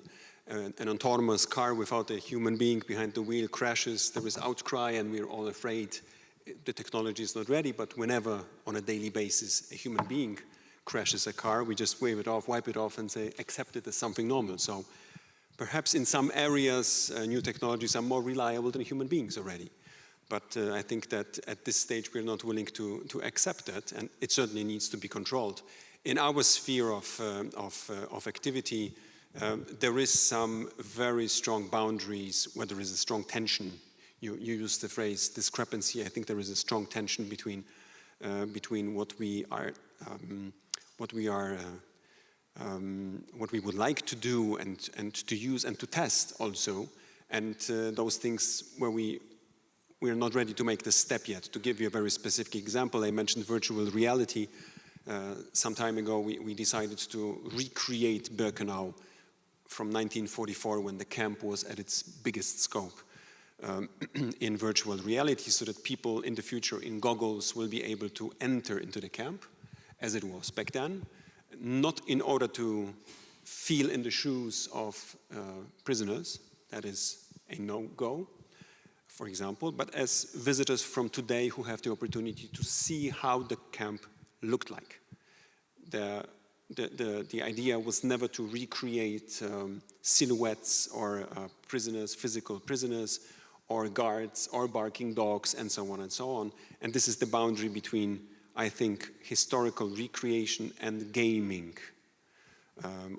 an autonomous car without a human being behind the wheel crashes, there is outcry, and we're all afraid the technology is not ready. But whenever, on a daily basis, a human being crashes a car, we just wave it off, wipe it off, and say, accept it as something normal. So perhaps in some areas, new technologies are more reliable than human beings already. But I think that at this stage, we're not willing to accept that, and it certainly needs to be controlled. In our sphere of activity, there is some very strong boundaries where there is a strong tension. You used the phrase discrepancy. I think there is a strong tension between what we would like to do and to use and to test also, and those things where we are not ready to make the step yet. To give you a very specific example, I mentioned virtual reality. Some time ago, we decided to recreate Birkenau from 1944, when the camp was at its biggest scope, in virtual reality, so that people in the future in goggles will be able to enter into the camp as it was back then, not in order to feel in the shoes of prisoners, that is a no-go, for example, but as visitors from today who have the opportunity to see how the camp looked like. The idea was never to recreate silhouettes or prisoners, physical prisoners, or guards, or barking dogs, and so on and so on. And this is the boundary between, I think, historical recreation and gaming.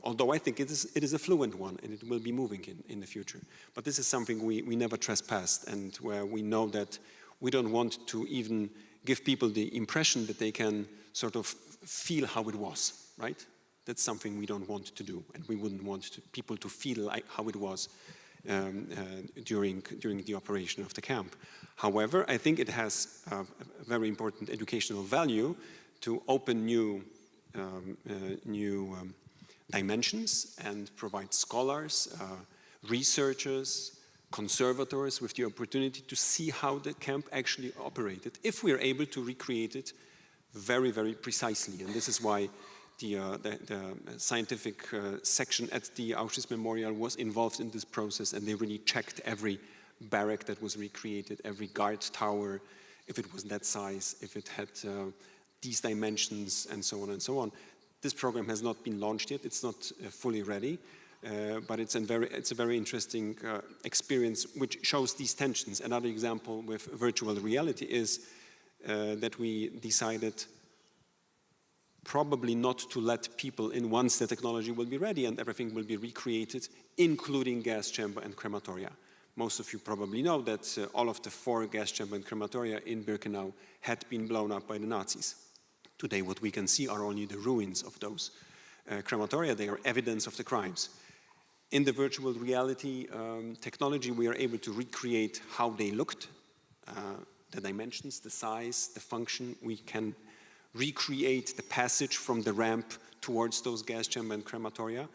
Although I think it is a fluent one, and it will be moving in the future. But this is something we never trespassed, and where we know that we don't want to even give people the impression that they can sort of feel how it was, right? That's something we don't want to do, and we wouldn't want people to feel like how it was during the operation of the camp. However, I think it has a very important educational value to open new dimensions and provide scholars, researchers, conservators with the opportunity to see how the camp actually operated, if we are able to recreate it very, very precisely. And this is why the scientific section at the Auschwitz Memorial was involved in this process, and they really checked every barrack that was recreated, every guard tower, if it was that size, if it had these dimensions, and so on and so on. This program has not been launched yet. It's not fully ready, but it's a very interesting experience which shows these tensions. Another example with virtual reality is that we decided probably not to let people in once the technology will be ready and everything will be recreated, including gas chamber and crematoria. Most of you probably know that all of the 4 gas chamber and crematoria in Birkenau had been blown up by the Nazis. Today, what we can see are only the ruins of those crematoria. They are evidence of the crimes. In the virtual reality technology, we are able to recreate how they looked, the dimensions, the size, the function. We can recreate the passage from the ramp towards those gas chamber and crematoria,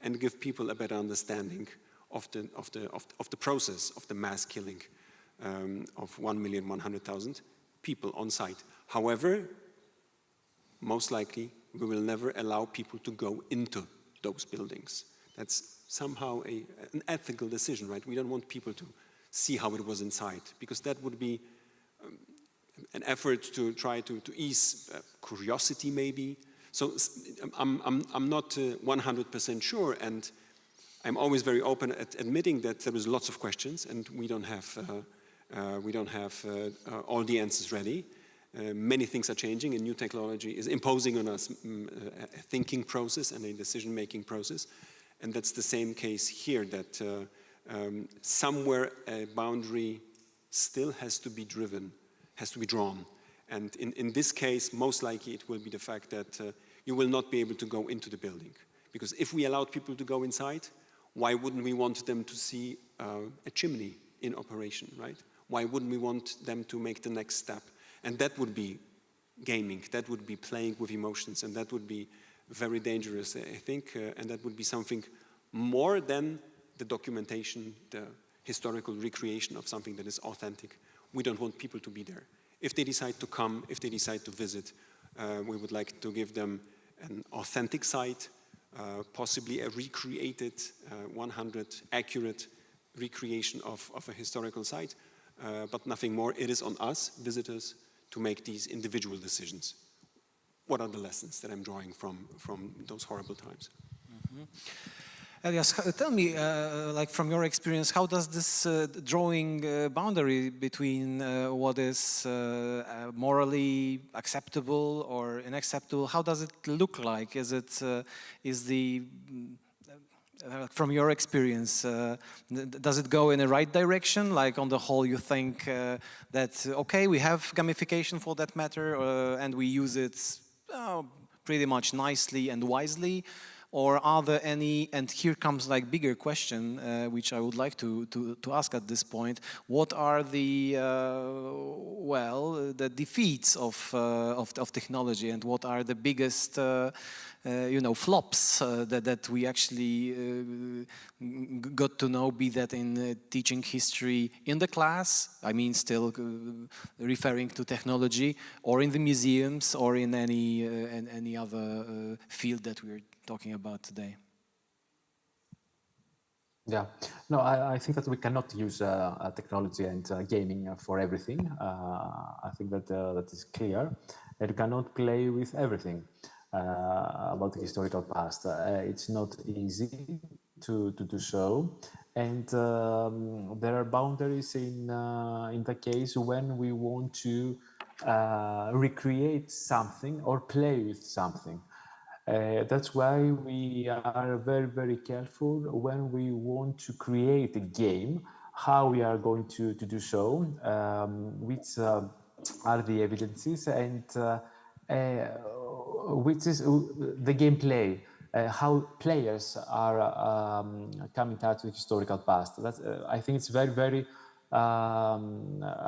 and give people a better understanding of the process of the mass killing of 1,100,000 people on site. However, most likely, we will never allow people to go into those buildings. That's somehow an ethical decision, right? We don't want people to see how it was inside, because that would be an effort to try to ease curiosity, maybe. So I'm not 100% sure, and I'm always very open at admitting that there is lots of questions, and we don't have all the answers ready. Many things are changing, and new technology is imposing on us a thinking process and a decision-making process. And that's the same case here, that somewhere a boundary still has to be drawn. And in this case, most likely it will be the fact that you will not be able to go into the building. Because if we allowed people to go inside, why wouldn't we want them to see a chimney in operation, right? Why wouldn't we want them to make the next step? And that would be gaming, that would be playing with emotions, and that would be very dangerous, I think, and that would be something more than the documentation, the historical recreation of something that is authentic. We don't want people to be there. If they decide to come, if they decide to visit, we would like to give them an authentic site, possibly a recreated, 100 accurate recreation of a historical site, but nothing more. It is on us, visitors, to make these individual decisions. What are the lessons that I'm drawing from those horrible times? Mm-hmm. Elias, tell me, like from your experience, how does this drawing boundary between what is morally acceptable or unacceptable, how does it look like? From your experience, does it go in the right direction? Like on the whole, you think that, okay, we have gamification for that matter, and we use it pretty much nicely and wisely? Or are there any, and here comes like bigger question, which I would like to ask at this point, what are the, the defeats of technology, and what are the biggest, flops that we actually got to know, be that in teaching history in the class, I mean still referring to technology, or in the museums, or in any other field that we're talking about today? Yeah, no, I think that we cannot use technology and gaming for everything. I think that that is clear. And you cannot play with everything about the historical past. It's not easy to do so. And there are boundaries in the case when we want to recreate something or play with something. That's why we are very, very careful when we want to create a game, how we are going to do so, which are the evidences, and which is the gameplay, how players are coming in touch with historical past. That's, I think it's very, very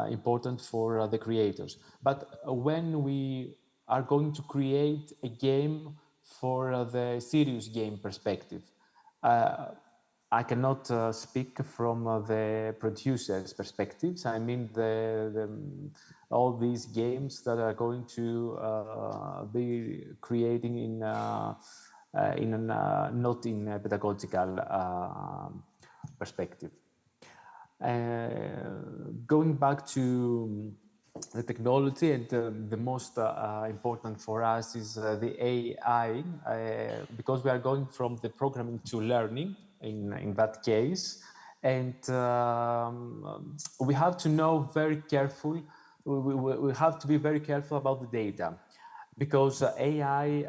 important for the creators. But when we are going to create a game for the serious game perspective, I cannot speak from the producer's perspectives. I mean, all these games that are going to be creating in not in a pedagogical perspective. Going back to the technology, and the most important for us is the AI, because we are going from the programming to learning in that case, and we have to know very careful. We have to be very careful about the data, because AI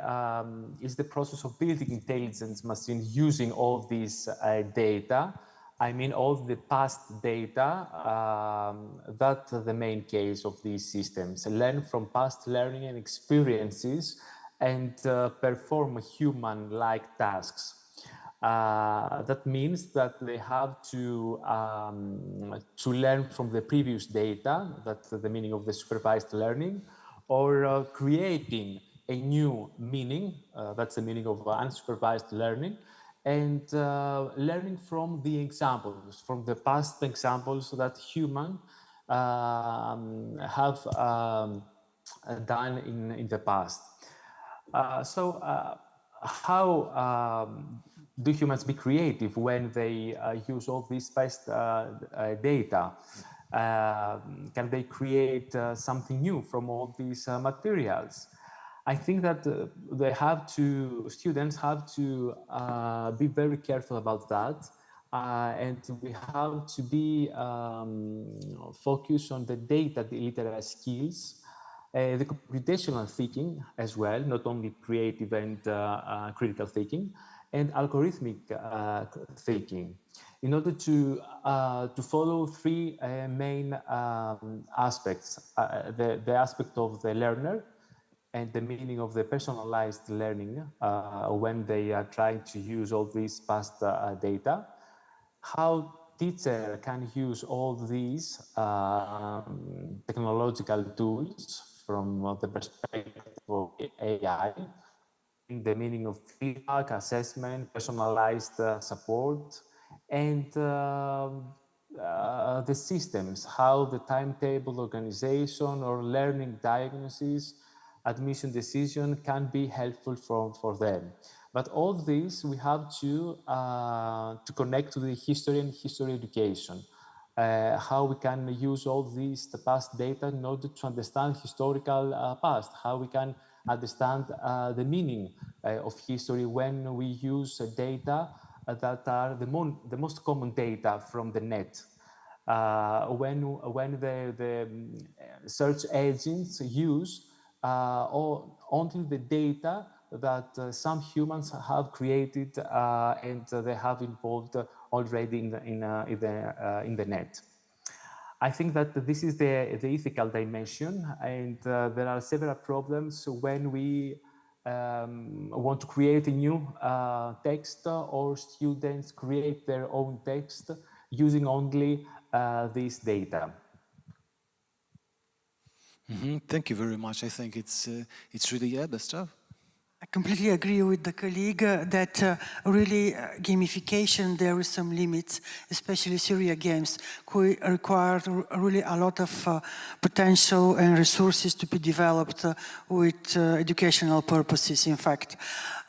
is the process of building intelligence machine using all these data. I mean, all the past data, that's the main case of these systems. Learn from past learning and experiences and perform human-like tasks. That means that they have to learn from the previous data, that's the meaning of the supervised learning, or creating a new meaning, that's the meaning of unsupervised learning, and learning from the examples, from the past examples that humans have done in the past. How do humans be creative when they use all this past data? Can they create something new from all these materials? I think that students have to be very careful about that, and we have to be focused on the data literary skills, the computational thinking as well, not only creative and critical thinking, and algorithmic thinking, in order to follow three main aspects: the aspect of the learner, and the meaning of the personalized learning when they are trying to use all these past data, how teacher can use all these technological tools from the perspective of AI, in the meaning of feedback, assessment, personalized support, and the systems, how the timetable organization or learning diagnosis, admission decision can be helpful for them. But all this we have to connect to the history and history education. How we can use all these past data in order to understand historical past, how we can understand the meaning of history when we use data that are the most common data from the net. When the search engines use only the data that some humans have created and they have involved already in the net. I think that this is the ethical dimension, and there are several problems when we want to create a new text, or students create their own text using only this data. Thank you very much. I think it's really the stuff. I completely agree with the colleague that really gamification, there is some limits, especially serious games, who require really a lot of potential and resources to be developed with educational purposes, in fact.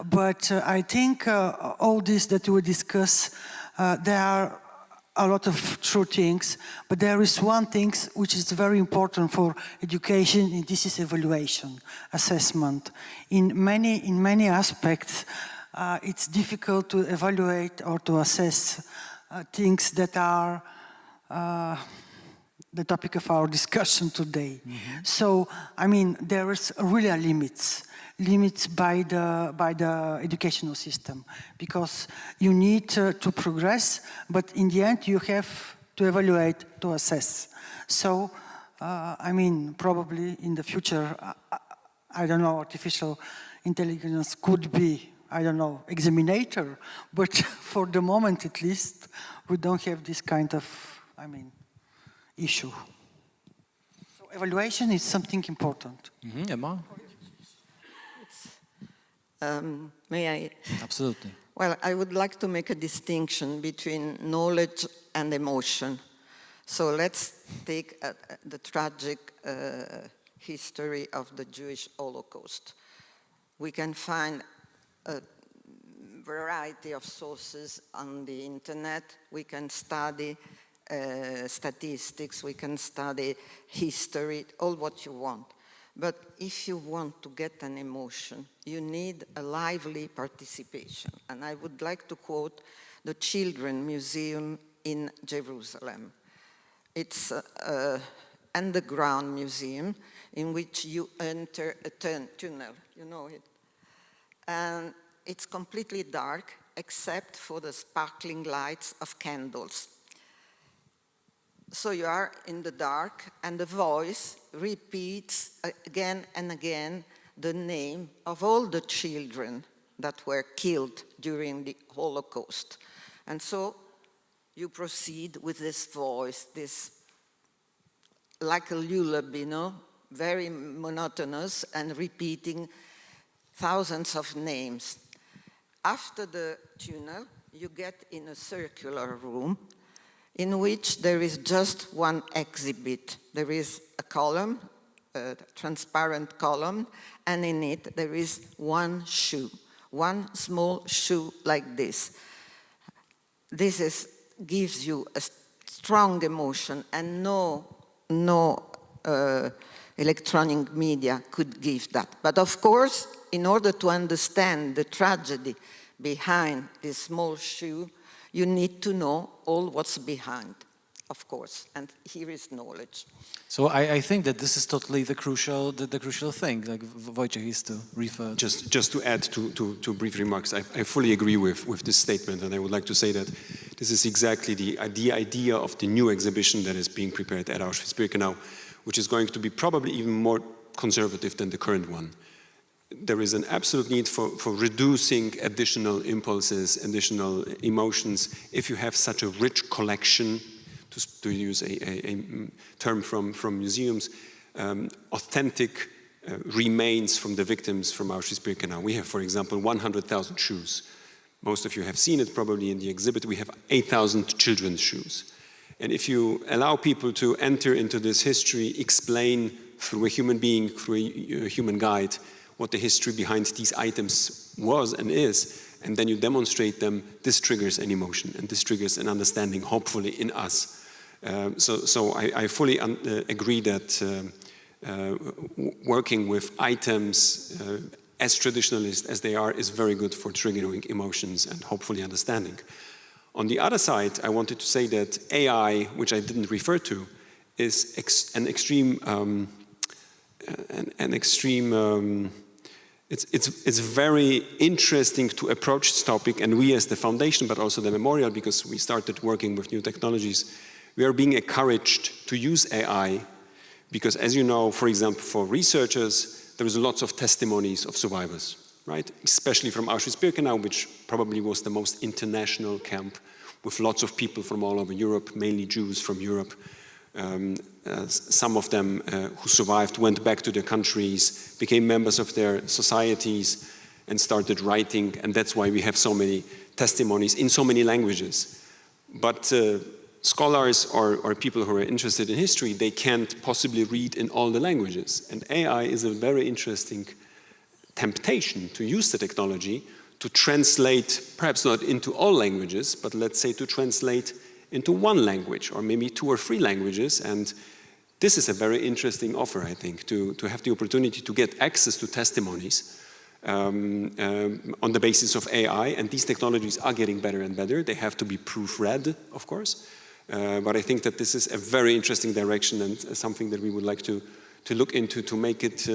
But I think all this that we discuss There are a lot of true things, but there is one thing which is very important for education, and this is evaluation, assessment. In many aspects, it's difficult to evaluate or to assess things that are the topic of our discussion today. So, I mean, there is really limits by the educational system, because you need to progress, but in the end you have to evaluate, to assess. So, I mean, probably in the future, I don't know, artificial intelligence could be, I don't know, examinator, but for the moment at least, we don't have this kind of, I mean, issue. So evaluation is something important. Emma? May I? Absolutely. Well, I would like to make a distinction between knowledge and emotion. So let's take the tragic history of the Jewish Holocaust. We can find a variety of sources on the internet. We can study statistics, we can study history, all what you want. But if you want to get an emotion, you need a lively participation. And I would like to quote the Children's Museum in Jerusalem. It's an underground museum in which you enter a tunnel, you know it. And it's completely dark except for the sparkling lights of candles. So you are in the dark, and the voice repeats again and again the name of all the children that were killed during the Holocaust. And so you proceed with this voice, this like a lullaby, you know, very monotonous and repeating thousands of names. After the tunnel, you get in a circular room in which there is just one exhibit. There is a column, a transparent column, and in it there is one shoe, one small shoe like this. This gives you a strong emotion, and no electronic media could give that. But of course, in order to understand the tragedy behind this small shoe, you need to know all what's behind, of course, and here is knowledge. So I think that this is totally the crucial thing, like Wojciech is to refer. Just to add to brief remarks, I fully agree with this statement, and I would like to say that this is exactly the idea of the new exhibition that is being prepared at Auschwitz-Birkenau, which is going to be probably even more conservative than the current one. There is an absolute need for reducing additional impulses, additional emotions. If you have such a rich collection, to use a term from museums, authentic remains from the victims from Auschwitz-Birkenau. We have, for example, 100,000 shoes. Most of you have seen it probably in the exhibit. We have 8,000 children's shoes. And if you allow people to enter into this history, explain through a human being, through a human guide, what the history behind these items was and is, and then you demonstrate them, this triggers an emotion, and this triggers an understanding, hopefully, in us. So I fully agree that working with items as traditionalist as they are is very good for triggering emotions and hopefully understanding. On the other side, I wanted to say that AI, which I didn't refer to, is it's very interesting to approach this topic, and we as the foundation, but also the memorial, because we started working with new technologies, we are being encouraged to use AI, because as you know, for example, for researchers, there is lots of testimonies of survivors, right? Especially from Auschwitz-Birkenau, which probably was the most international camp with lots of people from all over Europe, mainly Jews from Europe. Some of them who survived went back to their countries, became members of their societies, and started writing, and that's why we have so many testimonies in so many languages. But scholars or people who are interested in history, they can't possibly read in all the languages. And AI is a very interesting temptation to use the technology to translate, perhaps not into all languages, but let's say to translate into one language or maybe 2 or 3 languages. And this is a very interesting offer, I think, to have the opportunity to get access to testimonies on the basis of AI. And these technologies are getting better and better. They have to be proofread, of course. But I think that this is a very interesting direction and something that we would like to look into to make it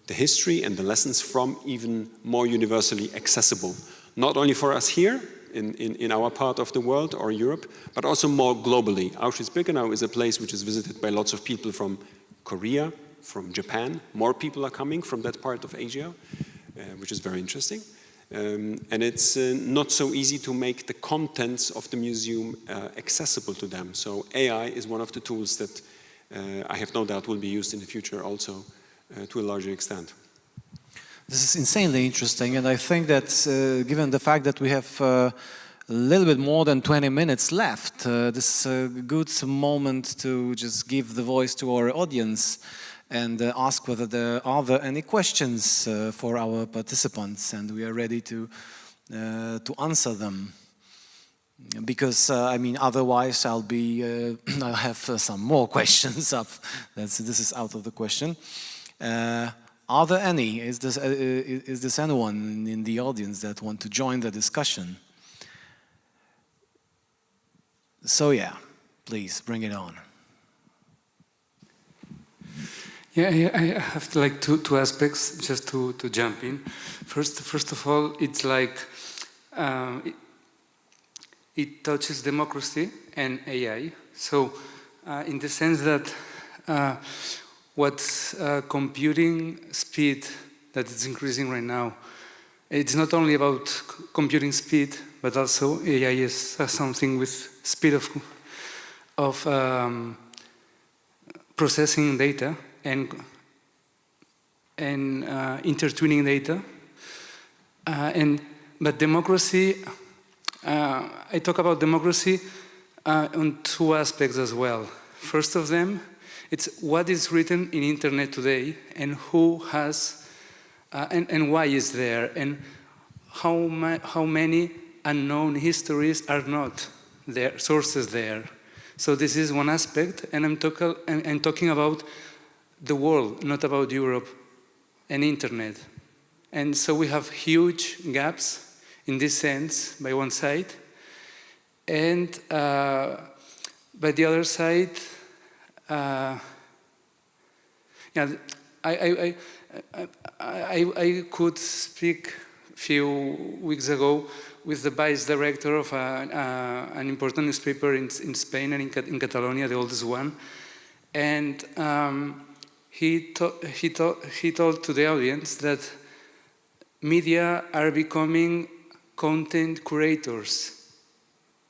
the history and the lessons from even more universally accessible. Not only for us here in our part of the world or Europe, but also more globally. Auschwitz-Birkenau is a place which is visited by lots of people from Korea, from Japan. More people are coming from that part of Asia, which is very interesting. And it's not so easy to make the contents of the museum accessible to them. So AI is one of the tools that I have no doubt will be used in the future also to a larger extent. This is insanely interesting, and I think that given the fact that we have a little bit more than 20 minutes left, this is a good moment to just give the voice to our audience and ask whether there are any questions for our participants, and we are ready to answer them. Because I mean, otherwise I'll have some more questions up. This is out of the question. Are there any? Is this anyone in the audience that want to join the discussion? So yeah, please bring it on. Yeah, I have like two aspects just to jump in. First of all, it's like it touches democracy and AI. So in the sense that what's computing speed that is increasing right now, it's not only about computing speed, but also AI is something with speed of processing data and intertwining data. But democracy, I talk about democracy on 2 aspects as well. First of them, it's what is written in internet today and who has and why is there, and how many unknown histories are not there, sources there. So this is one aspect, and I'm talking about the world, not about Europe and internet. And so we have huge gaps in this sense by one side, and by the other side, yeah, I could speak a few weeks ago with the vice director of an important newspaper in Spain and in Catalonia, the oldest one, and he told to the audience that media are becoming content curators,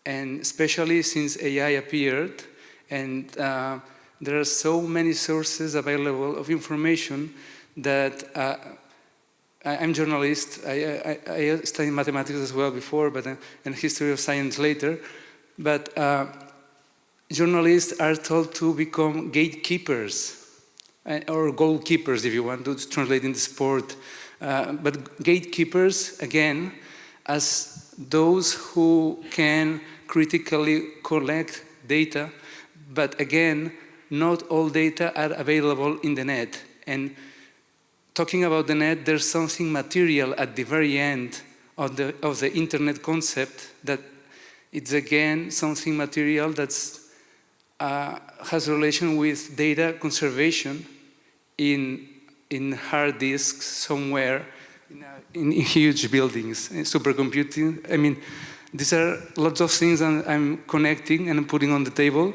and especially since AI appeared, and there are so many sources available of information that I'm a journalist. I studied mathematics as well before, but and history of science later. But journalists are told to become gatekeepers, or goalkeepers, if you want to translate in the sport. But gatekeepers, again, as those who can critically collect data, but again, not all data are available in the net. And talking about the net, there's something material at the very end of the internet concept that it's again something material that's has relation with data conservation in hard disks somewhere in huge buildings, supercomputing. I mean, these are lots of things I'm connecting and I'm putting on the table.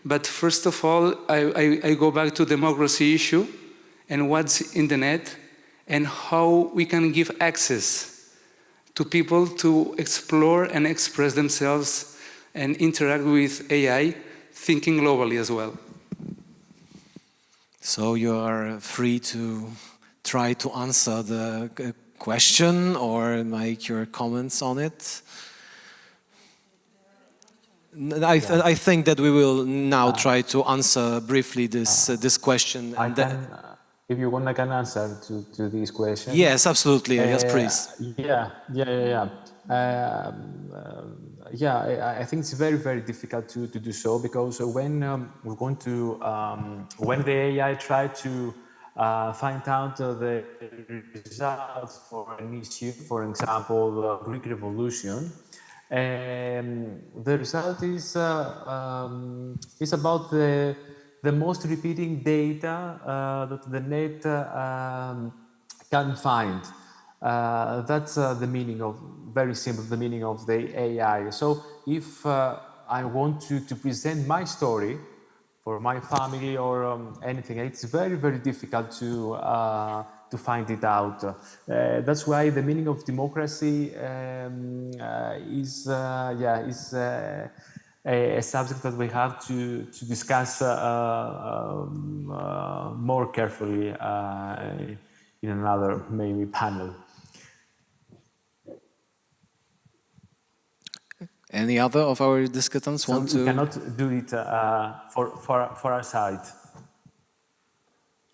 But first of all, I go back to democracy issue and what's in the net and how we can give access to people to explore and express themselves and interact with AI, thinking globally as well. So you are free to try to answer the question or make your comments on it. I think that we will now try to answer briefly this question. if you want, I can answer to this question. Yes, absolutely. Yes, please. I think it's very, very difficult to do so, because when we're going to when the AI try to find out the results for an issue, for example, the Greek Revolution, the result is about the most repeating data that the net can find. That's the meaning of, very simple, the meaning of the AI. So if I want to present my story for my family or anything, it's very, very difficult to find it out. That's why the meaning of democracy is a subject that we have to discuss more carefully in another maybe panel. Any other of our discussants want to? We cannot do it for our side.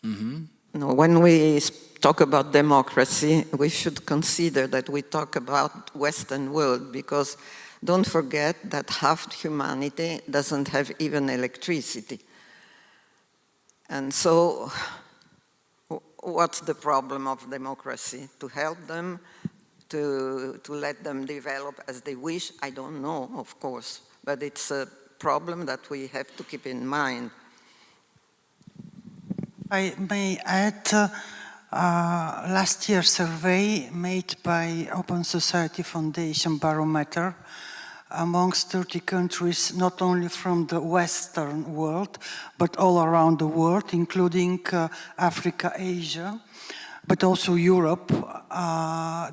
No, when we talk about democracy, we should consider that we talk about Western world, because don't forget that half humanity doesn't have even electricity. And so, what's the problem of democracy? To help them, to let them develop as they wish? I don't know, of course, but it's a problem that we have to keep in mind. I may add, last year's survey made by Open Society Foundation Barometer amongst 30 countries, not only from the Western world, but all around the world, including Africa, Asia, but also Europe.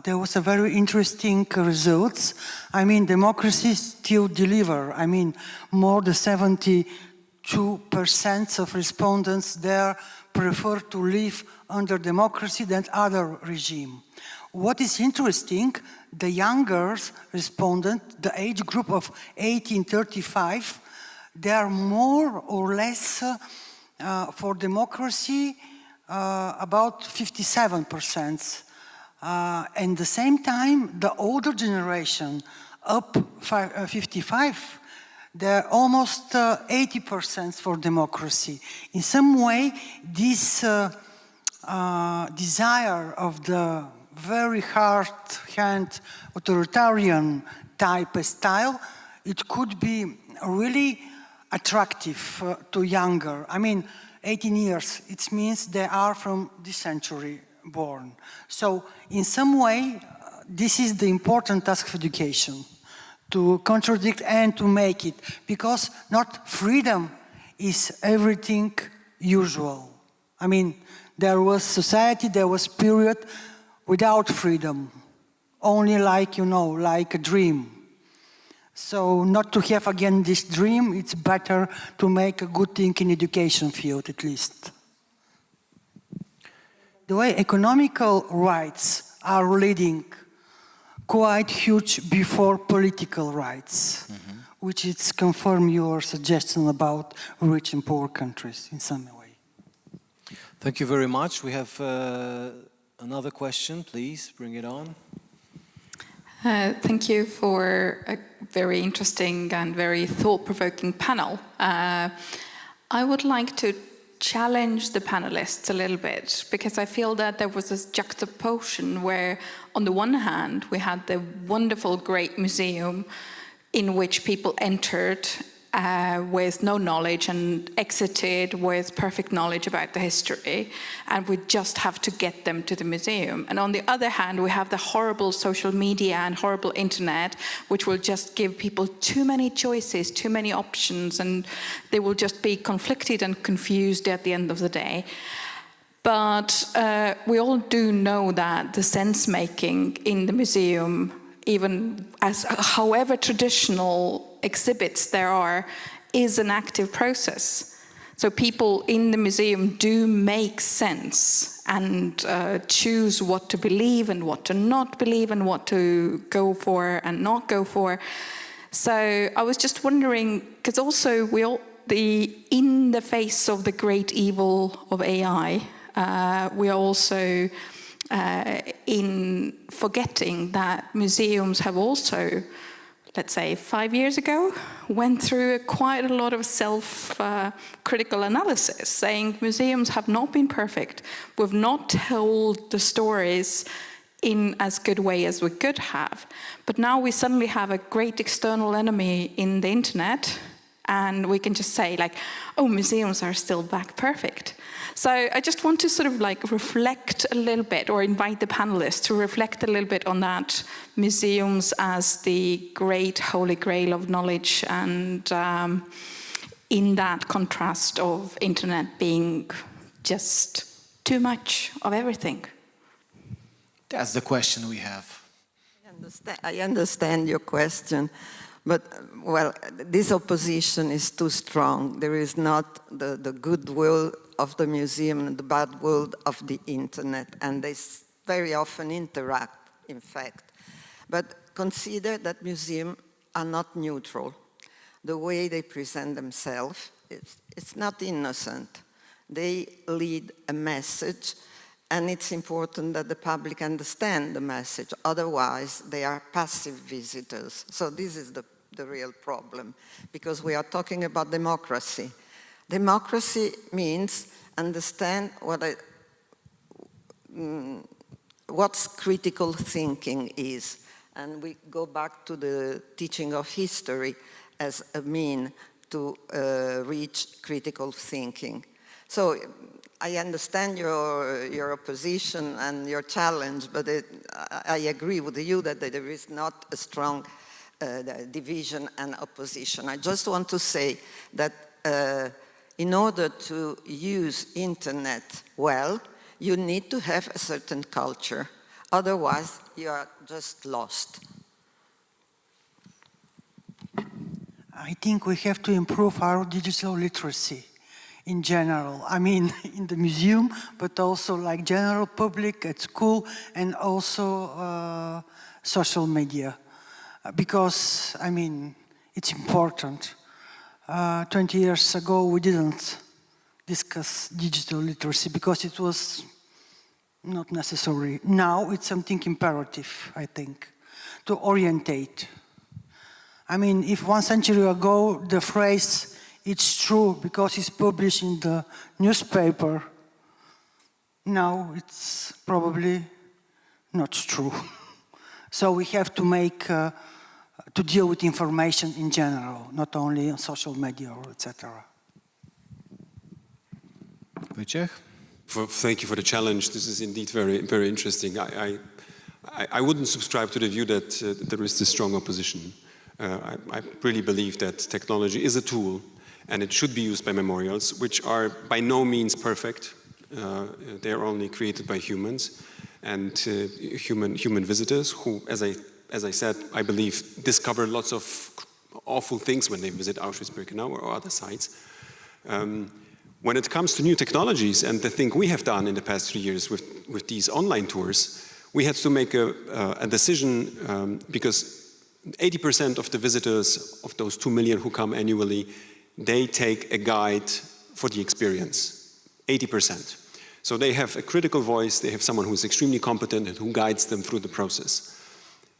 There was a very interesting results. I mean, democracy still deliver. I mean, more than 72% of respondents there prefer to live under democracy than other regime. What is interesting, the younger respondent, the age group of 18-35, they are more or less for democracy, about 57%. At the same time, the older generation, up 55, they're almost 80% for democracy. In some way, this desire of the very hard-hand authoritarian type of style, it could be really attractive to younger. I mean, 18 years, it means they are from this century born. So in some way, this is the important task of education, to contradict and to make it, because not freedom is everything usual. I mean, there was society, there was period without freedom, only like, you know, like a dream. So not to have again this dream, it's better to make a good thing in education field at least. The way economical rights are leading quite huge before political rights, which is confirm your suggestion about rich and poor countries in some way. Thank you very much. We have another question, please bring it on. Thank you for a very interesting and very thought-provoking panel. I would like to challenge the panelists a little bit, because I feel that there was this juxtaposition where, on the one hand, we had the wonderful, great museum in which people entered with no knowledge and exited with perfect knowledge about the history, and we just have to get them to the museum. And on the other hand, we have the horrible social media and horrible internet, which will just give people too many choices, too many options, and they will just be conflicted and confused at the end of the day. But we all do know that the sense-making in the museum, even as however traditional exhibits there are, is an active process. So people in the museum do make sense and choose what to believe and what to not believe and what to go for and not go for. So I was just wondering, because also in the face of the great evil of AI, we are also in forgetting that museums have also, let's say 5 years ago, went through quite a lot of self-critical analysis, saying museums have not been perfect. We've not told the stories in as good way as we could have. But now we suddenly have a great external enemy in the internet, and we can just say like, oh, museums are still back perfect. So I just want to sort of like reflect a little bit, or invite the panelists to reflect a little bit on that, museums as the great holy grail of knowledge, and in that contrast of internet being just too much of everything. That's the question we have. I understand your question, but, well, this opposition is too strong. There is not the goodwill of the museum and the bad will of the internet, and they very often interact, in fact. But consider that museums are not neutral. The way they present themselves, it's not innocent. They lead a message, and it's important that the public understand the message. Otherwise, they are passive visitors. So this is the real problem, because we are talking about democracy. Democracy means understand what's critical thinking is. And we go back to the teaching of history as a mean to reach critical thinking. So I understand your opposition and your challenge, but I agree with you that there is not a strong division and opposition. I just want to say that in order to use internet well, you need to have a certain culture. Otherwise, you are just lost. I think we have to improve our digital literacy in general. I mean, in the museum, but also like general public at school, and also social media. Because, I mean, it's important. 20 years ago, we didn't discuss digital literacy because it was not necessary. Now it's something imperative, I think, to orientate. I mean, if 1 century ago the phrase, it's true because it's published in the newspaper, now it's probably not true. So we have to make, to deal with information in general, not only on social media or etc. Wojciech? Thank you for the challenge. This is indeed very, very interesting. I wouldn't subscribe to the view that there is this strong opposition. I really believe that technology is a tool, and it should be used by memorials, which are by no means perfect. They are only created by humans and human visitors who, as I said, I believe discover lots of awful things when they visit Auschwitz-Birkenau or other sites. When it comes to new technologies, and the thing we have done in the past 3 years with these online tours, we had to make a decision because 80% of the visitors, of those 2 million who come annually, they take a guide for the experience, 80%. So they have a critical voice, they have someone who is extremely competent and who guides them through the process.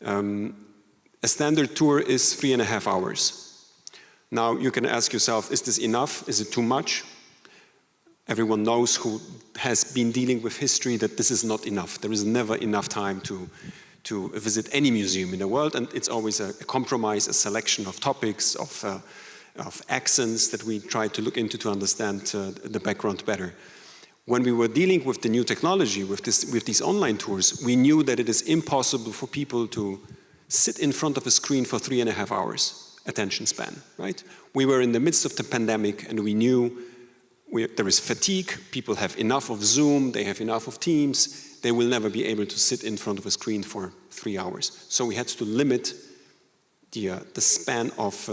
A standard tour is 3.5 hours. Now you can ask yourself, is this enough? Is it too much? Everyone knows who has been dealing with history that this is not enough. There is never enough time to visit any museum in the world, and it's always a compromise, a selection of topics, of accents that we try to look into to understand the background better. When we were dealing with the new technology, with these online tours, we knew that it is impossible for people to sit in front of a screen for 3.5 hours, attention span, right? We were in the midst of the pandemic, and we knew there is fatigue, people have enough of Zoom, they have enough of Teams, they will never be able to sit in front of a screen for 3 hours. So we had to limit the span of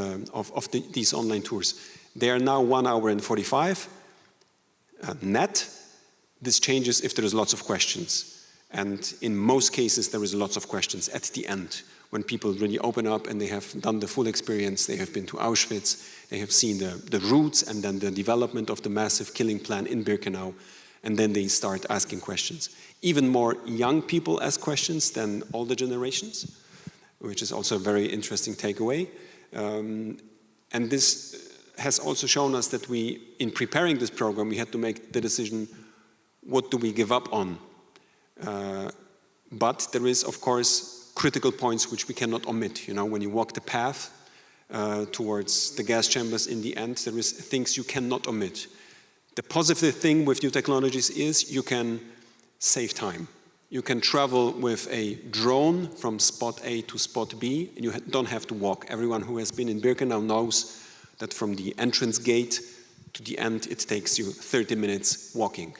these online tours. They are now 1 hour and 45 net. This changes if there is lots of questions. And in most cases, there is lots of questions at the end, when people really open up and they have done the full experience. They have been to Auschwitz, they have seen the roots and then the development of the massive killing plan in Birkenau. and then they start asking questions. Even more young people ask questions than older generations, which is also a very interesting takeaway. And this has also shown us that we, in preparing this program, we had to make the decision, what do we give up on? But there is, of course, critical points which we cannot omit. You know, when you walk the path towards the gas chambers in the end, there is things you cannot omit. The positive thing with new technologies is you can save time. You can travel with a drone from spot A to spot B, and you don't have to walk. Everyone who has been in Birkenau knows that from the entrance gate to the end, it takes you 30 minutes walking.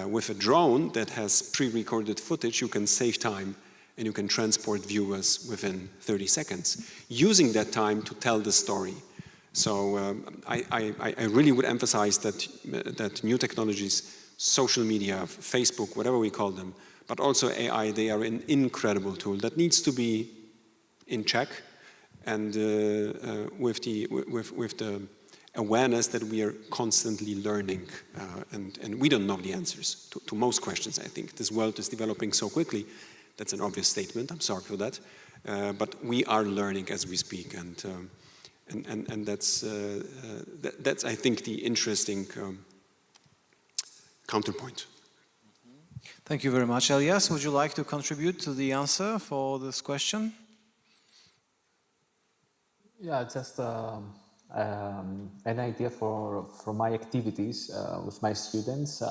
With a drone that has pre-recorded footage, you can save time and you can transport viewers within 30 seconds, using that time to tell the story. So I really would emphasize that new technologies, social media, Facebook, whatever we call them, but also AI, they are an incredible tool that needs to be in check, and with the awareness that we are constantly learning, and we don't know the answers to most questions. I think this world is developing so quickly. That's an obvious statement. I'm sorry for that, but we are learning as we speak, and that's I think the interesting counterpoint. Thank you very much. Elias, would you like to contribute to the answer for this question? Yeah, just an idea for my activities with my students.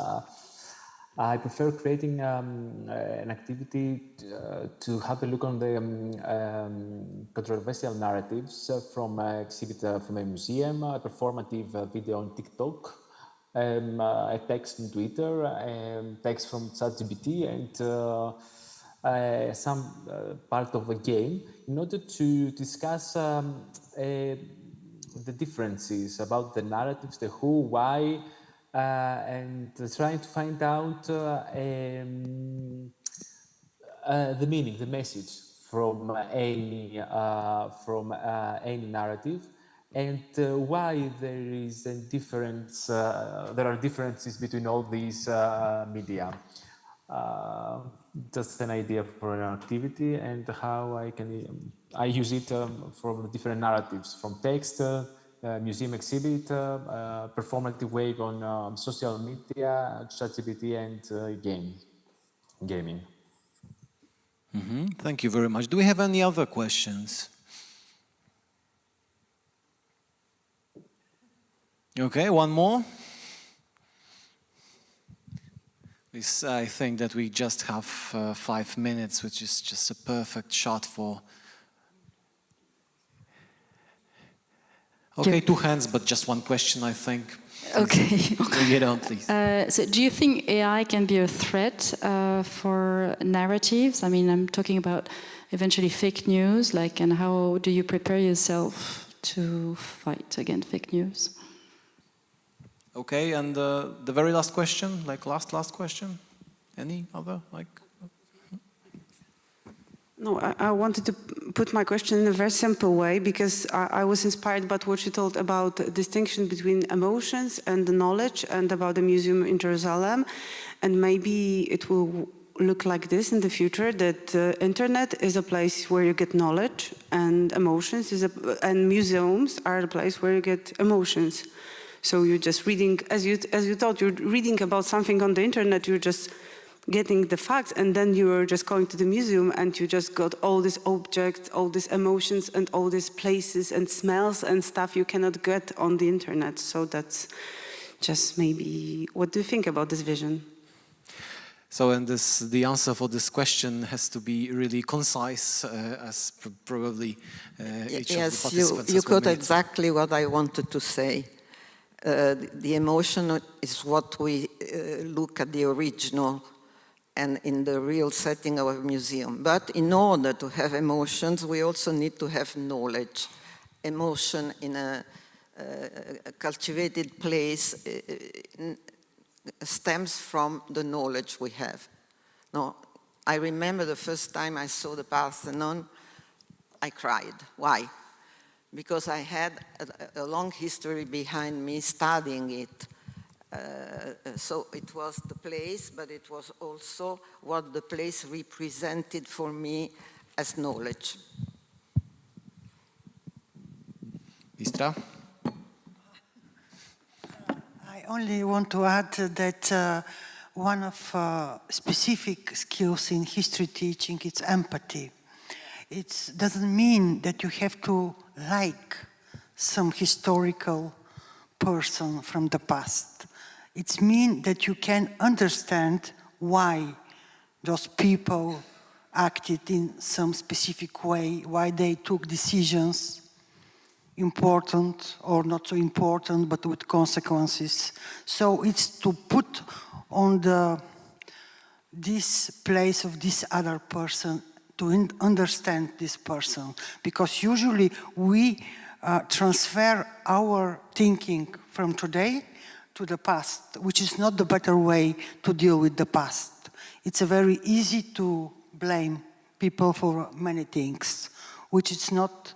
I prefer creating an activity to have a look on the controversial narratives from an exhibit from a museum, a performative video on TikTok, a text on Twitter, text from ChatGPT, and some part of a game, in order to discuss the differences about the narratives, the who, why, and trying to find out the meaning, the message from any narrative, and why there is a difference. There are differences between all these media. Just an idea for an activity and how I use it from different narratives, from text, museum exhibit, performative wave on social media, ChatGPT, and gaming. Thank you very much. Do we have any other questions? Okay, one more. I think that we just have 5 minutes, which is just a perfect shot for... Okay, 2 hands, but just one question, I think. Okay. Get on, please. So do you think AI can be a threat for narratives? I mean, I'm talking about eventually fake news, and how do you prepare yourself to fight against fake news? Okay, and the very last question, last question. Any other, No, I wanted to put my question in a very simple way, because I was inspired by what you told about the distinction between emotions and the knowledge, and about the museum in Jerusalem. And maybe it will look like this in the future, that the internet is a place where you get knowledge, and emotions and museums are a place where you get emotions. So you're just reading, as you thought, you're reading about something on the internet, you're just getting the facts, and then you're just going to the museum and you just got all these objects, all these emotions, and all these places and smells and stuff you cannot get on the internet. So that's just maybe, what do you think about this vision? So, and the answer for this question has to be really concise, as probably each of the participants Yes, you got exactly what I wanted to say. The emotion is what we look at the original and in the real setting of a museum. But in order to have emotions, we also need to have knowledge. Emotion in a cultivated place stems from the knowledge we have. Now, I remember the first time I saw the Parthenon, I cried. Why? Because I had a long history behind me studying it. So it was the place, but it was also what the place represented for me as knowledge. Istra? I only want to add that one of specific skills in history teaching is empathy. It doesn't mean that you have to like some historical person from the past. It means that you can understand why those people acted in some specific way, why they took decisions, important or not so important, but with consequences. So it's to put on this place of this other person, to understand this person, because usually we transfer our thinking from today to the past, which is not the better way to deal with the past. It's very easy to blame people for many things, which is not,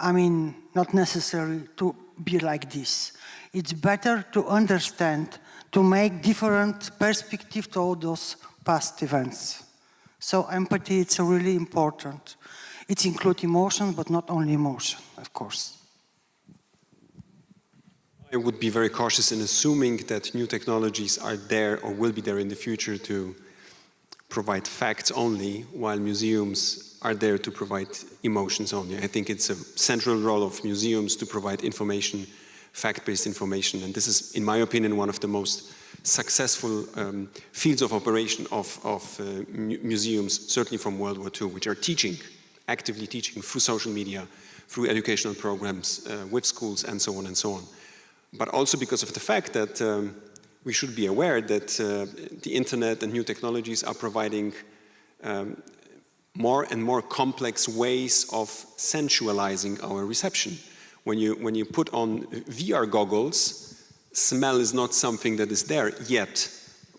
not necessary to be like this. It's better to understand, to make different perspective to all those past events. So empathy, it's really important. It includes emotion, but not only emotion, of course. I would be very cautious in assuming that new technologies are there or will be there in the future to provide facts only, while museums are there to provide emotions only. I think it's a central role of museums to provide information, fact-based information, and this is, in my opinion, one of the most successful fields of operation of museums, certainly from World War II, which are teaching, actively teaching through social media, through educational programs, with schools, and so on and so on. But also because of the fact that we should be aware that the internet and new technologies are providing more and more complex ways of sensualizing our reception. When you put on VR goggles, smell is not something that is there yet,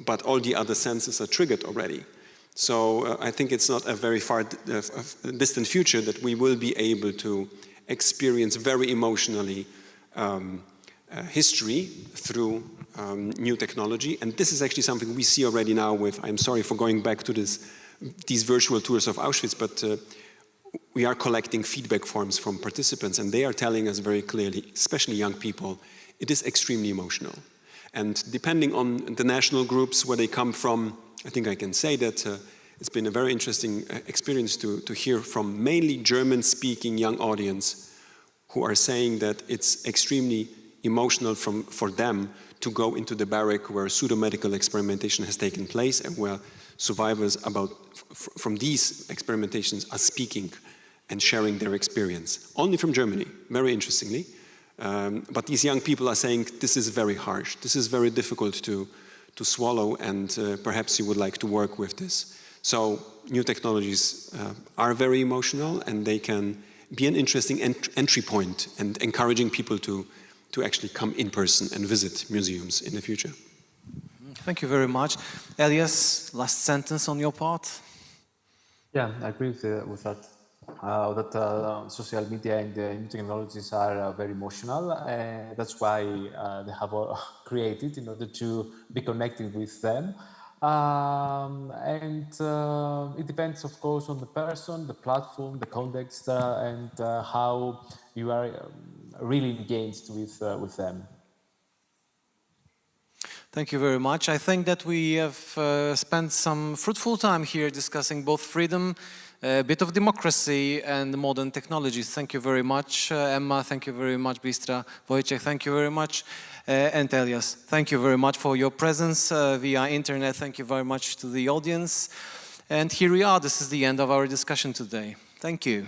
but all the other senses are triggered already. So I think it's not a very far distant future that we will be able to experience very emotionally history through new technology. And this is actually something we see already now with, I'm sorry for going back to these virtual tours of Auschwitz, but we are collecting feedback forms from participants, and they are telling us very clearly, especially young people, it is extremely emotional. And depending on the national groups where they come from, I think I can say that it's been a very interesting experience to hear from mainly German-speaking young audience who are saying that it's extremely emotional for them to go into the barrack where pseudo-medical experimentation has taken place and where survivors from these experimentations are speaking and sharing their experience. Only from Germany, very interestingly. But these young people are saying this is very harsh, this is very difficult to swallow, and perhaps you would like to work with this. So new technologies are very emotional, and they can be an interesting entry point and encouraging people to actually come in person and visit museums in the future. Thank you very much. Elias, last sentence on your part? Yeah, I agree with that. That social media and new technologies are very emotional. That's why they have created in order to be connected with them. It depends, of course, on the person, the platform, the context, and how you are really engaged with them. Thank you very much. I think that we have spent some fruitful time here discussing both freedom, a bit of democracy, and modern technologies. Thank you very much, Emma. Thank you very much, Bistra. Wojciech, thank you very much. And Elias, thank you very much for your presence via internet. Thank you very much to the audience. And here we are. This is the end of our discussion today. Thank you.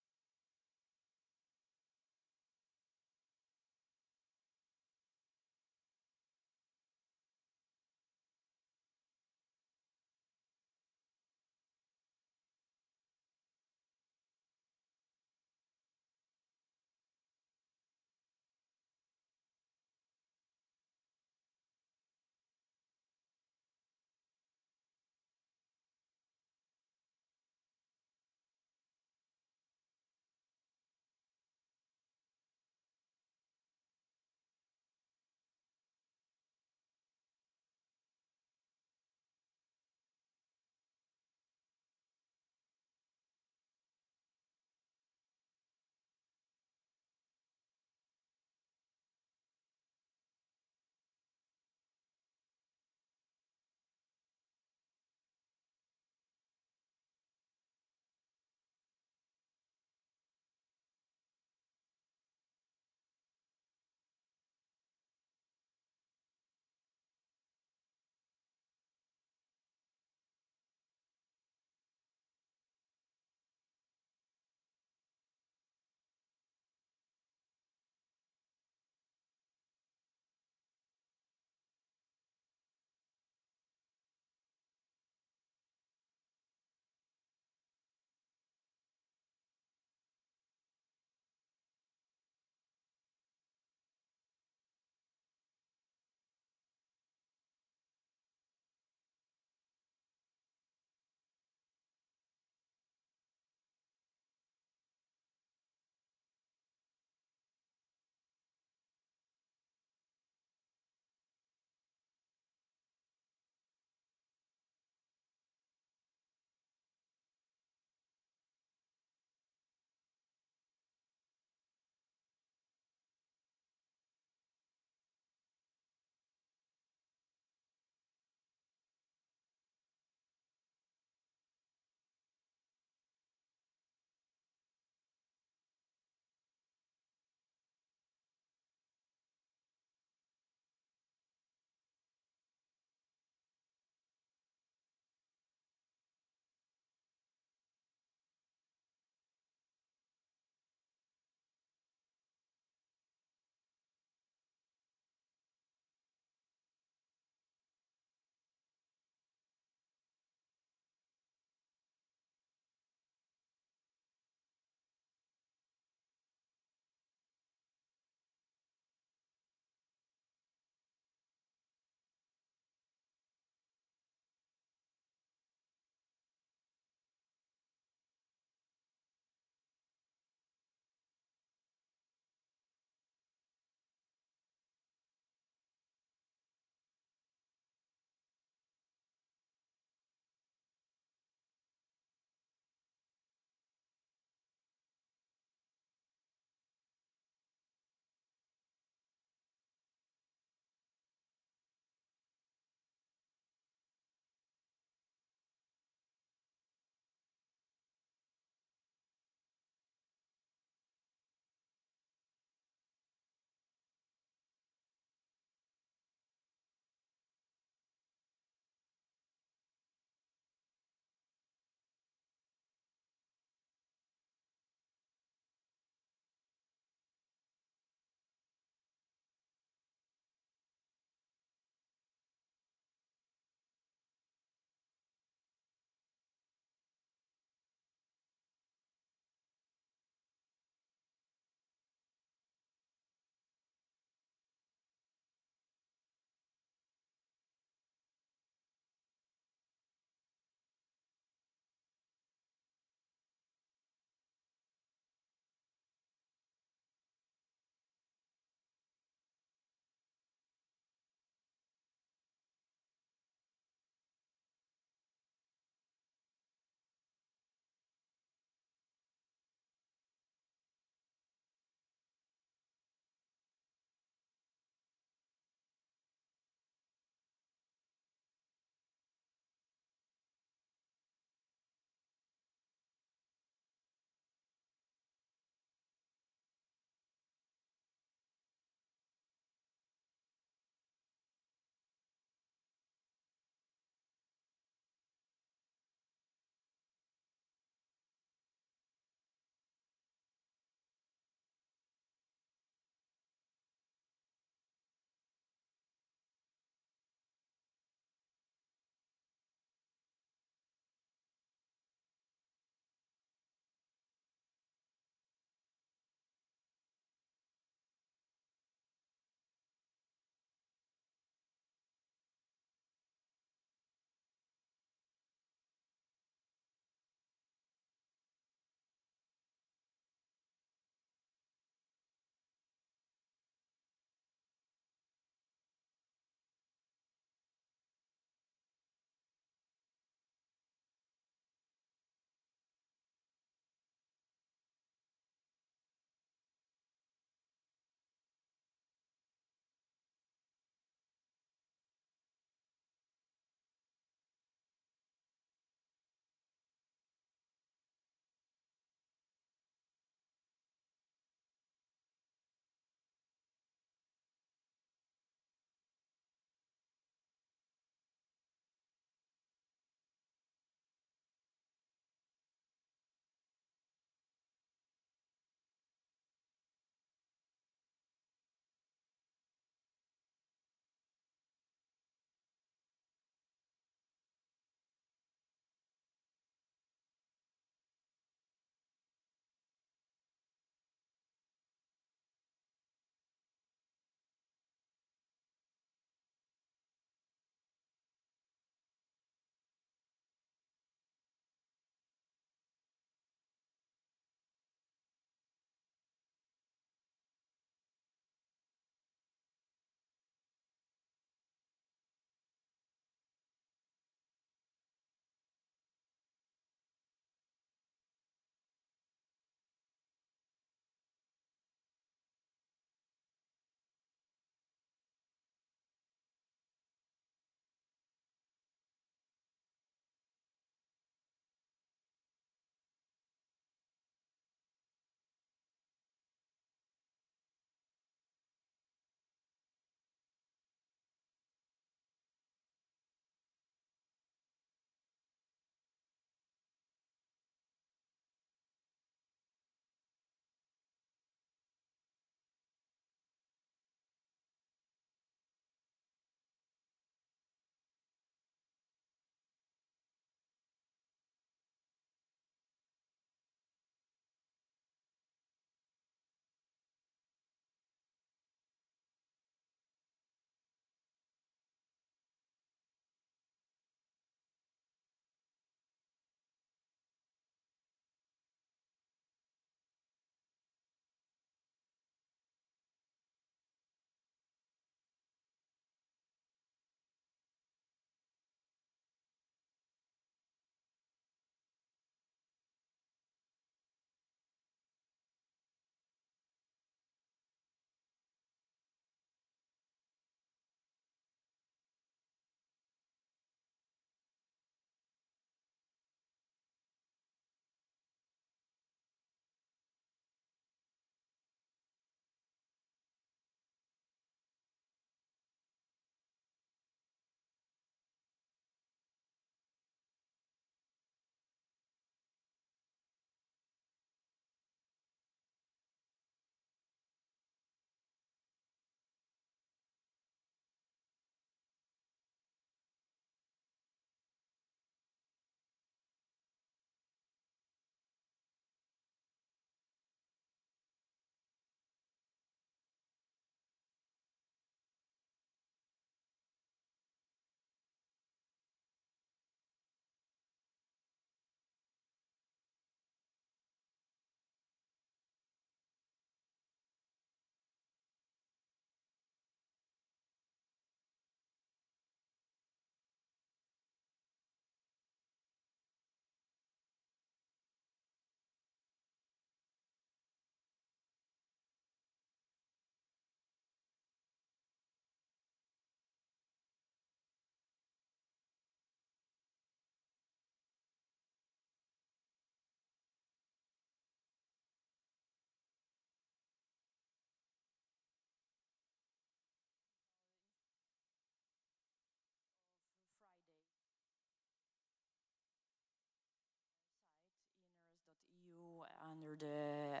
under the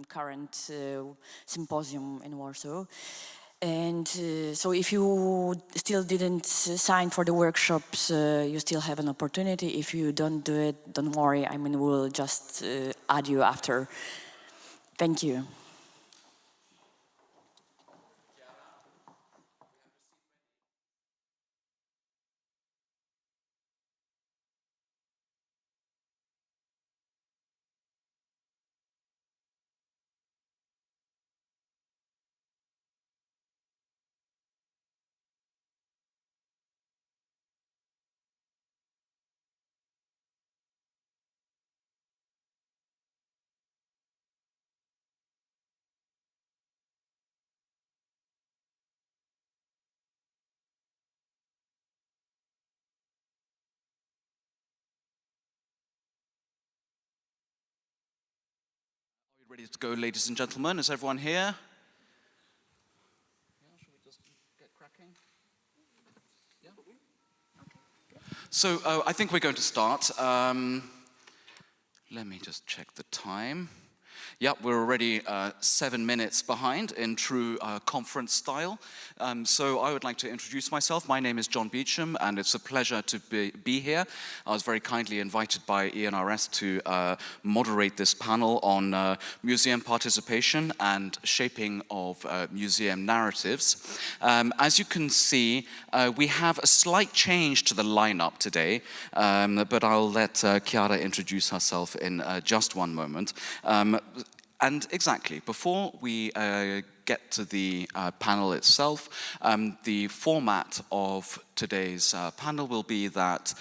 current symposium in Warsaw. And so if you still didn't sign for the workshops, you still have an opportunity. If you don't do it, don't worry. I mean, we'll just add you after. Thank you. Ready to go, ladies and gentlemen? Is everyone here? Yeah, should we just get cracking? Yeah? Okay. So I think we're going to start. Let me just check the time. Yep, we're already 7 minutes behind in true conference style. So I would like to introduce myself. My name is John Beecham, and it's a pleasure to be here. I was very kindly invited by ENRS to moderate this panel on museum participation and shaping of museum narratives. As you can see, we have a slight change to the lineup today, but I'll let Chiara introduce herself in just one moment. And exactly, before we get to the panel itself, the format of today's panel will be that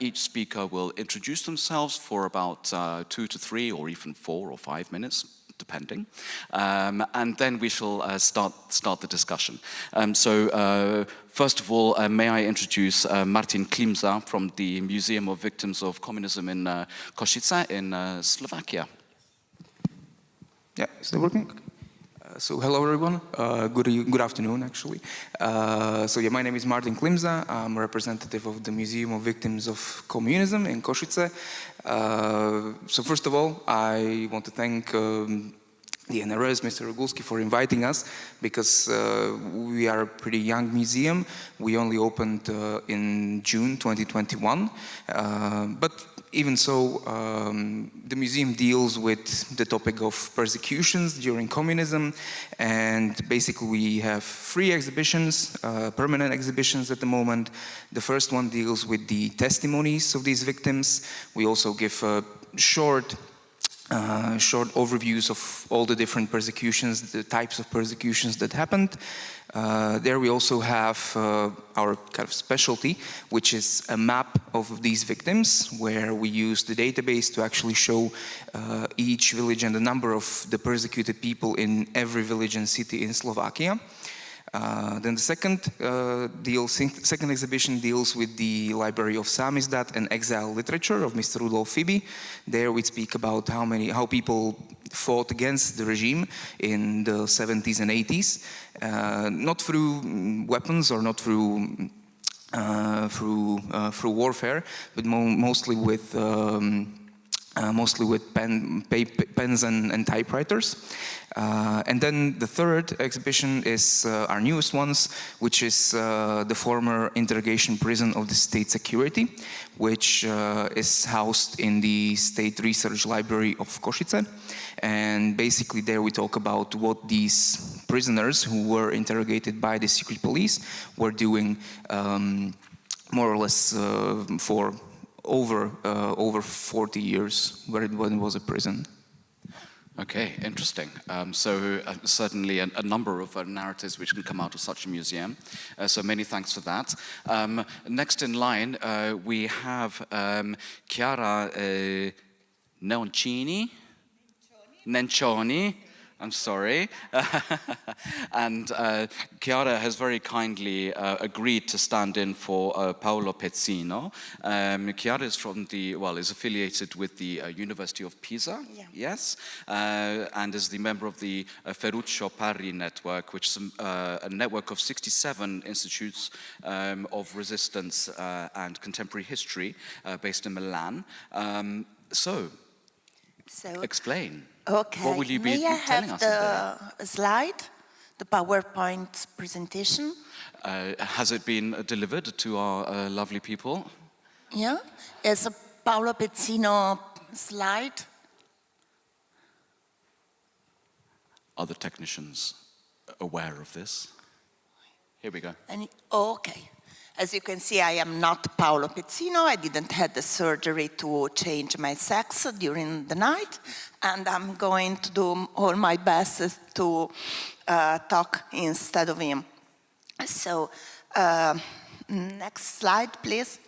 each speaker will introduce themselves for about 2 to 3 or even 4 or 5 minutes, depending. And then we shall start the discussion. So first of all, may I introduce Martin Klimza from the Museum of Victims of Communism in Košice in Slovakia. Yeah, is that working? So hello everyone, good afternoon actually. So yeah, my name is Martin Klimza, I'm a representative of the Museum of Victims of Communism in Košice. So first of all, I want to thank the NRS, Mr. Rogulski, for inviting us, because we are a pretty young museum. We only opened in June 2021, but even so, the museum deals with the topic of persecutions during communism, and basically we have 3 exhibitions, permanent exhibitions at the moment. The first one deals with the testimonies of these victims. We also give short overviews of all the different persecutions, the types of persecutions that happened. There we also have our kind of specialty, which is a map of these victims, where we use the database to actually show each village and the number of the persecuted people in every village and city in Slovakia. Then the second exhibition deals with the Library of Samizdat and Exile Literature of Mr. Rudolf Fibi. There we speak about how people fought against the regime in the 70s and 80s, not through weapons or not through warfare, but mostly with pens and typewriters. And then the third exhibition is our newest ones, which is the former interrogation prison of the State Security, which is housed in the State Research Library of Košice. And basically there we talk about what these prisoners who were interrogated by the secret police were doing more or less for over 40 years when it was a prison. Okay, interesting. So certainly a number of narratives which can come out of such a museum. So many thanks for that. Next in line, we have Chiara Nencioni. I'm sorry. And Chiara has very kindly agreed to stand in for Paolo Pezzino. Chiara is is affiliated with the University of Pisa, yes, and is the member of the Ferruccio Parri network, which is a network of 67 institutes of resistance and contemporary history based in Milan. So, explain. Okay. What will you be May I telling have us today? the slide, the PowerPoint presentation? Has it been delivered to our lovely people? Yeah, it's a Paolo Pezzino slide. Are the technicians aware of this? Here we go. Okay. As you can see, I am not Paolo Pezzino. I didn't have the surgery to change my sex during the night, and I'm going to do all my best to talk instead of him. So, next slide, please.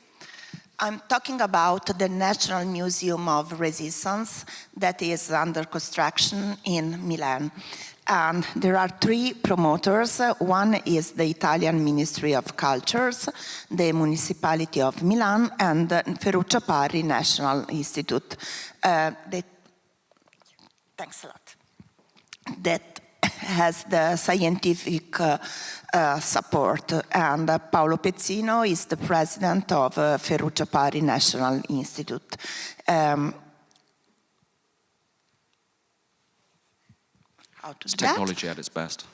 I'm talking about the National Museum of Resistance that is under construction in Milan. And there are three promoters. One is the Italian Ministry of Cultures, the Municipality of Milan, and the Ferruccio Parri National Institute. Thanks a lot. That has the scientific support, and Paolo Pezzino is the president of Ferruccio Parri National Institute. It's technology at its best.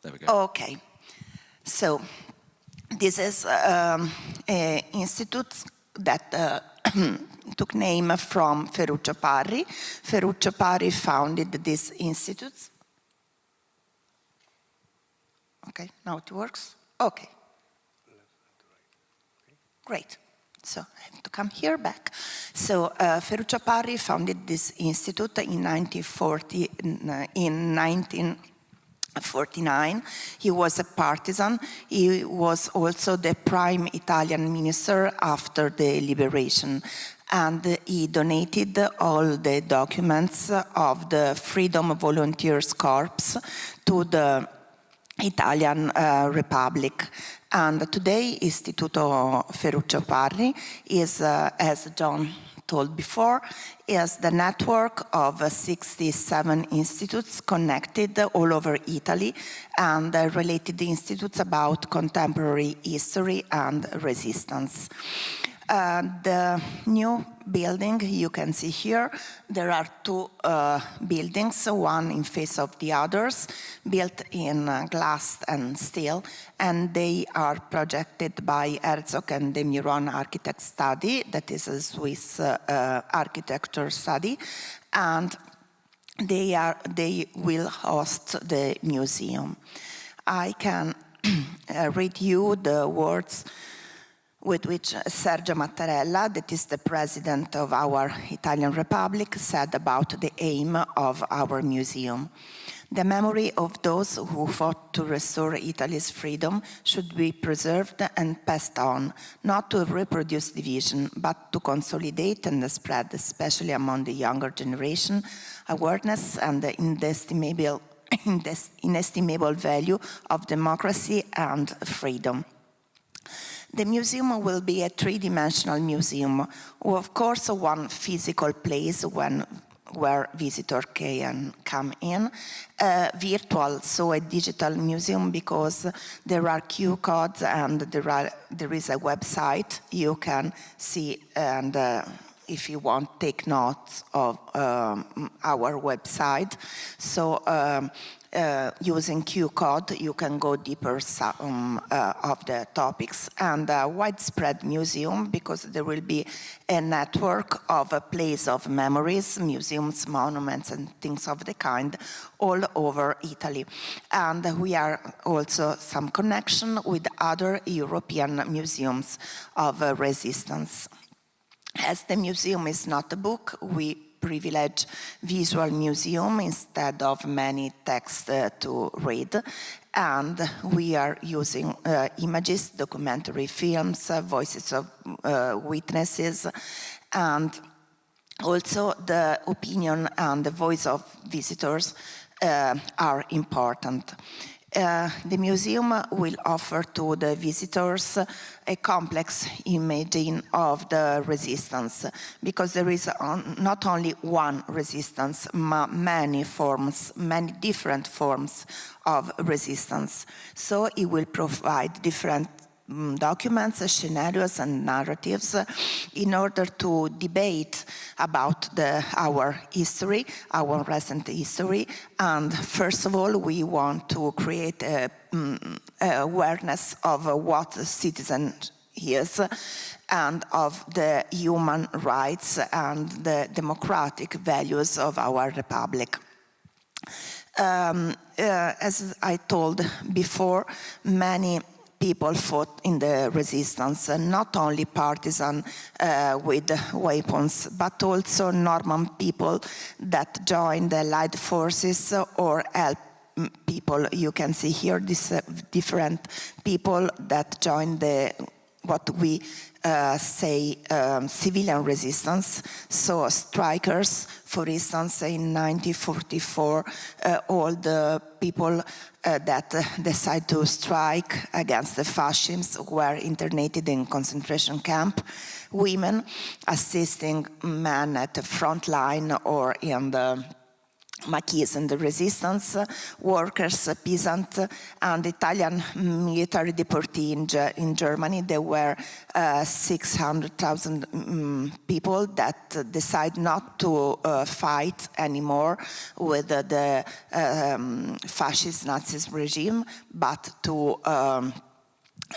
There we go. Okay. So, this is an institute that took name from Ferruccio Parri. Ferruccio Parri founded this institute. Okay, now it works. Okay. Great. So I have to come here back. So Ferruccio Parri founded this institute in 1949. He was a partisan. He was also the prime Italian minister after the liberation. And he donated all the documents of the Freedom Volunteers Corps to the Italian Republic. And today, Istituto Ferruccio Parri is, as John told before, is the network of 67 institutes connected all over Italy and related institutes about contemporary history and resistance. The new building you can see here, there are two buildings, one in face of the others, built in glass and steel, and they are projected by Herzog and de Meuron Architect Study, that is a Swiss architecture study, and they will host the museum. I can read you the words with which Sergio Mattarella, that is the president of our Italian Republic, said about the aim of our museum. The memory of those who fought to restore Italy's freedom should be preserved and passed on, not to reproduce division, but to consolidate and spread, especially among the younger generation, awareness and the inestimable value of democracy and freedom. The museum will be a three-dimensional museum, of course one physical place where visitors can come in, virtual, so a digital museum because there are QR codes and there is a website you can see and if you want take notes of our website. So using QR code, you can go deeper of the topics, and a widespread museum because there will be a network of a place of memories, museums, monuments, and things of the kind all over Italy. And we are also some connection with other European museums of resistance. As the museum is not a book, we privilege visual museum instead of many texts to read, and we are using images, documentary films, voices of witnesses, and also the opinion and the voice of visitors are important. The museum will offer to the visitors a complex imaging of the resistance, because there is not only one resistance, but many forms, many different forms of resistance. So it will provide different documents, scenarios and narratives in order to debate about our history, our recent history. And first of all, we want to create awareness of what citizen is and of the human rights and the democratic values of our republic. As I told before, many people fought in the resistance, not only partisan with weapons, but also normal people that joined the Allied forces or helped people. You can see here these different people that joined what we say civilian resistance. So strikers, for instance, in 1944, all the people that decided to strike against the fascists were internated in concentration camp. Women assisting men at the front line or in the maquis in the resistance, workers, peasants, and Italian military deportees in Germany. There were 600,000 people that decided not to fight anymore with the fascist Nazi regime, but to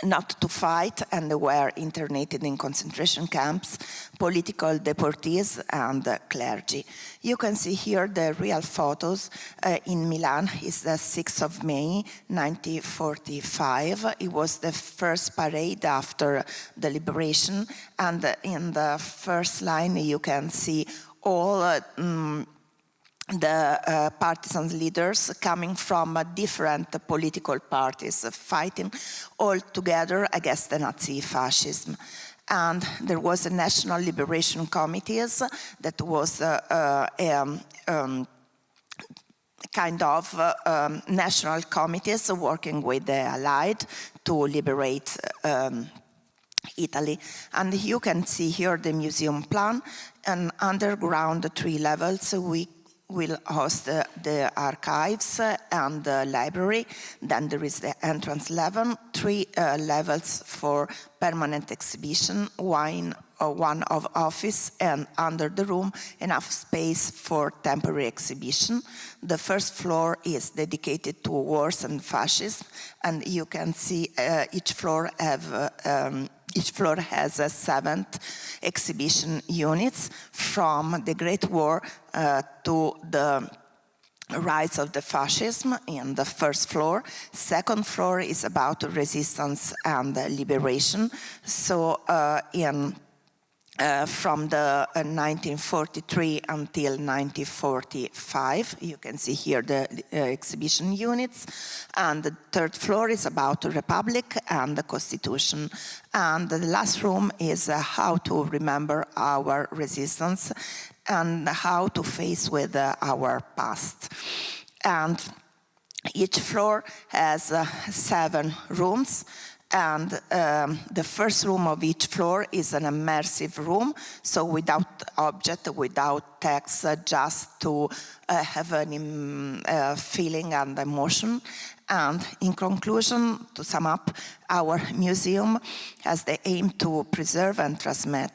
not to fight, and were internated in concentration camps, political deportees and clergy. You can see here the real photos in Milan. It's the 6th of May, 1945. It was the first parade after the liberation, and in the first line you can see all the partisan leaders coming from different political parties fighting all together against the Nazi fascism. And there was a National Liberation Committees that was kind of national committees working with the Allied to liberate Italy. And you can see here the museum plan, and underground 3 levels. We will host the archives and the library. Then there is the entrance level, 3 levels for permanent exhibition, one of office, and under the room enough space for temporary exhibition. The first floor is dedicated to wars and fascism, and you can see each floor has 7 exhibition units, from the Great War to the rise of the fascism in the first floor. Second floor is about resistance and liberation. So from the 1943 until 1945. You can see here the exhibition units. And the third floor is about the Republic and the Constitution. And the last room is how to remember our resistance and how to face with our past. And each floor has 7 rooms. And the first room of each floor is an immersive room, so without object, without text, just to have a feeling and emotion. And in conclusion, to sum up, our museum has the aim to preserve and transmit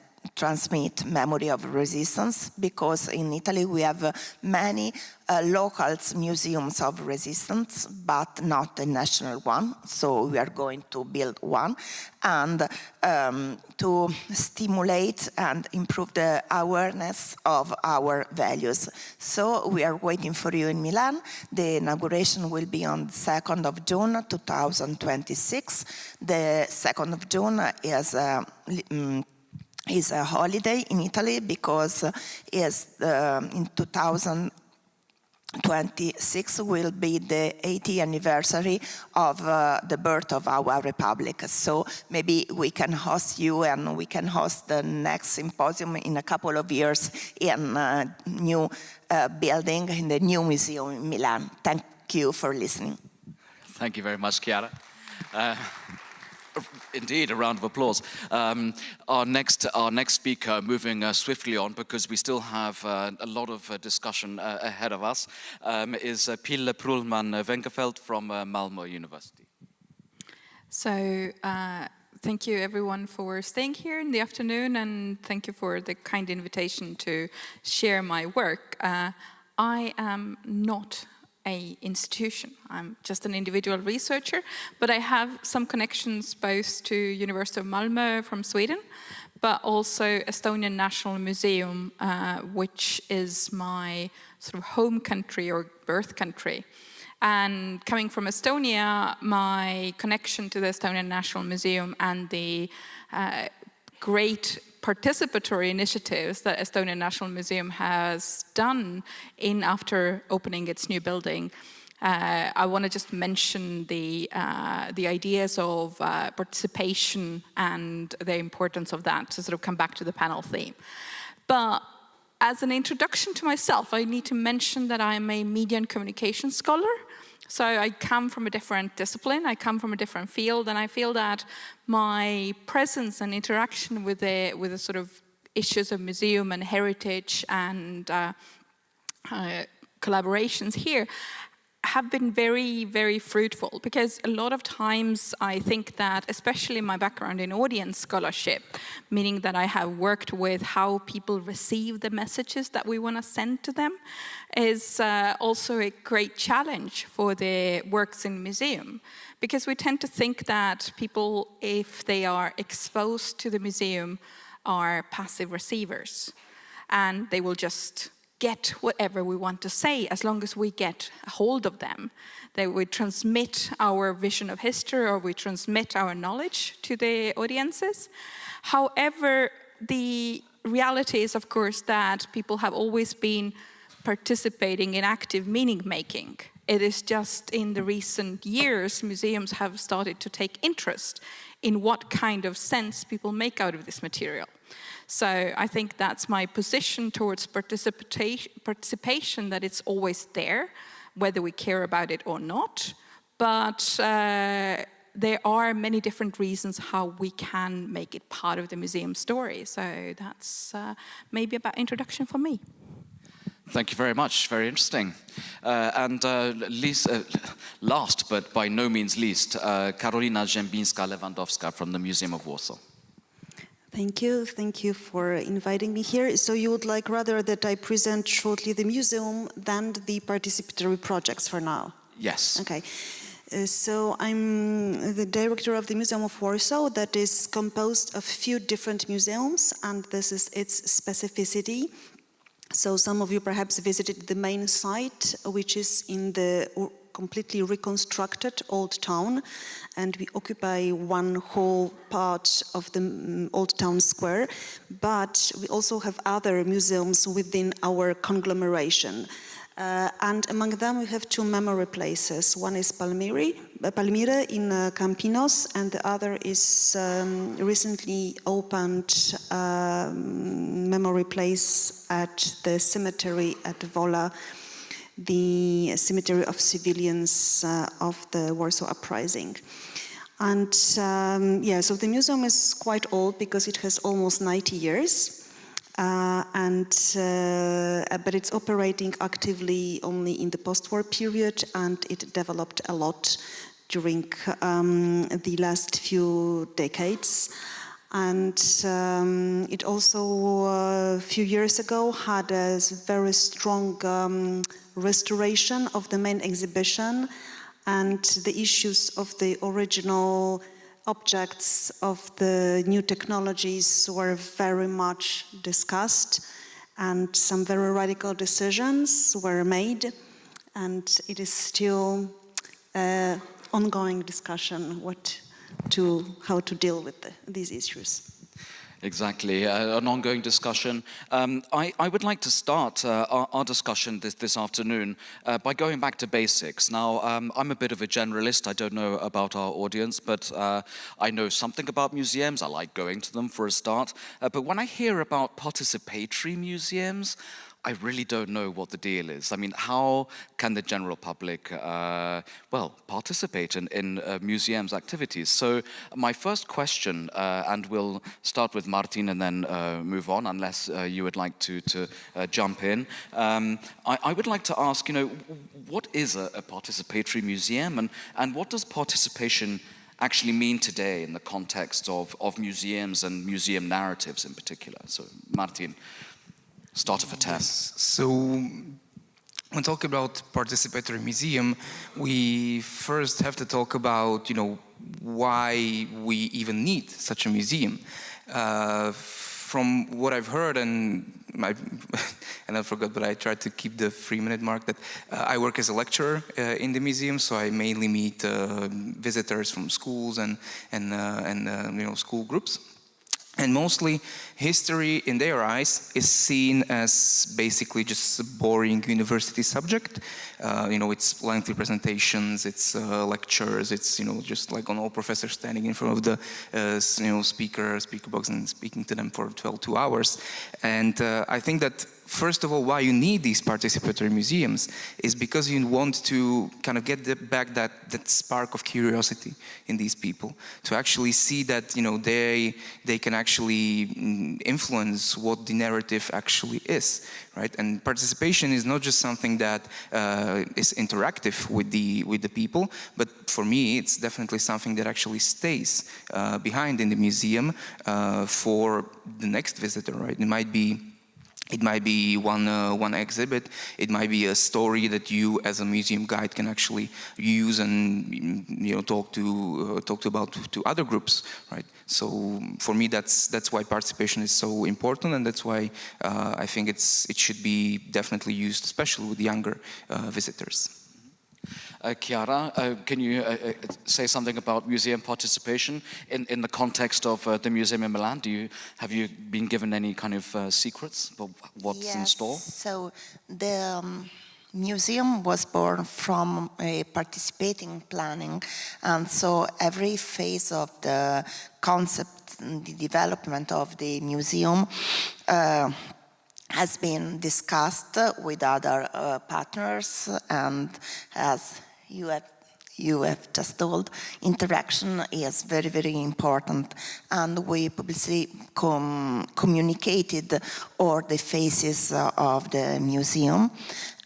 memory of resistance, because in Italy we have many local museums of resistance, but not a national one. So we are going to build one, and to stimulate and improve the awareness of our values. So we are waiting for you in Milan. The inauguration will be on the 2nd of June 2026. The 2nd of June is a holiday in Italy, because in 2026 will be the 80th anniversary of the birth of our republic. So maybe we can host you, and we can host the next symposium in a couple of years in a new building, in the new museum in Milan. Thank you for listening. Thank you very much, Chiara. Indeed, a round of applause. Our next speaker, moving swiftly on, because we still have a lot of discussion ahead of us, is Pille Prullman-Wenkerfeld from Malmö University. So Thank you everyone for staying here in the afternoon, and thank you for the kind invitation to share my work. I am not an institution. I'm just an individual researcher, but I have some connections both to University of Malmö from Sweden, but also Estonian National Museum, which is my sort of home country or birth country. And coming from Estonia, my connection to the Estonian National Museum and the great participatory initiatives that Estonian National Museum has done after opening its new building. I want to just mention the ideas of participation and the importance of that to sort of come back to the panel theme. But as an introduction to myself, I need to mention that I'm a media and communication scholar. So I come from a different discipline, I come from a different field, and I feel that my presence and interaction with the sort of issues of museum and heritage and collaborations here have been very, very fruitful, because a lot of times I think that, especially my background in audience scholarship, meaning that I have worked with how people receive the messages that we want to send to them, is also a great challenge for the works in museum. Because we tend to think that people, if they are exposed to the museum, are passive receivers, and they will just get whatever we want to say as long as we get a hold of them. That we transmit our vision of history, or we transmit our knowledge to the audiences. However, the reality is, of course, that people have always been participating in active meaning making. It is just in the recent years, museums have started to take interest in what kind of sense people make out of this material. So I think that's my position towards participation, that it's always there, whether we care about it or not. But there are many different reasons how we can make it part of the museum story. So that's maybe about introduction for me. Thank you very much, very interesting. Last but by no means least, Karolina Ziembińska-Lewandowska from the Museum of Warsaw. Thank you for inviting me here. So you would like rather that I present shortly the museum than the participatory projects for now? Yes. Okay. So I'm the director of the Museum of Warsaw, that is composed of few different museums, and this is its specificity. So some of you perhaps visited the main site, which is in the completely reconstructed old town, and we occupy one whole part of the old town square, but we also have other museums within our conglomeration. And among them we have two memory places. One is Palmyra in Campinos, and the other is recently opened memory place at the cemetery at Wola, the cemetery of civilians of the Warsaw Uprising. And so the museum is quite old because it has almost 90 years. But it's operating actively only in the post-war period, and it developed a lot during the last few decades. And it also, a few years ago, had a very strong restoration of the main exhibition, and the issues of the original objects of the new technologies were very much discussed, and some very radical decisions were made, and it is still an ongoing discussion how to deal with these issues. Exactly, an ongoing discussion. I would like to start our discussion this afternoon by going back to basics. Now, I'm a bit of a generalist. I don't know about our audience, but I know something about museums. I like going to them for a start. But when I hear about participatory museums, I really don't know what the deal is. I mean, how can the general public, participate in museums' activities? So my first question, and we'll start with Martin and then move on, unless you would like to jump in. I would like to ask, what is a participatory museum, and what does participation actually mean today in the context of museums and museum narratives in particular? So Martin, start of a test. So when talking about participatory museum, we first have to talk about, why we even need such a museum. From what I've heard, and I forgot, but I tried to keep the 3-minute mark, that I work as a lecturer in the museum, so I mainly meet visitors from schools and school groups. And mostly, history, in their eyes, is seen as basically just a boring university subject. It's lengthy presentations, it's lectures, it's just like all professors standing in front of the speaker box and speaking to them for 2 hours. And I think that first of all, why you need these participatory museums is because you want to kind of get back that spark of curiosity in these people, to actually see that they can actually influence what the narrative actually is, right? And participation is not just something that is interactive with the people, but for me, it's definitely something that actually stays behind in the museum for the next visitor, right? It might be one exhibit. It might be a story that you, as a museum guide, can actually use and talk about to other groups, right? So for me, that's why participation is so important, and that's why I think it should be definitely used, especially with younger visitors. Chiara, can you say something about museum participation in the context of the museum in Milan? Have you been given any kind of secrets about what's in store? So the museum was born from a participating planning, and so every phase of the concept, the development of the museum has been discussed with other partners, and as you have just told, interaction is very, very important, and we publicly communicated all the phases of the museum.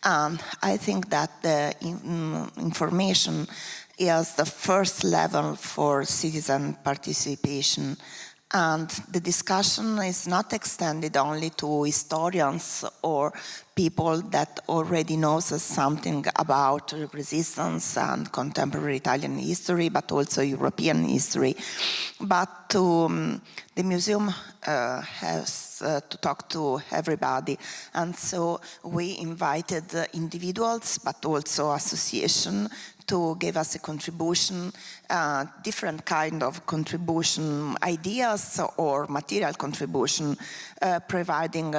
And I think that the information is the first level for citizen participation. And the discussion is not extended only to historians or people that already knows something about resistance and contemporary Italian history, but also European history. But the museum has to talk to everybody. And so we invited individuals, but also associations, to give us a contribution, different kind of contribution, ideas or material contribution, providing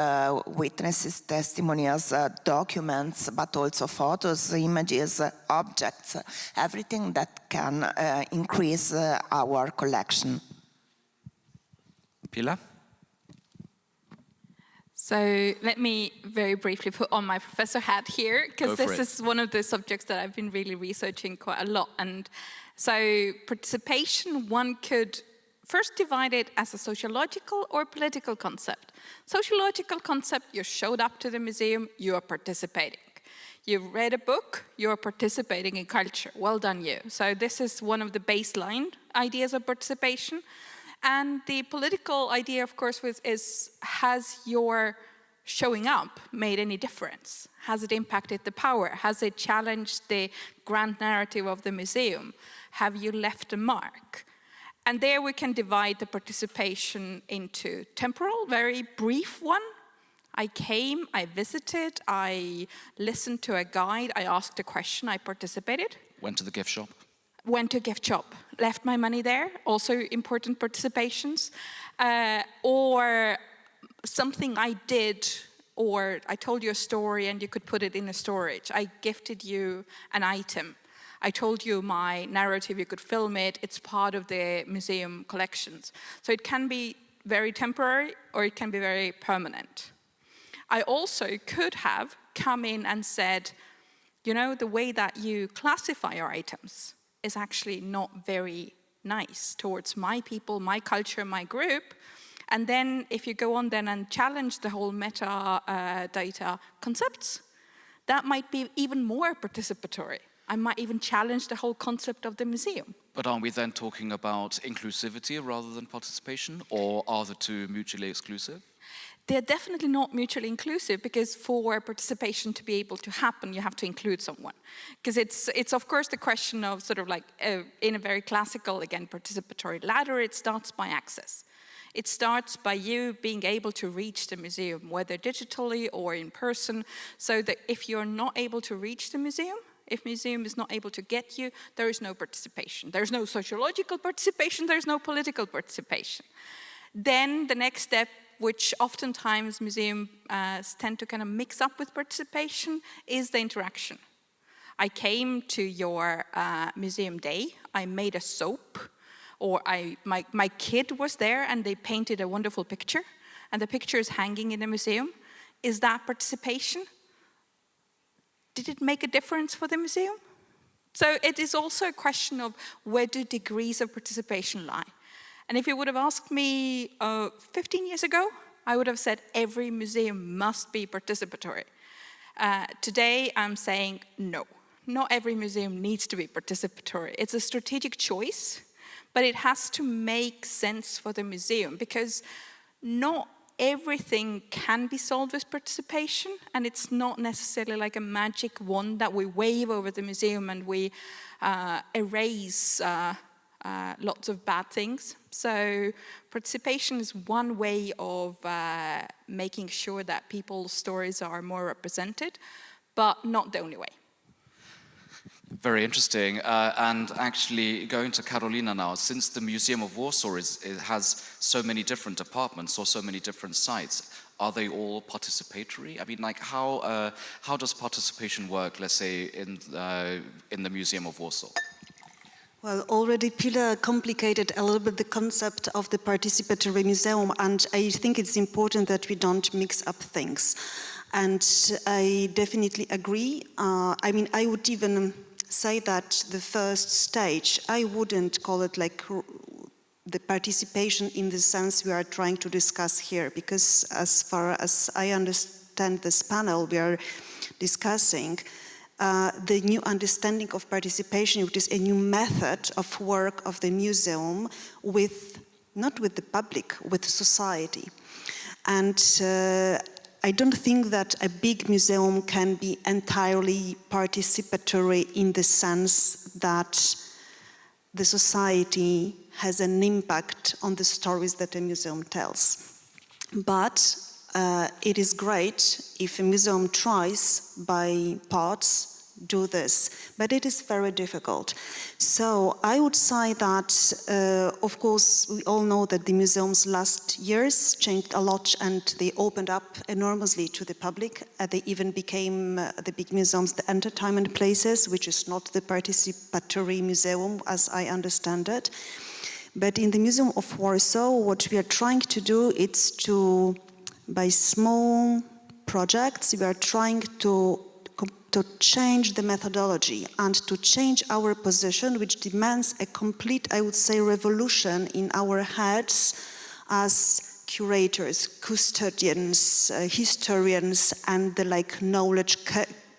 witnesses, testimonials, documents, but also photos, images, objects, everything that can increase our collection. Pilar? So let me very briefly put on my professor hat here, because this is one of the subjects that I've been really researching quite a lot. And so participation, one could first divide it as a sociological or political concept. Sociological concept, you showed up to the museum, you are participating. You've read a book, you're participating in culture. Well done, you. So this is one of the baseline ideas of participation. And the political idea, of course, is has your showing up made any difference? Has it impacted the power? Has it challenged the grand narrative of the museum? Have you left a mark? And there we can divide the participation into temporal, very brief one. I came, I visited, I listened to a guide, I asked a question, I participated. Went to the gift shop. Went to a gift shop, left my money there, also important participations. Or something I did, or I told you a story and you could put it in a storage. I gifted you an item. I told you my narrative, you could film it, it's part of the museum collections. So it can be very temporary or it can be very permanent. I also could have come in and said, you know, the way that you classify your items is actually not very nice towards my people, my culture, my group. And then if you go on then and challenge the whole metadata concepts, that might be even more participatory. I might even challenge the whole concept of the museum But aren't we then talking about inclusivity rather than participation, or are the two mutually exclusive? They're definitely not mutually inclusive, because for participation to be able to happen, you have to include someone. Because it's of course the question of sort of like, in a very classical, again, participatory ladder, it starts by access. It starts by you being able to reach the museum, whether digitally or in person, so that if you're not able to reach the museum, if museum is not able to get you, there is no participation. There's no sociological participation, there's no political participation. Then the next step, which oftentimes museums tend to kind of mix up with participation, is the interaction. I came to your museum day, I made a soap, or my kid was there and they painted a wonderful picture, and the picture is hanging in the museum. Is that participation? Did it make a difference for the museum? So it is also a question of where do degrees of participation lie. And if you would have asked me 15 years ago, I would have said every museum must be participatory. Today I'm saying no, not every museum needs to be participatory. It's a strategic choice, but it has to make sense for the museum, because not everything can be solved with participation, and it's not necessarily like a magic wand that we wave over the museum and we erase lots of bad things. So participation is one way of making sure that people's stories are more represented, but not the only way. Very interesting. And actually, going to Carolina now, since the Museum of Warsaw has so many different departments or so many different sites, are they all participatory? I mean, like, how does participation work, let's say, in the Museum of Warsaw? Well, already Pilar complicated a little bit the concept of the participatory museum, and I think it's important that we don't mix up things. And I definitely agree. I mean, I would even say that the first stage, I wouldn't call it like the participation in the sense we are trying to discuss here, because as far as I understand this panel, we are discussing the new understanding of participation, which is a new method of work of the museum with, not with the public, with society. And I don't think that a big museum can be entirely participatory in the sense that the society has an impact on the stories that a museum tells. But it is great if a museum tries by parts do this, but it is very difficult. So I would say that, of course, we all know that the museums last years changed a lot and they opened up enormously to the public. They even became, the big museums, the entertainment places, which is not the participatory museum as I understand it. But in the Museum of Warsaw, what we are trying to do is to, by small projects, we are trying to change the methodology and to change our position, which demands a complete, I would say, revolution in our heads as curators, custodians, historians, and the like knowledge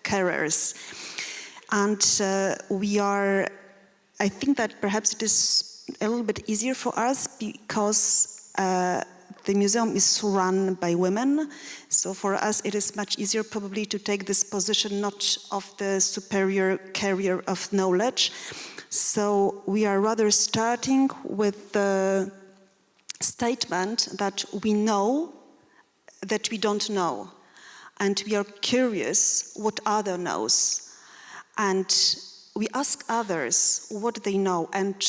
carriers. And we are, I think that perhaps it is a little bit easier for us because the museum is run by women, so for us it is much easier probably to take this position not of the superior carrier of knowledge. So we are rather starting with the statement that we know that we don't know, and we are curious what other knows. And we ask others what they know and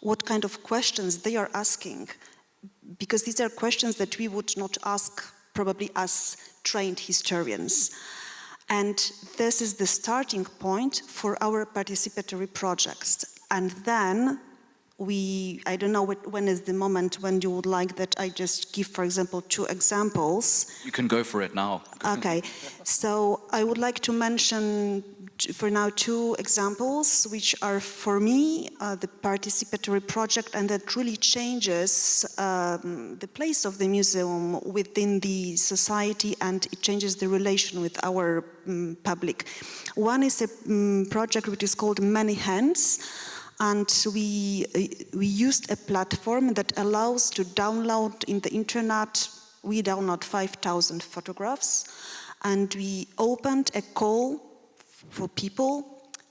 what kind of questions they are asking, because these are questions that we would not ask probably as trained historians. And this is the starting point for our participatory projects. And then I don't know when is the moment when you would like that I just give, for example, 2 examples. You can go for it now. Okay, so I would like to mention for now 2 examples, which are for me the participatory project, and that really changes the place of the museum within the society, and it changes the relation with our public. One is a project which is called Many Hands. And we used a platform that allows to download in the internet. We download 5,000 photographs, and we opened a call for people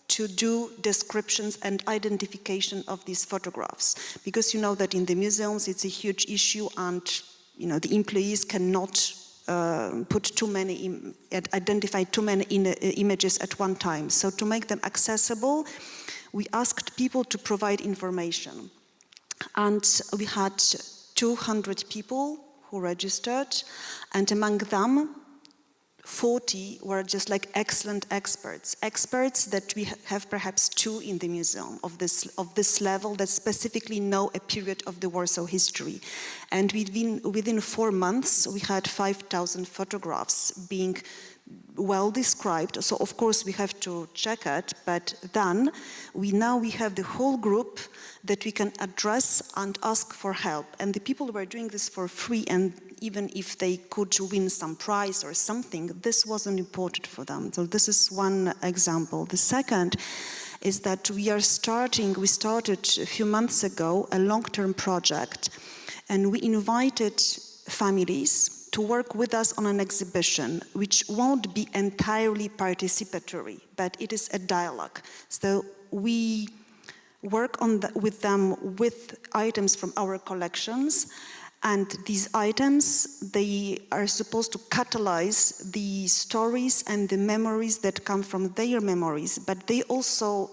to do descriptions and identification of these photographs. Because you know that in the museums it's a huge issue, and the employees cannot identify too many images at one time. So to make them accessible, we asked people to provide information. And we had 200 people who registered, and among them, 40 were just like excellent experts that we have perhaps 2 in the museum of this level that specifically know a period of the Warsaw history. And within 4 months, we had 5,000 photographs being well described. So of course we have to check it, but then we have the whole group that we can address and ask for help. And the people were doing this for free, and even if they could win some prize or something, this wasn't important for them. So this is one example. The second is that we started a few months ago a long-term project, and we invited families to work with us on an exhibition, which won't be entirely participatory, but it is a dialogue. So we work with them with items from our collections, and these items, they are supposed to catalyze the stories and the memories that come from their memories, but they also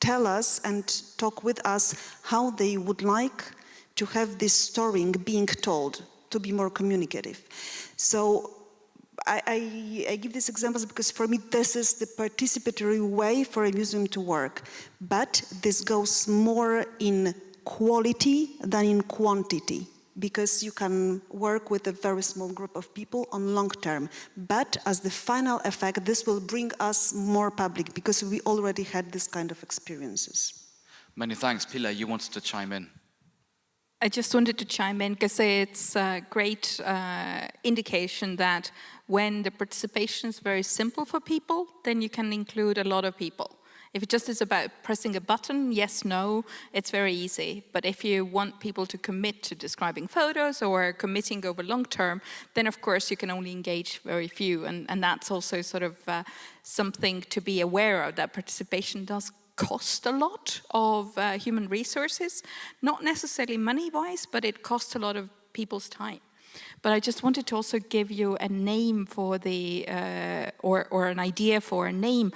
tell us and talk with us how they would like to have this story being told, to be more communicative. So I give these examples because for me this is the participatory way for a museum to work. But this goes more in quality than in quantity, because you can work with a very small group of people on long term. But as the final effect, this will bring us more public, because we already had this kind of experiences. Many thanks. Pilar, you wanted to chime in. I just wanted to chime in because it's a great indication that when the participation is very simple for people, then you can include a lot of people. If it just is about pressing a button, yes, no, it's very easy. But if you want people to commit to describing photos or committing over long term, then of course you can only engage very few. And that's also sort of something to be aware of, that participation does cost a lot of human resources, not necessarily money-wise, but it costs a lot of people's time. But I just wanted to also give you a name for the, or an idea for a name.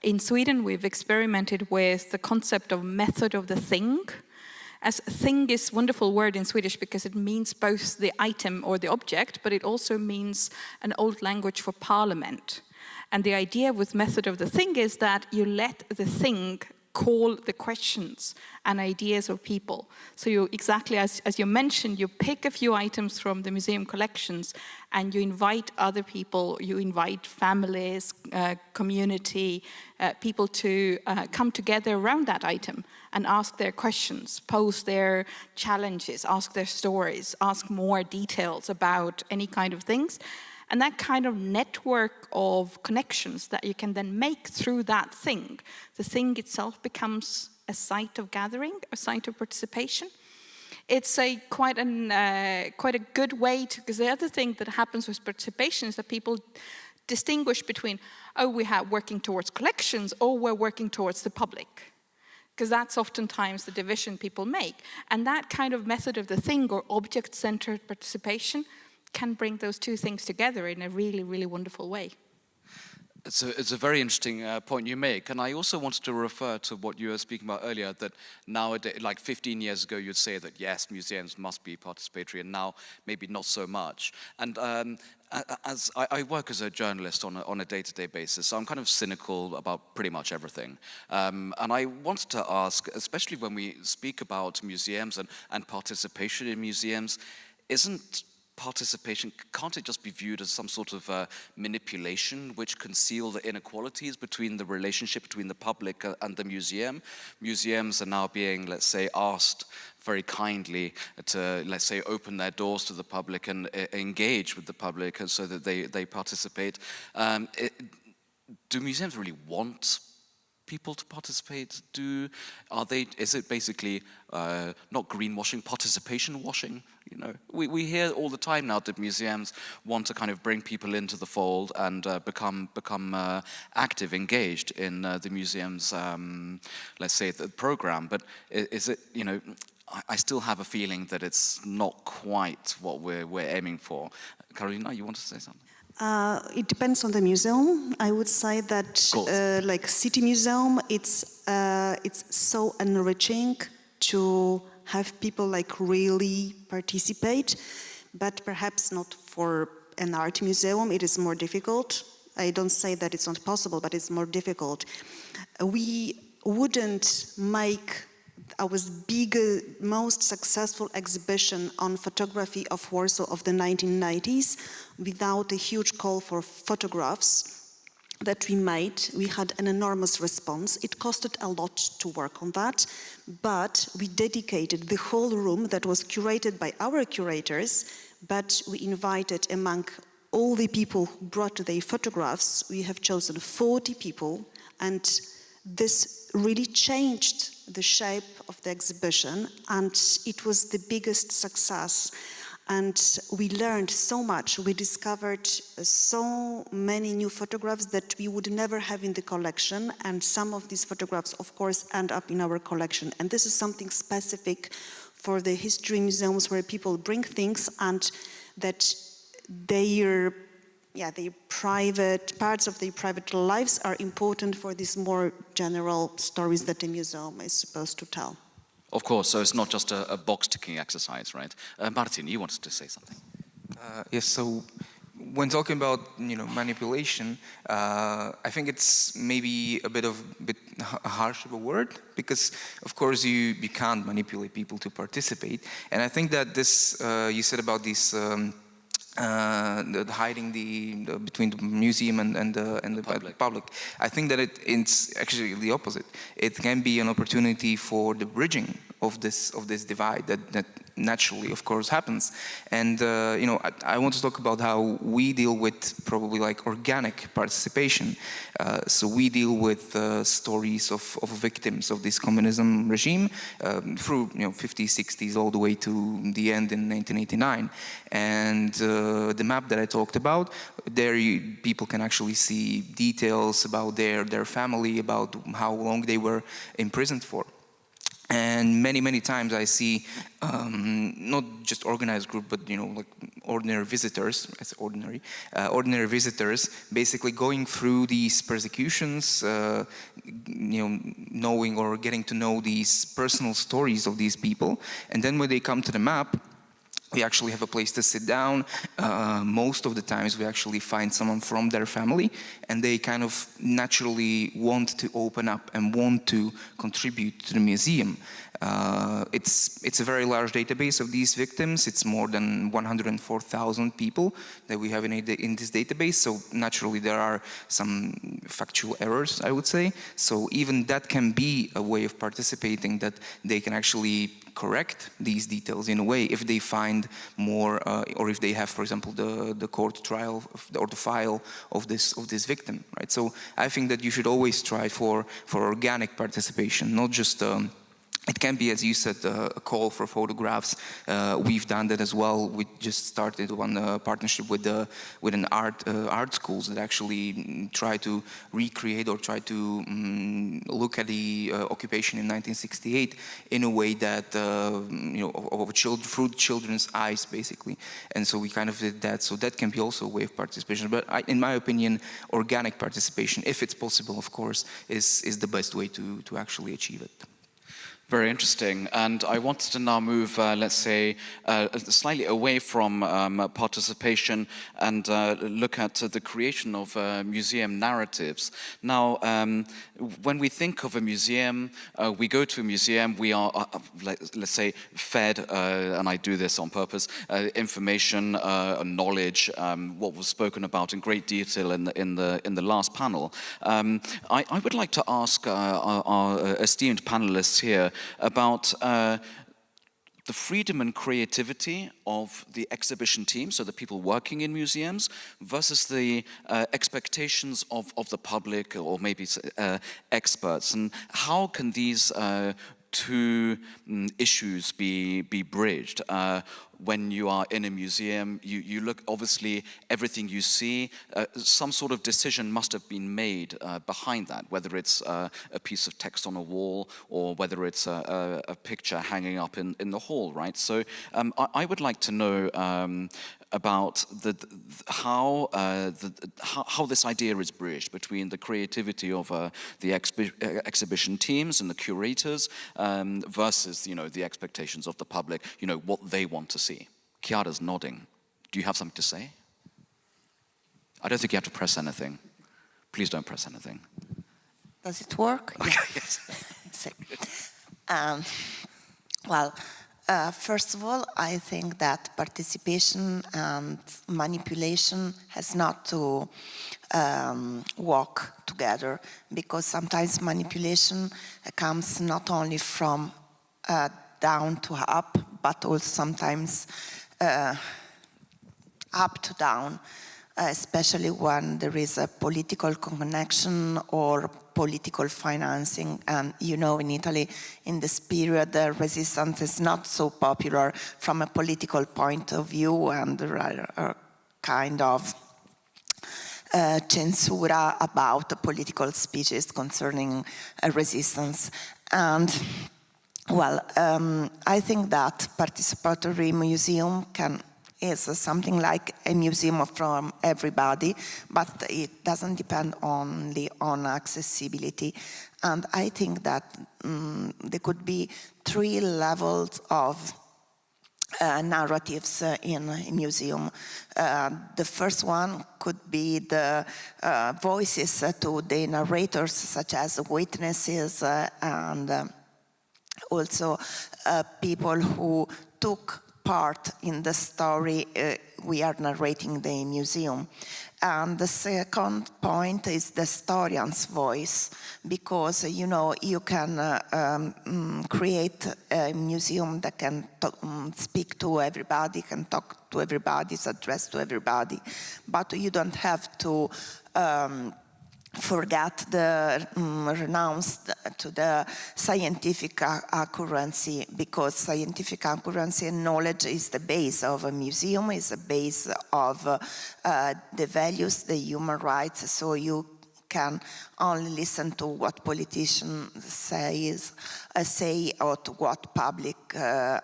In Sweden, we've experimented with the concept of method of the thing. As thing is a wonderful word in Swedish because it means both the item or the object, but it also means an old language for parliament. And the idea with method of the thing is that you let the thing call the questions and ideas of people. So you, exactly as you mentioned, you pick a few items from the museum collections and you invite other people, you invite families, community, people to come together around that item and ask their questions, pose their challenges, ask their stories, ask more details about any kind of things. And that kind of network of connections that you can then make through that thing, the thing itself becomes a site of gathering, a site of participation. It's quite a good way to, because the other thing that happens with participation is that people distinguish between, oh, we have working towards collections, or we're working towards the public. Because that's oftentimes the division people make. And that kind of method of the thing or object-centered participation can bring those two things together in a really, really wonderful way. It's a very interesting point you make, and I also wanted to refer to what you were speaking about earlier, that nowadays, like 15 years ago, you'd say that yes, museums must be participatory, and now maybe not so much. And as I work as a journalist on a day-to-day basis, so I'm kind of cynical about pretty much everything. And I wanted to ask, especially when we speak about museums and participation in museums, can't it just be viewed as some sort of manipulation which conceal the inequalities between the relationship between the public and the museum? Museums are now being, let's say, asked very kindly to, let's say, open their doors to the public and engage with the public so that they participate. Do museums really want people to participate do? Is it basically not greenwashing, participation washing? You know, we hear all the time now that museums want to kind of bring people into the fold and become active, engaged in the museum's, let's say, the program. But is it, you know, I still have a feeling that it's not quite what we're aiming for. Carolina, you want to say something? It depends on the museum. I would say that, like City Museum, it's so enriching to have people like really participate, but perhaps not for an art museum. It is more difficult. I don't say that it's not possible, but it's more difficult. We wouldn't make our most successful exhibition on photography of Warsaw of the 1990s without a huge call for photographs that we made. We had an enormous response. It costed a lot to work on that, but we dedicated the whole room that was curated by our curators, but we invited among all the people who brought their photographs, we have chosen 40 people, and this really changed the shape of the exhibition, and it was the biggest success. And we learned so much. We discovered so many new photographs that we would never have in the collection, and some of these photographs, of course, end up in our collection. And this is something specific for the history museums, where people bring things and that their private parts of their private lives are important for these more general stories that the museum is supposed to tell. Of course, so it's not just a box-ticking exercise, right? Martin, you wanted to say something. Yes, so when talking about, you know, manipulation, I think it's maybe a bit harsh of a word, because of course you can't manipulate people to participate. And I think that this, you said about this hiding between the museum and the public. I think that it's actually the opposite. It can be an opportunity for the bridging of this divide that naturally, of course, happens. And you know, I want to talk about how we deal with probably like organic participation. So we deal with stories of victims of this communism regime through 50s, 60s, all the way to the end in 1989. And the map that I talked about, there people can actually see details about their family, about how long they were imprisoned for. And many times I see not just organized group, but like ordinary visitors. It's ordinary visitors, basically going through these persecutions, knowing or getting to know these personal stories of these people. And then when they come to the map, we actually have a place to sit down. Most of the times we actually find someone from their family, and they kind of naturally want to open up and want to contribute to the museum. It's a very large database of these victims. It's more than 104,000 people that we have in this database. So naturally there are some factual errors, I would say. So even that can be a way of participating, that they can actually correct these details in a way if they find more, or if they have, for example, the court trial or the file of this victim, right? So I think that you should always strive for organic participation, not just it can be, as you said, a call for photographs. We've done that as well. We just started one partnership with an art schools that actually try to recreate or try to look at the occupation in 1968 in a way that through children's eyes, basically. And so we kind of did that. So that can be also a way of participation. But in my opinion, organic participation, if it's possible, of course, is the best way to actually achieve it. Very interesting. And I wanted to now move, let's say, slightly away from participation and look at the creation of museum narratives. Now, when we think of a museum, we go to a museum, we are, let's say, fed, and I do this on purpose, information, knowledge, what was spoken about in great detail in the last panel. I would like to ask our esteemed panelists here about the freedom and creativity of the exhibition team, so the people working in museums, versus the expectations of the public or maybe experts. And how can these two issues be bridged? When you are in a museum, you look, obviously, everything you see, some sort of decision must have been made behind that, whether it's a piece of text on a wall or whether it's a picture hanging up in the hall, right? So I would like to know about how this idea is bridged between the creativity of the exhibition teams and the curators versus, the expectations of the public, what they want to see. Chiara's nodding. Do you have something to say? I don't think you have to press anything. Please don't press anything. Does it work? Okay, yes. Well, first of all, I think that participation and manipulation has not to walk together, because sometimes manipulation comes not only from down to up, but also sometimes up to down, especially when there is a political connection or political financing. And in Italy, in this period, the resistance is not so popular from a political point of view, and there are kind of censura about political speeches concerning resistance. And well, I think that participatory museum is something like a museum from everybody, but it doesn't depend only on accessibility. And I think that there could be 3 levels of narratives in a museum. The first one could be the voices to the narrators, such as witnesses and also people who took part in the story we are narrating the museum. And the second point is the historian's voice, because you can create a museum that can speak to everybody, can talk to everybody, is addressed to everybody, but you don't have to forget the renounce to the scientific accuracy, because scientific accuracy and knowledge is the base of a museum, is the base of the values, the human rights. So you can only listen to what politicians say or to what public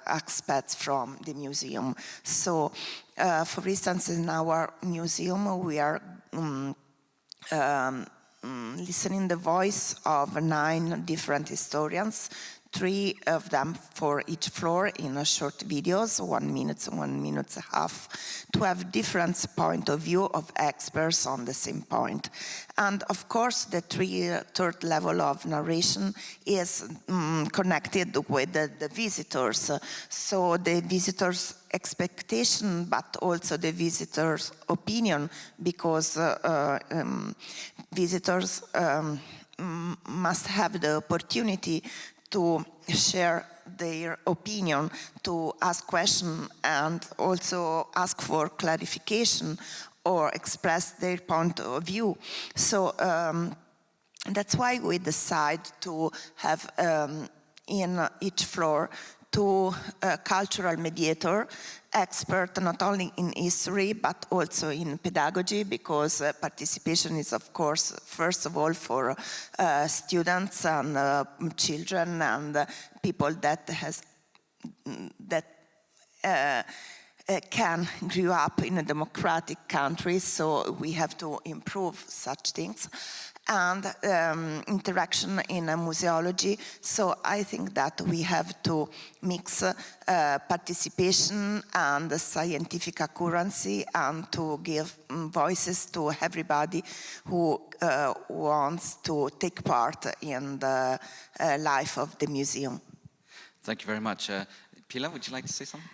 expects from the museum. So, for instance, in our museum, we are listening the voice of 9 different historians, 3 of them for each floor in short videos, 1 minute, 1.5 minutes, to have different point of view of experts on the same point. And of course, the third level of narration is connected with the visitors. So the visitors' expectation, but also the visitors' opinion, because visitors must have the opportunity to share their opinion, to ask questions, and also ask for clarification or express their point of view. So that's why we decide to have in each floor 2 cultural mediator, expert not only in history but also in pedagogy, because participation is, of course, first of all for students and children and people that can grow up in a democratic country. So we have to improve such things. And interaction in museology. So I think that we have to mix participation and scientific accuracy, and to give voices to everybody who wants to take part in the life of the museum. Thank you very much. Pilar, would you like to say something?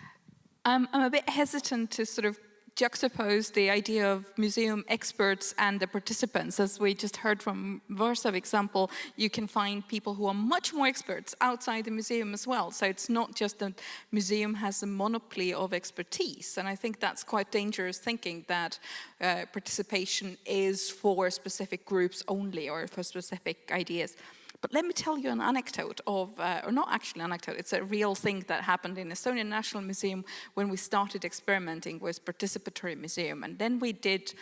I'm a bit hesitant to sort of juxtapose the idea of museum experts and the participants. As we just heard from Warsaw example, you can find people who are much more experts outside the museum as well. So it's not just that museum has a monopoly of expertise. And I think that's quite dangerous thinking that participation is for specific groups only or for specific ideas. But let me tell you an anecdote of, or not actually an anecdote, it's a real thing that happened in Estonian National Museum when we started experimenting with participatory museum. And then we did,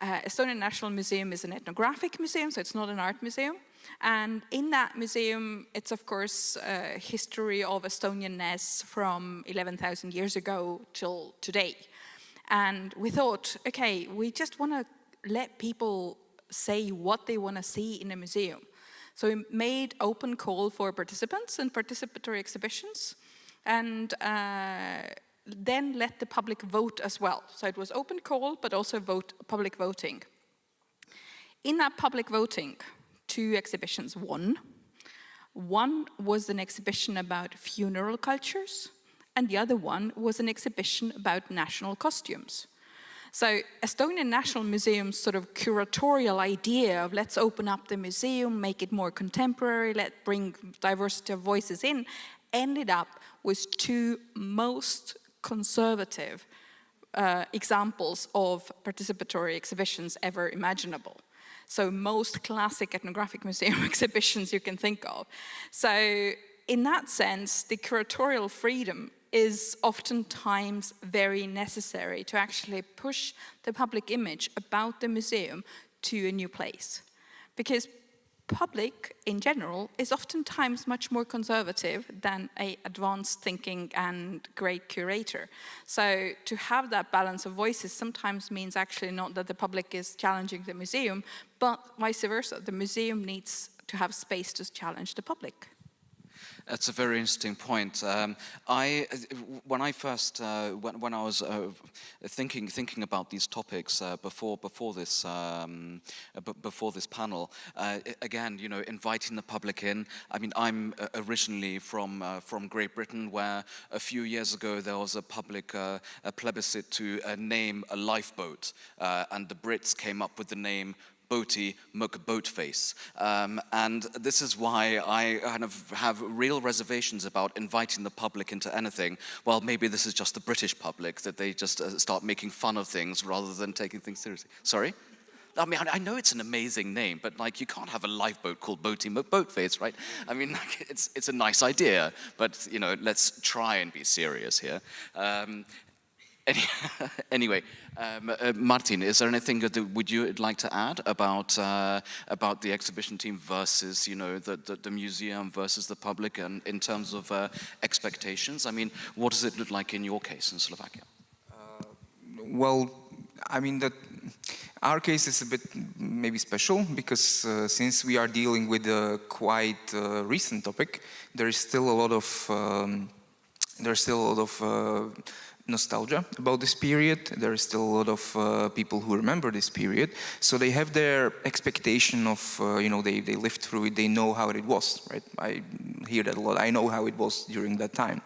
Estonian National Museum is an ethnographic museum, so it's not an art museum. And in that museum, it's of course a history of Estonianness from 11,000 years ago till today. And we thought, okay, we just want to let people say what they want to see in a museum. So we made open call for participants and participatory exhibitions, and then let the public vote as well. So it was open call, but also public voting. In that public voting, 2 exhibitions won. One was an exhibition about funeral cultures, and the other one was an exhibition about national costumes. So Estonian National Museum's sort of curatorial idea of let's open up the museum, make it more contemporary, let's bring diversity of voices in, ended up with 2 most conservative examples of participatory exhibitions ever imaginable. So most classic ethnographic museum exhibitions you can think of. So in that sense, the curatorial freedom is oftentimes very necessary to actually push the public image about the museum to a new place. Because public, in general, is oftentimes much more conservative than an advanced thinking and great curator. So to have that balance of voices sometimes means actually not that the public is challenging the museum, but vice versa. The museum needs to have space to challenge the public. That's a very interesting point. When I was thinking about these topics before this panel, again, you know, inviting the public in. I mean, I'm originally from Great Britain, where a few years ago there was a public a plebiscite to name a lifeboat, and the Brits came up with the name Boaty McBoatface. And this is why I kind of have real reservations about inviting the public into anything. Well, maybe this is just the British public, that they just start making fun of things rather than taking things seriously. Sorry? I mean, I know it's an amazing name, but like, you can't have a lifeboat called Boaty McBoatface, right? I mean, like, it's a nice idea, but you know, let's try and be serious here. Anyway, Martin, is there anything that would you like to add about the exhibition team versus, you know, the museum versus the public, and in terms of expectations? I mean, what does it look like in your case in Slovakia? Well, I mean, our case is a bit maybe special because since we are dealing with a quite recent topic, there is still a lot of nostalgia about this period. There is still a lot of people who remember this period, so they have their expectation of, you know, they lived through it, they know how it was, right? I hear that a lot. I know how it was during that time.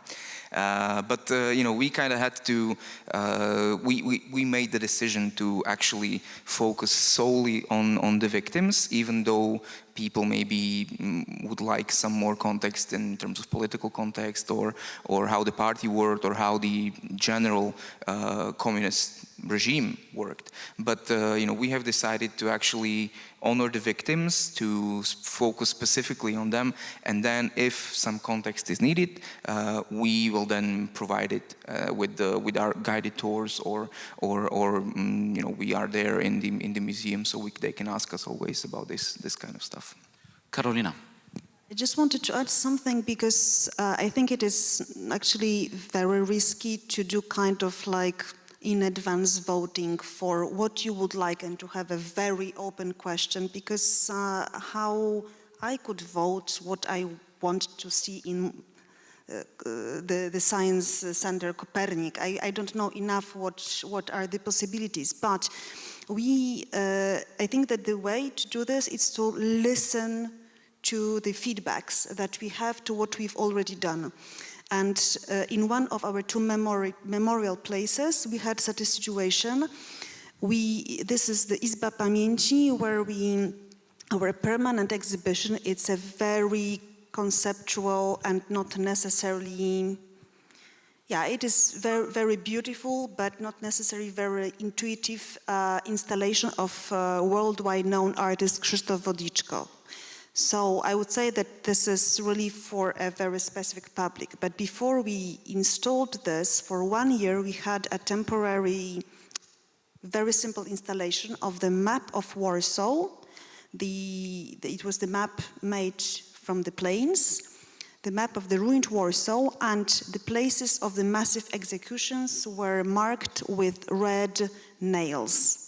But you know, we kind of had to, we made the decision to actually focus solely on the victims, even though people maybe would like some more context in terms of political context, or how the party worked, or how the general communist regime worked. But you know, we have decided to actually honor the victims, to focus specifically on them, and then if some context is needed, we will then provide it with our guided tours, or you know, we are there in the museum, so they can ask us always about this kind of stuff. Carolina. I just wanted to add something, because I think it is actually very risky to do kind of like in advance voting for what you would like, and to have a very open question, because how I could vote what I want to see in the Science Center Copernic. I don't know enough what are the possibilities, but I think that the way to do this is to listen to the feedbacks that we have to what we've already done. And in one of our two memorial places, we had such a situation. This is the Izba Pamięci, where our permanent exhibition, it's a very conceptual and not necessarily, it is very, very beautiful, but not necessarily very intuitive installation of worldwide known artist Krzysztof Wodiczko. So I would say that this is really for a very specific public. But before we installed this, for 1 year, we had a temporary, very simple installation of the map of Warsaw. It was the map made from the planes, the map of the ruined Warsaw, and the places of the massive executions were marked with red nails.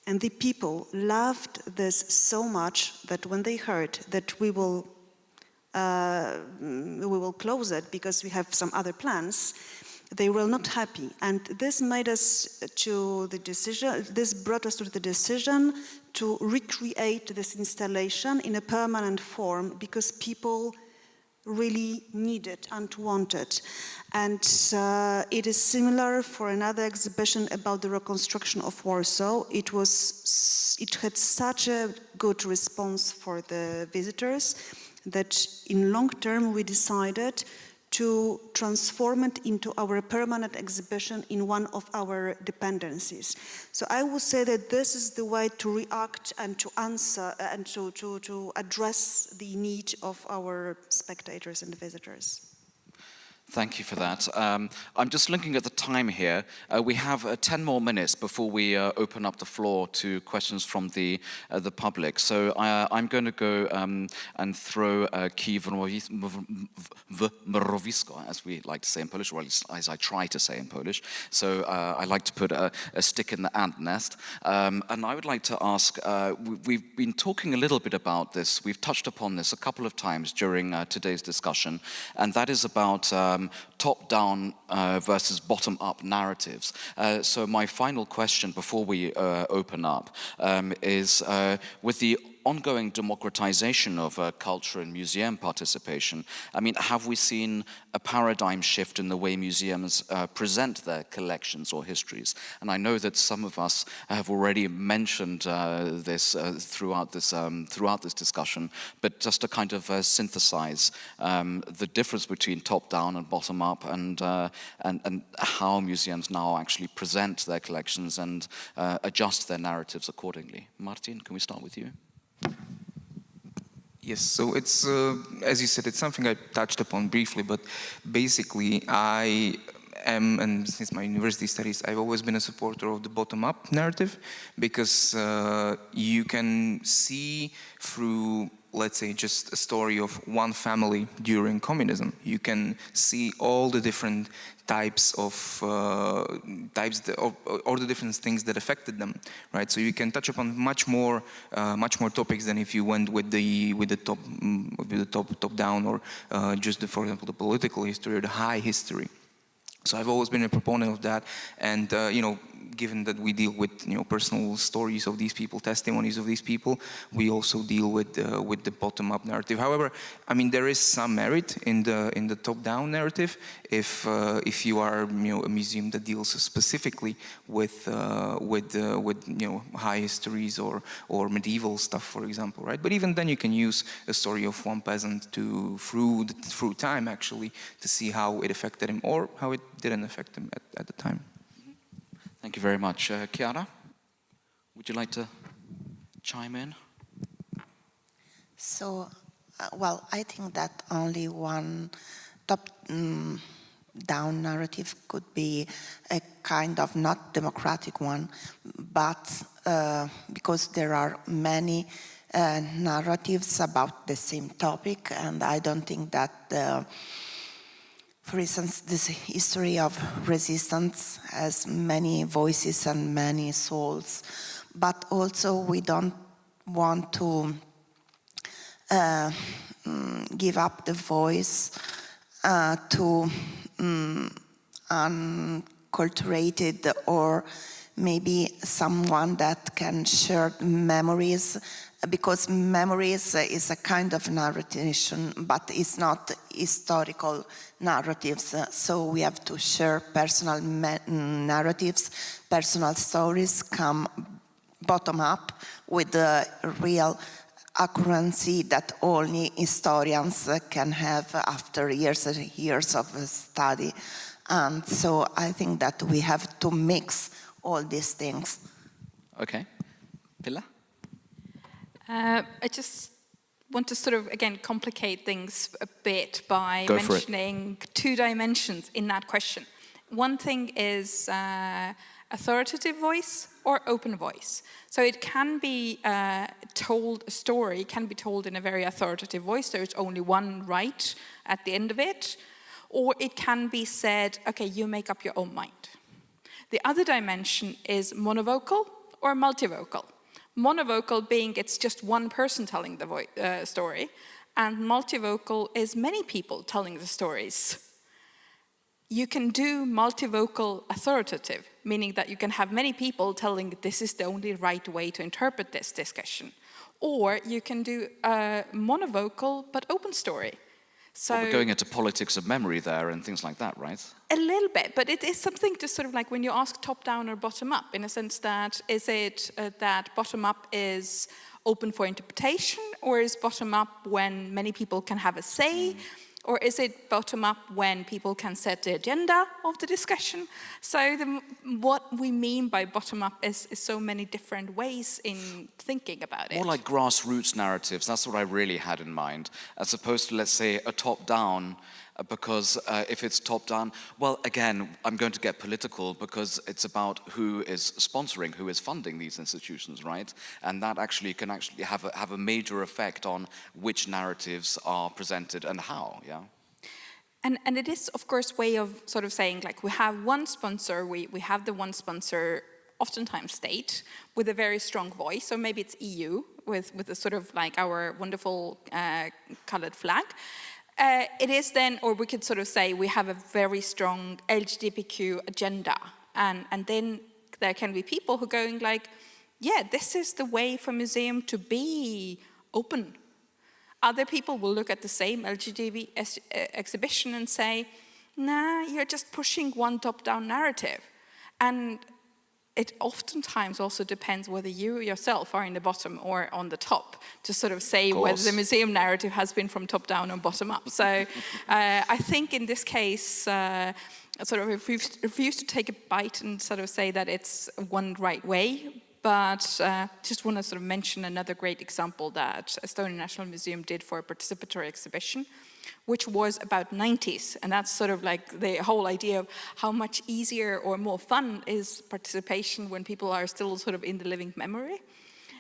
And the people loved this so much that when they heard that we will close it because we have some other plans, they were not happy. And this made us to the decision, this brought us to the decision to recreate this installation in a permanent form because people really need it and want it. And it is similar for another exhibition about the reconstruction of Warsaw. It had such a good response for the visitors that in long term we decided to transform it into our permanent exhibition in one of our dependencies. So I would say that this is the way to react and to answer and to address the need of our spectators and visitors. Thank you for that. I'm just looking at the time here. We have 10 more minutes before we open up the floor to questions from the public. So I'm going to go and throw kij w mrowisko, as we like to say in Polish, or as I try to say in Polish. So I like to put a stick in the ant nest. And I would like to ask, we've been talking a little bit about this. We've touched upon this a couple of times during today's discussion, and that is about top-down versus bottom-up narratives. So my final question before we open up is, with the ongoing democratization of culture and museum participation, I mean, have we seen a paradigm shift in the way museums present their collections or histories? And I know that some of us have already mentioned this throughout this discussion, but just to kind of synthesize the difference between top-down and bottom-up, and how museums now actually present their collections and adjust their narratives accordingly. Martin, can we start with you? Yes, so it's, as you said, it's something I touched upon briefly, but basically I am, and since my university studies, I've always been a supporter of the bottom-up narrative, because you can see through, let's say, just a story of one family during communism. You can see all the different types of all the different things that affected them, right? So you can touch upon much more topics than if you went with the top down, or just for example, the political history or the high history. So I've always been a proponent of that, and you know, given that we deal with personal stories of these people, testimonies of these people, we also deal with the bottom-up narrative. However, I mean, there is some merit in the top-down narrative if you are a museum that deals specifically with high histories or medieval stuff, for example, right? But even then, you can use a story of one peasant through time actually to see how it affected him or how it didn't affect him at the time. Thank you very much. Chiara, would you like to chime in? So, well, I think that only one top-down narrative could be a kind of not democratic one, but because there are many narratives about the same topic, and I don't think that for instance, this history of resistance has many voices and many souls, but also we don't want to give up the voice to unculturated or maybe someone that can share memories, because memories is a kind of narration, but it's not historical narratives. So we have to share personal narratives, personal stories, come bottom up with the real accuracy that only historians can have after years and years of study. And so I think that we have to mix all these things. Okay. Pilla? I just want to sort of, again, complicate things a bit by Go for mentioning two dimensions in that question. One thing is authoritative voice or open voice. So it can be told, a story can be told in a very authoritative voice, so it's only one right at the end of it, or it can be said, okay, you make up your own mind. The other dimension is monovocal or multivocal. Monovocal being it's just one person telling the story, and multivocal is many people telling the stories. You can do multivocal authoritative, meaning that you can have many people telling this is the only right way to interpret this discussion. Or you can do a monovocal but open story. So Well, we're going into politics of memory there and things like that, right? a little bit, but it is something to sort of like when you ask top down or bottom up, in a sense that is it that bottom up is open for interpretation, or is bottom up when many people can have a say? Or is it bottom up when people can set the agenda of the discussion? So what we mean by bottom up is so many different ways in thinking about it. More like grassroots narratives, that's what I really had in mind, as opposed to, let's say, a top-down, because if it's top-down, well, again, I'm going to get political because it's about who is sponsoring, who is funding these institutions, right? And that actually can actually have a major effect on which narratives are presented and how, yeah? And it is, of course, way of sort of saying, like, we have one sponsor, we have the one sponsor, oftentimes state, with a very strong voice, or maybe it's EU, with a sort of like our wonderful colored flag. It is then, or we could sort of say, we have a very strong LGBTQ agenda, and then there can be people who are going like, yeah, this is the way for museum to be open. Other people will look at the same LGBT exhibition and say, nah, you're just pushing one top-down narrative. And it oftentimes also depends whether you yourself are in the bottom or on the top to sort of say whether the museum narrative has been from top down or bottom up. So I think in this case, sort of refuse to take a bite and sort of say that it's one right way. But just want to sort of mention another great example that Estonian National Museum did for a participatory exhibition, which was about 90s. And that's sort of like the whole idea of how much easier or more fun is participation when people are still sort of in the living memory.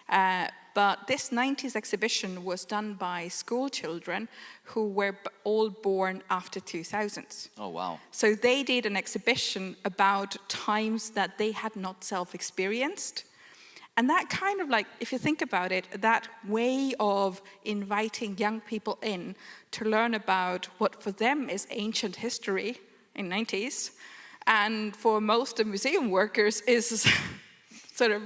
But this 90s exhibition was done by school children who were all born after 2000. Oh, wow. So they did an exhibition about times that they had not self-experienced. And that kind of like, if you think about it, that way of inviting young people in to learn about what for them is ancient history in 90s, and for most of museum workers is sort of,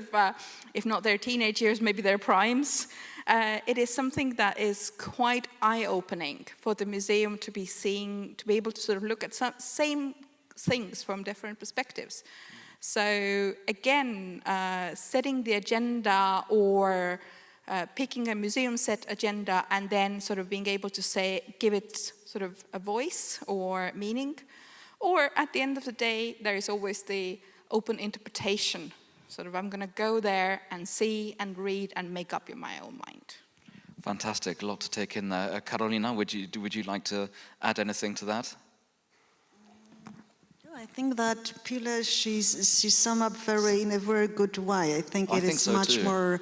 if not their teenage years, maybe their primes. It is something that is quite eye-opening for the museum to be seeing, to be able to sort of look at some same things from different perspectives. So again, setting the agenda or picking a museum set agenda and then sort of being able to say, give it sort of a voice or meaning. Or at the end of the day, there is always the open interpretation. Sort of, I'm going to go there and see and read and make up my own mind. Fantastic, a lot to take in there. Carolina, would you like to add anything to that? I think that Pilla, she summed up in a very good way. I think it is much more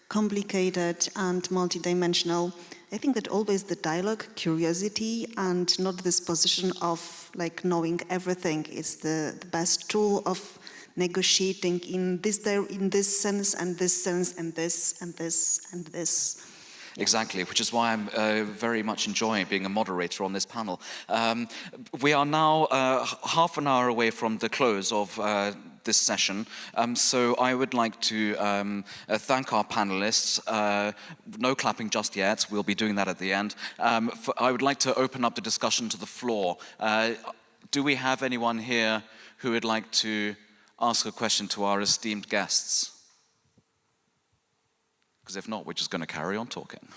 complicated and multidimensional. I think that always the dialogue, curiosity, and not this position of like knowing everything is the best tool of negotiating in this sense and this sense and this and this and this. Exactly, which is why I'm very much enjoying being a moderator on this panel. We are now half an hour away from the close of this session. So I would like to thank our panelists. No clapping just yet, we'll be doing that at the end. I would like to open up the discussion to the floor. Do we have anyone here who would like to ask a question to our esteemed guests? Because if not, we're just going to carry on talking.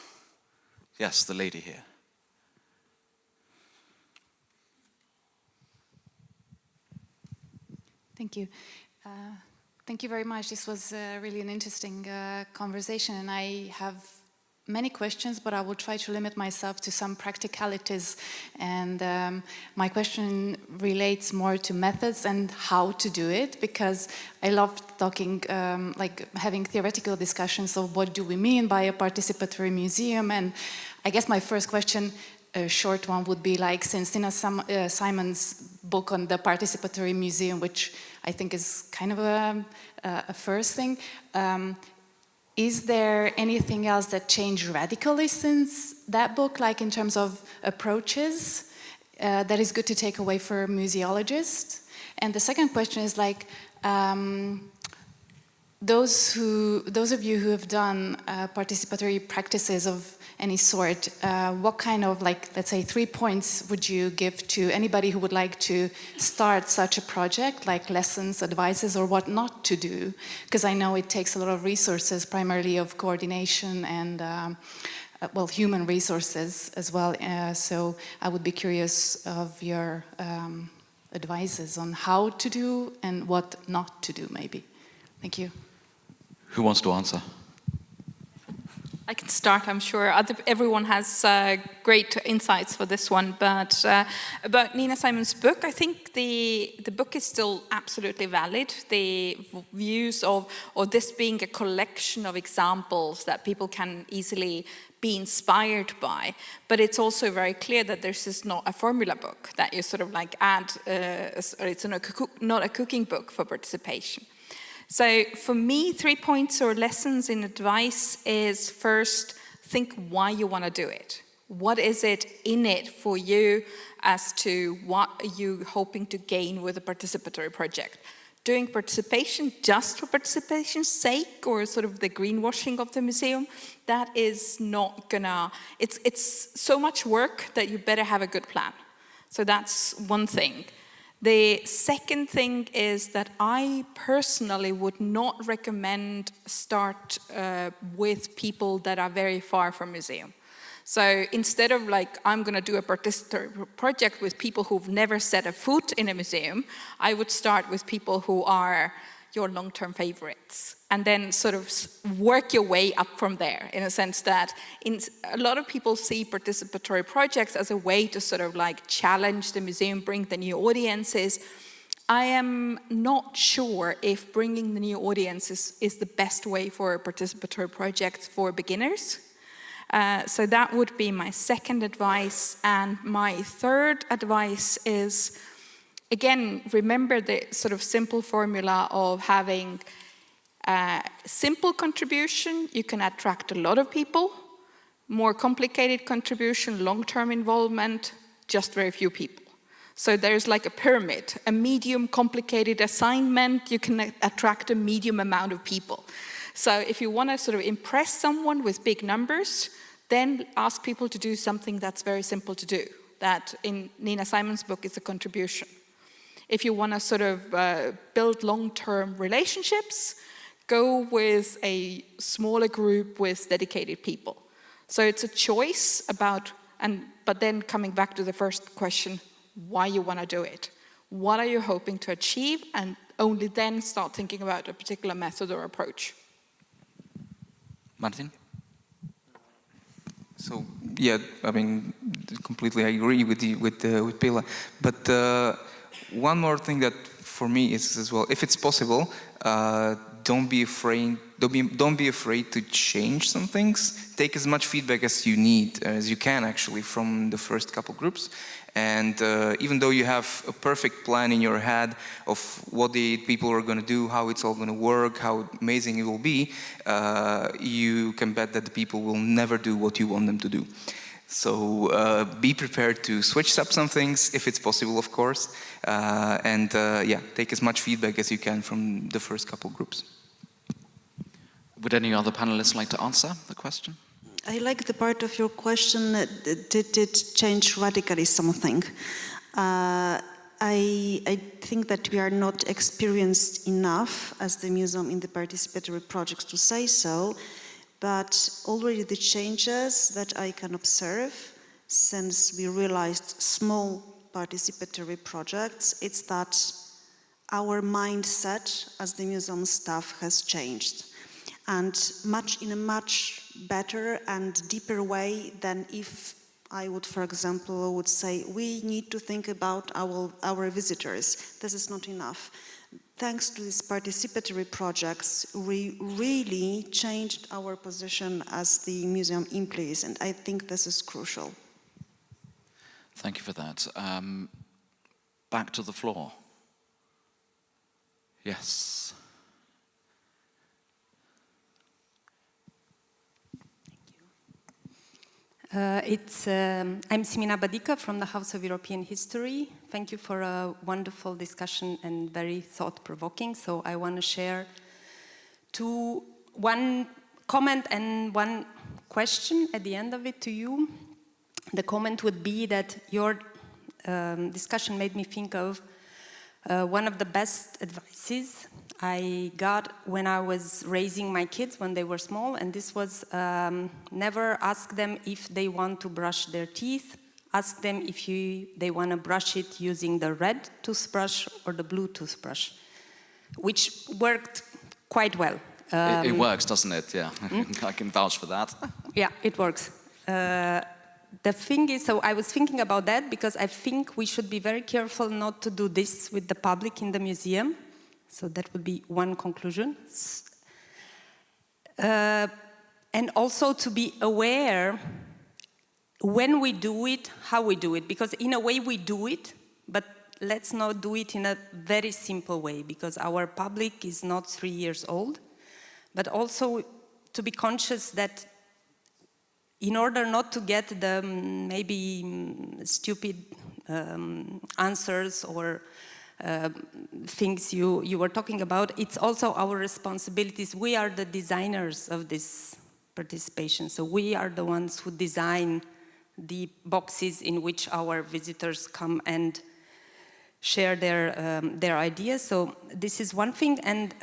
Yes, the lady here. Thank you. Thank you very much. This was really an interesting conversation, and I have many questions, but I will try to limit myself to some practicalities. And my question relates more to methods and how to do it, because I love talking, like having theoretical discussions of what do we mean by a participatory museum. And I guess my first question, a short one, would be like, since Nina Simon's book on the participatory museum, which I think is kind of a first thing, is there anything else that changed radically since that book, like in terms of approaches, that is good to take away for museologists? And the second question is like, those of you who have done participatory practices of any sort, what kind of, like, let's say 3 points would you give to anybody who would like to start such a project, like lessons, advices, or what not to do? Because I know it takes a lot of resources, primarily of coordination and, well, human resources as well. So I would be curious of your advices on how to do and what not to do, maybe. Thank you. Who wants to answer? I can start, I'm sure. Everyone has great insights for this one, but about Nina Simon's book, I think the book is still absolutely valid. The views of this being a collection of examples that people can easily be inspired by, but it's also very clear that this is not a formula book that you sort of like add, or it's not a cooking book for participation. So for me, 3 points or lessons in advice is, first, think why you want to do it. What is it in it for you as to what are you hoping to gain with a participatory project? Doing participation just for participation's sake, or sort of the greenwashing of the museum, that is not gonna, it's so much work that you better have a good plan. So that's one thing. The second thing is that I personally would not recommend start with people that are very far from museum. So instead of like, I'm going to do a participatory project with people who've never set a foot in a museum, I would start with people who are your long-term favorites, and then sort of work your way up from there, in a sense that a lot of people see participatory projects as a way to sort of like challenge the museum, bring the new audiences. I am not sure if bringing the new audiences is the best way for a participatory project for beginners. So that would be my second advice. And my third advice is, again, remember the sort of simple formula of having simple contribution, you can attract a lot of people. More complicated contribution, long-term involvement, just very few people. So there's like a pyramid. A medium complicated assignment, you can attract a medium amount of people. So if you want to sort of impress someone with big numbers, then ask people to do something that's very simple to do. That in Nina Simon's book is a contribution. If you want to sort of build long-term relationships, go with a smaller group with dedicated people. So it's a choice about, but then coming back to the first question, why you want to do it. What are you hoping to achieve? And only then start thinking about a particular method or approach. Martin? So, yeah, I mean, completely I agree with Pela. But one more thing that for me is as well, if it's possible, don't be afraid to change some things. Take as much feedback as you need, as you can actually, from the first couple groups. And even though you have a perfect plan in your head of what the people are going to do, how it's all going to work, how amazing it will be, you can bet that the people will never do what you want them to do. So be prepared to switch up some things if it's possible, of course, and yeah, take as much feedback as you can from the first couple groups. Would any other panelists like to answer the question? I like the part of your question, did it change radically something? I think that we are not experienced enough as the museum in the participatory projects to say so, but already the changes that I can observe since we realized small participatory projects, it's that our mindset as the museum staff has changed, and in a much better and deeper way than if I would, for example, would say, we need to think about our visitors. This is not enough. Thanks to these participatory projects, we really changed our position as the museum employees, and I think this is crucial. Thank you for that. Back to the floor. Yes. I'm Simina Badika from the House of European History. Thank you for a wonderful discussion and very thought-provoking. So I want to share one comment and one question at the end of it to you. The comment would be that your discussion made me think of one of the best advices I got when I was raising my kids when they were small, and this was never ask them if they want to brush their teeth, ask them if they want to brush it using the red toothbrush or the blue toothbrush, which worked quite well. It works, doesn't it? Yeah, I can vouch for that. Yeah, it works. The thing is, so I was thinking about that because I think we should be very careful not to do this with the public in the museum. So that would be one conclusion. And also to be aware when we do it, how we do it. Because in a way we do it, but let's not do it in a very simple way, because our public is not 3 years old. But also to be conscious that in order not to get the maybe stupid answers or things you were talking about, it's also our responsibilities. We are the designers of this participation, so we are the ones who design the boxes in which our visitors come and share their ideas. So this is one thing, and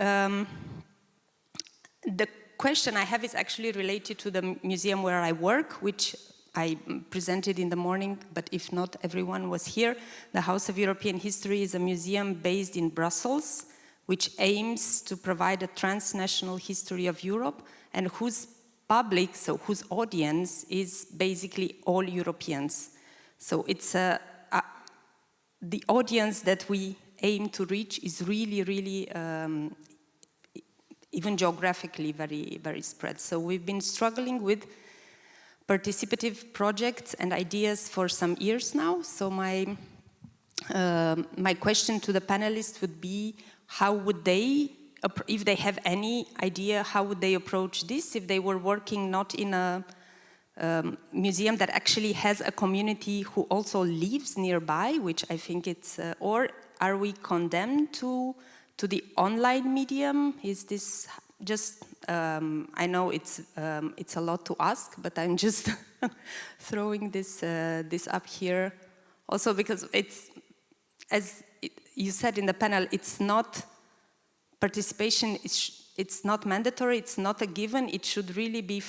the question I have is actually related to the museum where I work, which I presented in the morning, but if not, everyone was here. The House of European History is a museum based in Brussels, which aims to provide a transnational history of Europe, and whose public, so whose audience is basically all Europeans. So it's the audience that we aim to reach is really, really, even geographically, very, very spread. So we've been struggling with participative projects and ideas for some years now. So my question to the panelists would be, how would they, if they have any idea, how would they approach this if they were working not in a museum that actually has a community who also lives nearby, which I think it's, or are we condemned to the online medium? Is this just, I know it's a lot to ask, but I'm just throwing this up here. Also because it's, as you said in the panel, it's not participation, it's not mandatory, it's not a given. It should really be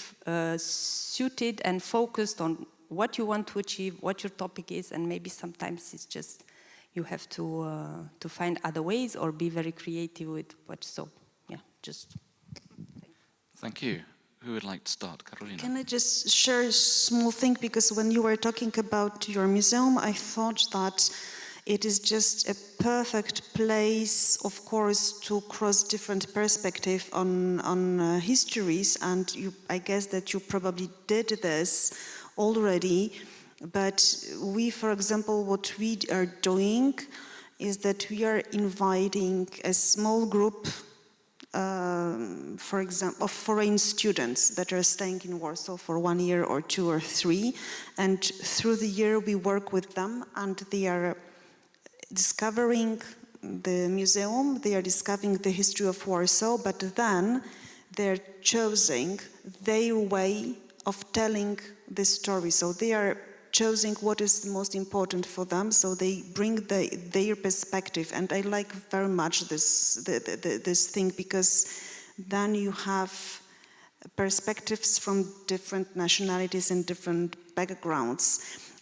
suited and focused on what you want to achieve, what your topic is, and maybe sometimes it's just you have to find other ways or be very creative with what. So yeah, just. Thank you. Who would like to start? Carolina. Can I just share a small thing? Because when you were talking about your museum, I thought that it is just a perfect place, of course, to cross different perspectives on histories. And I guess that you probably did this already. But we, for example, what we are doing is that we are inviting a small group for example, of foreign students that are staying in Warsaw for 1 year or 2 or 3. And through the year we work with them, and they are discovering the museum, they are discovering the history of Warsaw, but then they're choosing their way of telling the story. So they are choosing what is most important for them, so they bring their perspective. And I like very much this thing, because then you have perspectives from different nationalities and different backgrounds.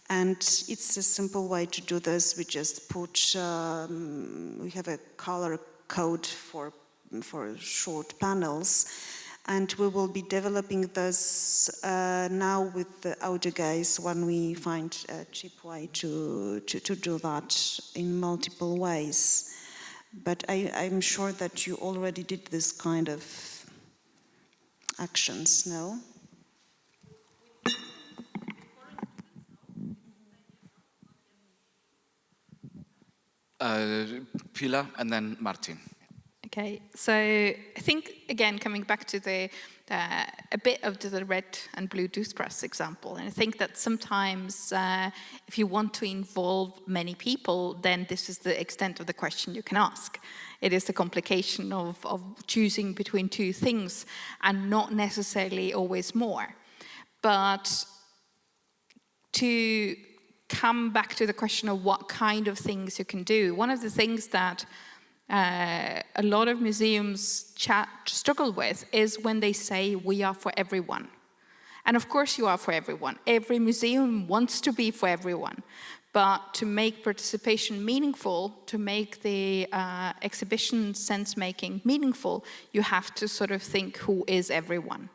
And it's a simple way to do this. We just put, we have a color code for short panels. And we will be developing this now with the audio guys when we find a cheap way to do that in multiple ways. But I'm sure that you already did this kind of actions, no? Pilar and then Martin. Okay, so I think, again, coming back to a bit of the red and blue toothbrush example, and I think that sometimes if you want to involve many people, then this is the extent of the question you can ask. It is the complication of choosing between two things and not necessarily always more. But to come back to the question of what kind of things you can do, one of the things that a lot of museums struggle with is when they say we are for everyone. And of course you are for everyone. Every museum wants to be for everyone. But to make participation meaningful, to make the exhibition sense-making meaningful, you have to sort of think who is everyone.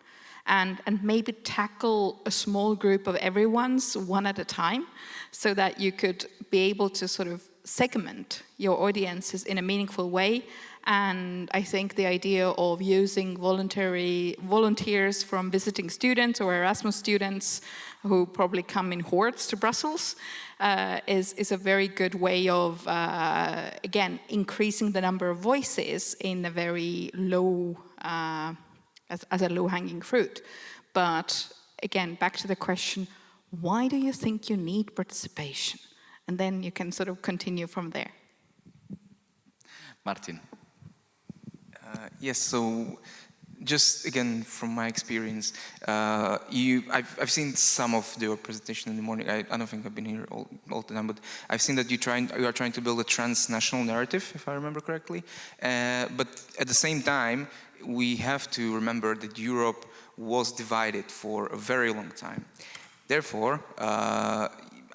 And maybe tackle a small group of everyone's one at a time, so that you could be able to sort of segment your audiences in a meaningful way. And I think the idea of using volunteers from visiting students or Erasmus students who probably come in hordes to Brussels is a very good way of, again, increasing the number of voices in a very low, as a low-hanging fruit. But again, back to the question, why do you think you need participation? And then you can sort of continue from there. Martin. Yes, so just again from my experience, I've seen some of your presentation in the morning. I don't think I've been here all the time, but I've seen that you are trying to build a transnational narrative, if I remember correctly. But at the same time, we have to remember that Europe was divided for a very long time. Therefore,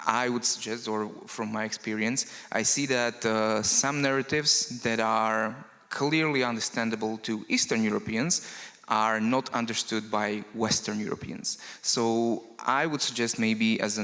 I would suggest, or from my experience, I see that some narratives that are clearly understandable to Eastern Europeans are not understood by Western Europeans. So I would suggest maybe as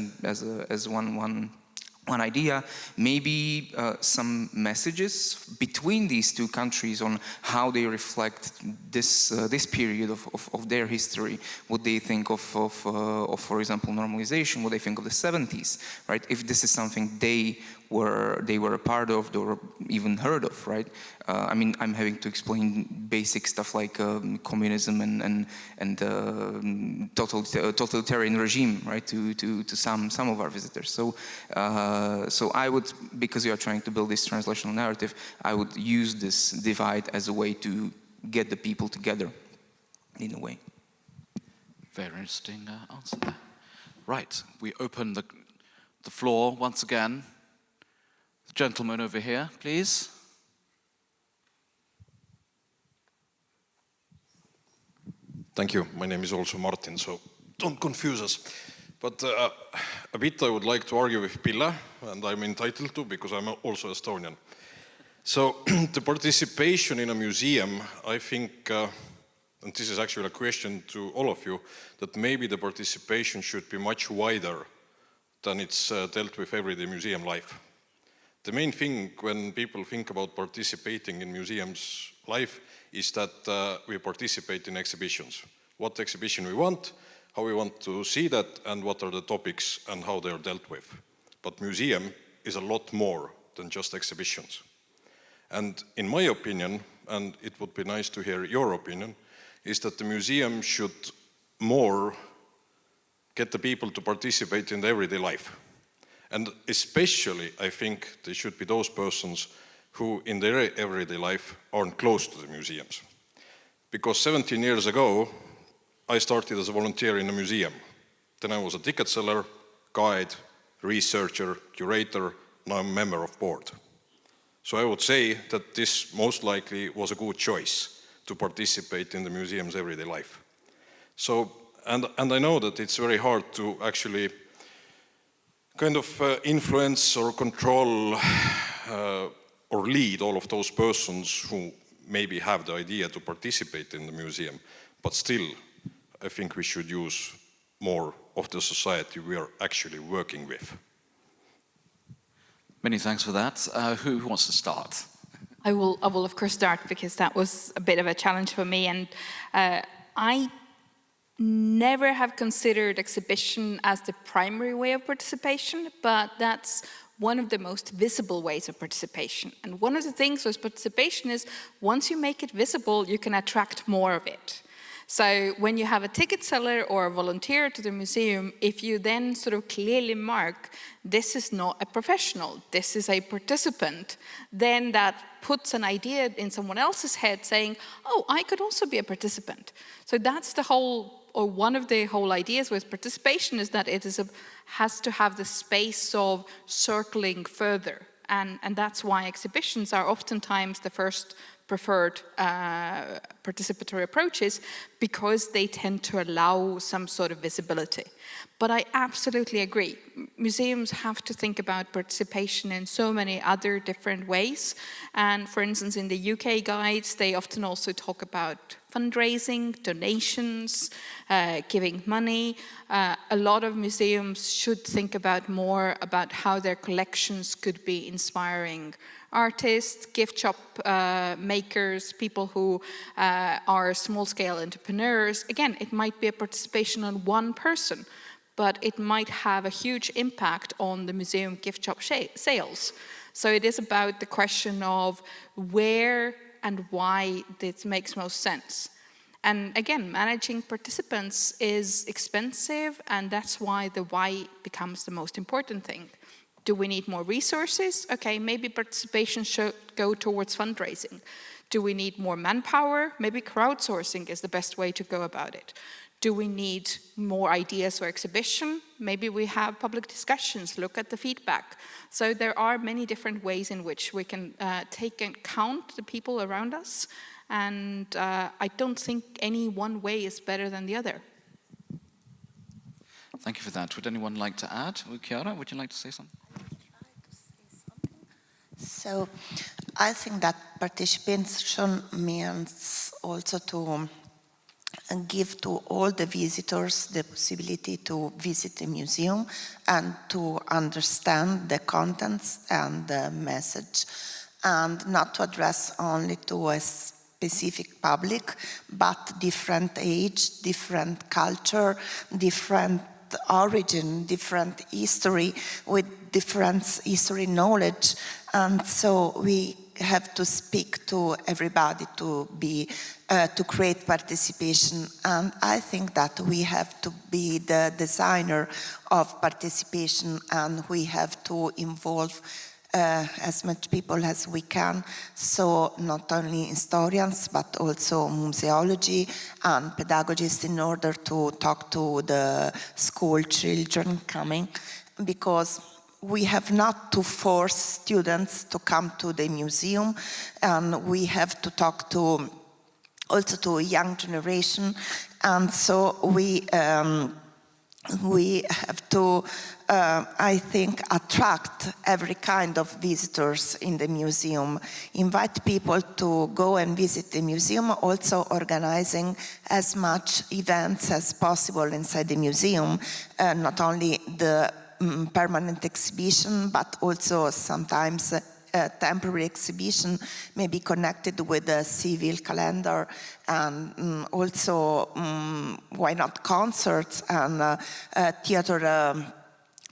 one idea, maybe some messages between these two countries on how they reflect this period of their history, what they think of for example, normalization, what they think of the 70s, right? If this is something they were a part of or even heard of, right? I mean, I'm having to explain basic stuff like communism and totalitarian regime, right, to some of our visitors. So I would, because you are trying to build this translational narrative, I would use this divide as a way to get the people together, in a way. Very interesting answer there. Right, we open the floor once again. The gentleman over here, please. Thank you. My name is also Martin, so don't confuse us. But a bit I would like to argue with Pille, and I'm entitled to because I'm also Estonian. So the participation in a museum, I think, and this is actually a question to all of you, that maybe the participation should be much wider than it's dealt with everyday museum life. The main thing when people think about participating in museums life is that we participate in exhibitions. What exhibition we want, how we want to see that, and what are the topics and how they are dealt with. But museum is a lot more than just exhibitions. And in my opinion, and it would be nice to hear your opinion, is that the museum should more get the people to participate in their everyday life. And especially, I think, they should be those persons who in their everyday life aren't close to the museums. Because 17 years ago, I started as a volunteer in a museum. Then I was a ticket seller, guide, researcher, curator, now I'm a member of board. So I would say that this most likely was a good choice to participate in the museum's everyday life. So, and I know that it's very hard to actually kind of influence or control or lead all of those persons who maybe have the idea to participate in the museum, but still, I think we should use more of the society we are actually working with. Many thanks for that. Who wants to start? I will of course start, because that was a bit of a challenge for me, and I never have considered exhibition as the primary way of participation, but that's one of the most visible ways of participation. And one of the things with participation is, once you make it visible, you can attract more of it. So when you have a ticket seller or a volunteer to the museum, if you then sort of clearly mark, this is not a professional, this is a participant, then that puts an idea in someone else's head saying, oh, I could also be a participant. So that's the whole, or one of the whole ideas with participation, is that it has to have the space of circling further. And that's why exhibitions are oftentimes the first preferred participatory approaches, because they tend to allow some sort of visibility. But I absolutely agree. Museums have to think about participation in so many other different ways. And for instance, in the UK guides, they often also talk about fundraising, donations, giving money. A lot of museums should think about more about how their collections could be inspiring artists, gift shop makers, people who are small-scale entrepreneurs. Again, it might be a participation on one person, but it might have a huge impact on the museum gift shop sales. So it is about the question of where and why this makes most sense. And again, managing participants is expensive, and that's why the why becomes the most important thing. Do we need more resources? Okay, maybe participation should go towards fundraising. Do we need more manpower? Maybe crowdsourcing is the best way to go about it. Do we need more ideas for exhibition? Maybe we have public discussions, look at the feedback. So there are many different ways in which we can take and count the people around us. And I don't think any one way is better than the other. Thank you for that. Would anyone like to add? Chiara, would you like to say something? So I think that participation means also to give to all the visitors the possibility to visit the museum and to understand the contents and the message, and not to address only to a specific public, but different age, different culture, different origin, different history, with different history knowledge. And so we have to speak to everybody to create participation. And I think that we have to be the designer of participation, and we have to involve as much people as we can. So not only historians, but also museology and pedagogists, in order to talk to the school children coming, because we have not to force students to come to the museum, and we have to talk to also to a young generation. And so we have to, I think, attract every kind of visitors in the museum, invite people to go and visit the museum, also organizing as much events as possible inside the museum, not only the permanent exhibition, but also sometimes a temporary exhibition, maybe connected with the civil calendar, and also why not concerts and theater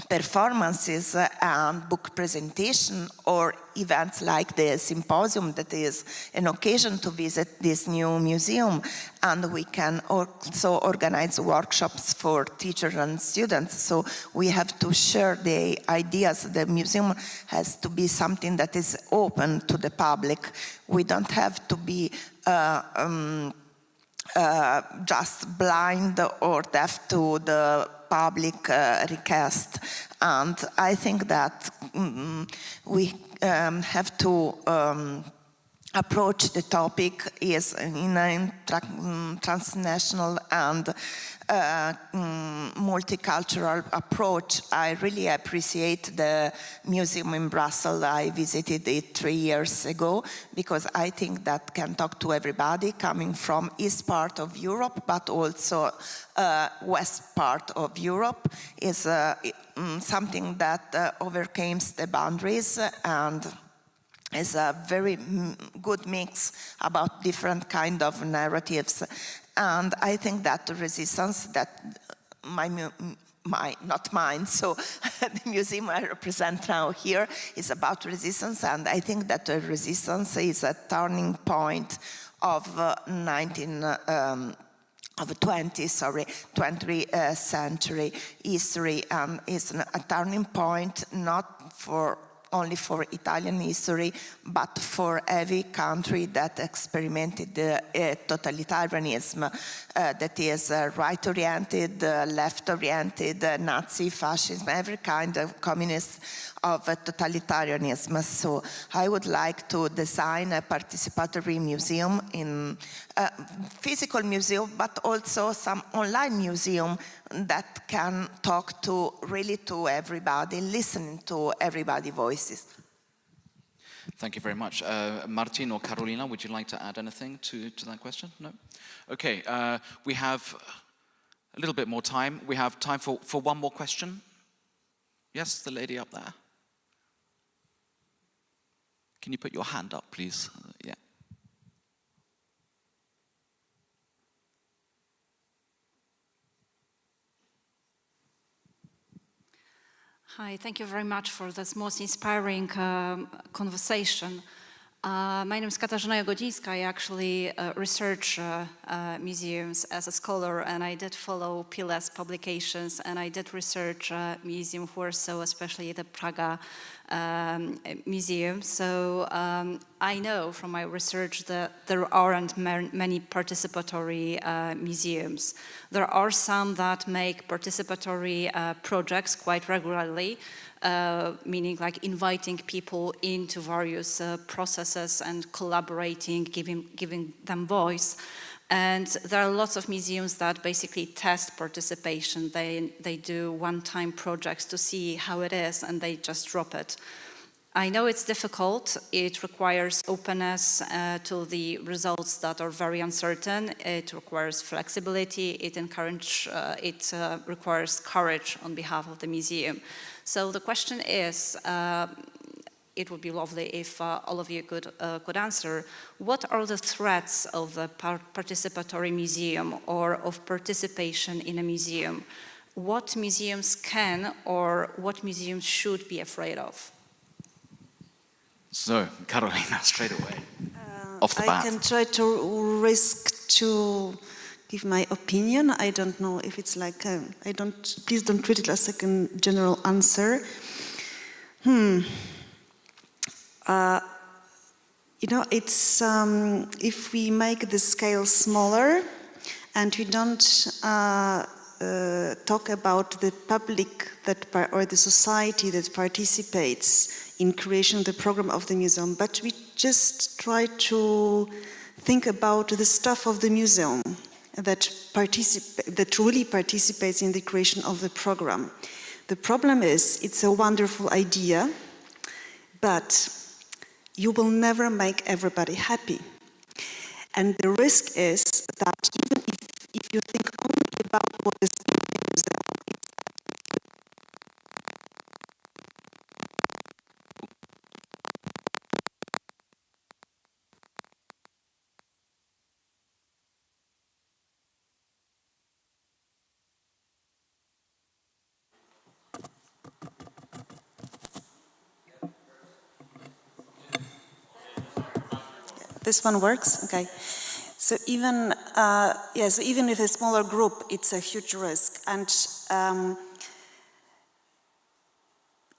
performances and book presentation or events like the symposium that is an occasion to visit this new museum. And we can also organize workshops for teachers and students. So we have to share the ideas. The museum has to be something that is open to the public. We don't have to be just blind or deaf to the public request. And I think that we have to approach the topic is in a transnational and multicultural approach. I really appreciate the museum in Brussels. I visited it 3 years ago because I think that can talk to everybody coming from east part of Europe, but also west part of Europe is something that overcomes the boundaries and is a very good mix about different kind of narratives. And I think that the resistance that not mine, so the museum I represent now here is about resistance, and I think that the resistance is a turning point of 20th century history, and is a turning point not only for Italian history, but for every country that experimented totalitarianism, that is right-oriented, left-oriented, Nazi, fascism, every kind of communist of totalitarianism. So I would like to design a participatory museum, in physical museum, but also some online museum that can talk to everybody, listening to everybody's voices. Thank you very much. Martin or Carolina, would you like to add anything to that question? No? Okay, we have a little bit more time. We have time for one more question. Yes, the lady up there. Can you put your hand up, please? Yeah. Hi, thank you very much for this most inspiring conversation. My name is Katarzyna Jagodzińska. I actually research museums as a scholar, and I did follow Pile's publications, and I did research Museum of Warsaw, especially the Praga Museum. So I know from my research that there aren't many participatory museums. There are some that make participatory projects quite regularly, meaning like inviting people into various processes and collaborating, giving them voice. And there are lots of museums that basically test participation. They do one-time projects to see how it is, and they just drop it. I know it's difficult. It requires openness to the results that are very uncertain. It requires flexibility. It requires courage on behalf of the museum. So the question is, it would be lovely if all of you could answer, what are the threats of the participatory museum or of participation in a museum? What museums can or what museums should be afraid of? So, Carolina, straight away, off the bat. I can try to risk to give my opinion. I don't know if it's like, please don't treat it as like a general answer. It's, if we make the scale smaller and we don't talk about the public or the society that participates in creation of the program of the museum, but we just try to think about the staff of the museum that really participates in the creation of the program. The problem is, it's a wonderful idea, but you will never make everybody happy. And the risk is that even if you think only about what is in the museum, This one works? Okay. So even, so even with a smaller group, it's a huge risk. And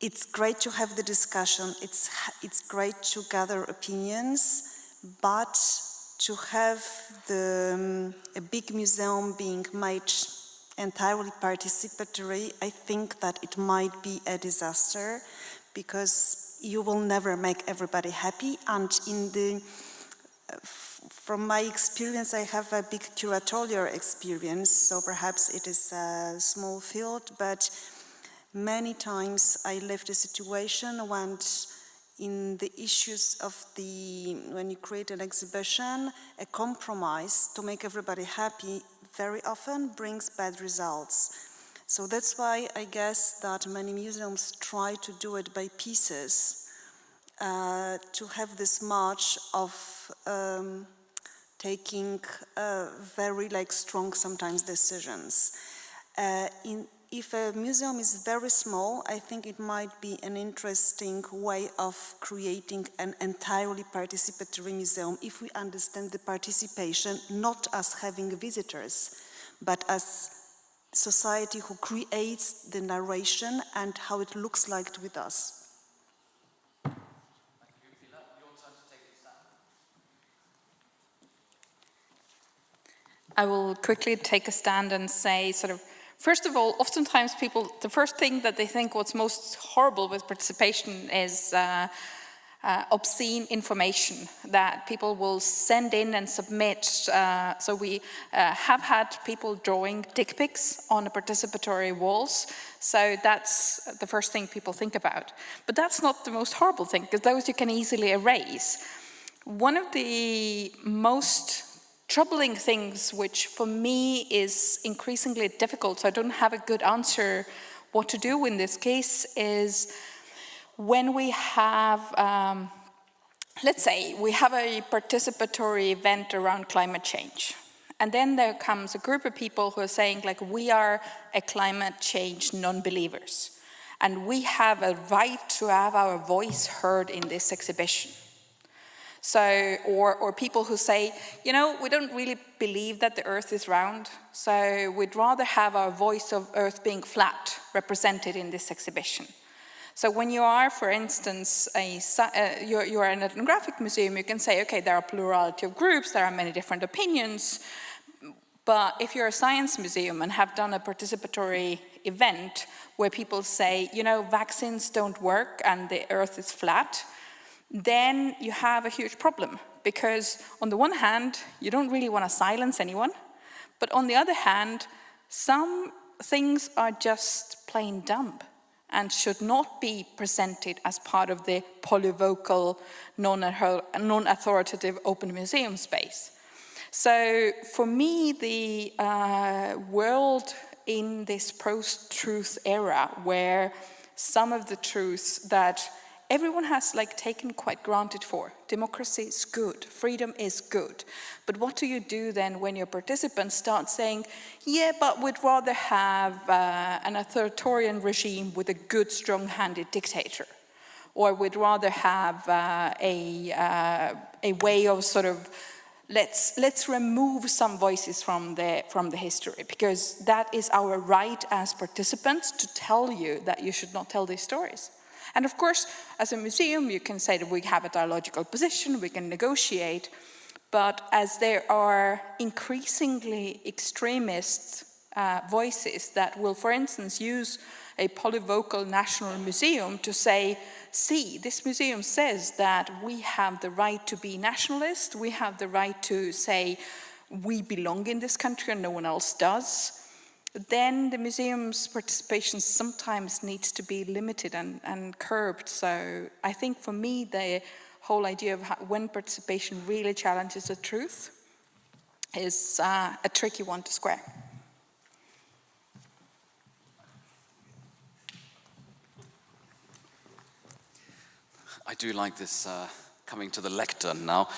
it's great to have the discussion. It's great to gather opinions, but to have a big museum being made entirely participatory, I think that it might be a disaster, because you will never make everybody happy. And from my experience, I have a big curatorial experience, so perhaps it is a small field, but many times I lived a situation when in the issues of when you create an exhibition, a compromise to make everybody happy very often brings bad results. So that's why I guess that many museums try to do it by pieces, to have this march of taking very strong sometimes decisions. If a museum is very small, I think it might be an interesting way of creating an entirely participatory museum if we understand the participation not as having visitors, but as society who creates the narration and how it looks like with us. I will quickly take a stand and say first of all, oftentimes people, the first thing that they think what's most horrible with participation is obscene information that people will send in and submit. So we have had people drawing dick pics on the participatory walls. So that's the first thing people think about. But that's not the most horrible thing, because those you can easily erase. One of the most troubling things, which for me is increasingly difficult, so I don't have a good answer what to do in this case, is when we have, let's say, we have a participatory event around climate change. And then there comes a group of people who are saying, we are a climate change non-believers. And we have a right to have our voice heard in this exhibition. So, or people who say, we don't really believe that the Earth is round, so we'd rather have our voice of Earth being flat represented in this exhibition. So when you are, for instance, you are an ethnographic museum, you can say, okay, there are a plurality of groups, there are many different opinions, but if you're a science museum and have done a participatory event where people say, vaccines don't work and the Earth is flat, then you have a huge problem, because on the one hand, you don't really want to silence anyone, but on the other hand, some things are just plain dumb and should not be presented as part of the polyvocal, non-authoritative open museum space. So for me, the world in this post-truth era, where some of the truths that everyone has taken quite granted for. Democracy is good, freedom is good. But what do you do then when your participants start saying, yeah, but we'd rather have an authoritarian regime with a good, strong-handed dictator? Or we'd rather have a way of let's remove some voices from the history, because that is our right as participants to tell you that you should not tell these stories. And of course, as a museum, you can say that we have a dialogical position, we can negotiate, but as there are increasingly extremist voices that will, for instance, use a polyvocal national museum to say, see, this museum says that we have the right to be nationalist, we have the right to say we belong in this country and no one else does, then the museum's participation sometimes needs to be limited and curbed. So I think for me, the whole idea of when participation really challenges the truth is a tricky one to square. I do like this coming to the lectern now.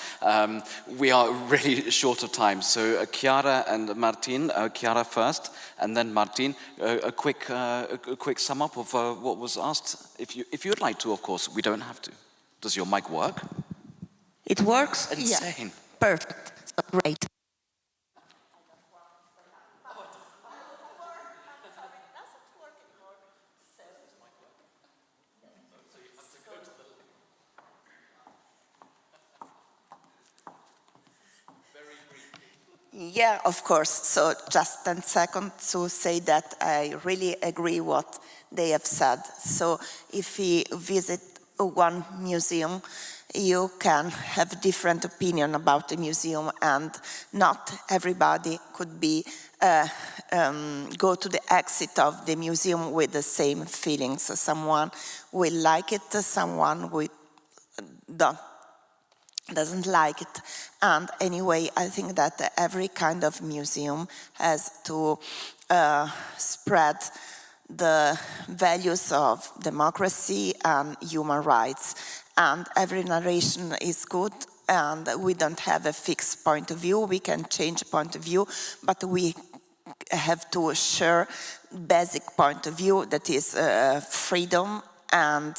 We are really short of time, so Chiara and Martin, Chiara first, and then Martin, a quick sum up of what was asked. If you'd like to, of course, we don't have to. Does your mic work? It works? Insane. Yeah. Perfect. So great. Yeah, of course. So just 10 seconds to say that I really agree what they have said. So if you visit one museum, you can have different opinion about the museum, and not everybody could be go to the exit of the museum with the same feelings. Someone will like it, someone will doesn't like it. And anyway, I think that every kind of museum has to spread the values of democracy and human rights. And every narration is good, and we don't have a fixed point of view. We can change point of view, but we have to share basic point of view, that is freedom and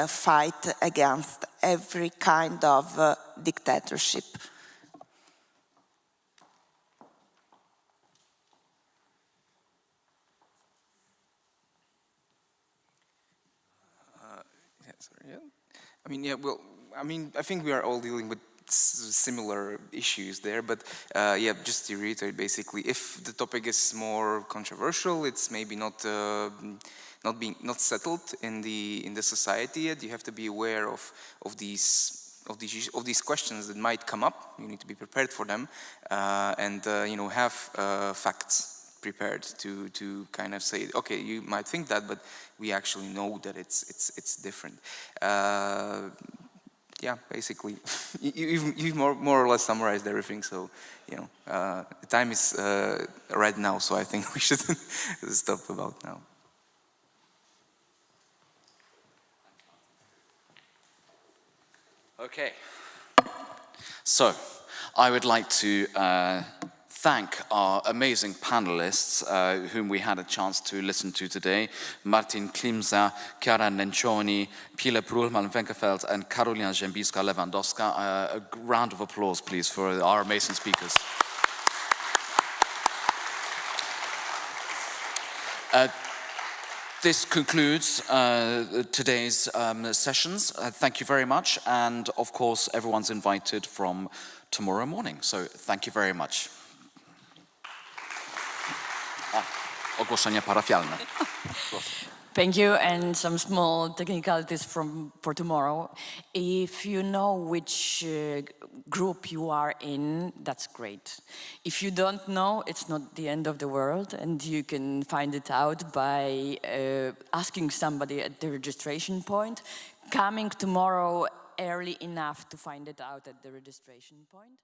fight against every kind of dictatorship. I mean, yeah, well, I mean, I think we are all dealing with similar issues there, but yeah, just to reiterate, basically, if the topic is more controversial, it's maybe not settled in the society yet. You have to be aware of these questions that might come up. You need to be prepared for them, and you know, have facts prepared to kind of say, okay, you might think that, but we actually know that it's different. Yeah, basically, you've more or less summarized everything. So, you know, the time is right now. So I think we should stop about now. Okay. So, I would like to thank our amazing panelists whom we had a chance to listen to today. Martin Klimza, Chiara Nencioni, Pile Prulman-Venkefeld, and Karolina Ziembiska-Lewandowska. A round of applause, please, for our amazing speakers. This concludes today's sessions. Thank you very much. And of course, everyone's invited from tomorrow morning. So thank you very much. Ogłoszenie parafialne. Thank you, and some small technicalities for tomorrow. If you know which group you are in, that's great. If you don't know, it's not the end of the world, and you can find it out by asking somebody at the registration point, coming tomorrow early enough to find it out at the registration point.